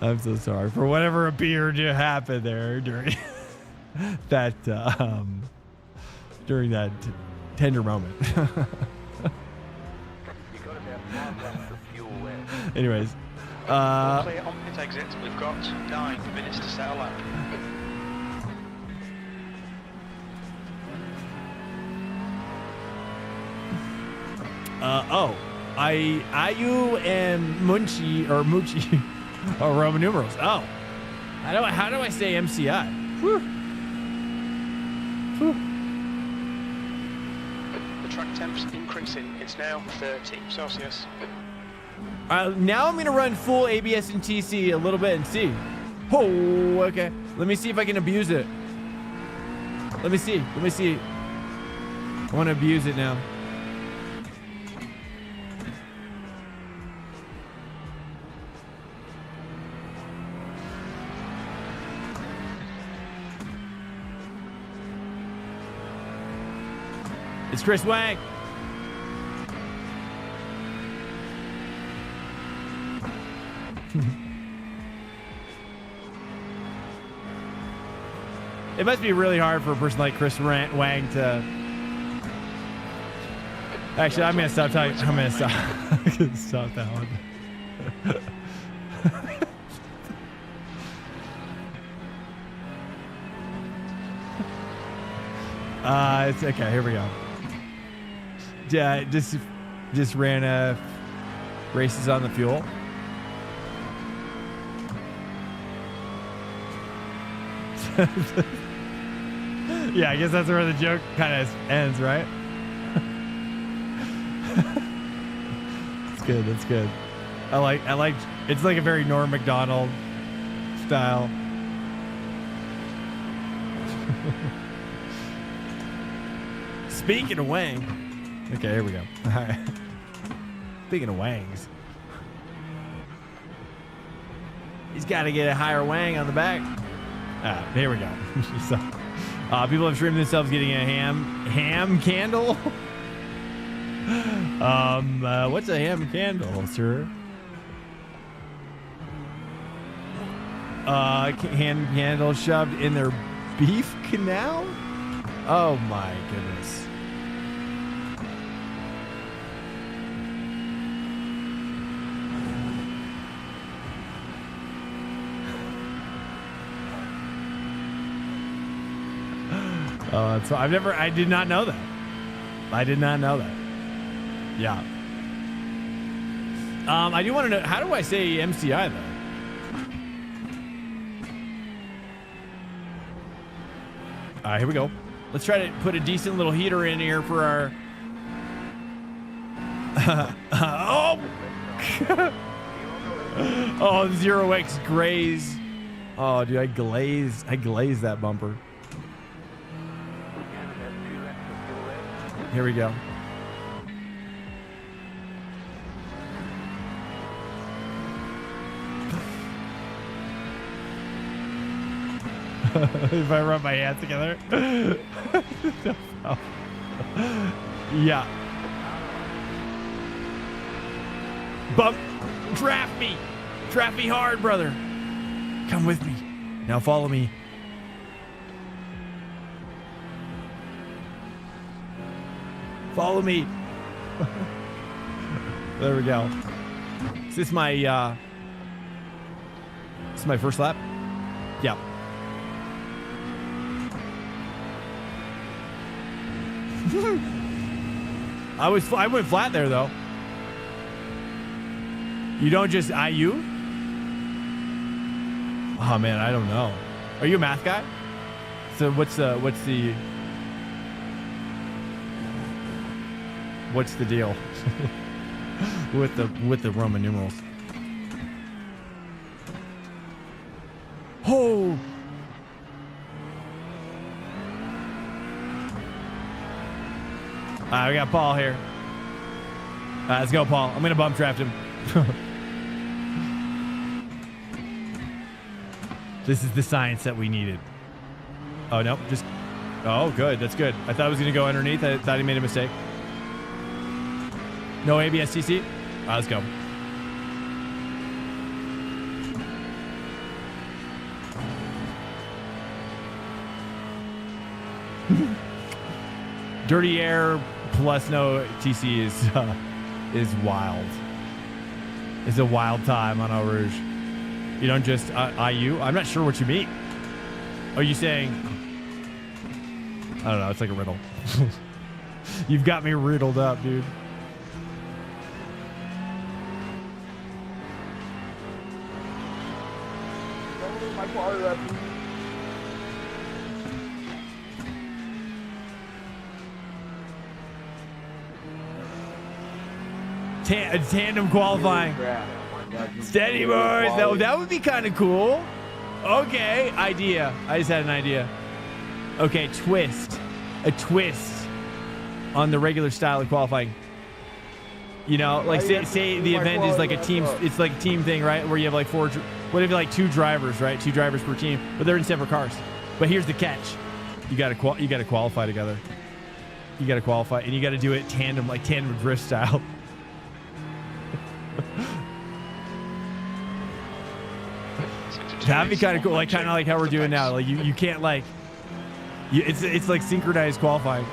I'm so sorry for whatever appeared to happen there during that tender moment. Anyways, clear on pit exit. We've got 9 minutes to set a lap. Ayu and Munchi or Muchi are Roman numerals. Oh, how do I say MCI? Whew. Whew. The track temp's increasing. It's now 30 Celsius. Now I'm gonna run full ABS and TC a little bit and see. Oh, okay. Let me see if I can abuse it. Let me see. I want to abuse it now. It's Chris Wang. It must be really hard for a person like Chris Wang to. Actually, I'm gonna stop talking. I'm gonna stop. I'm gonna stop that one. It's okay. Here we go. Yeah, just ran races on the fuel. Yeah, I guess that's where the joke kind of ends, right? That's good. That's good. I like. It's like a very Norm Macdonald style. Speaking of Wang. Okay, here we go. All right. Speaking of Wangs. He's got to get a higher Wang on the back. Here we go. So, people have streamed themselves getting a ham candle. What's a ham candle, sir? Ham candle shoved in their beef canal? Oh my goodness. Oh, that's I did not know that. I did not know that. Yeah. I do want to know, how do I say MCI though? All right, here we go. Let's try to put a decent little heater in here for our. Oh! Oh, 0x graze. Oh, dude, I glazed that bumper. Here we go. If I rub my hands together. Yeah. Bump. Draft me. Draft me hard, brother. Come with me. Now follow me. Follow me. There we go. Is this my first lap? Yeah. I went flat there though. You don't just IU? Oh man, I don't know. Are you a math guy? So what's the deal with the Roman numerals? Oh. We got Paul here. Let's go, Paul. I'm gonna bump draft him. This is the science that we needed. Oh no, just. Oh, good. That's good. I thought I was gonna go underneath. I thought he made a mistake. No ABS TC. Let's go. Dirty air plus no TC is wild. It's a wild time on Eau Rouge. You don't just IU? I'm not sure what you mean. Are you saying? I don't know. It's like a riddle. You've got me riddled up, dude. Tandem qualifying. Steady, boys. That would be kind of cool. Okay, idea. I just had an idea. Okay, twist. A twist on the regular style of qualifying. You know, like say the event is like a team. It's like a team thing, right? Where you have like what if you like 2 drivers, right? 2 drivers per team, but they're in separate cars. But here's the catch: you got to qualify together. You got to qualify, and you got to do it tandem, like tandem drift style. That'd be kind of cool, like kind of like how we're doing now. Like you can't like, it's like synchronized qualifying.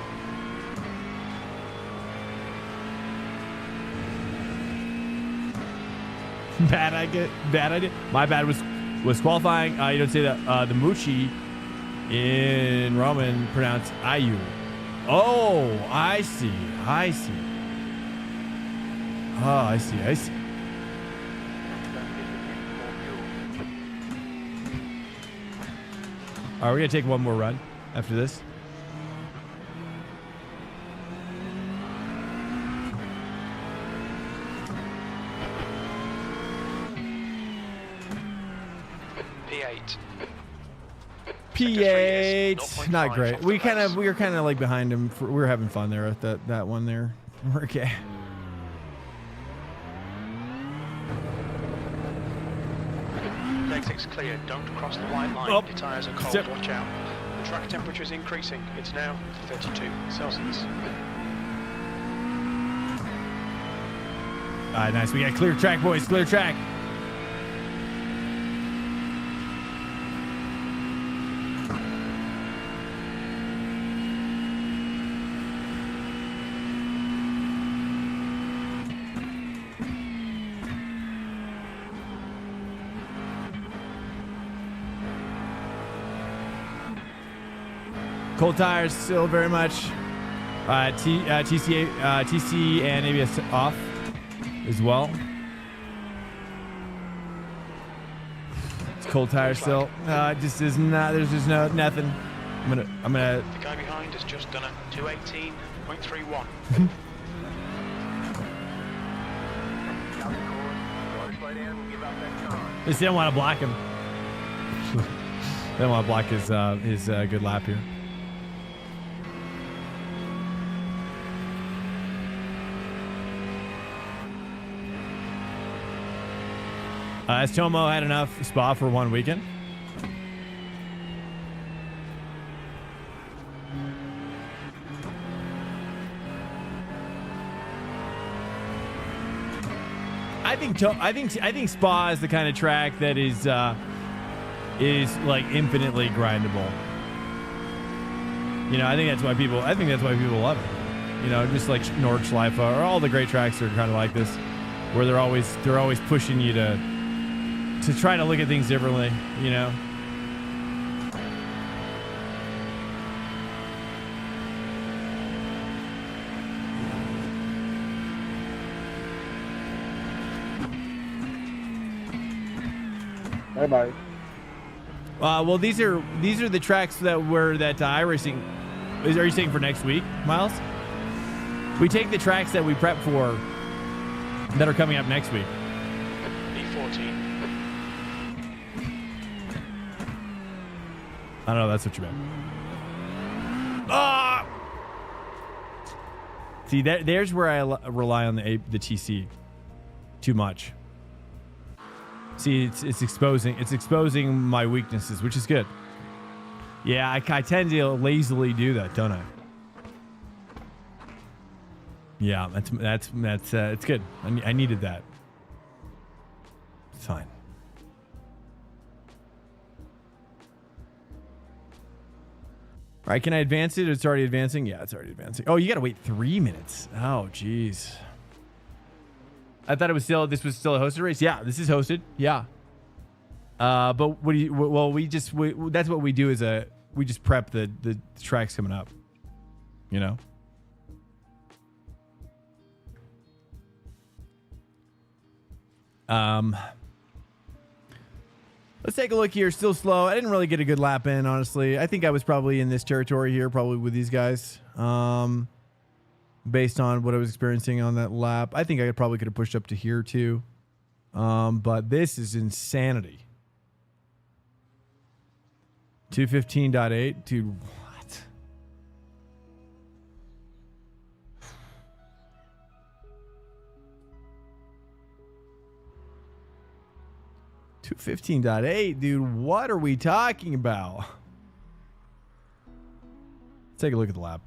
Bad idea. My bad was qualifying. You don't say that. The Mucci in Roman pronounced IU. Oh, I see. Oh, I see. All right, we're going to take one more run after this. P8. P8, not 0.5 great. off We the race. were kind of like behind him. We were having fun there at that one there. Okay. Exit's clear. Don't cross the white line. Oh. Your tyres are cold. Zip. Watch out. The track temperature is increasing. It's now 32 Celsius. All right, nice. We got clear track, boys. Clear track. Cold tires still very much. TC and ABS off as well. It's cold tires still. It just is not. There's just nothing. I'm gonna. The guy behind has just done a 218.31. They don't want to block him. They don't want to block his good lap here. Has Tomo had enough spa for one weekend? I think Spa is the kind of track that is like infinitely grindable. You know, I think that's why people love it. You know, just like Nordschleife or all the great tracks are kind of like this, where they're always pushing you to try to look at things differently, you know. Bye-bye. Well, these are the tracks that iRacing. Are you saying for next week, Miles? We take the tracks that we prep for that are coming up next week. E14. I don't know. That's what you meant. Ah! See, there's where I rely on the TC too much. See, it's exposing my weaknesses, which is good. Yeah, I tend to lazily do that, don't I? Yeah, that's it's good. I needed that. It's fine. All right, can I advance it? It's already advancing. Yeah, it's already advancing. Oh, you gotta wait 3 minutes. Oh, jeez. I thought this was still a hosted race. Yeah, this is hosted. Yeah. But what do you? Well, that's what we do. We just prep the tracks coming up. You know. Let's take a look here. Still slow. I didn't really get a good lap in, honestly. I think I was probably in this territory here, probably with these guys. Based on what I was experiencing on that lap, I think I probably could have pushed up to here too. But this is insanity. 215.8, dude. What? $215.8, dude. What are we talking about? Let's take a look at the lap.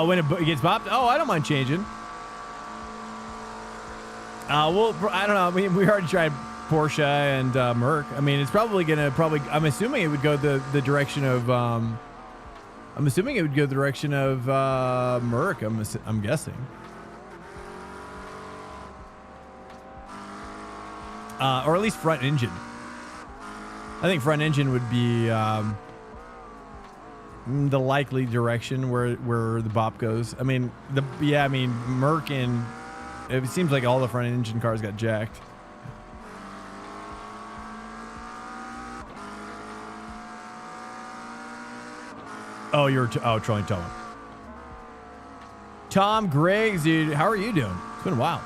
When it gets bopped, I don't mind changing. I don't know. We already tried Porsche and Merc. I mean, it's probably gonna I'm assuming it would go the direction of I'm assuming it would go the direction of Merc. I'm guessing. Or at least front engine. I think front engine would be the likely direction where the bop goes. I mean, Merc and it seems like all the front engine cars got jacked. Oh, you're trolling Tom. Tom Griggs, dude, how are you doing? It's been a while.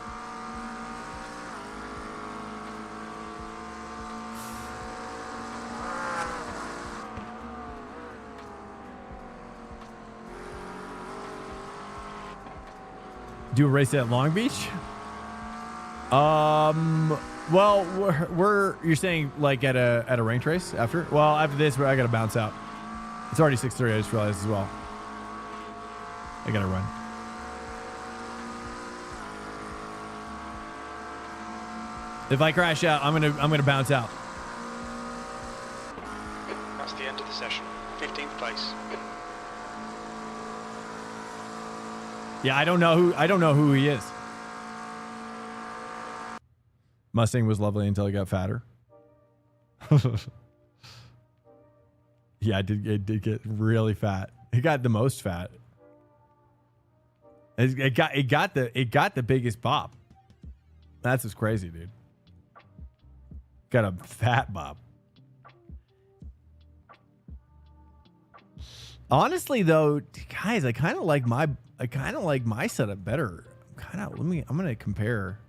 Do a race at Long Beach? Well, you're saying like at a ranked race after? Well, after this, I gotta bounce out. It's already 6:30. I just realized as well. I gotta run. If I crash out, I'm gonna bounce out. That's the end of the session. 15th place. Yeah, I don't know who he is. Mustang was lovely until he got fatter. Yeah, it did get really fat. It got the most fat. It got the biggest bop. That's just crazy, dude. Got a fat bop. Honestly, though, guys, I kind of like my setup better. I'm gonna compare.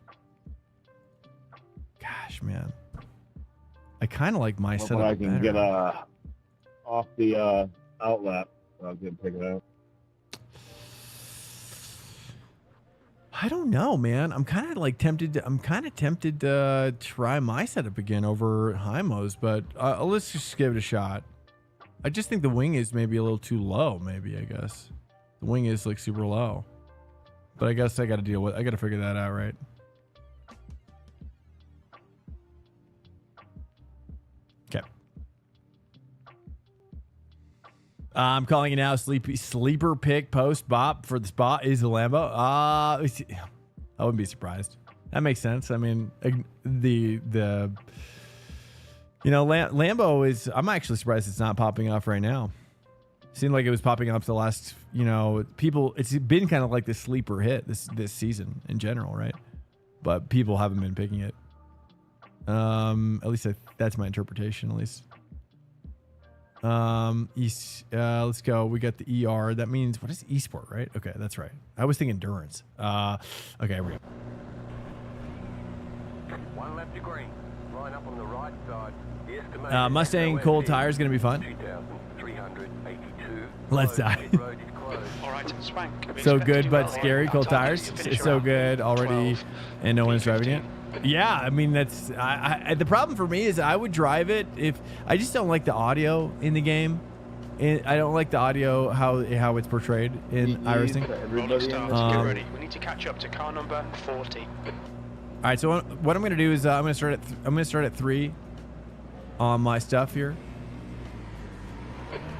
Gosh, man, I kind of like my setup I can better. get off the outlet. So I'll get pick it out. I don't know, man. I'm kind of tempted to try my setup again over Hymo's, but let's just give it a shot. I just think the wing is maybe a little too low. Maybe, I guess the wing is like super low, but I guess I got to figure that out, right? Okay. I'm calling it now. Sleeper pick post bop for the spot is a Lambo. I wouldn't be surprised. That makes sense. I mean, Lambo is. I'm actually surprised it's not popping off right now. Seemed like it was popping up the last. People. It's been kind of like the sleeper hit this season in general, right? But people haven't been picking it. At least that's my interpretation. At least. Let's go. We got the ER. That means what is eSport, right? Okay, that's right. I was thinking endurance. Okay, here we go. One lap to green. Line up on the right side. Mustang cold tires is gonna be fun. 2,382. Let's die. All right, Swank. So good, but scary. Cold tires. It's so good already, and no one's driving it. Yeah, I mean that's the problem for me is I would drive it if I just don't like the audio in the game. I don't like the audio how it's portrayed in iRacing. Rolling starts, get ready. We need to catch up to car number 40. All right, so what I'm gonna do is I'm gonna start at 3 on my stuff here.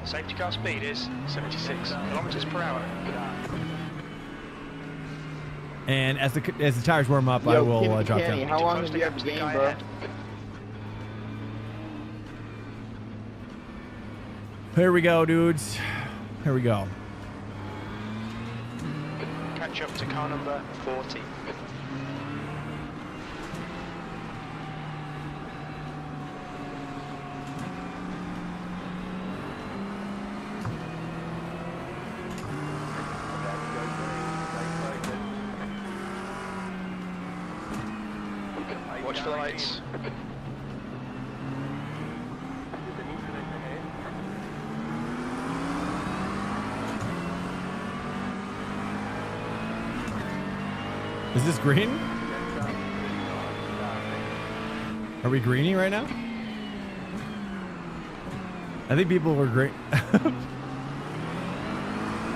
Safety car speed is 76 kilometers per hour. And as the tires warm up, I will drop down. How long have you had the game, bro? Here we go, dudes. Here we go. Catch up to car number 40. Watch the lights. Is this green? Are we greening right now? I think people were green. All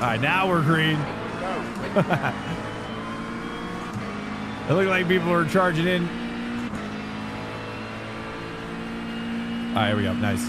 right, now we're green. It looked like people were charging in. All right, here we go. Nice.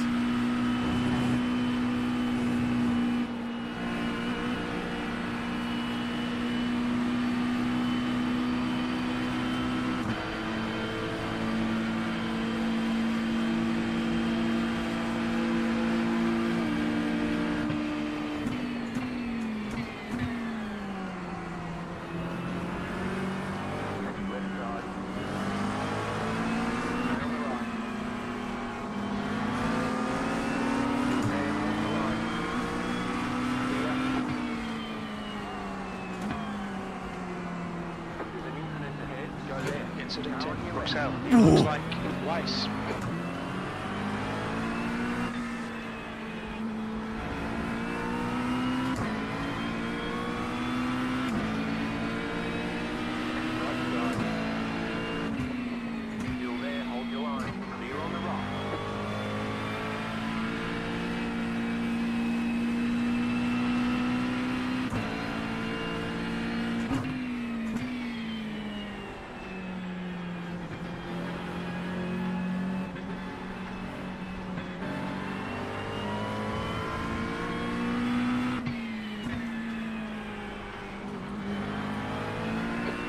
Incident in Roxelle. It looks like Weiss. Still there, hold your line. Clear on the right.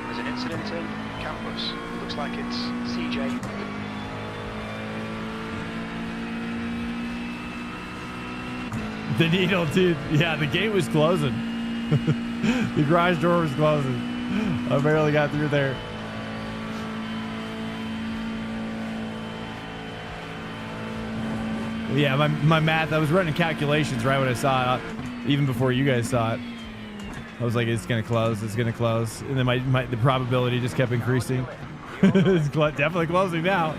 There's an incident in campus. Looks like it's CJ. The needle, dude. Yeah, the gate was closing. The garage door was closing. I barely got through there. Yeah, my math, I was running calculations right when I saw it, even before you guys saw it. I was like, it's going to close, it's going to close. And then the probability just kept increasing. It's definitely closing now.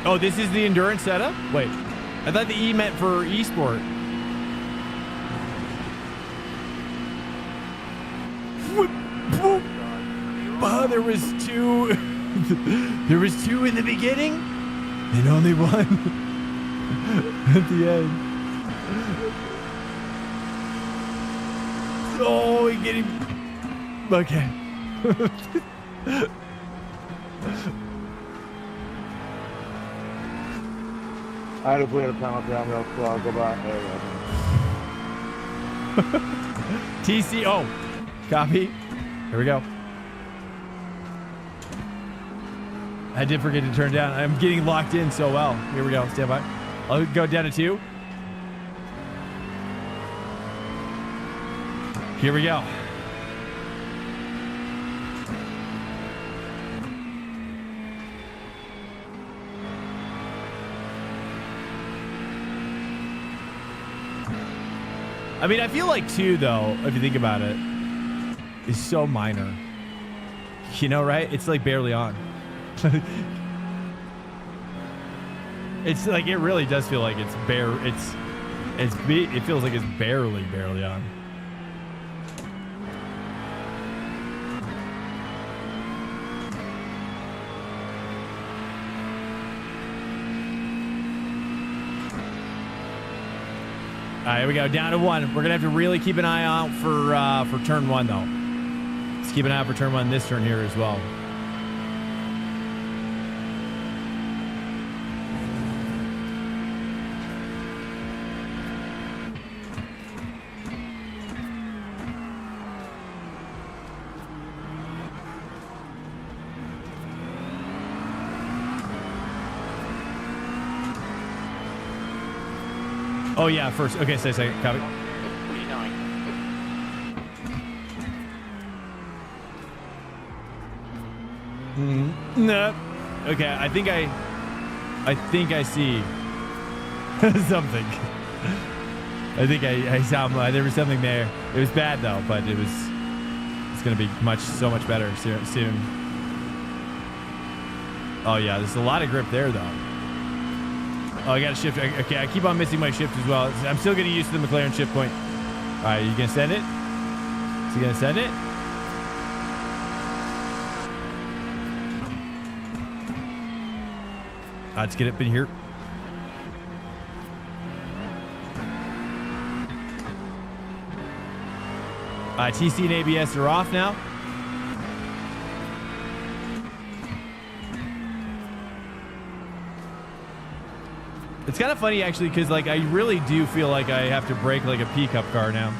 Oh, this is the endurance setup? Wait, I thought the E meant for eSport. Oh, there was two. There was two in the beginning and only one at the end. Oh, we get him. Okay. I had to play the time up down real slow. I'll go back. There we go. TCO. Copy. Here we go. I did forget to turn down. I'm getting locked in so well. Here we go. Stand by. I'll go down to 2. Here we go. I mean, I feel like 2, though, if you think about it, is so minor. You know, right? It's like barely on. It's like, it really does feel like it's it feels like it's barely on. All right, here we go. Down to 1. We're gonna have to really keep an eye out for turn 1, though. Let's keep an eye out for turn 1 this turn here as well. Oh yeah, first. Okay, say second. Copy. 49. No. Okay, I think I see something. I think I saw there was something there. It was bad though, but it's gonna be so much better soon. Oh yeah, there's a lot of grip there though. Oh, I got to shift. Okay, I keep on missing my shift as well. I'm still getting used to the McLaren shift point. All right, you gonna send it? Is he gonna send it? Let's get up in here. TC and ABS are off now. It's kind of funny actually, because like I really do feel like I have to brake like a pickup car now.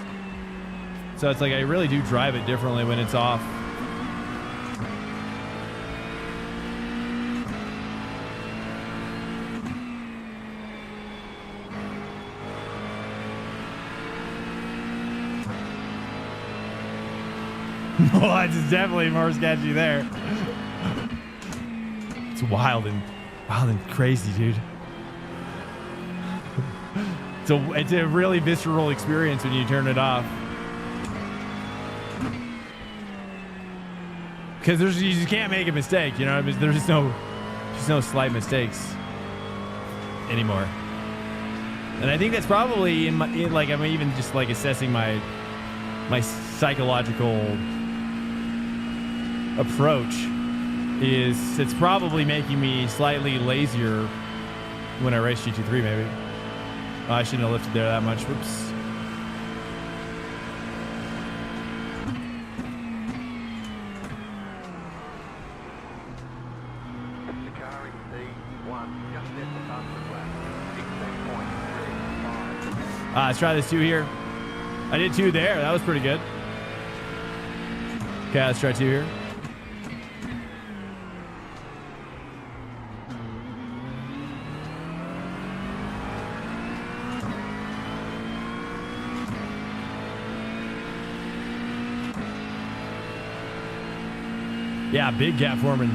So it's like I really do drive it differently when it's off. Oh, it's definitely more sketchy there. It's wild and crazy, dude. It's a really visceral experience when you turn it off. Because you just can't make a mistake, you know. There's just no slight mistakes anymore. And I think that's probably I'm even just like assessing my psychological approach is it's probably making me slightly lazier when I race GT3 maybe. Oh, I shouldn't have lifted there that much. Whoops. Let's try this 2 here. I did 2 there. That was pretty good. Okay, let's try 2 here. Yeah, big gap forming.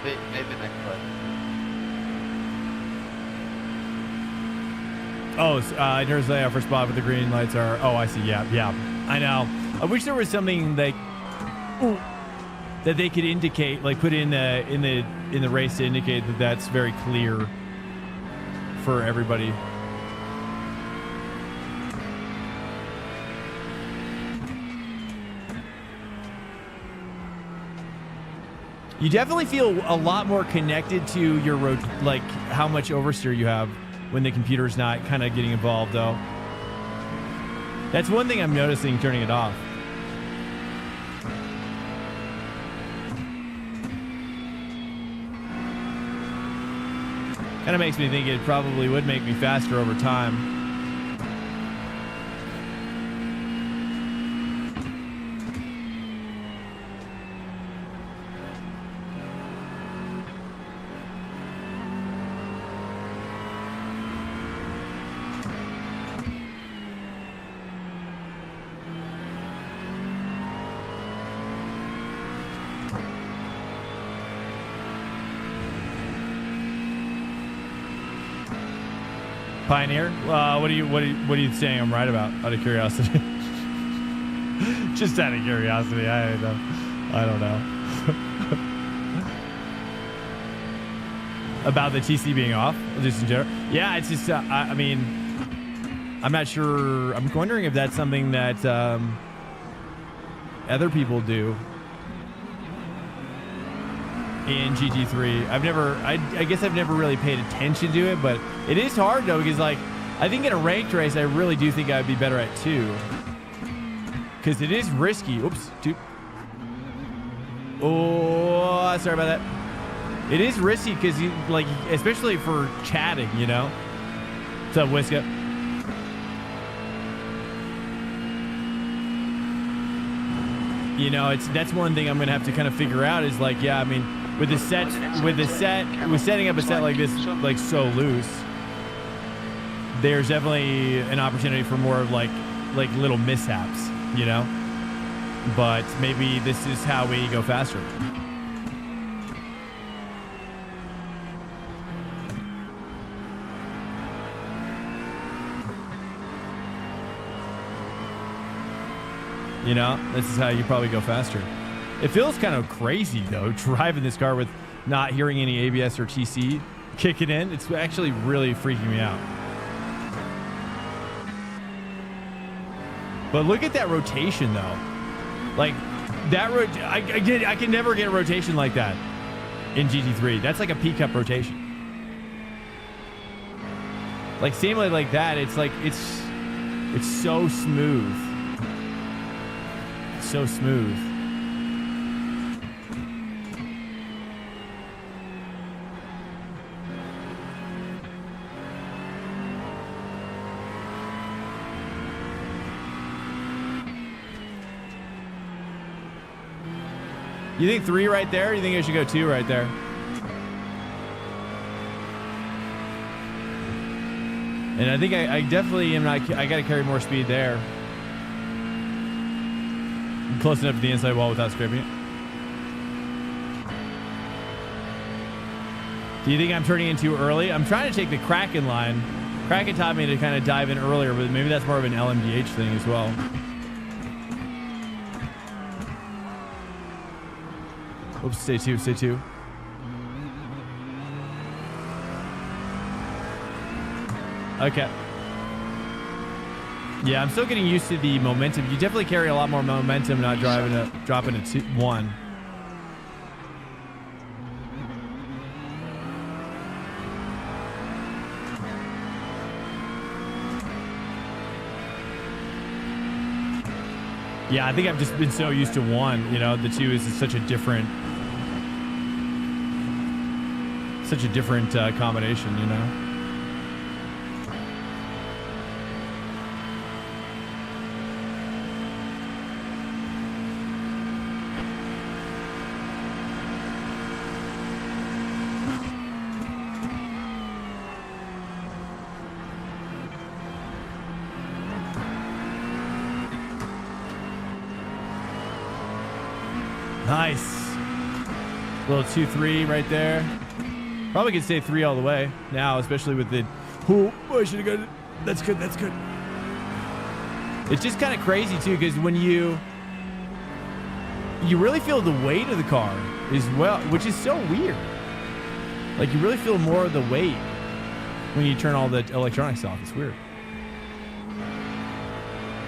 Maybe next one. Oh, there's the first spot with the green lights are. Oh, I see. Yeah, I know. I wish there was something that they could indicate, like put in the race to indicate that that's very clear for everybody. You definitely feel a lot more connected to your road, like how much oversteer you have when the computer's not kind of getting involved, though. That's one thing I'm noticing turning it off. Kind of makes me think it probably would make me faster over time. Pioneer? What are you saying I'm right about? Out of curiosity. Just out of curiosity. I don't know. About the TC being off, just in general. Yeah, it's just. I mean, I'm not sure. I'm wondering if that's something that other people do in GT3. I guess I've never really paid attention to it, but it is hard though, because like I think in a ranked race I really do think I'd be better at 2, because it is risky. Oops, 2. Oh, sorry about that. It is risky because you like, especially for chatting, you know. What's up, Whiska? You know, that's one thing I'm gonna have to kind of figure out is like, yeah, I mean, with setting up a set like this, like so loose, there's definitely an opportunity for more of like little mishaps, you know. But maybe this is how we go faster. You know, this is how you probably go faster. It feels kind of crazy though, driving this car with not hearing any ABS or TC kicking in. It's actually really freaking me out. But look at that rotation, though. Like, that I can never get a rotation like that in GT3. That's like a P-cup rotation. Like, same like that. It's like, it's so smooth. So smooth. You think 3 right there? Or you think I should go 2 right there? And I think I definitely am not. I got to carry more speed there. I'm close enough to the inside wall without scraping it. Do you think I'm turning in too early? I'm trying to take the Kraken line. Kraken taught me to kind of dive in earlier, but maybe that's more of an LMDH thing as well. Oops, stay 2, stay 2. Okay. Yeah, I'm still getting used to the momentum. You definitely carry a lot more momentum not dropping a 1. Yeah, I think I've just been so used to 1. You know, the 2 is such a different combination, you know. Nice. Little 2-3 right there. Probably could stay 3 all the way now, especially with the. Oh, I should have got it. That's good. That's good. It's just kind of crazy too, because when you really feel the weight of the car as well, which is so weird. Like you really feel more of the weight when you turn all the electronics off. It's weird.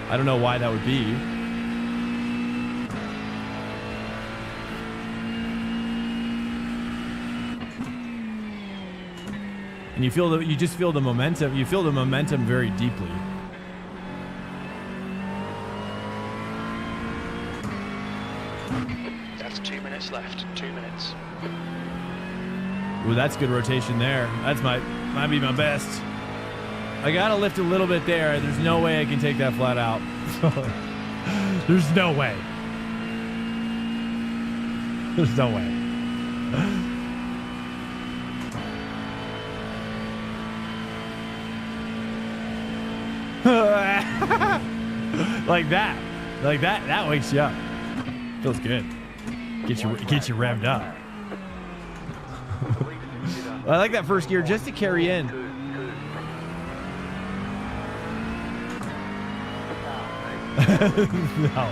I don't know why that would be. And you just feel the momentum. You feel the momentum very deeply. That's 2 minutes left. 2 minutes. Ooh, that's good rotation there. That's might be my best. I gotta lift a little bit there. There's no way I can take that flat out. There's no way. There's no way. Like that wakes you up. Feels good. Get you revved up. I like that first gear just to carry in. No,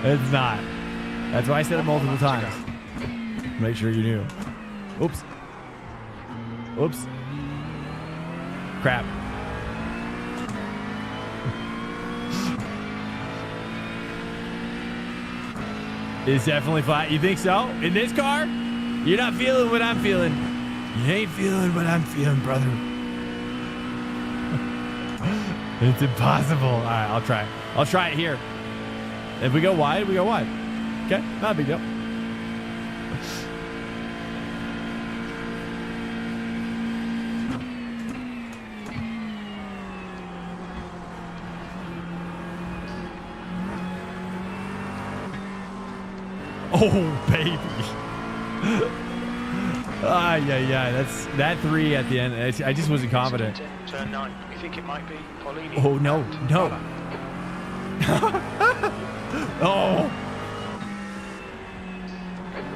it's not. That's why I said it multiple times. Make sure you knew. Oops. Oops. Crap. It's definitely flat. You think so? In this car? You're not feeling what I'm feeling. You ain't feeling what I'm feeling, brother. It's impossible. All right, I'll try. I'll try it here. If we go wide, we go wide. Okay, not a big deal. Oh, baby. Yeah. That's that 3 at the end. I just wasn't confident. Turn 9. You think it might be Paulini? Oh, no. Oh.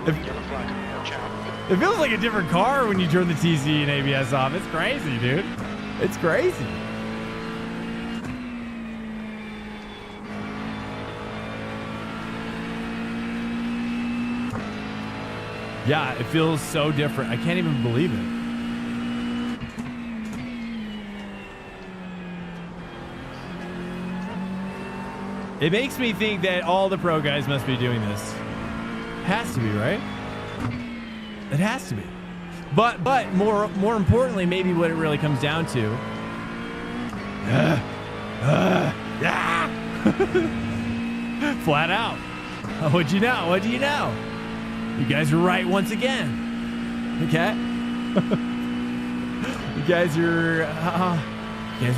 Yellow flag. Watch out. It feels like a different car when you turn the TC and ABS off. It's crazy, dude. It's crazy. Yeah, it feels so different. I can't even believe it. It makes me think that all the pro guys must be doing this. Has to be, right? It has to be. But more importantly, maybe what it really comes down to. Flat out. What'd you know? What do you know? You guys are right once again. Okay? You guys are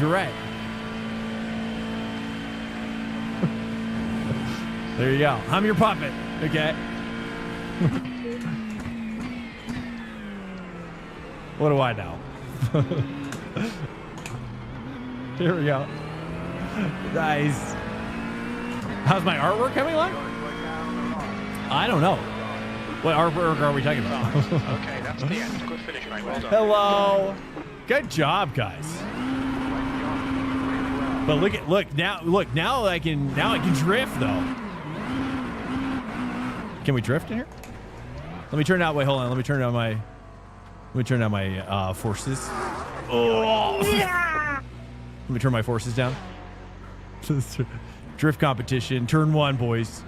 right. There you go. I'm your puppet. Okay. What do I know? Here we go. Nice. How's my artwork coming along? I don't know. What artwork are we talking about? Okay, that's the end. Good finish, mate. Well done. Hello. Good job, guys. But look now I can drift though. Can we drift in here? Let me turn out. Wait, hold on. Let me turn down my forces. Oh. Let me turn my forces down. Drift competition, turn 1, boys.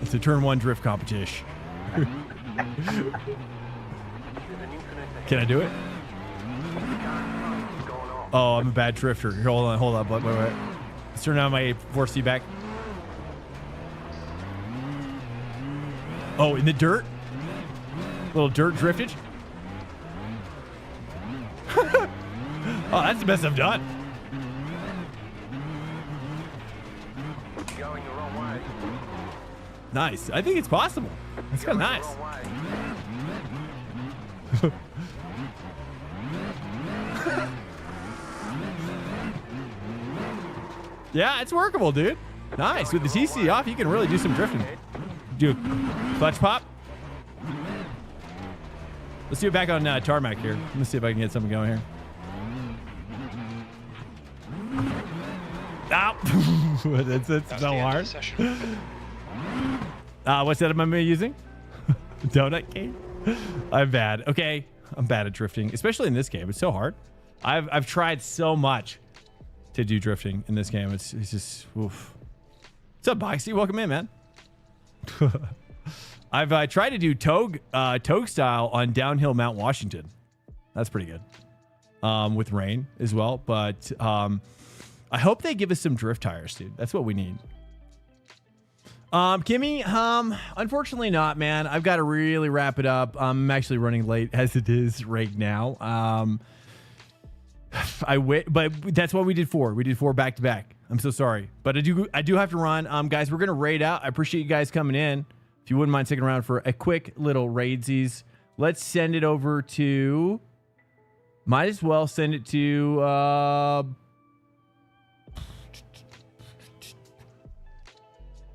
It's a turn 1 drift competition. Can I do it? Oh, I'm a bad drifter. Here, hold on. Wait. Let's turn on my force feedback. Oh, in the dirt? Little dirt driftage? Oh, that's the best I've done. Going the wrong way. Nice. I think it's possible. It's kind of nice. Yeah, it's workable, dude. Nice. With the TC off, you can really do some drifting. Do clutch pop. Let's do it back on tarmac here. Let me see if I can get something going here. Ow. It's so hard. What setup am I using? Donut game? I'm bad. Okay. I'm bad at drifting, especially in this game. It's so hard. I've tried so much to do drifting in this game. It's just, oof. What's up, Boxy? Welcome in, man. I've tried to do Togue style on downhill Mount Washington. That's pretty good. With rain as well. But I hope they give us some drift tires, dude. That's what we need. Kimmy, unfortunately not, man. I've got to really wrap it up. I'm actually running late as it is right now. But that's what we did 4. We did 4 back to back. I'm so sorry, but I do have to run. Guys, we're gonna raid out. I appreciate you guys coming in. If you wouldn't mind sticking around for a quick little raidsies, let's send it over to. Might as well send it to.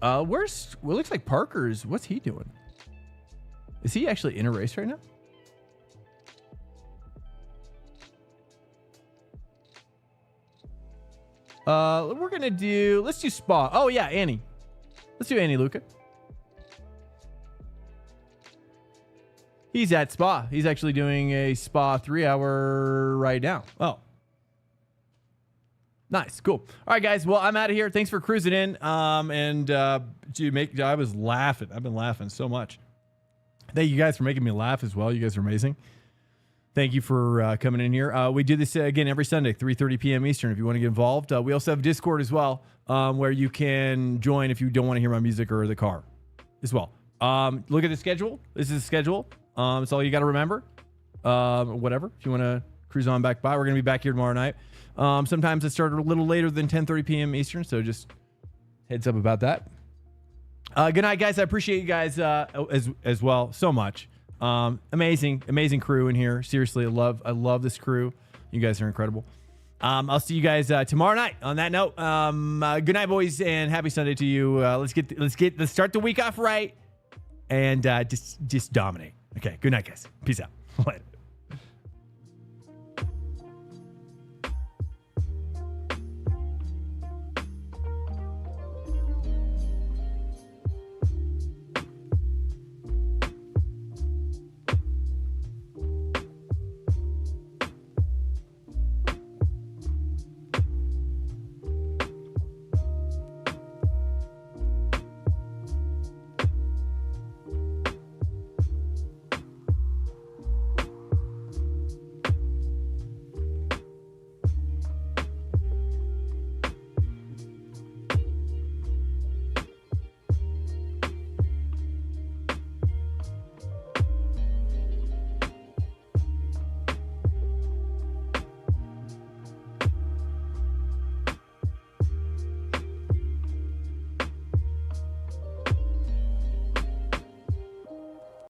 Where's? Well, it looks like Parker's. What's he doing? Is he actually in a race right now? We're gonna do. Let's do Spa. Oh yeah, Annie. Let's do Annie Luca. He's at Spa. He's actually doing a Spa 3-hour right now. Oh, nice, cool. All right, guys. Well, I'm out of here. Thanks for cruising in. Dude, I was laughing. I've been laughing so much. Thank you guys for making me laugh as well. You guys are amazing. Thank you for coming in here. We do this again every Sunday, 3:30 p.m. Eastern. If you want to get involved, we also have Discord as well, where you can join if you don't want to hear my music or the car, as well. Look at the schedule. This is the schedule. It's all you got to remember. Whatever. If you want to cruise on back by, we're gonna be back here tomorrow night. Sometimes it started a little later than 10:30 p.m. Eastern, so just heads up about that. Good night, guys. I appreciate you guys as well so much. Amazing crew in here. Seriously, I love this crew. You guys are incredible. I'll see you guys tomorrow night. On that note, good night, boys, and happy Sunday to you. Let's start the week off right and just dominate. Okay, good night, guys. Peace out. Later.